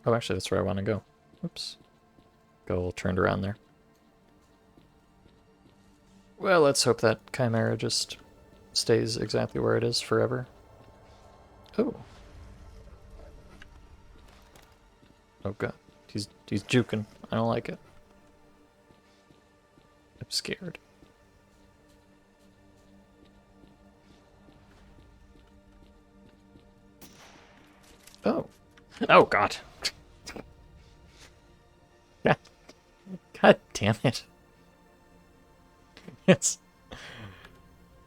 Oh, actually, that's where I want to go. Oops. Got a little turned around there. Well, let's hope that chimera just stays exactly where it is forever. Oh. Oh god. He's juking. I don't like it. I'm scared. Oh. Oh god. God damn it. It's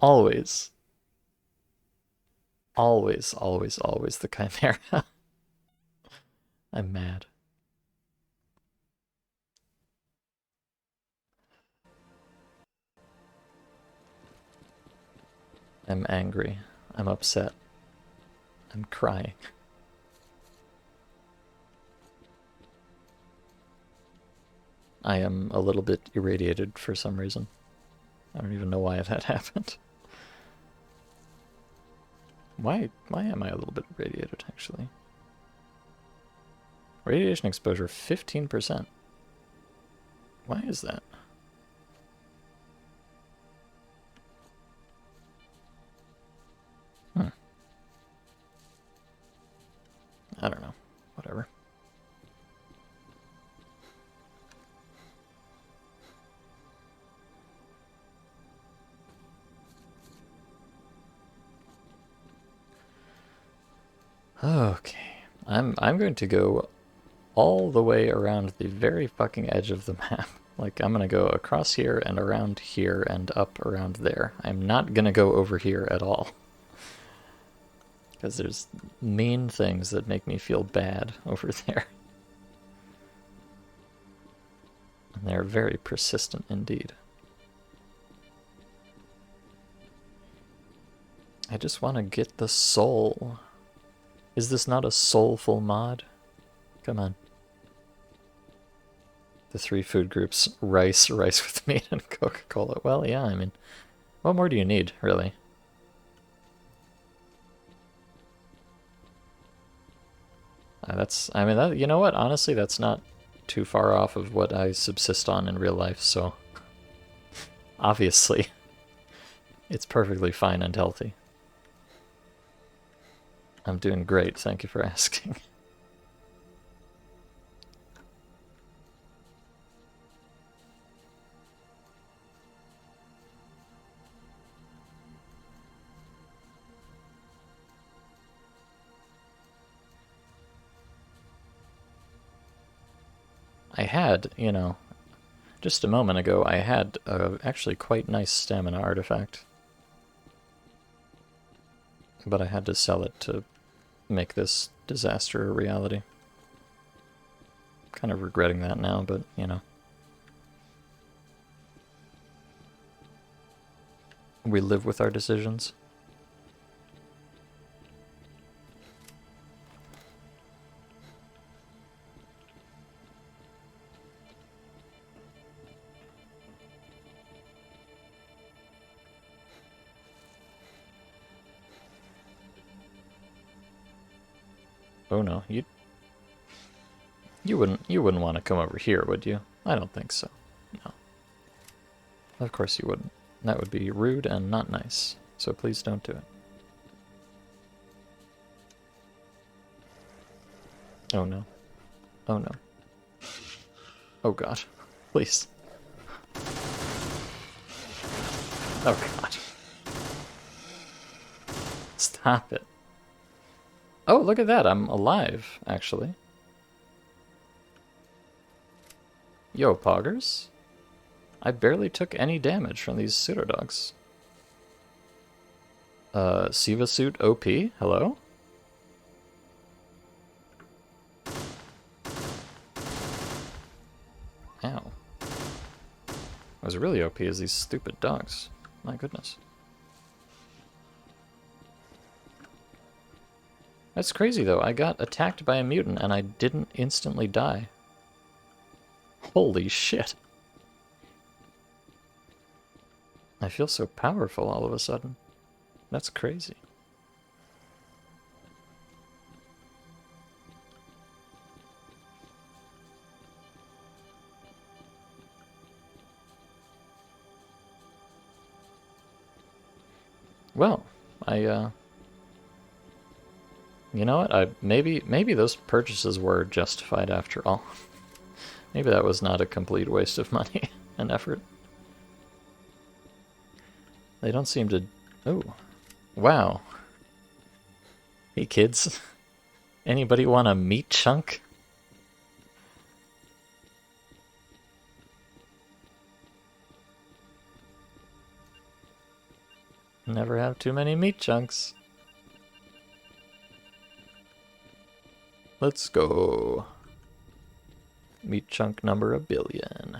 always the chimera. I'm mad. I'm angry. I'm upset. I'm crying. I am a little bit irradiated for some reason. I don't even know why that happened. Why am I a little bit irradiated, actually? Radiation exposure 15%. Why is that? I don't know. Whatever. Okay. I'm going to go all the way around the very fucking edge of the map. Like, I'm gonna go across here and around here and up around there. I'm not gonna go over here at all. Because there's mean things that make me feel bad over there. And they're very persistent indeed. I just want to get the soul. Is this not a soulful mod? Come on. The 3 food groups, rice with meat, and Coca-Cola. Well, yeah, I mean, what more do you need, really? You know what? Honestly, that's not too far off of what I subsist on in real life, so obviously, it's perfectly fine and healthy. I'm doing great, thank you for asking. I had, you know, just a moment ago, I had a actually quite nice stamina artifact. But I had to sell it to make this disaster a reality. Kind of regretting that now, but, you know. We live with our decisions. Oh no, you wouldn't want to come over here, would you? I don't think so. No. Of course you wouldn't. That would be rude and not nice. So please don't do it. Oh no. Oh no. Oh god. Please. Oh god. Stop it. Oh, look at that. I'm alive, actually. Yo, poggers. I barely took any damage from these pseudodogs. Siva suit OP? Hello? Ow. What's really OP is these stupid dogs. My goodness. That's crazy, though. I got attacked by a mutant and I didn't instantly die. Holy shit. I feel so powerful all of a sudden. That's crazy. Well, you know what? Maybe those purchases were justified after all. Maybe that was not a complete waste of money and effort. They don't seem to... Oh. Wow. Hey kids. Anybody want a meat chunk? Never have too many meat chunks. Let's go. Meat chunk number 1 billion.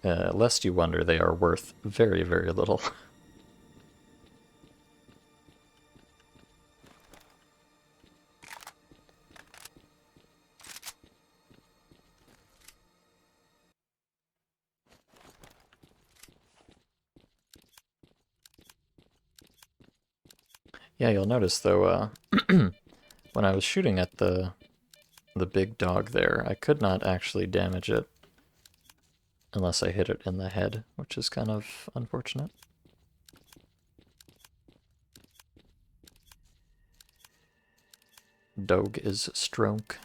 Lest you wonder, they are worth very, very little. Yeah, you'll notice though, when I was shooting at the big dog there, I could not actually damage it unless I hit it in the head, which is kind of unfortunate. Dog is stronk.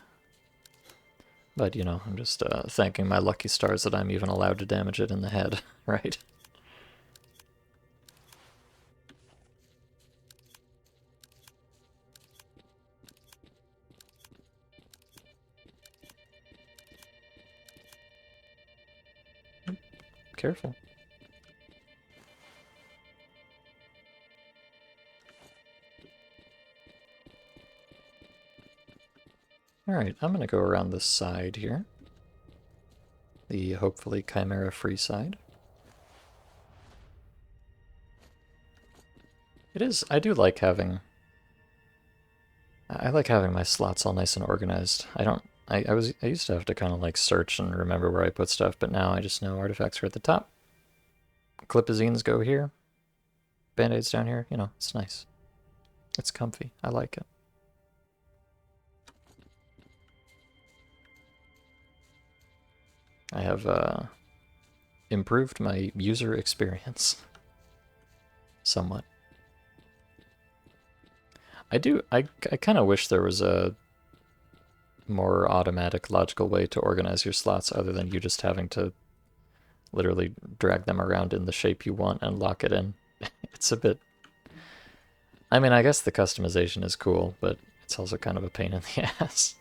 But, you know, I'm just thanking my lucky stars that I'm even allowed to damage it in the head, right? Careful. Alright, I'm gonna go around this side here. The hopefully chimera-free side. It is, I do like having... I like having my slots all nice and organized. I used to have to kind of like search and remember where I put stuff, but now I just know artifacts are at the top. Clipazines go here. Band-aids down here, you know, it's nice. It's comfy, I like it. I have improved my user experience somewhat. I kind of wish there was a more automatic, logical way to organize your slots other than you just having to literally drag them around in the shape you want and lock it in. It's a bit... I mean, I guess the customization is cool, but it's also kind of a pain in the ass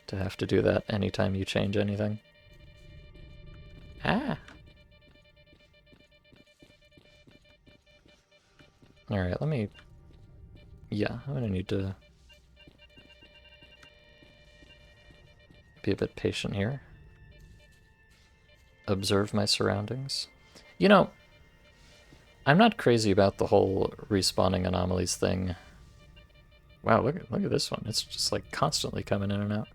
to have to do that anytime you change anything. Ah! Alright, let me... Yeah, I'm gonna need to be a bit patient here. Observe my surroundings. You know, I'm not crazy about the whole respawning anomalies thing. Wow, look at this one. It's just like constantly coming in and out.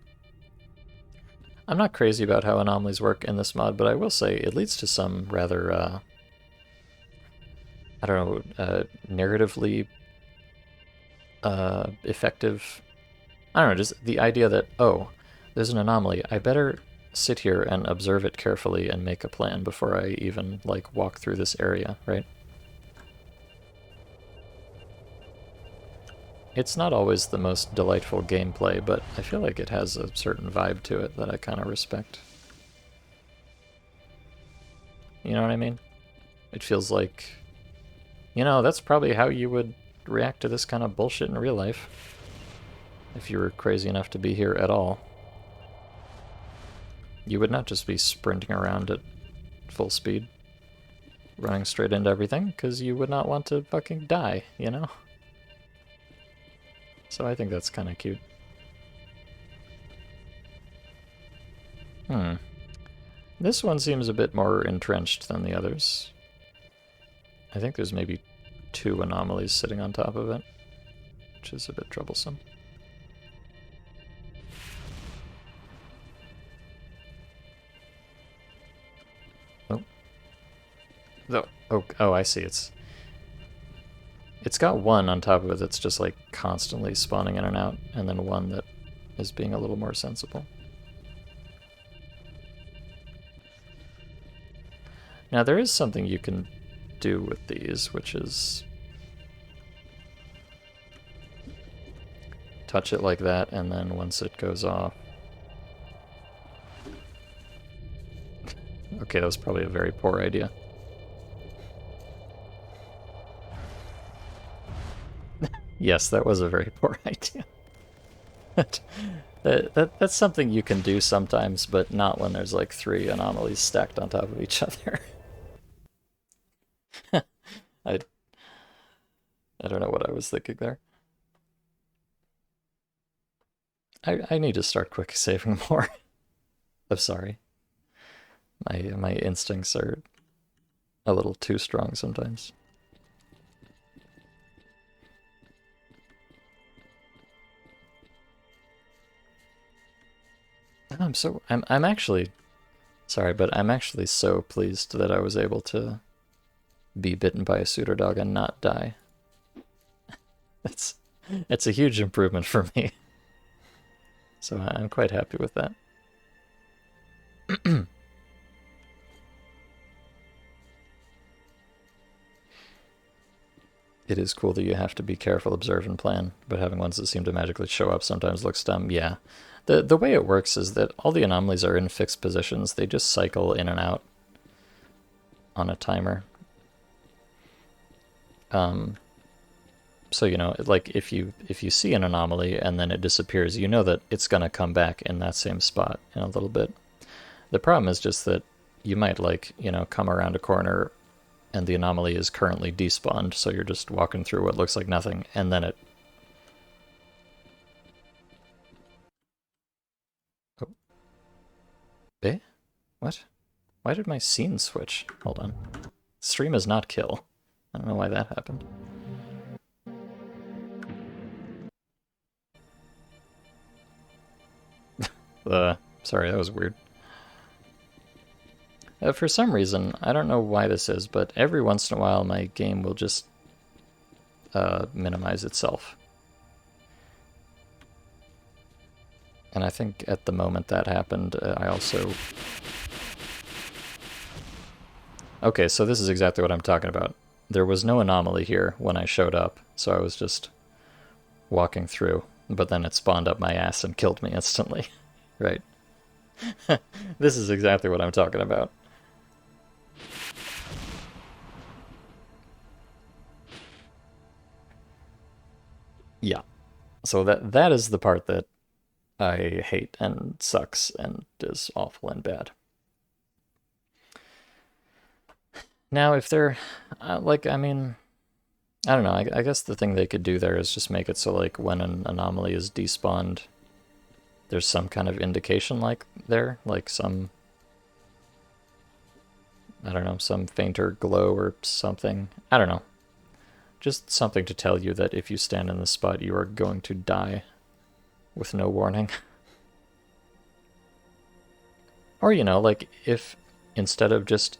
I'm not crazy about how anomalies work in this mod, but I will say it leads to some rather, I don't know, narratively effective. I don't know, just the idea that, oh, there's an anomaly. I better sit here and observe it carefully and make a plan before I even, like, walk through this area, right? It's not always the most delightful gameplay, but I feel like it has a certain vibe to it that I kind of respect. You know what I mean? It feels like, you know, that's probably how you would react to this kind of bullshit in real life. If you were crazy enough to be here at all. You would not just be sprinting around at full speed, running straight into everything, because you would not want to fucking die, you know? So I think that's kind of cute. This one seems a bit more entrenched than the others. I think there's maybe 2 anomalies sitting on top of it, which is a bit troublesome. Oh. Oh, I see. It's got one on top of it that's just like constantly spawning in and out, and then one that is being a little more sensible. Now there is something you can do with these, which is touch it like that, and then once it goes off... Okay, that was probably a very poor idea. Yes, that was a very poor idea. That's something you can do sometimes, but not when there's like 3 anomalies stacked on top of each other. I don't know what I was thinking there. I need to start quick saving more. I'm sorry. My instincts are a little too strong sometimes. I'm actually sorry, but I'm actually so pleased that I was able to be bitten by a pseudodog and not die. It's a huge improvement for me. So I'm quite happy with that. It is cool that you have to be careful, observe, and plan, but having ones that seem to magically show up sometimes looks dumb. Yeah. The way it works is that all the anomalies are in fixed positions. They just cycle in and out on a timer. So, you know, like if you see an anomaly and then it disappears, you know that it's going to come back in that same spot in a little bit. The problem is just that you might, like, you know, come around a corner and the anomaly is currently despawned, so you're just walking through what looks like nothing, and then it... Oh. Eh? What? Why did my scene switch? Hold on. Stream is not kill. I don't know why that happened. Sorry, that was weird. For some reason, I don't know why this is, but every once in a while my game will just minimize itself. And I think at the moment that happened, I also... Okay, so this is exactly what I'm talking about. There was no anomaly here when I showed up, so I was just walking through, but then it spawned up my ass and killed me instantly. Right. This is exactly what I'm talking about. Yeah. So that is the part that I hate and sucks and is awful and bad. Now, if they're, like, I mean, I don't know, I guess the thing they could do there is just make it so, like, when an anomaly is despawned, there's some kind of indication, like, there, like some, I don't know, some fainter glow or something. I don't know. Just something to tell you that if you stand in the spot, you are going to die with no warning. Or, you know, like, if instead of just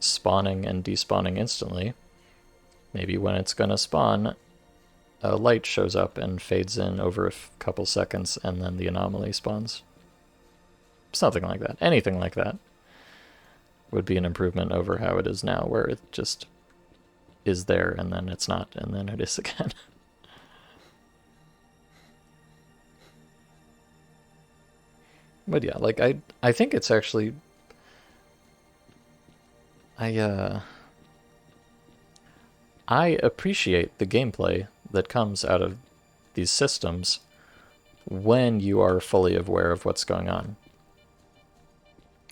spawning and despawning instantly, maybe when it's gonna spawn, a light shows up and fades in over a couple seconds, and then the anomaly spawns. Something like that. Anything like that would be an improvement over how it is now, where it just is there and then it's not, and then it is again. But yeah, like I think it's actually I uh I appreciate the gameplay that comes out of these systems when you are fully aware of what's going on.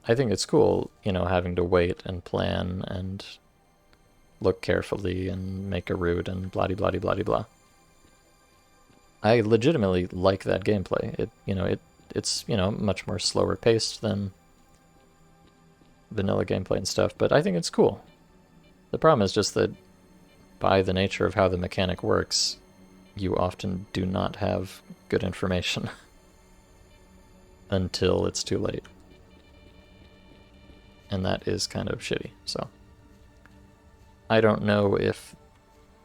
I think it's cool, you know, having to wait and plan and look carefully and make a route and blah blah blah blah blah. I legitimately like that gameplay. It's much more slower paced than vanilla gameplay and stuff, but I think it's cool. The problem is just that by the nature of how the mechanic works, you often do not have good information until it's too late. And that is kind of shitty, so. I don't know if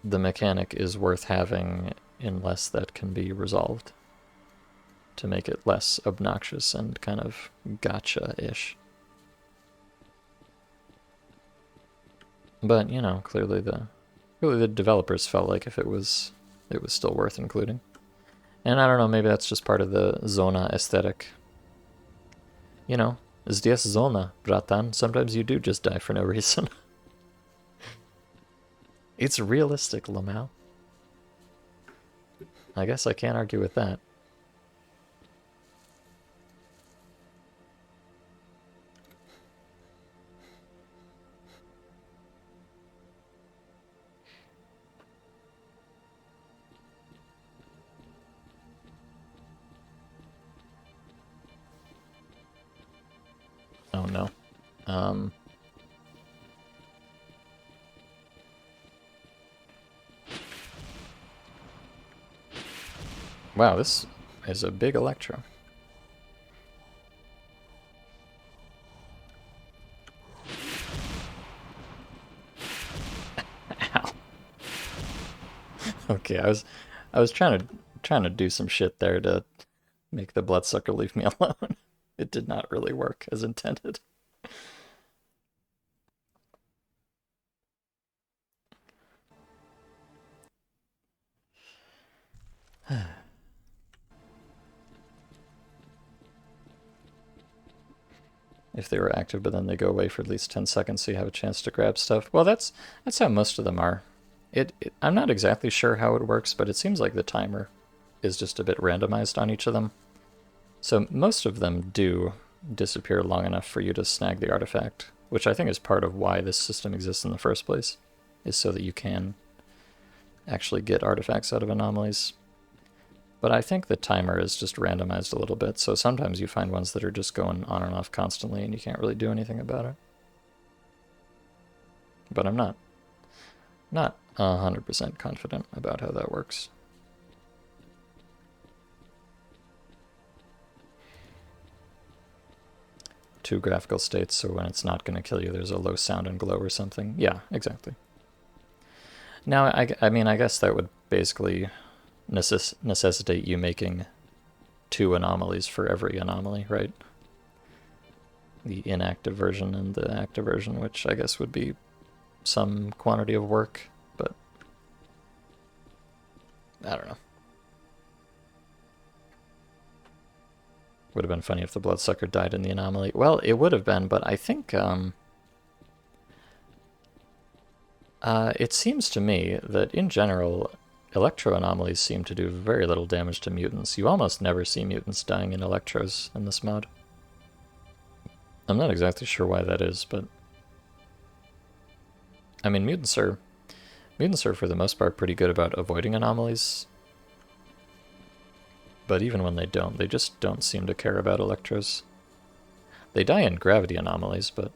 the mechanic is worth having unless that can be resolved to make it less obnoxious and kind of gotcha-ish. But, you know, clearly the developers felt like if it was still worth including. And I don't know, maybe that's just part of the Zona aesthetic. You know, здесь Zona, bratan. Sometimes you do just die for no reason. It's realistic, Lamau. I guess I can't argue with that. Oh no. Wow, this is a big Electro. Ow. Okay, I was trying to do some shit there to make the bloodsucker leave me alone. It did not really work as intended. If they were active, but then they go away for at least 10 seconds so you have a chance to grab stuff. Well, that's how most of them are. I'm not exactly sure how it works, but it seems like the timer is just a bit randomized on each of them. So most of them do disappear long enough for you to snag the artifact, which I think is part of why this system exists in the first place, is so that you can actually get artifacts out of anomalies. But I think the timer is just randomized a little bit, so sometimes you find ones that are just going on and off constantly and you can't really do anything about it. But I'm not 100% confident about how that works. Two graphical states, so when it's not going to kill you, there's a low sound and glow or something. Yeah, exactly. Now, I mean, I guess that would basically necessitate you making 2 anomalies for every anomaly, right? The inactive version and the active version, which I guess would be some quantity of work, but I don't know. Would have been funny if the bloodsucker died in the anomaly. Well, it would have been, but I think it seems to me that in general, electro anomalies seem to do very little damage to mutants. You almost never see mutants dying in electros in this mod. I'm not exactly sure why that is, but I mean, mutants are for the most part pretty good about avoiding anomalies, but even when they don't, they just don't seem to care about electros. They die in gravity anomalies, but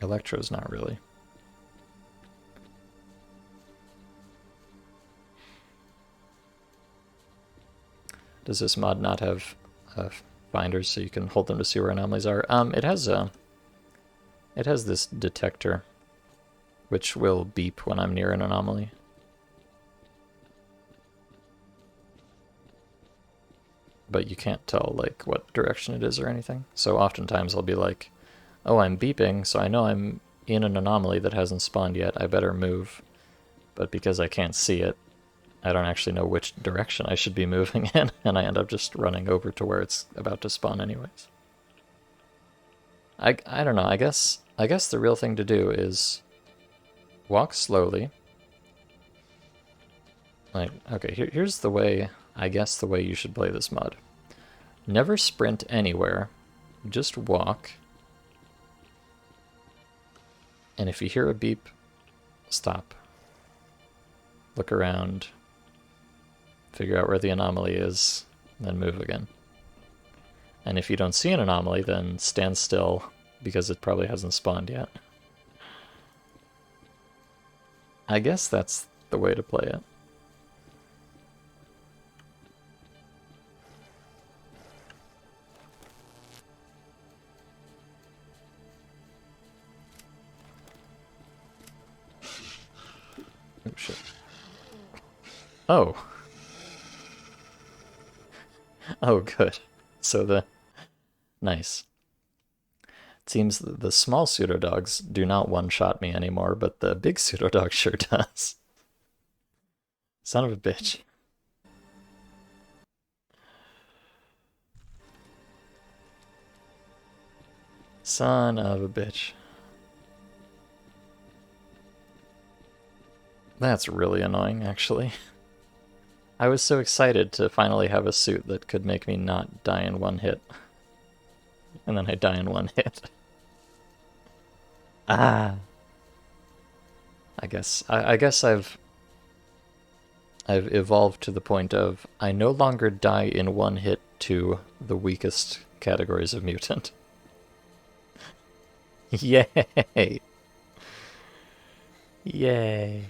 electros not really. Does this mod not have finders so you can hold them to see where anomalies are? It has this detector, which will beep when I'm near an anomaly. But you can't tell like what direction it is or anything. So oftentimes I'll be like, oh, I'm beeping, so I know I'm in an anomaly that hasn't spawned yet, I better move. But because I can't see it, I don't actually know which direction I should be moving in, and I end up just running over to where it's about to spawn anyways. I don't know, I guess the real thing to do is walk slowly. Like, okay, here's the way, I guess the way you should play this mod. Never sprint anywhere, just walk. And if you hear a beep, stop. Look around, figure out where the anomaly is, then move again. And if you don't see an anomaly, then stand still, because it probably hasn't spawned yet. I guess that's the way to play it. Oh, shit. Oh. Oh, good. So the... Nice. It seems the small pseudo-dogs do not one-shot me anymore, but the big pseudo-dog sure does. Son of a bitch. Son of a bitch. That's really annoying, actually. I was so excited to finally have a suit that could make me not die in one hit. And then I die in one hit. Ah. I guess I've evolved to the point of I no longer die in one hit to the weakest categories of mutant. Yay! Yay!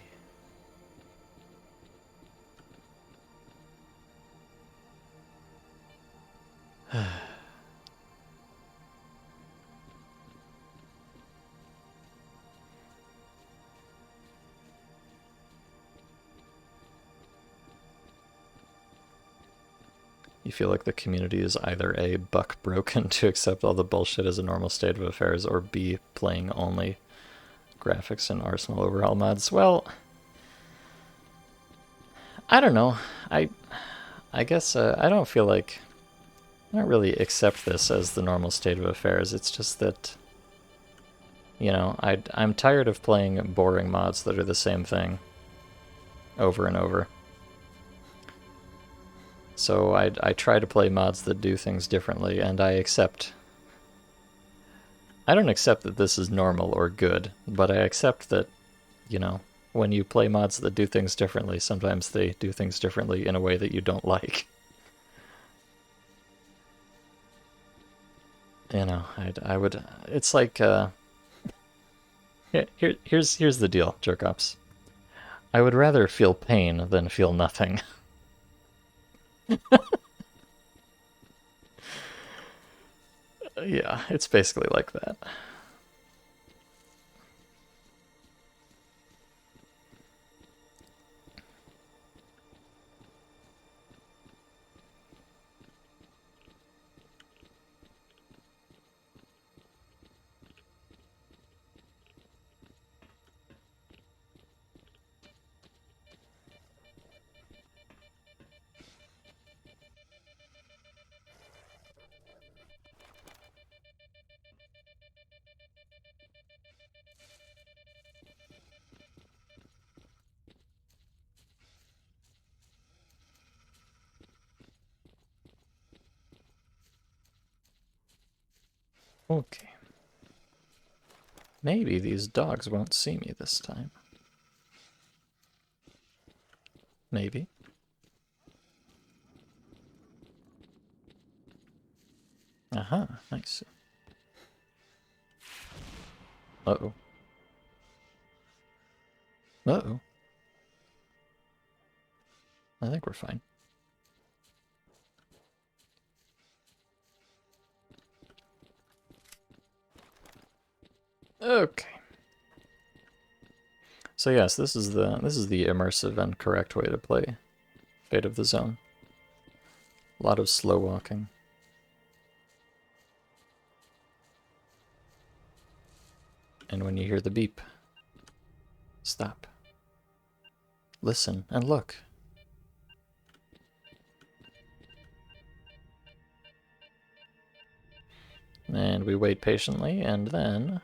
You feel like the community is either A, buck broken to accept all the bullshit as a normal state of affairs, or B, playing only graphics and Arsenal overhaul mods. Well, I don't know. I guess I don't feel like I don't really accept this as the normal state of affairs. It's just that, you know, I'm tired of playing boring mods that are the same thing over and over. So I try to play mods that do things differently, and I accept... I don't accept that this is normal or good, but I accept that, you know, when you play mods that do things differently, sometimes they do things differently in a way that you don't like. You know, I would... It's like... here's the deal, jerk-ops. I would rather feel pain than feel nothing. Yeah, it's basically like that. Okay. Maybe these dogs won't see me this time. Maybe. Aha, nice. Uh-oh. Uh-oh. I think we're fine. Okay. So yes, this is the immersive and correct way to play Fate of the Zone. A lot of slow walking. And when you hear the beep, stop. Listen and look. And we wait patiently, and then...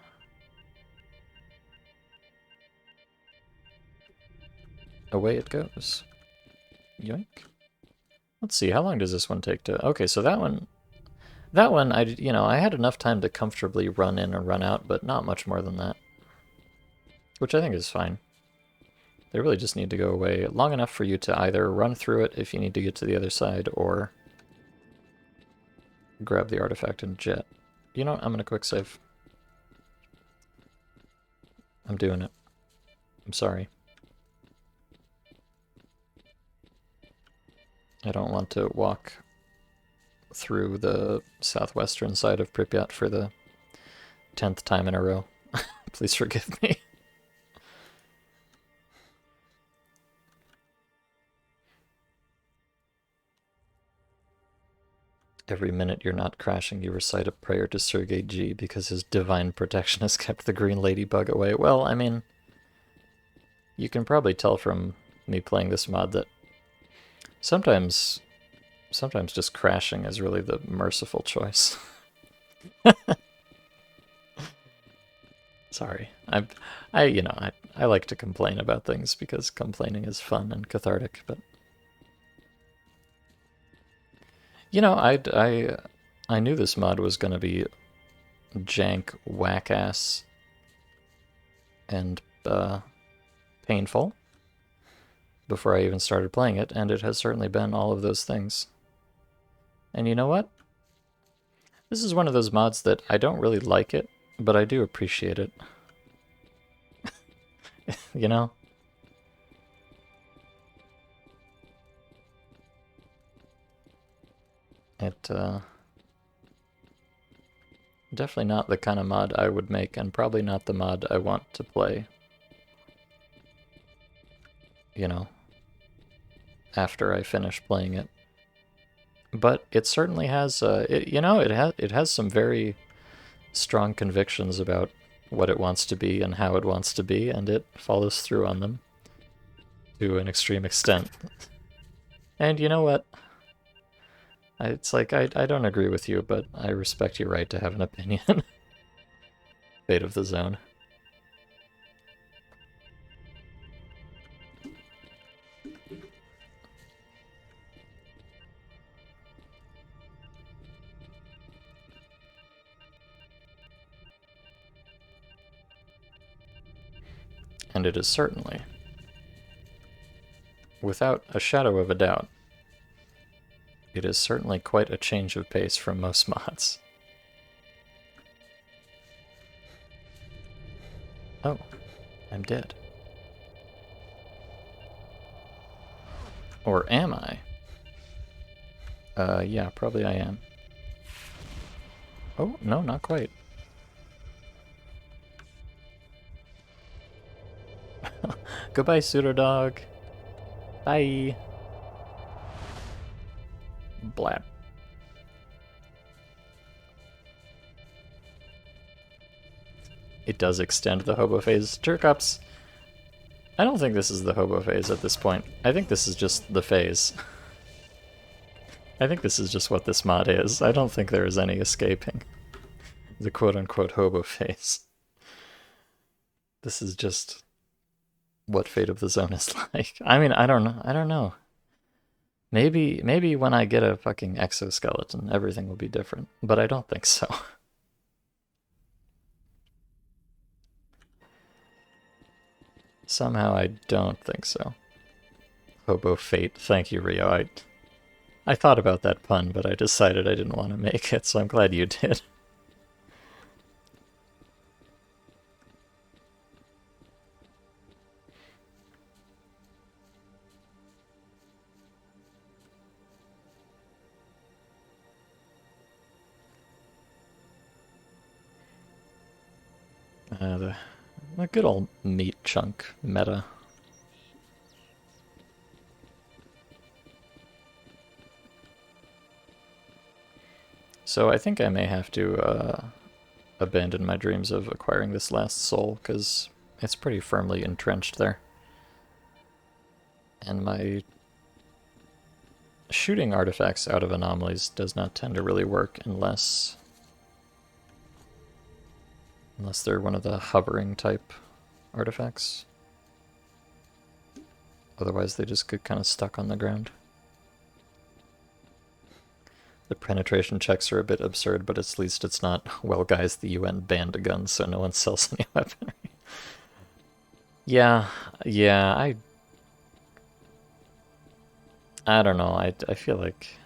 away it goes. Yoink. Let's see, how long does this one take to... Okay, so that one, I had enough time to comfortably run in and run out, but not much more than that. Which I think is fine. They really just need to go away long enough for you to either run through it if you need to get to the other side, or grab the artifact and jet. You know what? I'm gonna quick save. I'm doing it. I'm sorry. I don't want to walk through the southwestern side of Pripyat for the 10th time in a row. Please forgive me. Every minute you're not crashing, you recite a prayer to Sergei G because his divine protection has kept the green ladybug away. Well, I mean, you can probably tell from me playing this mod that sometimes just crashing is really the merciful choice. Sorry. I like to complain about things because complaining is fun and cathartic, but you know, I knew this mod was going to be jank, whack-ass, and painful before I even started playing it, and it has certainly been all of those things. And you know what? This is one of those mods that I don't really like it, but I do appreciate it. You know? It, definitely not the kind of mod I would make, and probably not the mod I want to play. You know, after I finish playing it. But it certainly has, it has some very strong convictions about what it wants to be and how it wants to be, and it follows through on them to an extreme extent. And you know what? It's like, I don't agree with you, but I respect your right to have an opinion. Fate of the Zone. And it is certainly, without a shadow of a doubt, it is certainly quite a change of pace from most mods. Oh, I'm dead. Or am I? Yeah, probably I am. Oh, no, not quite. Goodbye, Pseudodog. Bye. Blap. It does extend the hobo phase. Jerkups. I don't think this is the hobo phase at this point. I think this is just the phase. I think this is just what this mod is. I don't think there is any escaping the quote-unquote hobo phase. This is just what Fate of the Zone is like. I mean, I don't know. Maybe when I get a fucking exoskeleton, everything will be different. But I don't think so. Somehow I don't think so. Hobo Fate. Thank you, Rio. I thought about that pun, but I decided I didn't want to make it, so I'm glad you did. The good old meat chunk meta. So I think I may have to abandon my dreams of acquiring this last soul, because it's pretty firmly entrenched there. And my shooting artifacts out of anomalies does not tend to really work unless they're one of the hovering type artifacts. Otherwise they just get kind of stuck on the ground. The penetration checks are a bit absurd, but at least it's not, well guys, the UN banned a gun, so no one sells any weaponry. Yeah, I don't know, I feel like...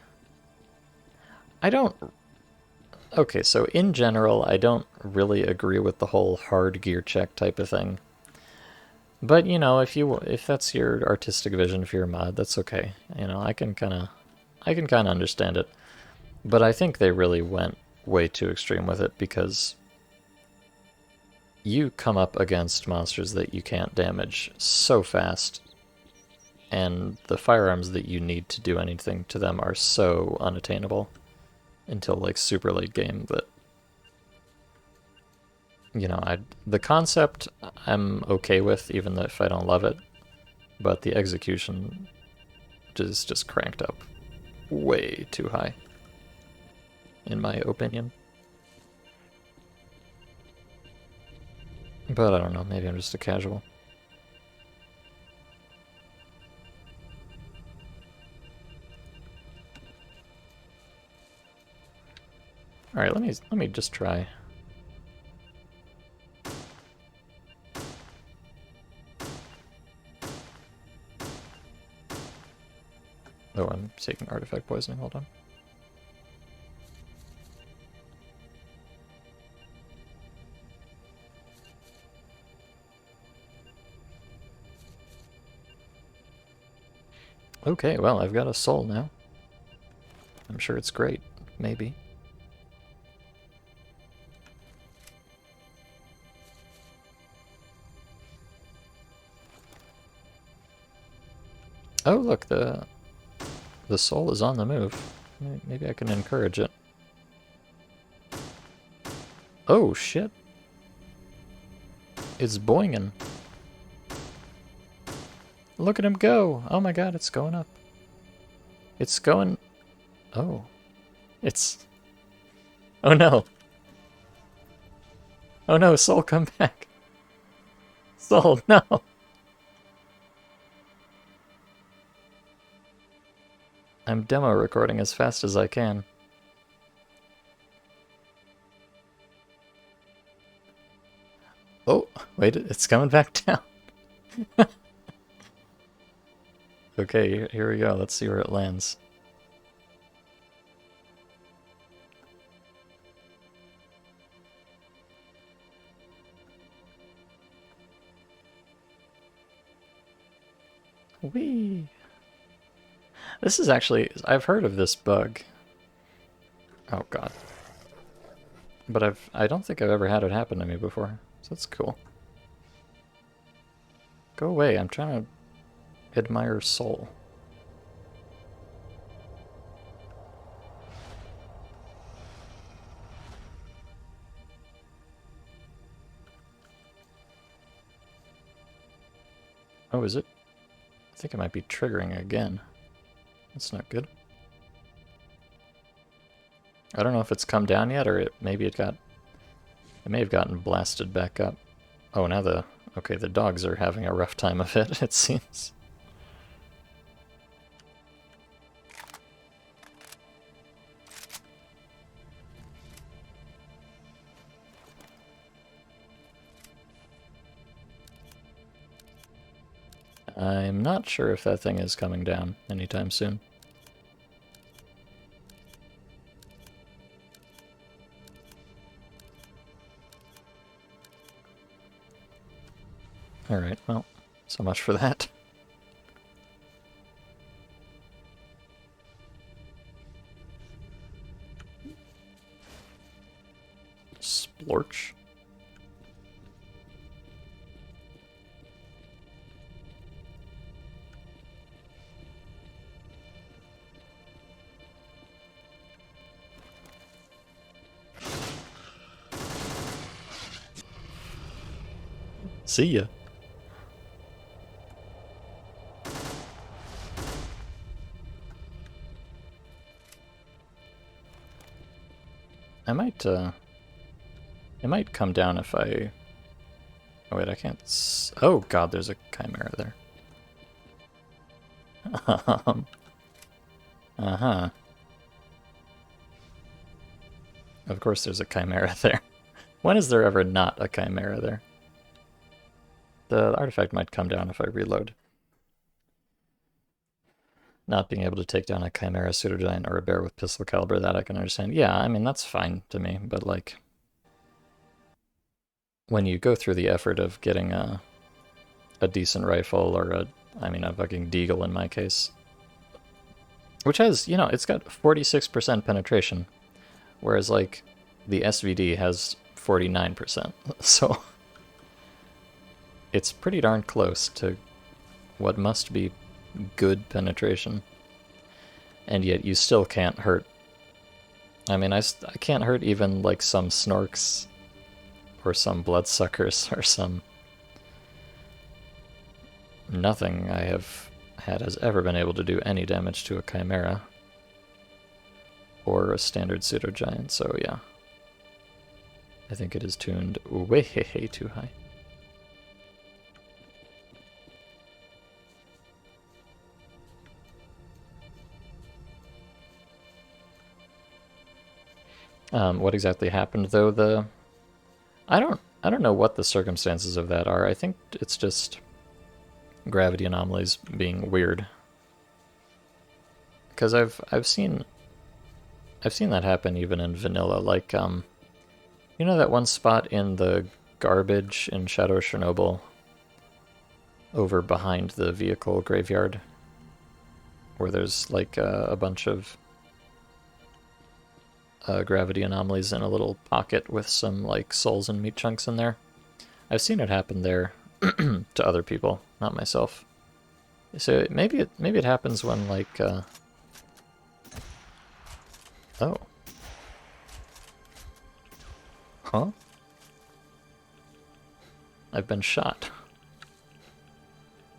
I don't... Okay, so in general, I don't really agree with the whole hard gear check type of thing. But, you know, if that's your artistic vision for your mod, that's okay. You know, I can kind of understand it. But I think they really went way too extreme with it, because you come up against monsters that you can't damage so fast, and the firearms that you need to do anything to them are so unattainable until like super late game that, you know, the concept I'm okay with, even if I don't love it, but the execution is just cranked up way too high, in my opinion. But I don't know, maybe I'm just a casual. Alright, let me just try. Oh, I'm taking artifact poisoning, hold on. Okay, well, I've got a soul now. I'm sure it's great. Maybe. Oh, look, the soul is on the move. Maybe I can encourage it. Oh, shit. It's boinging. Look at him go! Oh my god, it's going up. It's going... Oh. It's... Oh no. Oh no, soul, come back. Soul, no. I'm demo recording as fast as I can. Oh, wait, it's coming back down. Okay, here we go. Let's see where it lands. Whee! This is actually... I've heard of this bug. Oh god. But I don't think I've ever had it happen to me before. So that's cool. Go away, I'm trying to admire soul. Oh, is it? I think it might be triggering again. That's not good. I don't know if it's come down yet, or maybe it may have gotten blasted back up. Oh, now okay, the dogs are having a rough time of it, it seems. I'm not sure if that thing is coming down anytime soon. Alright, well, so much for that. Splorch. See ya. It might come down if I... Oh wait, I can't oh god, there's a chimera there. Uh-huh. Of course there's a chimera there. When is there ever not a chimera there? The artifact might come down if I reload. Not being able to take down a chimera, pseudogiant, or a bear with pistol caliber, that I can understand. Yeah, I mean, that's fine to me, but like... when you go through the effort of getting a decent rifle, or a fucking deagle in my case, which has, you know, it's got 46% penetration, whereas like the SVD has 49%, so it's pretty darn close to what must be good penetration, and yet you still can't hurt. I mean, I can't hurt even like some snorks or some bloodsuckers or some... Nothing I have had has ever been able to do any damage to a chimera or a standard pseudogiant, so yeah. I think it is tuned way too high. What exactly happened though? I don't know what the circumstances of that are. I think it's just gravity anomalies being weird. Because I've seen that happen even in vanilla. Like you know that one spot in the garbage in Shadow of Chernobyl, over behind the vehicle graveyard, where there's like a bunch of gravity anomalies in a little pocket with some like souls and meat chunks in there. I've seen it happen there to other people, not myself. So maybe it happens when like oh. Huh? I've been shot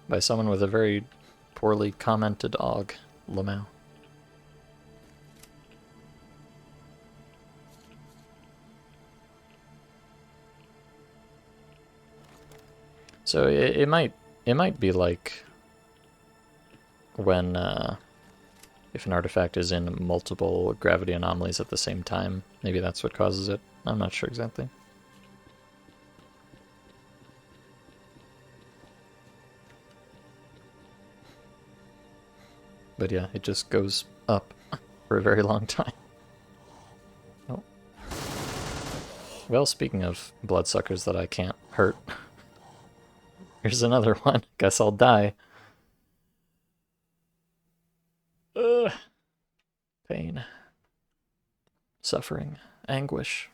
by someone with a very poorly commented AUG, Lamau. So it might be like when if an artifact is in multiple gravity anomalies at the same time, maybe that's what causes it. I'm not sure exactly. But yeah, it just goes up for a very long time. Oh. Well, speaking of bloodsuckers that I can't hurt, here's another one. Guess I'll die. Ugh. Pain. Suffering. Anguish.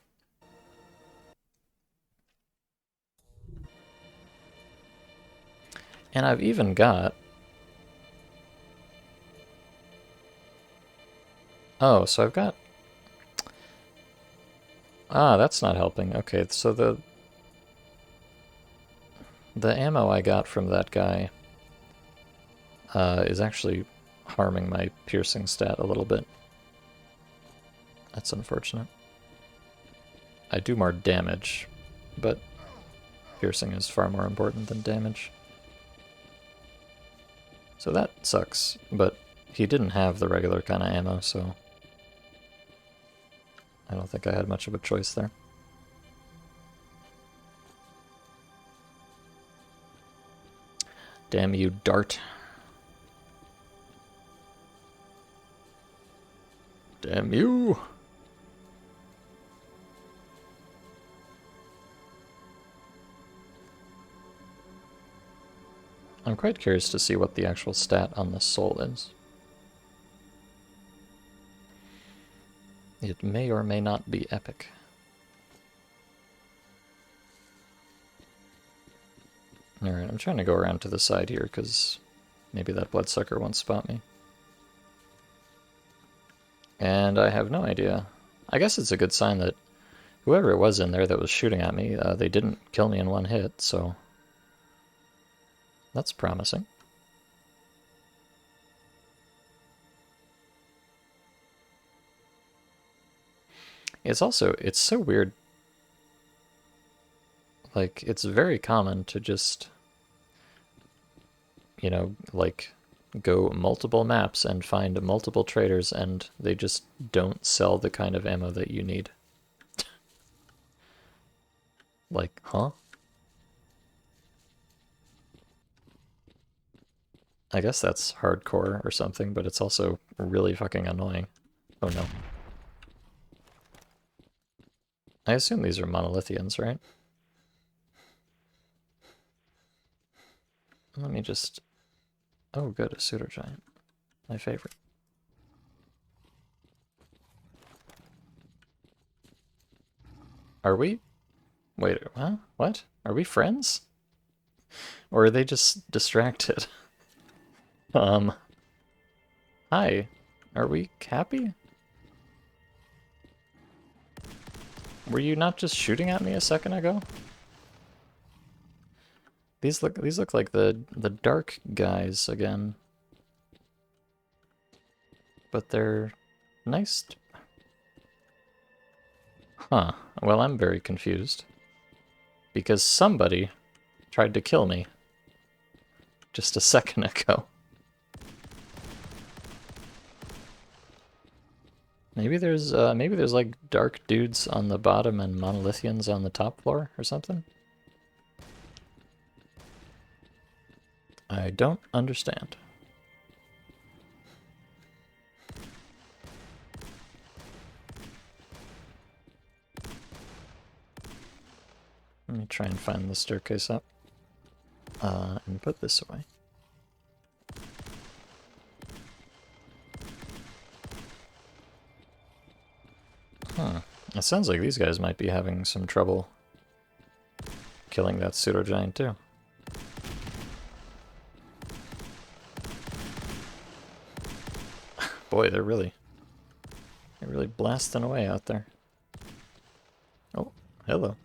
And I've even got... Oh, so I've got... Ah, that's not helping. Okay, so the ammo I got from that guy is actually harming my piercing stat a little bit. That's unfortunate. I do more damage, but piercing is far more important than damage. So that sucks, but he didn't have the regular kind of ammo, so I don't think I had much of a choice there. Damn you, dart. Damn you! I'm quite curious to see what the actual stat on the soul is. It may or may not be epic. Alright, I'm trying to go around to the side here, because maybe that bloodsucker won't spot me. And I have no idea. I guess it's a good sign that whoever it was in there that was shooting at me, they didn't kill me in one hit, so that's promising. It's so weird. Like, it's very common to just, you know, like, go multiple maps and find multiple traders, and they just don't sell the kind of ammo that you need. Like, huh? I guess that's hardcore or something, but it's also really fucking annoying. Oh no. I assume these are monolithians, right? Let me just... Oh good, a pseudogiant. My favorite. Are we? Wait, huh? What? Are we friends? Or are they just distracted? Hi. Are we happy? Were you not just shooting at me a second ago? These look like the dark guys again. But they're nice. Huh. Well, I'm very confused. Because somebody tried to kill me just a second ago. Maybe there's like dark dudes on the bottom and monolithians on the top floor or something? I don't understand. Let me try and find the staircase up. And put this away. Huh. It sounds like these guys might be having some trouble killing that pseudogiant too. Boy, they're really blasting away out there. Oh, hello.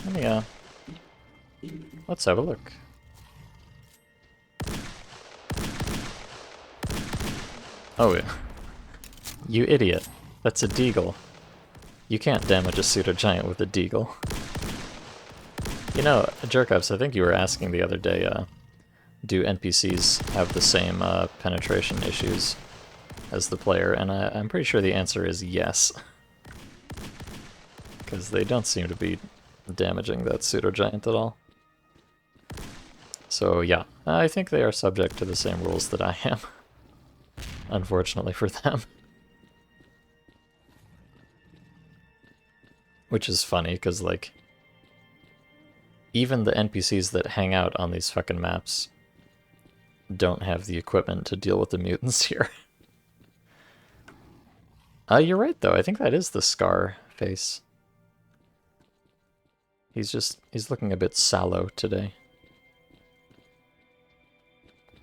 Let me, let's have a look. Oh, yeah. You idiot. That's a deagle. You can't damage a pseudogiant with a deagle. You know, Jerkups, I think you were asking the other day, do NPCs have the same penetration issues as the player? And I'm pretty sure the answer is yes. Because they don't seem to be damaging that pseudogiant at all. So yeah, I think they are subject to the same rules that I am. Unfortunately for them. Which is funny, because, like, even the NPCs that hang out on these fucking maps don't have the equipment to deal with the mutants here. You're right, though. I think that is the Scar face. He's looking a bit sallow today.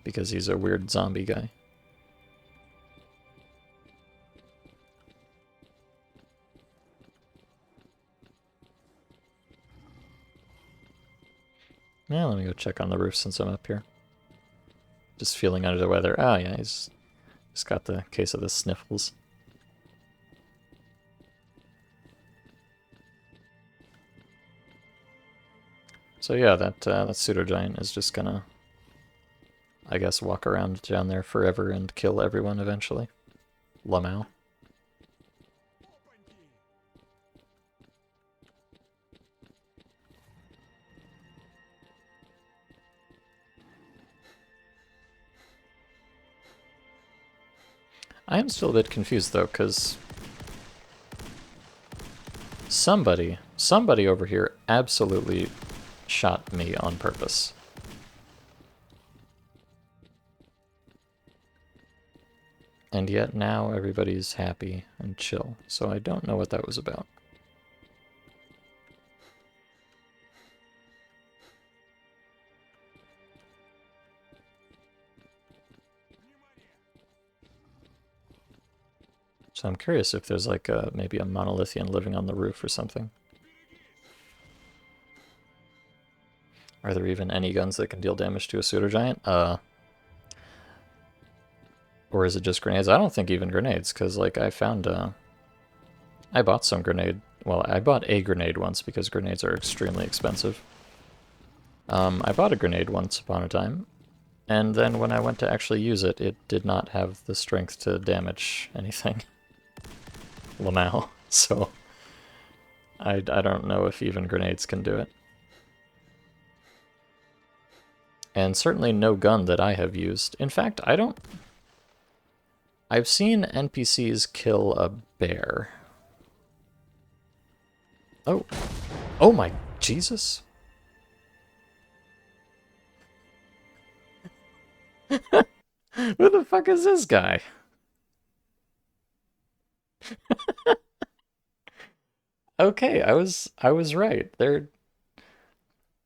Because he's a weird zombie guy. Yeah, let me go check on the roof since I'm up here. Just feeling under the weather. Oh yeah, he's got the case of the sniffles. So yeah, that pseudogiant is just gonna, I guess, walk around down there forever and kill everyone eventually. Lamau. I am still a bit confused though, because somebody over here absolutely shot me on purpose. And yet now everybody's happy and chill, so I don't know what that was about. So I'm curious if there's like maybe a monolithian living on the roof or something. Are there even any guns that can deal damage to a pseudo-giant? Or is it just grenades? I don't think even grenades, because like I found, I bought some grenade, well, I bought a grenade once because grenades are extremely expensive. I bought a grenade once upon a time, and then when I went to actually use it, it did not have the strength to damage anything. Lamau. So I don't know if even grenades can do it. And certainly no gun that I have used. In fact, I've seen NPCs kill a bear. Oh. Oh my Jesus. Who the fuck is this guy? Okay, I was right.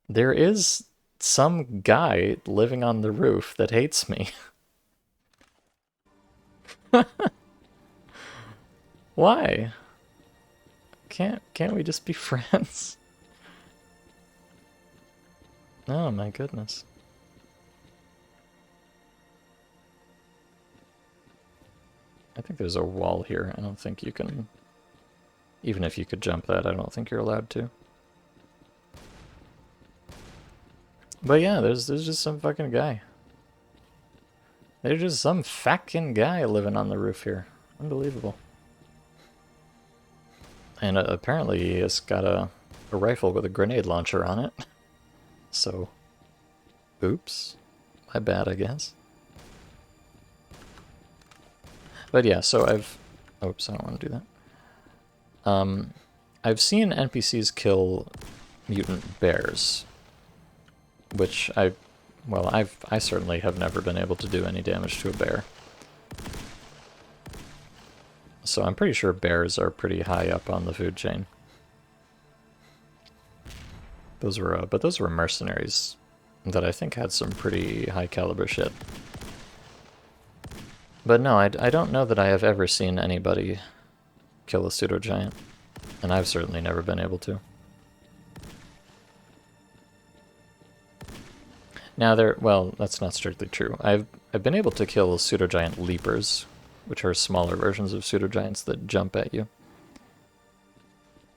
There is some guy living on the roof that hates me. Why? Can't we just be friends? Oh my goodness. I think there's a wall here. I don't think you can... Even if you could jump that, I don't think you're allowed to. But yeah, there's just some fucking guy. There's just some fucking guy living on the roof here. Unbelievable. And apparently he has got a rifle with a grenade launcher on it. So, oops. My bad, I guess. But yeah, so oops, I don't want to do that. I've seen NPCs kill mutant bears, which I certainly have never been able to do any damage to a bear. So I'm pretty sure bears are pretty high up on the food chain. Those were mercenaries that I think had some pretty high caliber shit. But no, I don't know that I have ever seen anybody kill a pseudo-giant, and I've certainly never been able to. Now well, that's not strictly true. I've been able to kill pseudo-giant leapers, which are smaller versions of pseudo-giants that jump at you.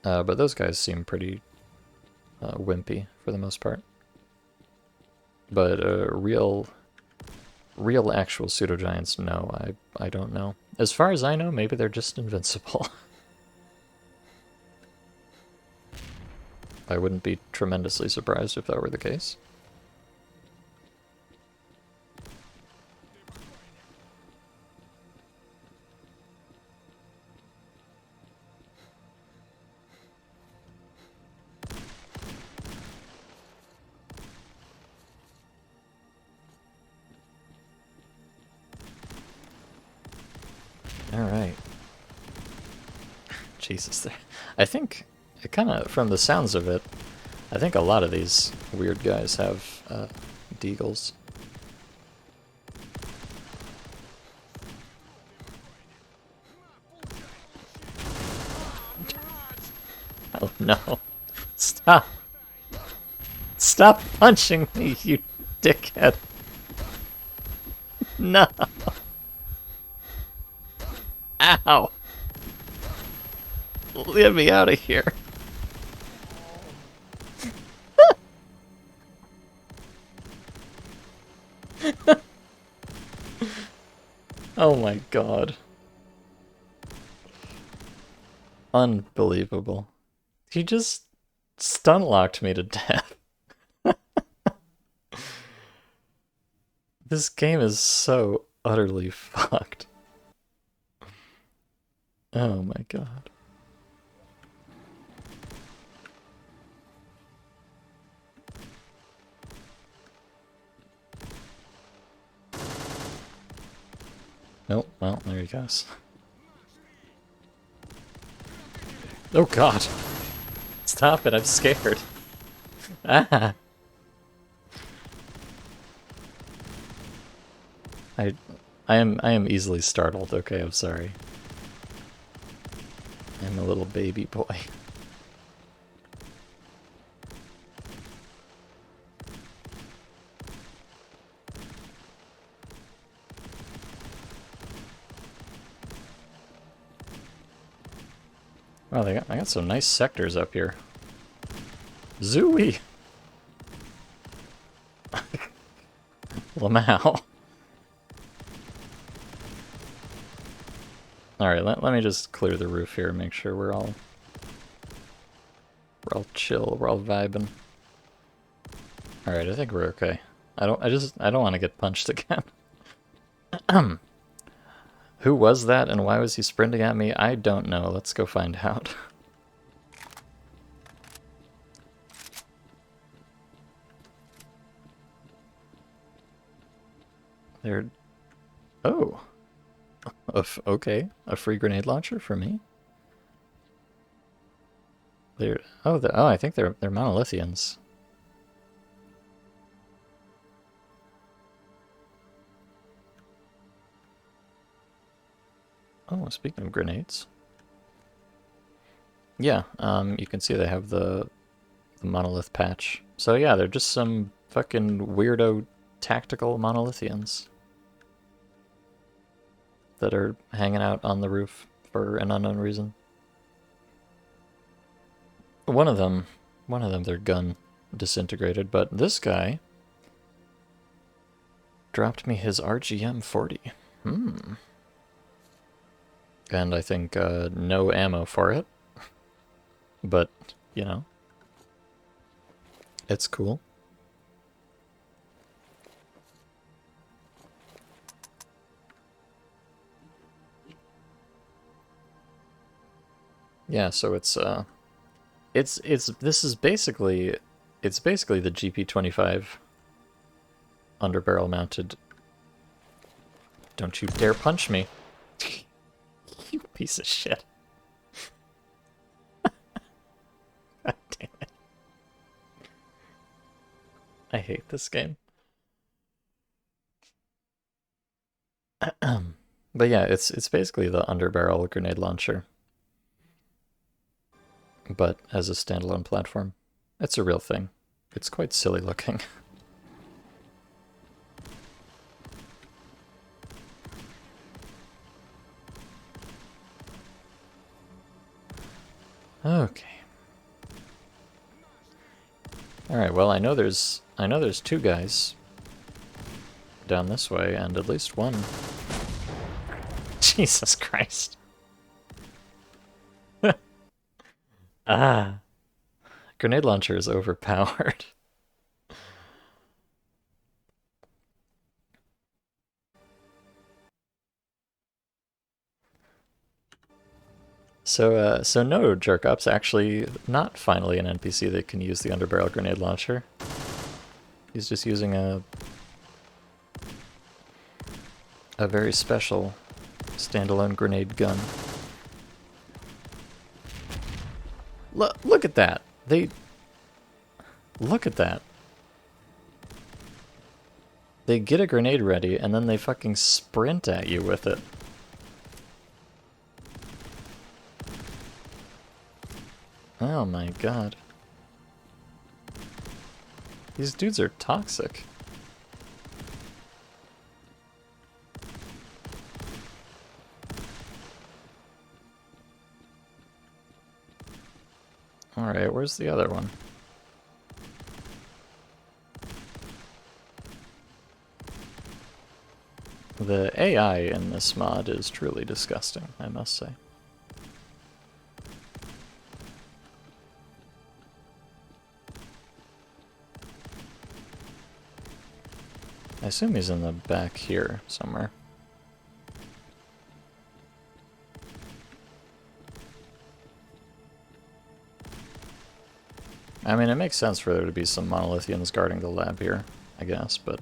But those guys seem pretty wimpy for the most part. But real actual pseudo-giants, no, I don't know. As far as I know, maybe they're just invincible. I wouldn't be tremendously surprised if that were the case. Alright. Jesus, I think, from the sounds of it, I think a lot of these weird guys have deagles. Oh no. Stop! Stop punching me, you dickhead! No! Ow! Get me out of here. Oh my god. Unbelievable. He just stun-locked me to death. This game is so utterly fucked. Oh my god. Nope, well, there he goes. Oh god! Stop it, I'm scared. Ah! I I am easily startled, okay, I'm sorry. I'm a little baby boy. Wow, I got some nice sectors up here. Zooey! Lamau. Alright, let me just clear the roof here and make sure we're all chill, we're all vibing. Alright, I think we're okay. I don't want to get punched again. Who was that and why was he sprinting at me? I don't know. Let's go find out. They're... Oh. Okay. A free grenade launcher for me? They're... Oh, I think they're monolithians. Oh, speaking of grenades. Yeah, you can see they have the monolith patch. So yeah, they're just some fucking weirdo tactical monolithians that are hanging out on the roof for an unknown reason. One of them, their gun disintegrated, but this guy dropped me his RGM-40. And I think no ammo for it. But, you know, it's cool. Yeah, so it's this is basically the GP25 underbarrel mounted. Don't you dare punch me. You piece of shit. God damn it. I hate this game. But yeah, it's basically the underbarrel grenade launcher, but as a standalone platform. It's a real thing. It's quite silly looking. Okay. Alright, well I know there's two guys down this way, and at least one. Jesus Christ. Ah. Grenade launcher is overpowered. So no, Jerkup's actually not finally an NPC that can use the underbarrel grenade launcher. He's just using a very special standalone grenade gun. Look at that! Look at that. They get a grenade ready, and then they fucking sprint at you with it. Oh my god. These dudes are toxic. Alright, where's the other one? The AI in this mod is truly disgusting, I must say. I assume he's in the back here somewhere. I mean, it makes sense for there to be some monolithians guarding the lab here, I guess, but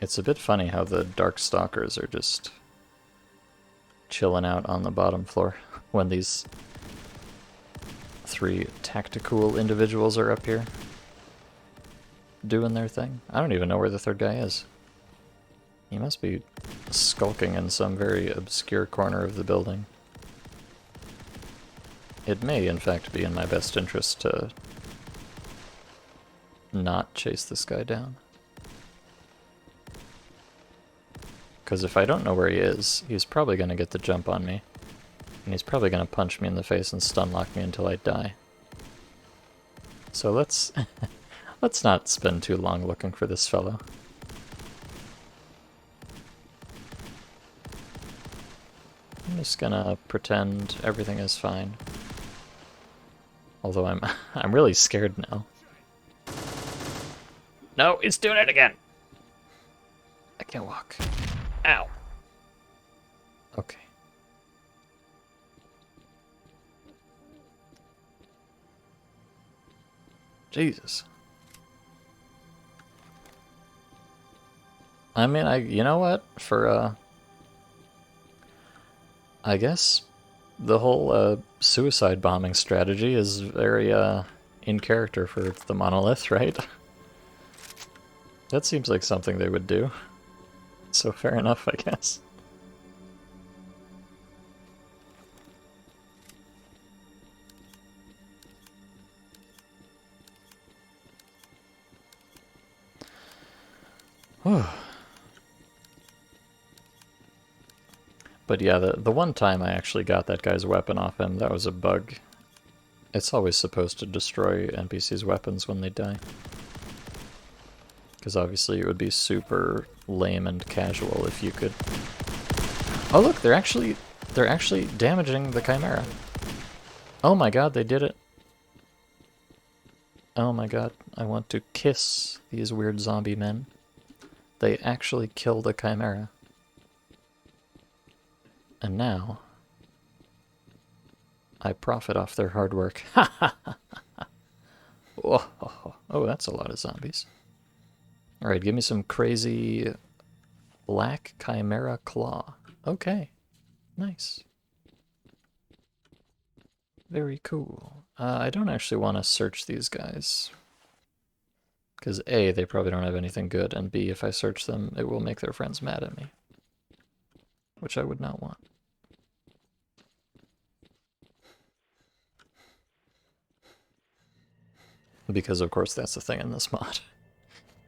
it's a bit funny how the Dark Stalkers are just chilling out on the bottom floor when these three tactical individuals are up here doing their thing. I don't even know where the third guy is. He must be skulking in some very obscure corner of the building. It may, in fact, be in my best interest to not chase this guy down. Because if I don't know where he is, he's probably going to get the jump on me. And he's probably going to punch me in the face and stun lock me until I die. So let's let's not spend too long looking for this fellow. I'm just gonna pretend everything is fine. Although I'm really scared now. No, it's doing it again. I can't walk. Ow. Okay. Jesus. I mean, you know what? For I guess the whole suicide bombing strategy is very in character for the monolith, right? That seems like something they would do. So fair enough, I guess. But yeah, the one time I actually got that guy's weapon off him, that was a bug. It's always supposed to destroy NPC's weapons when they die. Because obviously it would be super lame and casual if you could... Oh look, they're actually damaging the Chimera. Oh my god, they did it. Oh my god, I want to kiss these weird zombie men. They actually killed a Chimera. And now, I profit off their hard work. Ha ha ha ha! Oh, that's a lot of zombies. Alright, give me some crazy black Chimera claw. Okay, nice. Very cool. I don't actually want to search these guys. Because A, they probably don't have anything good, and B, if I search them, it will make their friends mad at me. Which I would not want. Because of course that's the thing in this mod.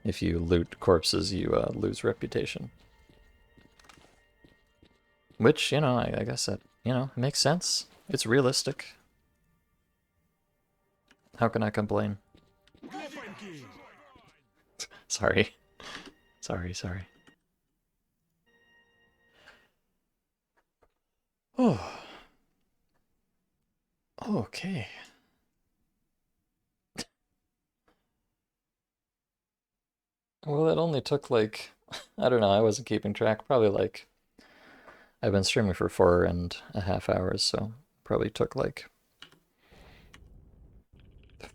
If you loot corpses, you lose reputation. Which, you know, I guess that, you know, makes sense. It's realistic. How can I complain? Sorry. Sorry. Oh. Okay. Well, it only took like, I don't know, I wasn't keeping track, probably like, I've been streaming for 4.5 hours, so probably took like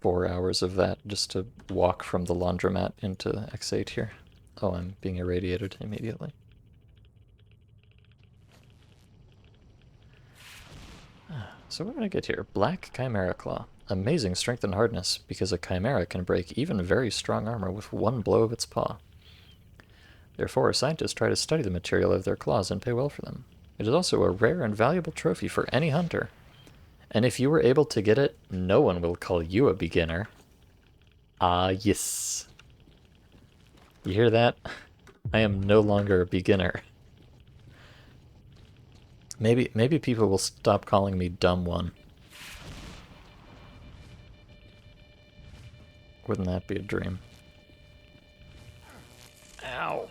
4 hours of that just to walk from the laundromat into X8 here. Oh, I'm being irradiated immediately. So what did I get here? Black Chimera Claw. Amazing strength and hardness, because a chimera can break even very strong armor with one blow of its paw. Therefore, scientists try to study the material of their claws and pay well for them. It is also a rare and valuable trophy for any hunter. And if you were able to get it, no one will call you a beginner. Ah, yes. You hear that? I am no longer a beginner. Maybe people will stop calling me dumb one. Wouldn't that be a dream? Ow.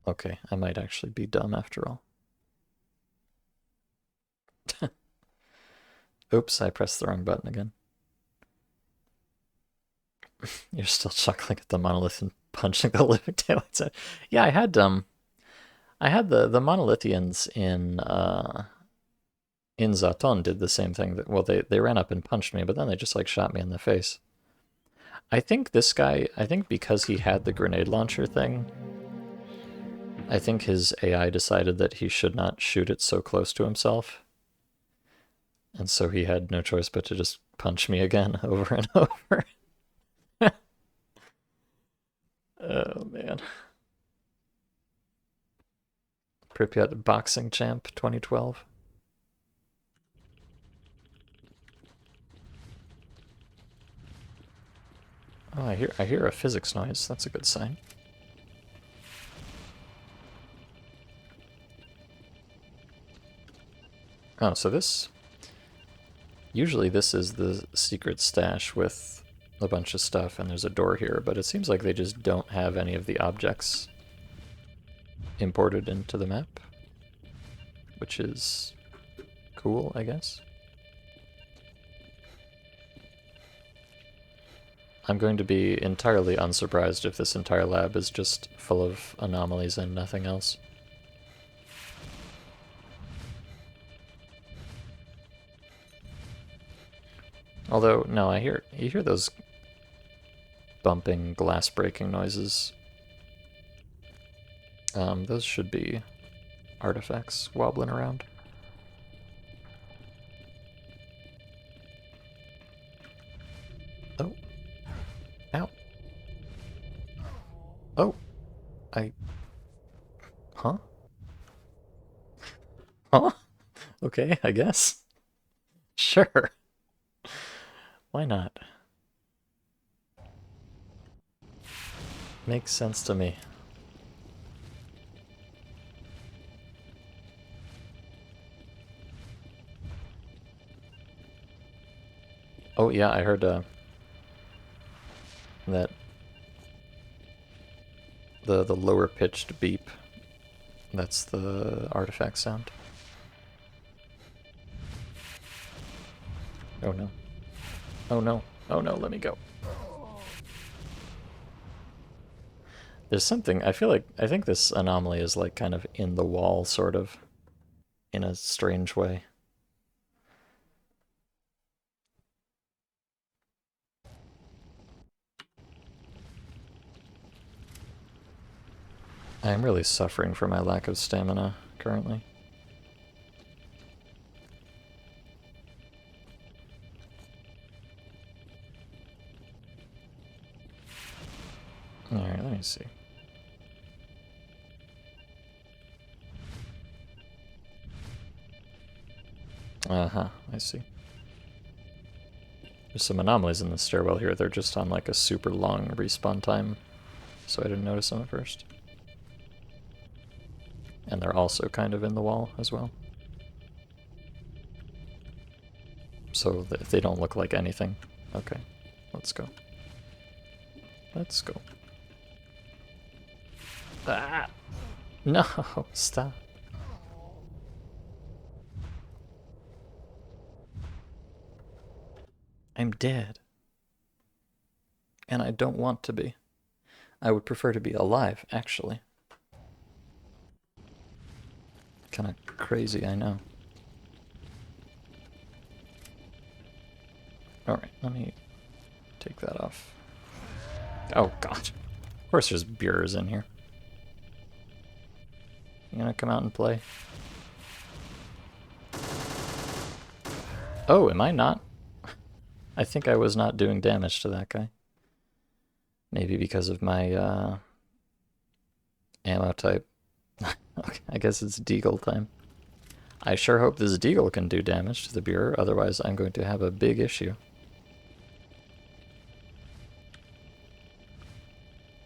Okay, I might actually be dumb after all. Oops, I pressed the wrong button again. You're still chuckling at the monolith and punching the living daylights out. Yeah, I had the monolithians in in Zaton did the same thing. That, well, they ran up and punched me, but then they just like shot me in the face. I think this guy, I think because he had the grenade launcher thing, I think his AI decided that he should not shoot it so close to himself. And so he had no choice but to just punch me again over and over. Oh, man. Pripyat Boxing Champ 2012. Oh, I hear a physics noise. That's a good sign. Oh, so this... Usually this is the secret stash with a bunch of stuff, and there's a door here, but it seems like they just don't have any of the objects imported into the map, which is cool, I guess. I'm going to be entirely unsurprised if this entire lab is just full of anomalies and nothing else. Although, no, you hear those bumping, glass breaking noises. Those should be artifacts wobbling around. Oh. Ow. Oh. Huh? Huh? Okay, I guess. Sure. Why not? Makes sense to me. Oh yeah, I heard that the lower pitched beep. That's the artifact sound. Oh no. Oh no. Oh no, let me go. There's something, I think this anomaly is like kind of in the wall, sort of, in a strange way. I am really suffering from my lack of stamina currently. Alright, let me see. Uh-huh, I see. There's some anomalies in the stairwell here. They're just on like a super long respawn time, so I didn't notice them at first. And they're also kind of in the wall as well. So they don't look like anything. Okay, let's go. Let's go. Ah! No, stop. I'm dead. And I don't want to be. I would prefer to be alive, actually. Kinda crazy, I know. Alright, let me take that off. Oh god. Of course there's beers in here. You gonna come out and play? Oh, am I not? I think I was not doing damage to that guy. Maybe because of my ammo type. Okay, I guess it's Deagle time. I sure hope this Deagle can do damage to the beer, otherwise I'm going to have a big issue.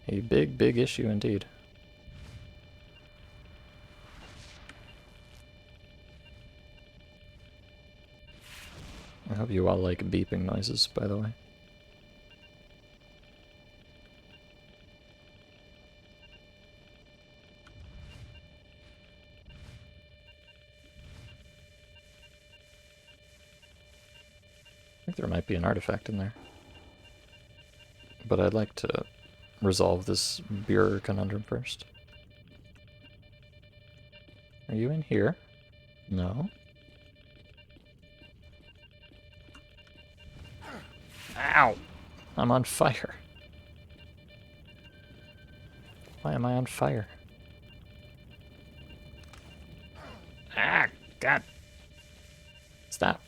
A big, big issue indeed. I hope you all like beeping noises, by the way. I think there might be an artifact in there. But I'd like to resolve this beer conundrum first. Are you in here? No. Ow! I'm on fire. Why am I on fire? Ah, God. Stop.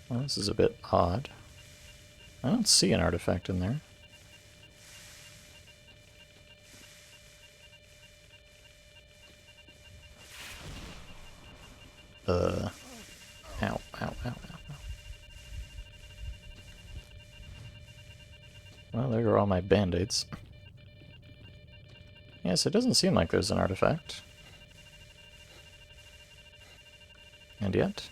Well, this is a bit odd. I don't see an artifact in there. Ow, ow, ow, ow, ow. Well, there go all my band-aids. Yes, it doesn't seem like there's an artifact. And yet...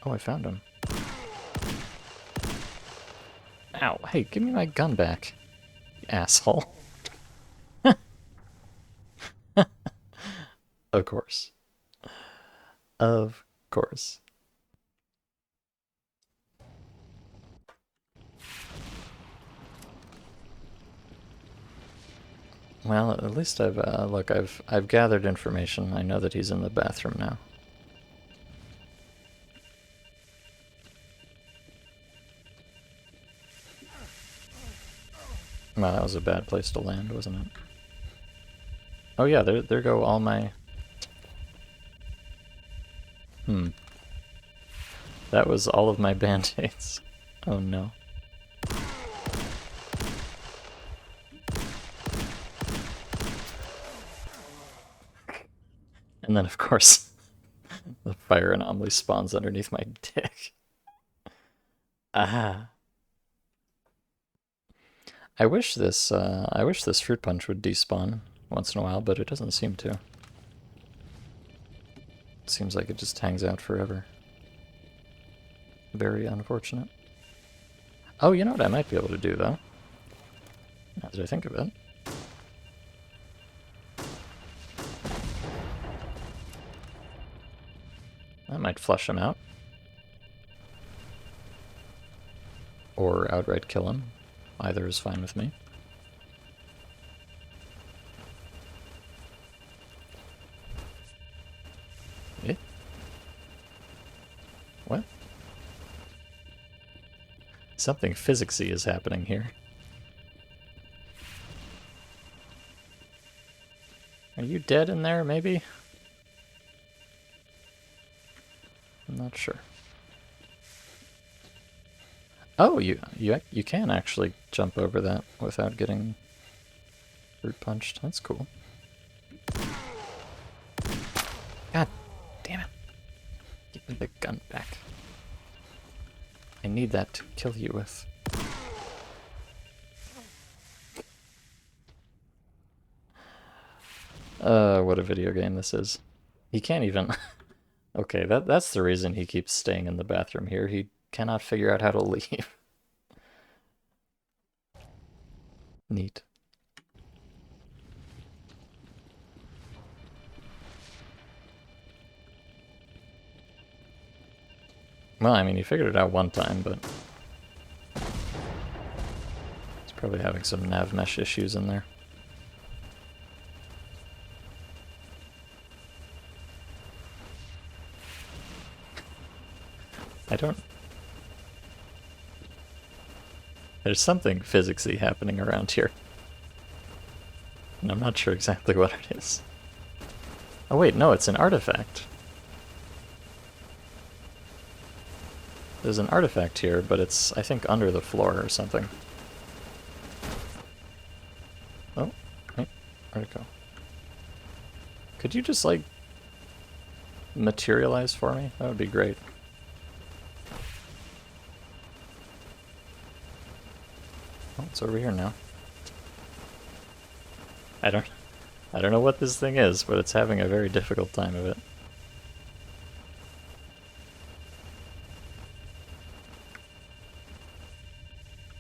Oh, I found him. Ow, hey, give me my gun back, you asshole. Of course. Of course. Well, at least I've gathered information. I know that he's in the bathroom now. Well, that was a bad place to land, wasn't it? Oh yeah, there go all my... That was all of my band-aids. Oh no. And then, of course, the fire anomaly spawns underneath my dick. Ah. I wish this fruit punch would despawn once in a while, but it doesn't seem to. It seems like it just hangs out forever. Very unfortunate. Oh, you know what I might be able to do, though? Now that I think of it. That might flush him out. Or outright kill him. Either is fine with me. Eh? What? Something physicsy is happening here. Are you dead in there, maybe? I'm not sure. Oh, you can actually jump over that without getting fruit punched. That's cool. God damn it. Give me the gun back. I need that to kill you with. What a video game this is. He can't even... Okay, that's the reason he keeps staying in the bathroom here. He cannot figure out how to leave. Neat. Well, I mean, he figured it out one time, but... He's probably having some nav mesh issues in there. I don't... There's something physicsy happening around here. And I'm not sure exactly what it is. Oh wait, no, it's an artifact. There's an artifact here, but it's, I think, under the floor or something. Oh, wait, where'd it go? Could you just, like, materialize for me? That would be great. Oh, it's over here now. I don't know what this thing is, but it's having a very difficult time of it.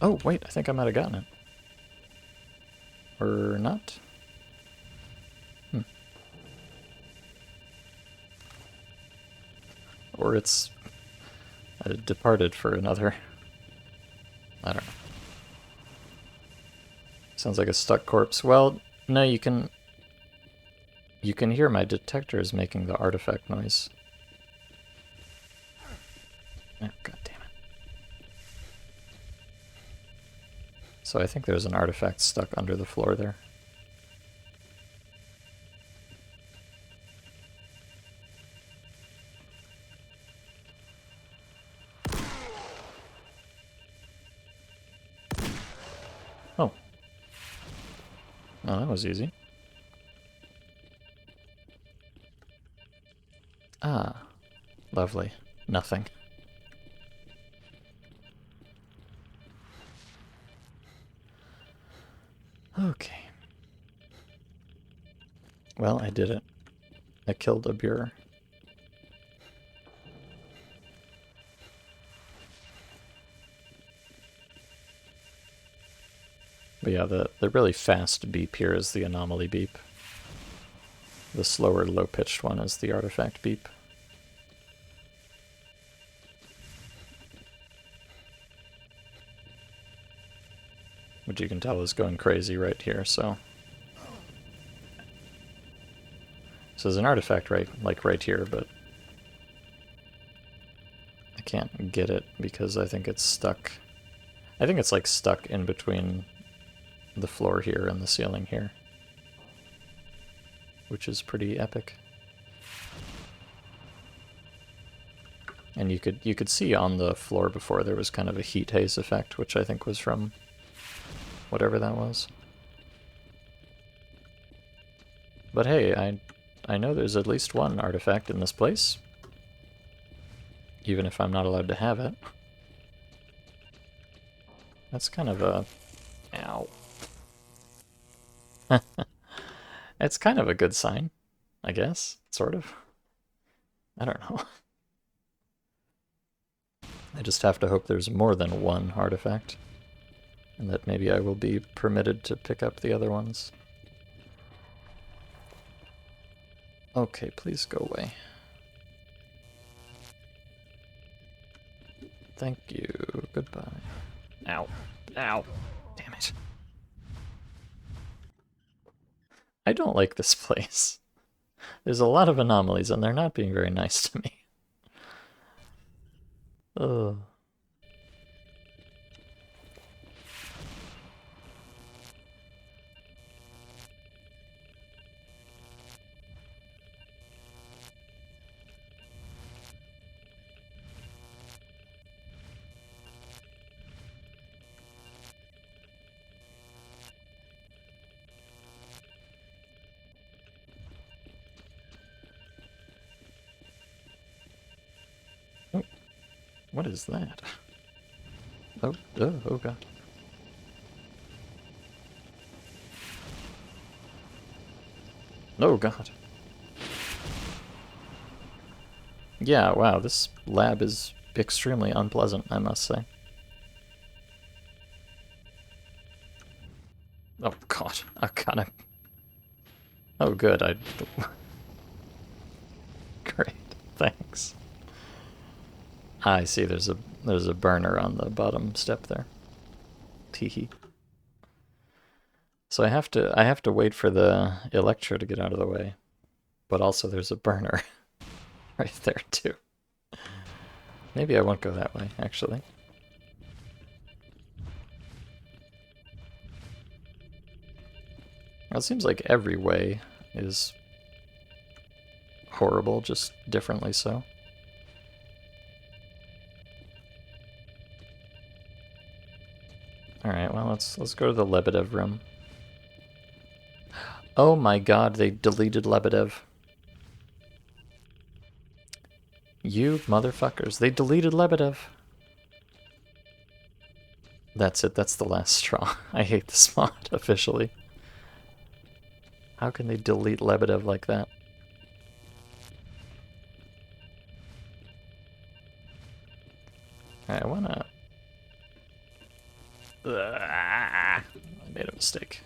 Oh, wait, I think I might have gotten it. Or not? Or it's departed for another... I don't know. Sounds like a stuck corpse. Well, no, you can hear my detector is making the artifact noise. Oh, god damn it. So I think there's an artifact stuck under the floor there. Oh. Oh, that was easy. Ah. Lovely. Nothing. Okay. Well, I did it. I killed a Buer. But yeah, the really fast beep here is the anomaly beep. The slower, low-pitched one is the artifact beep. Which you can tell is going crazy right here, so... So there's an artifact right here, but... I can't get it because I think it's stuck. I think it's like stuck in between the floor here and the ceiling here. Which is pretty epic. And you could see on the floor before there was kind of a heat haze effect, which I think was from whatever that was. But hey, I know there's at least one artifact in this place. Even if I'm not allowed to have it. That's kind of a... Ow. It's kind of a good sign, I guess. Sort of. I don't know. I just have to hope there's more than one artifact. And that maybe I will be permitted to pick up the other ones. Okay, please go away. Thank you. Goodbye. Ow. Ow. Damn it. I don't like this place. There's a lot of anomalies, and they're not being very nice to me. Ugh. Oh, what is that? Oh, oh god. Oh god. Yeah, wow, this lab is extremely unpleasant, I must say. Oh god, I gotta... Oh good, I... Great, thanks. I see, there's a burner on the bottom step there. Teehee. So I have to wait for the Electro to get out of the way. But also there's a burner right there too. Maybe I won't go that way, actually. Well, it seems like every way is horrible, just differently so. Alright, well let's go to the Lebedev room. Oh my god, they deleted Lebedev. You motherfuckers, they deleted Lebedev. That's it, that's the last straw. I hate this mod, officially. How can they delete Lebedev like that? Alright, I wanna... I made a mistake.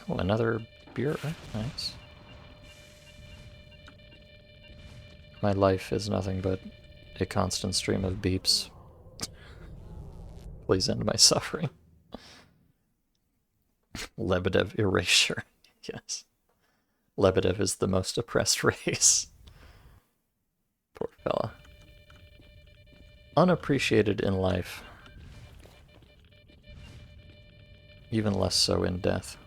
Oh, another Buer. Nice. My life is nothing but a constant stream of beeps. Please end my suffering. Lebedev erasure. Yes. Lebedev is the most oppressed race. Poor fella. Unappreciated in life. Even less so in death.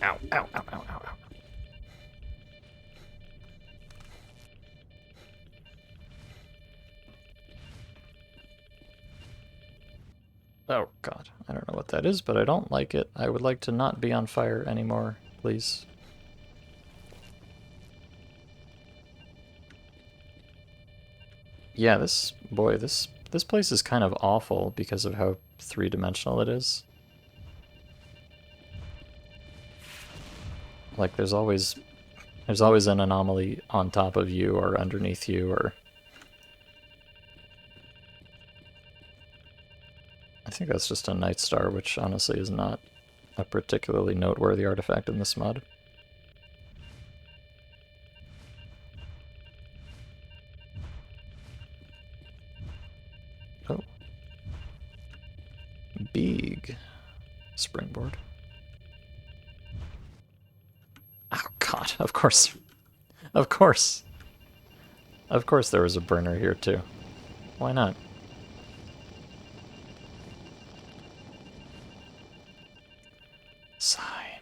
Ow, ow, ow, ow, ow, ow. Oh god, I don't know what that is, but I don't like it. I would like to not be on fire anymore, please. Yeah, this place is kind of awful because of how three-dimensional it is. Like there's always an anomaly on top of you or underneath you, or I think that's just a Night Star, which honestly is not a particularly noteworthy artifact in this mod. Oh. Big springboard. Oh god, of course. Of course. Of course there was a burner here too. Why not? Sigh.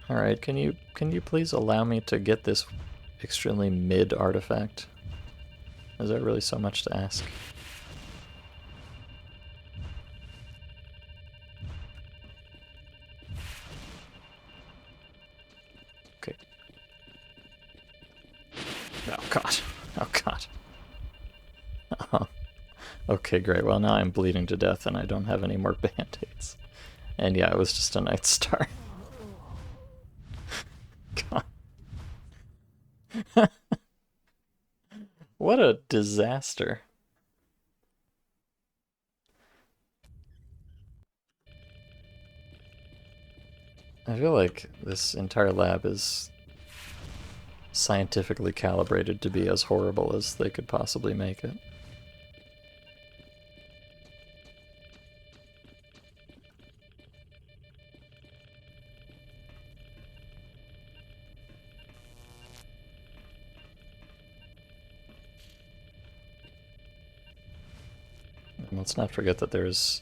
Alright, can you please allow me to get this extremely mid artifact? Is that really so much to ask? Okay. Oh god. Oh god. Oh. Okay, great. Well, now I'm bleeding to death and I don't have any more band-aids. And yeah, it was just a Night Star. God. What a disaster. I feel like this entire lab is scientifically calibrated to be as horrible as they could possibly make it. And let's not forget that there's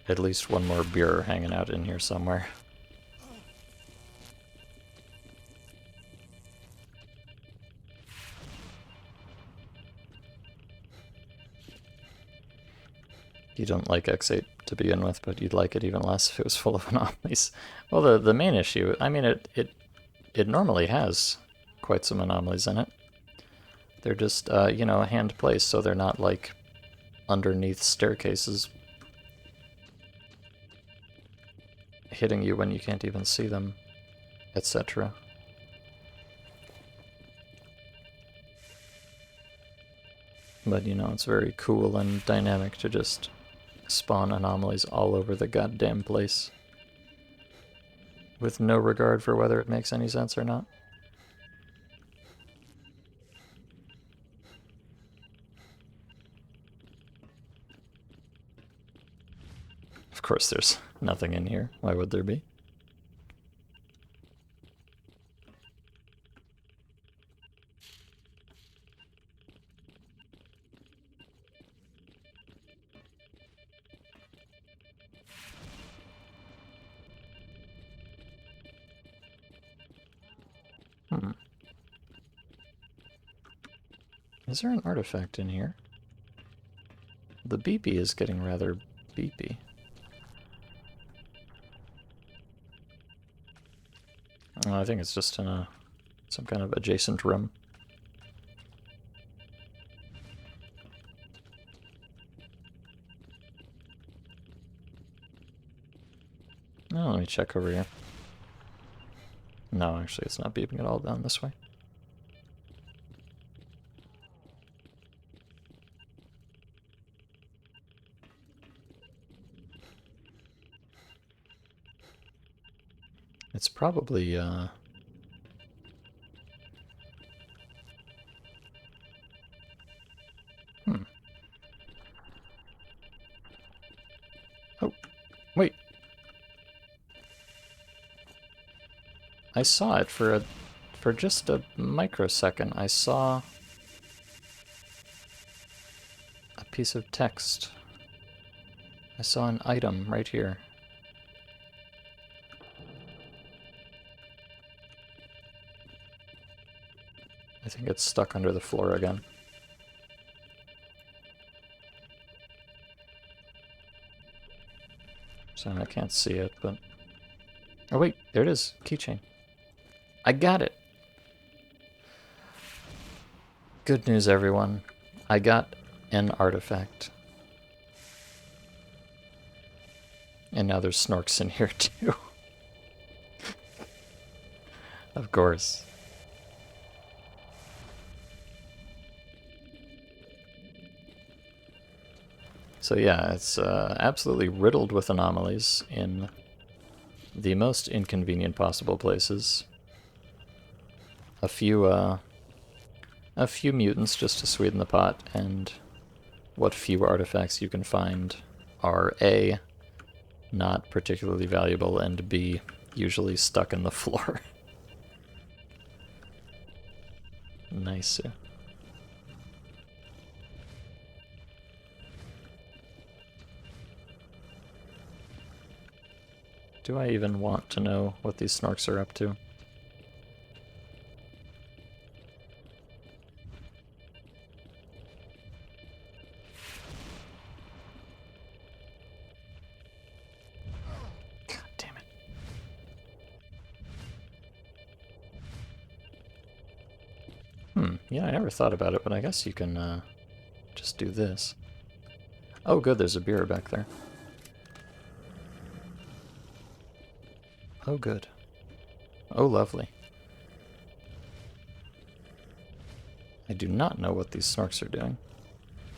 at least one more beer hanging out in here somewhere. You don't like X8 to begin with, but you'd like it even less if it was full of anomalies. Well, the main issue, I mean, it normally has quite some anomalies in it. They're just, you know, hand placed, so they're not like underneath staircases hitting you when you can't even see them, etc. But, you know, it's very cool and dynamic to just spawn anomalies all over the goddamn place, with no regard for whether it makes any sense or not. Of course there's nothing in here. Why would there be? Is there an artifact in here? The beepy is getting rather beepy. Oh, I think it's just in some kind of adjacent room. Oh, let me check over here. No, actually it's not beeping at all down this way. It's probably, Hmm. Oh, wait. I saw it for just a microsecond. I saw a piece of text. I saw an item right here. I think it's stuck under the floor again. So I can't see it, but... Oh wait, there it is. Keychain. I got it! Good news, everyone. I got an artifact. And now there's snorks in here too. Of course. So yeah, it's absolutely riddled with anomalies in the most inconvenient possible places. A few mutants just to sweeten the pot, and what few artifacts you can find are A, not particularly valuable, and B, usually stuck in the floor. Nice. Do I even want to know what these snorks are up to? God damn it. Yeah, I never thought about it, but I guess you can just do this. Oh good, there's a beer back there. Oh good. Oh lovely. I do not know what these snorks are doing.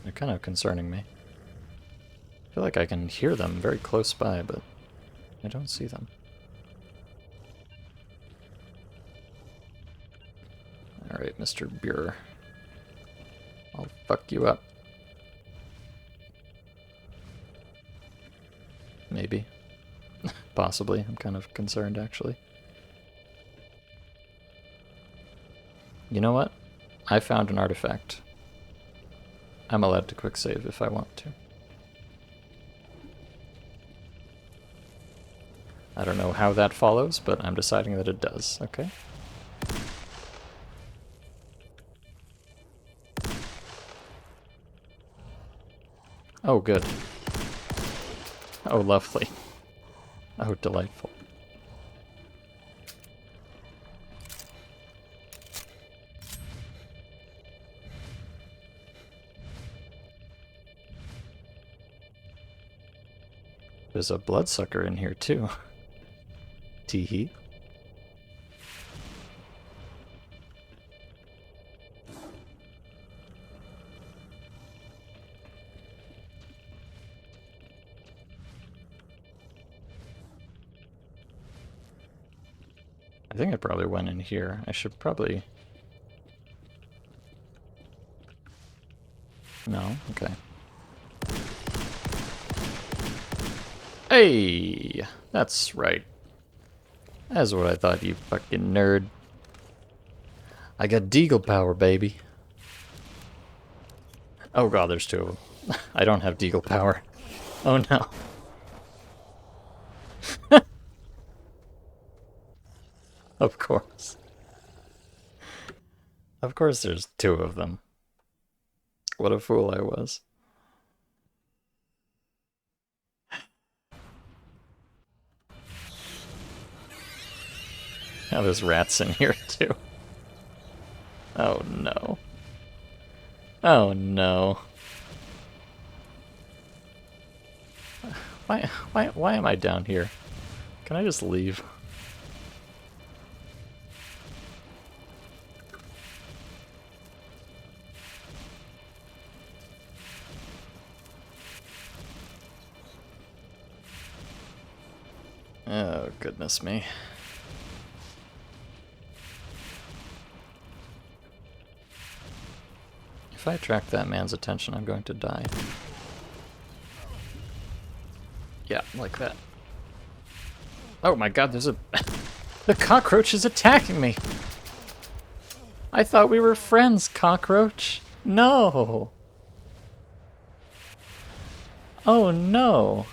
They're kind of concerning me. I feel like I can hear them very close by, but I don't see them. Alright, Mr. Beer. I'll fuck you up. Maybe. Possibly. I'm kind of concerned, actually. You know what? I found an artifact. I'm allowed to quick save if I want to. I don't know how that follows, but I'm deciding that it does, okay? Oh, good. Oh, lovely. Oh, delightful. There's a bloodsucker in here, too. Teehee. I think I probably went in here. I should probably... No? Okay. Hey! That's right. That's what I thought, you fucking nerd. I got deagle power, baby. Oh god, there's two of them. I don't have deagle power. Oh no. Of course. Of course there's two of them. What a fool I was. Now there's rats in here too. Oh no. Oh no. Why am I down here? Can I just leave? Oh, goodness me. If I attract that man's attention, I'm going to die. Yeah, like that. Oh my god, there's a... The cockroach is attacking me! I thought we were friends, cockroach. No! Oh no!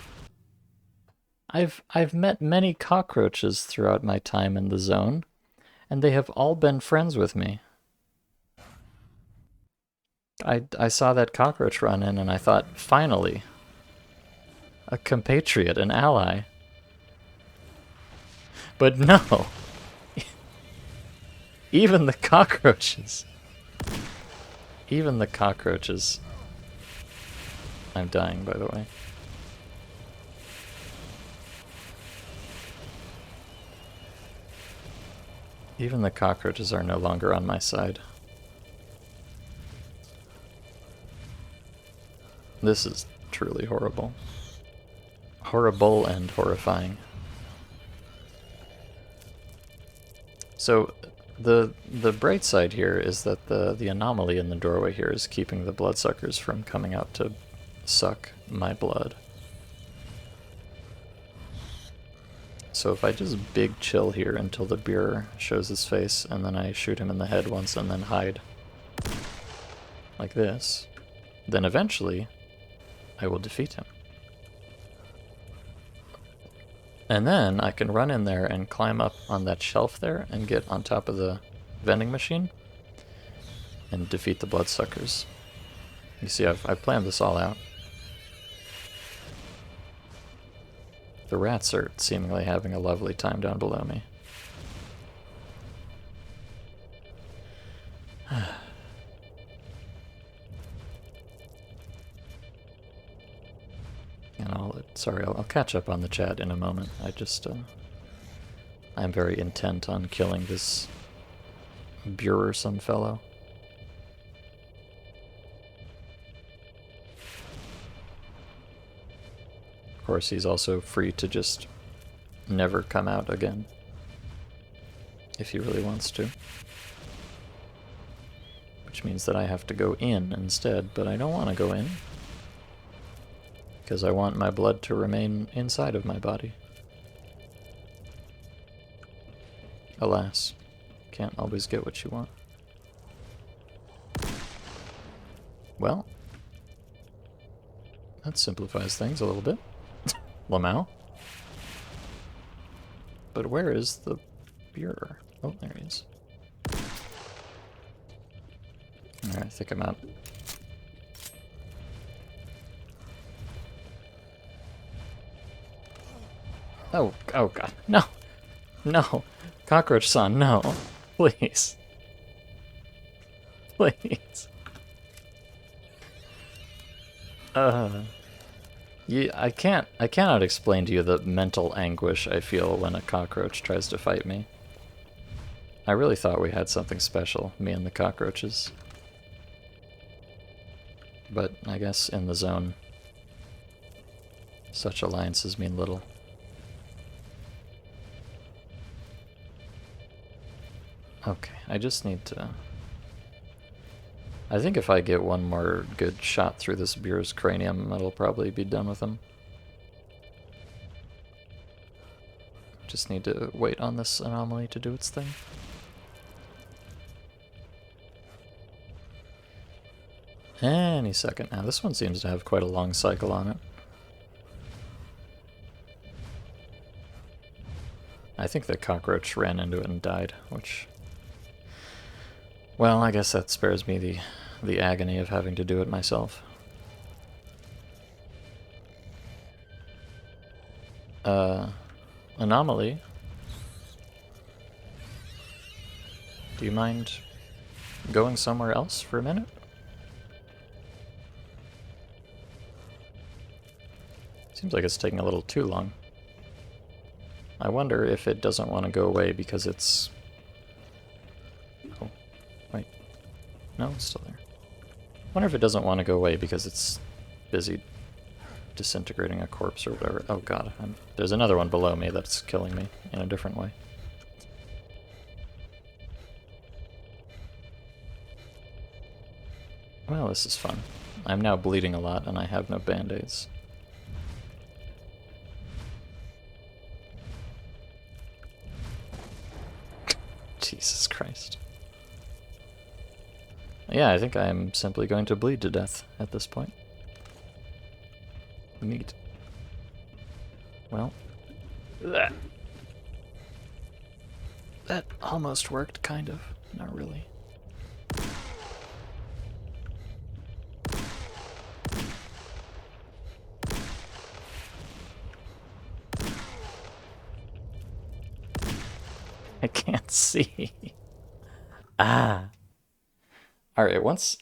I've met many cockroaches throughout my time in the zone, and they have all been friends with me. I saw that cockroach run in and I thought, finally, a compatriot, an ally. But no! Even the cockroaches. Even the cockroaches. I'm dying, by the way. Even the cockroaches are no longer on my side. This is truly horrible. Horrible and horrifying. So, the bright side here is that the anomaly in the doorway here is keeping the bloodsuckers from coming out to suck my blood. So if I just big chill here until the beer shows his face, and then I shoot him in the head once and then hide, like this, then eventually I will defeat him. And then I can run in there and climb up on that shelf there and get on top of the vending machine and defeat the bloodsuckers. You see, I've planned this all out. The rats are seemingly having a lovely time down below me. And I'll catch up on the chat in a moment. I'm very intent on killing this Burersome fellow. Of course, he's also free to just never come out again, if he really wants to. Which means that I have to go in instead, but I don't want to go in, because I want my blood to remain inside of my body. Alas, can't always get what you want. Well, that simplifies things a little bit. Lamau. But where is the beer? Oh, there he is. Alright, I think I'm out. Oh god, no! No! Cockroach-san, no! Please. Please. I cannot explain to you the mental anguish I feel when a cockroach tries to fight me. I really thought we had something special, me and the cockroaches. But I guess in the zone, such alliances mean little. Okay, I just need to... I think if I get one more good shot through this beer's cranium, it'll probably be done with him. Just need to wait on this anomaly to do its thing. Any second now. This one seems to have quite a long cycle on it. I think the cockroach ran into it and died, which... Well, I guess that spares me the agony of having to do it myself. Anomaly? Do you mind going somewhere else for a minute? Seems like it's taking a little too long. I wonder if it doesn't want to go away because it's... Oh, wait. No, it's still there. I wonder if it doesn't want to go away because it's busy disintegrating a corpse or whatever. Oh god, there's another one below me that's killing me in a different way. Well, this is fun. I'm now bleeding a lot and I have no band-aids. Jesus Christ. Yeah, I think I'm simply going to bleed to death at this point. Neat. Well, that almost worked, kind of. Not really. I can't see. Ah. Alright, once...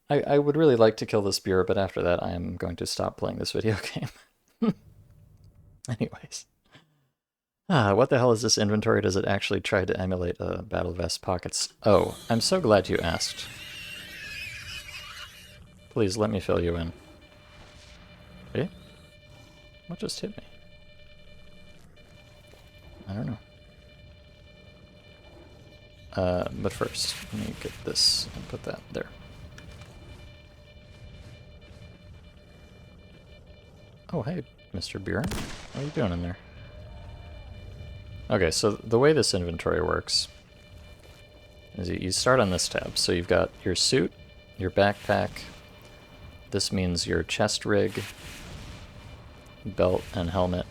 I would really like to kill this beer, but after that I am going to stop playing this video game. Anyways. What the hell is this inventory? Does it actually try to emulate a Battle Vest Pockets? Oh, I'm so glad you asked. Please, let me fill you in. Eh? What just hit me? I don't know. But first, let me get this and put that there. Oh, hey, Mr. Beer. What are you doing in there? Okay, so the way this inventory works is you start on this tab. So you've got your suit, your backpack. This means your chest rig, belt, and helmet.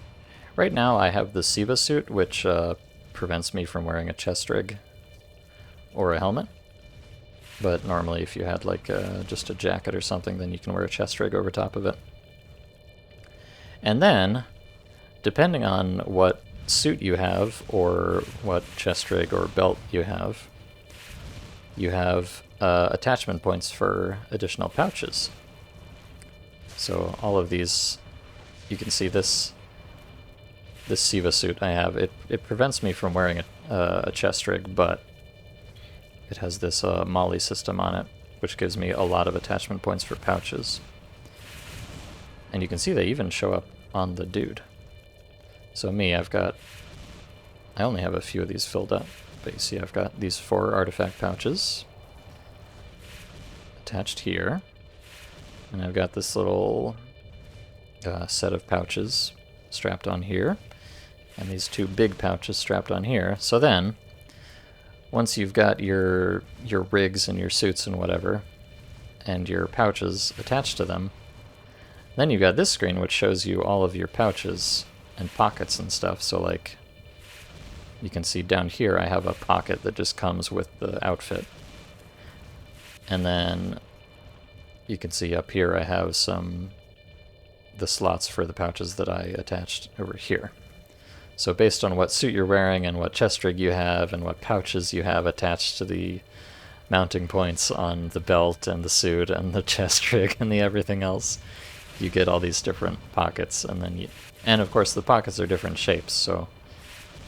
Right now I have the Siva suit, which prevents me from wearing a chest rig or a helmet. But normally if you had like just a jacket or something, then you can wear a chest rig over top of it. And then, depending on what suit you have, or what chest rig or belt you have attachment points for additional pouches. So all of these, you can see this Siva suit I have, it prevents me from wearing a chest rig, but it has this molly system on it, which gives me a lot of attachment points for pouches. And you can see they even show up on the dude. So me, I only have a few of these filled up, but you see I've got these 4 artifact pouches attached here, and I've got this little set of pouches strapped on here, and these 2 big pouches strapped on here. So then, once you've got your rigs and your suits and whatever, and your pouches attached to them, then you've got this screen which shows you all of your pouches and pockets and stuff. So like, you can see down here I have a pocket that just comes with the outfit. And then you can see up here I have the slots for the pouches that I attached over here. So based on what suit you're wearing and what chest rig you have and what pouches you have attached to the mounting points on the belt and the suit and the chest rig and the everything else, you get all these different pockets. And then and of course the pockets are different shapes. So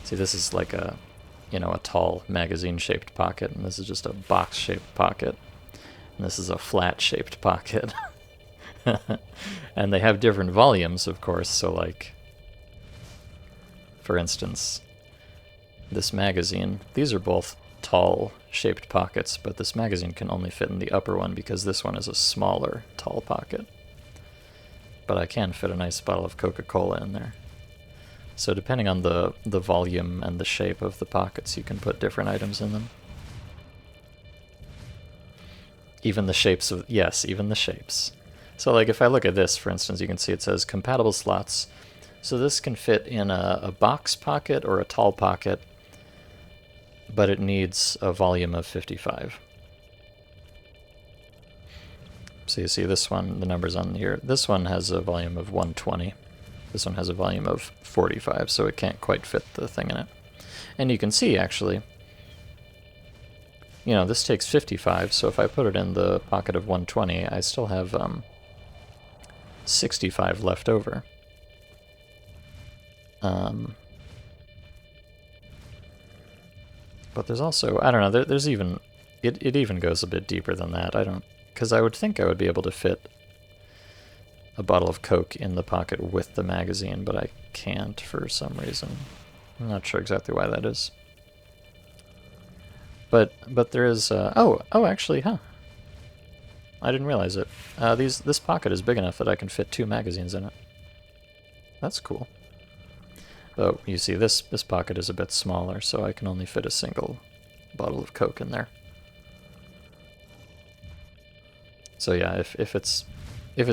see, this is like a tall magazine shaped pocket, and this is just a box shaped pocket, and this is a flat shaped pocket. And they have different volumes, of course. So like, for instance, this magazine, these are both tall shaped pockets, but this magazine can only fit in the upper one because this one is a smaller tall pocket. But I can fit a nice bottle of Coca-Cola in there. So depending on the volume and the shape of the pockets, you can put different items in them. Even the shapes of, yes, even the shapes. So like if I look at this, for instance, you can see it says compatible slots. So this can fit in a box pocket or a tall pocket, but it needs a volume of 55. So you see this one, the numbers on here, this one has a volume of 120. This one has a volume of 45, so it can't quite fit the thing in it. And you can see, actually, this takes 55, so if I put it in the pocket of 120, I still have 65 left over. But there's also, I don't know, there's even, it even goes a bit deeper than that. Because I would think I would be able to fit a bottle of Coke in the pocket with the magazine, but I can't for some reason. I'm not sure exactly why that is. But there is, actually, huh. I didn't realize it. This pocket is big enough that I can fit 2 magazines in it. That's cool. Though, you see, this pocket is a bit smaller, so I can only fit a single bottle of Coke in there. So yeah, if it's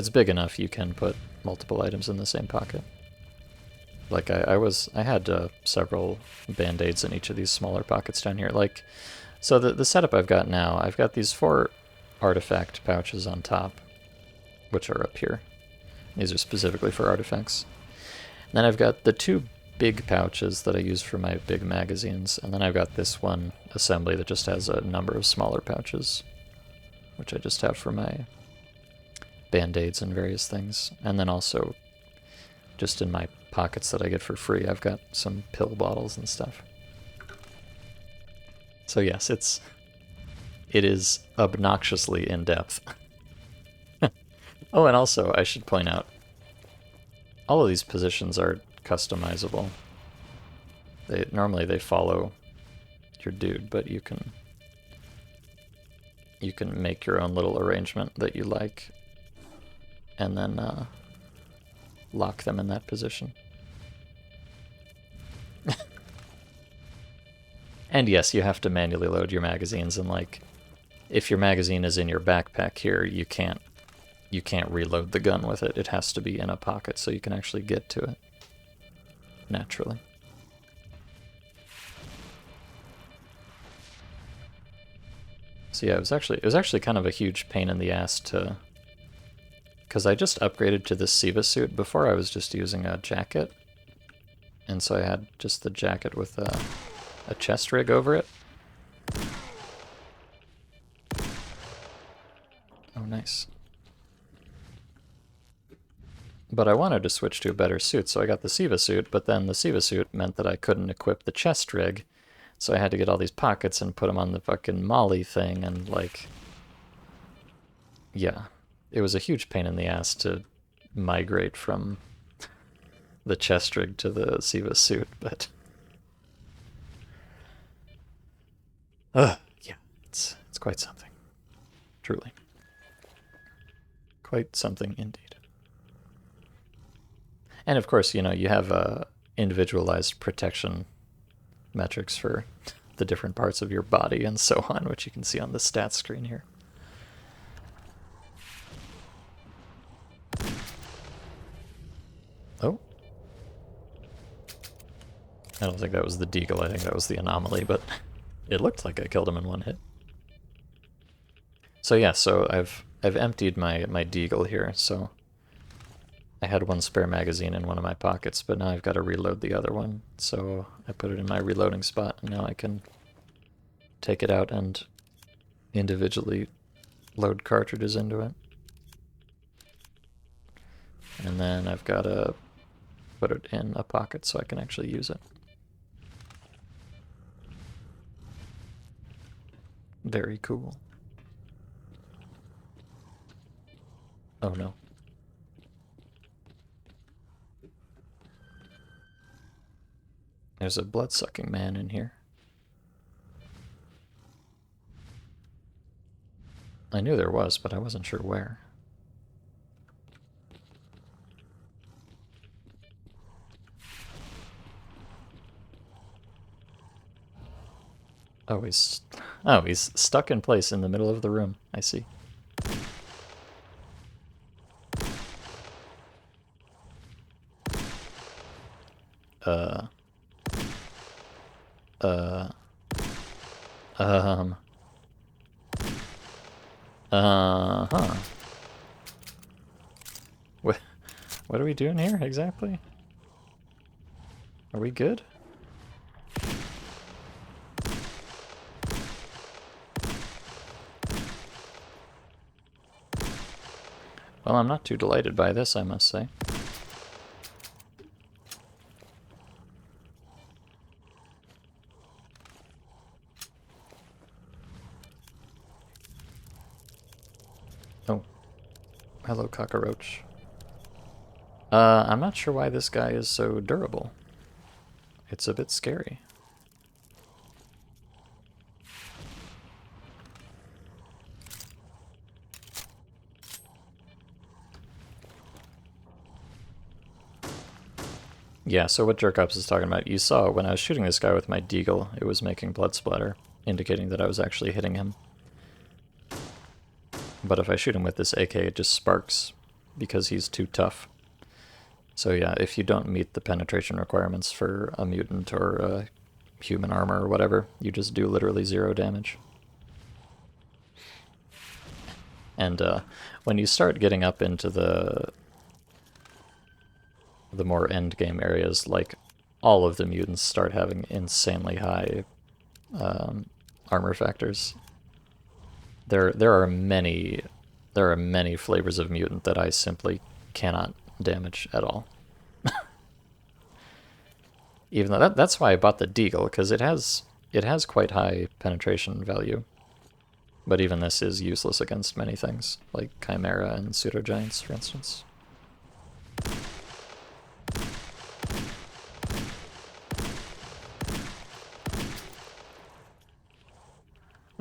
big enough, you can put multiple items in the same pocket. Like I had several band-aids in each of these smaller pockets down here. Like, so the setup I've got now, I've got these 4 artifact pouches on top, which are up here. These are specifically for artifacts. And then I've got the 2 big pouches that I use for my big magazines, and then I've got this one assembly that just has a number of smaller pouches, which I just have for my band-aids and various things. And then also, just in my pockets that I get for free, I've got some pill bottles and stuff. So yes, it is obnoxiously in-depth. Oh, and also, I should point out, all of these positions are customizable. Normally they follow your dude, but you can make your own little arrangement that you like, and then lock them in that position. And yes, you have to manually load your magazines, and like, if your magazine is in your backpack here, you can't reload the gun with it. It has to be in a pocket so you can actually get to it naturally. So yeah, it was actually kind of a huge pain in the ass to, because I just upgraded to this Siva suit. Before I was just using a jacket, and so I had just the jacket with a chest rig over it. Oh, nice. But I wanted to switch to a better suit, so I got the Siva suit, but then the Siva suit meant that I couldn't equip the chest rig, so I had to get all these pockets and put them on the fucking Molly thing, and like, yeah, it was a huge pain in the ass to migrate from the chest rig to the Siva suit, but yeah, it's quite something, truly, quite something indeed. And of course, you know, you have individualized protection metrics for the different parts of your body and so on, which you can see on the stats screen here. Oh. I don't think that was the deagle, I think that was the anomaly, but it looked like I killed him in one hit. So yeah, so I've emptied my deagle here, so I had 1 spare magazine in one of my pockets, but now I've got to reload the other one, so I put it in my reloading spot, and now I can take it out and individually load cartridges into it. And then I've got to put it in a pocket so I can actually use it. Very cool. Oh no. There's a blood-sucking man in here. I knew there was, but I wasn't sure where. Oh, he's stuck in place in the middle of the room. I see. Uh, huh. What are we doing here exactly? Are we good? Well, I'm not too delighted by this, I must say. Oh. Hello, cockroach. I'm not sure why this guy is so durable. It's a bit scary. Yeah, so what Jerkops is talking about, you saw when I was shooting this guy with my deagle, it was making blood splatter, indicating that I was actually hitting him. But if I shoot him with this AK, it just sparks, because he's too tough. So yeah, if you don't meet the penetration requirements for a mutant or a human armor or whatever, you just do literally 0 damage. And when you start getting up into the more end game areas, like all of the mutants start having insanely high armor factors. There are many flavors of mutant that I simply cannot damage at all. Even though that's why I bought the deagle, because it has quite high penetration value. But even this is useless against many things, like Chimera and Pseudogiants, for instance.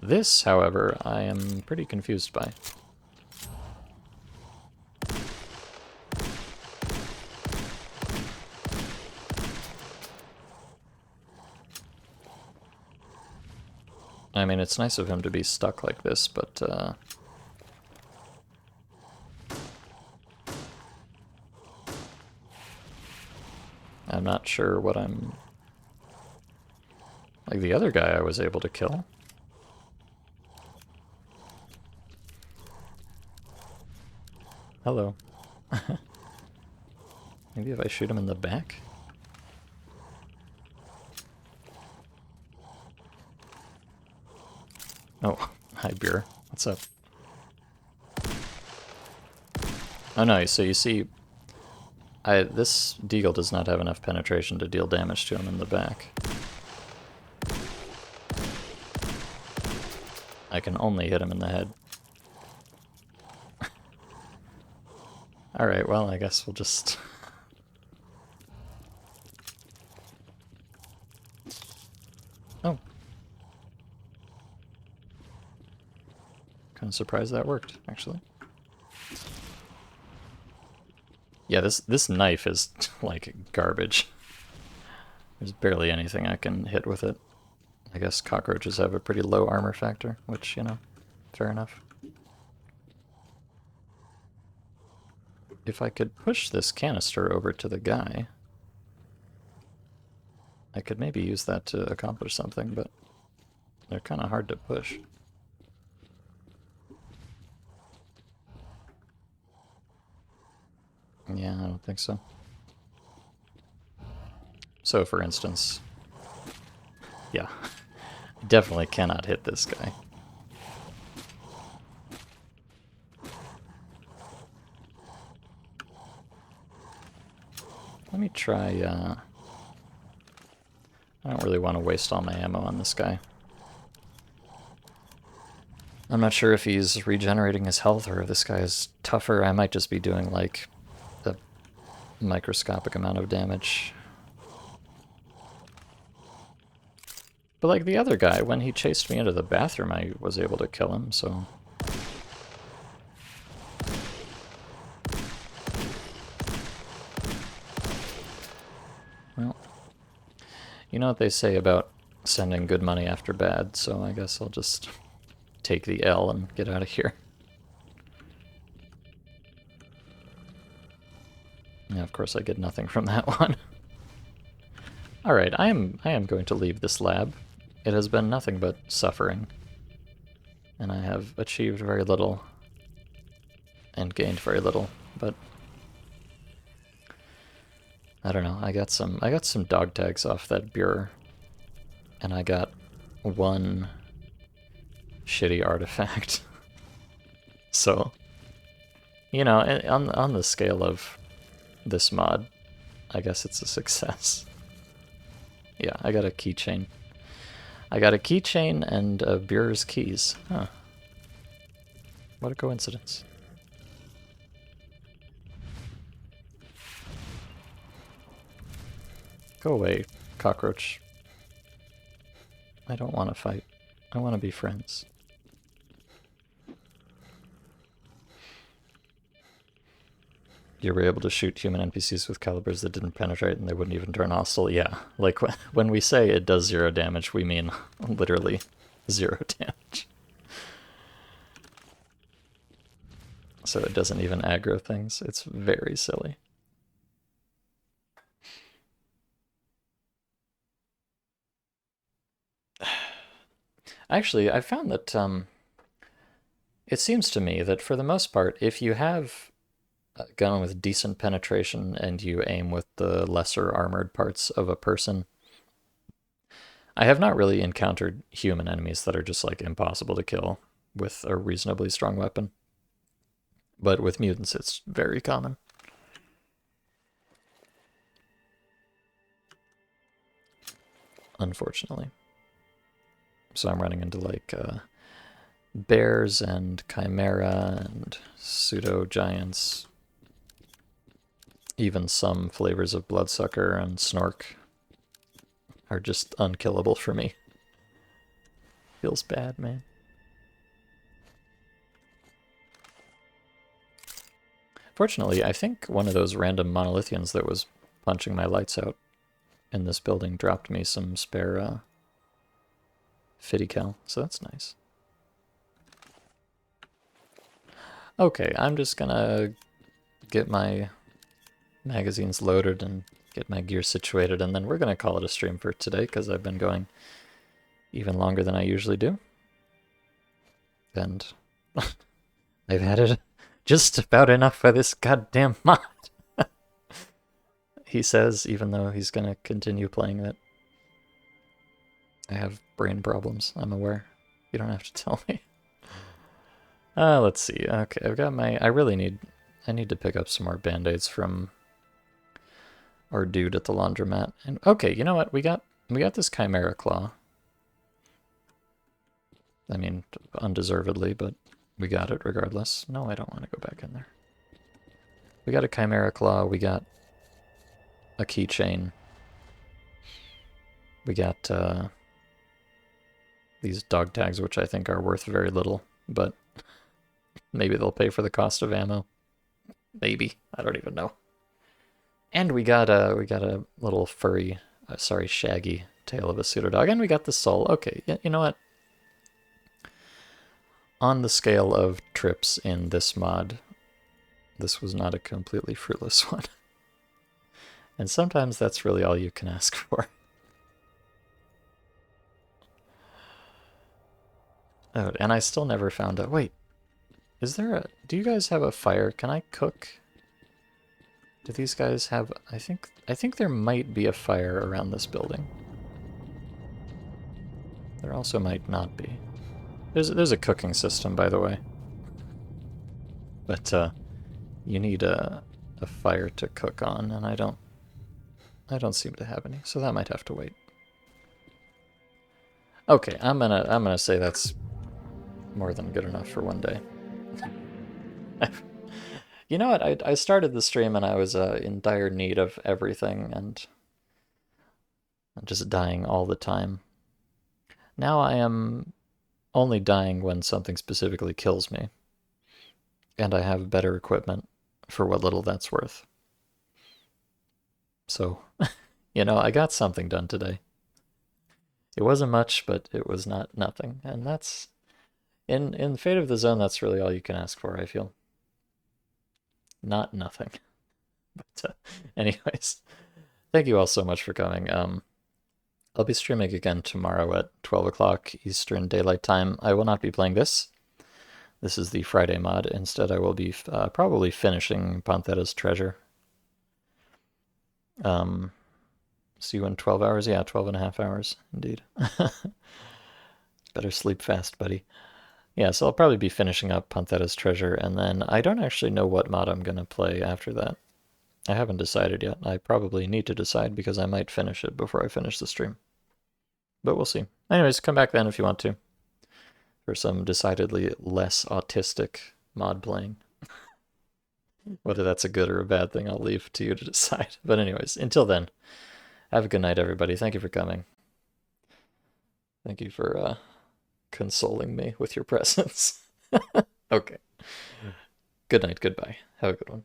This, however, I am pretty confused by. I mean, it's nice of him to be stuck like this, but I'm not sure what I'm... Like, the other guy I was able to kill. Hello. Maybe if I shoot him in the back? Oh, hi Beer. What's up? Oh no, so you see, this deagle does not have enough penetration to deal damage to him in the back. I can only hit him in the head. Alright, well, I guess we'll just... Oh. Kind of surprised that worked, actually. Yeah, this knife is, like, garbage. There's barely anything I can hit with it. I guess cockroaches have a pretty low armor factor, which, you know, fair enough. If I could push this canister over to the guy, I could maybe use that to accomplish something, but they're kind of hard to push. Yeah, I don't think so. So, for instance, yeah, I definitely cannot hit this guy. Let me try, I don't really want to waste all my ammo on this guy. I'm not sure if he's regenerating his health or if this guy is tougher. I might just be doing, like, a microscopic amount of damage. But, like, the other guy, when he chased me into the bathroom, I was able to kill him, so... Well, you know what they say about sending good money after bad, so I guess I'll just take the L and get out of here. Yeah, of course I get nothing from that one. Alright, I am going to leave this lab. It has been nothing but suffering. And I have achieved very little and gained very little, but I don't know. I got some dog tags off that bureau, and I got one shitty artifact. So, you know, on the scale of this mod, I guess it's a success. Yeah, I got a keychain. I got a keychain and Bureau's keys. Huh. What a coincidence. Go away, cockroach. I don't want to fight. I want to be friends. You were able to shoot human NPCs with calibers that didn't penetrate and they wouldn't even turn hostile. Yeah, like when we say it does 0 damage, we mean literally 0 damage. So it doesn't even aggro things. It's very silly. Actually, I found that it seems to me that for the most part, if you have a gun with decent penetration and you aim with the lesser armored parts of a person, I have not really encountered human enemies that are just like impossible to kill with a reasonably strong weapon. But with mutants, it's very common. Unfortunately. So I'm running into like bears and chimera and pseudo giants. Even some flavors of bloodsucker and snork are just unkillable for me. Feels bad, man. Fortunately, I think one of those random monolithians that was punching my lights out in this building dropped me some spare fitty cal, so that's nice. Okay, I'm just gonna get my magazines loaded and get my gear situated, and then we're gonna call it a stream for today because I've been going even longer than I usually do. And I've had it just about enough for this goddamn mod. He says, even though he's gonna continue playing it. I have brain problems, I'm aware. You don't have to tell me. Let's see. Okay, I've got my... I need to pick up some more band-aids from our dude at the laundromat. And okay, you know what? We got this Chimera Claw. I mean, undeservedly, but we got it regardless. No, I don't want to go back in there. We got a Chimera Claw, we got a keychain. We got these dog tags, which I think are worth very little, but maybe they'll pay for the cost of ammo. Maybe. I don't even know. And we got a little furry, shaggy tail of a pseudo dog, and we got the soul. Okay, you know what? On the scale of trips in this mod, this was not a completely fruitless one. And sometimes that's really all you can ask for. Oh, and I still never found out. Wait, is there a... Do you guys have a fire? Can I cook? Do these guys have... I think there might be a fire around this building. There also might not be. There's a cooking system, by the way. But you need a fire to cook on, and I don't seem to have any, so that might have to wait. Okay, I'm gonna say that's more than good enough for one day. You know what? I started the stream and I was in dire need of everything and just dying all the time. Now I am only dying when something specifically kills me. And I have better equipment for what little that's worth. So, you know, I got something done today. It wasn't much, but it was not nothing. And that's... In Fate of the Zone, that's really all you can ask for, I feel. Not nothing. But anyways, thank you all so much for coming. I'll be streaming again tomorrow at 12 o'clock Eastern Daylight Time. I will not be playing this. This is the Friday mod. Instead, I will be probably finishing Panthera's Treasure. See you in 12 hours? Yeah, 12 and a half hours, indeed. Better sleep fast, buddy. Yeah, so I'll probably be finishing up Panthera's Treasure, and then I don't actually know what mod I'm going to play after that. I haven't decided yet. I probably need to decide because I might finish it before I finish the stream. But we'll see. Anyways, come back then if you want to. For some decidedly less autistic mod playing. Whether that's a good or a bad thing, I'll leave to you to decide. But anyways, until then, have a good night, everybody. Thank you for coming. Thank you for consoling me with your presence. Okay. Good night, goodbye. Have a good one.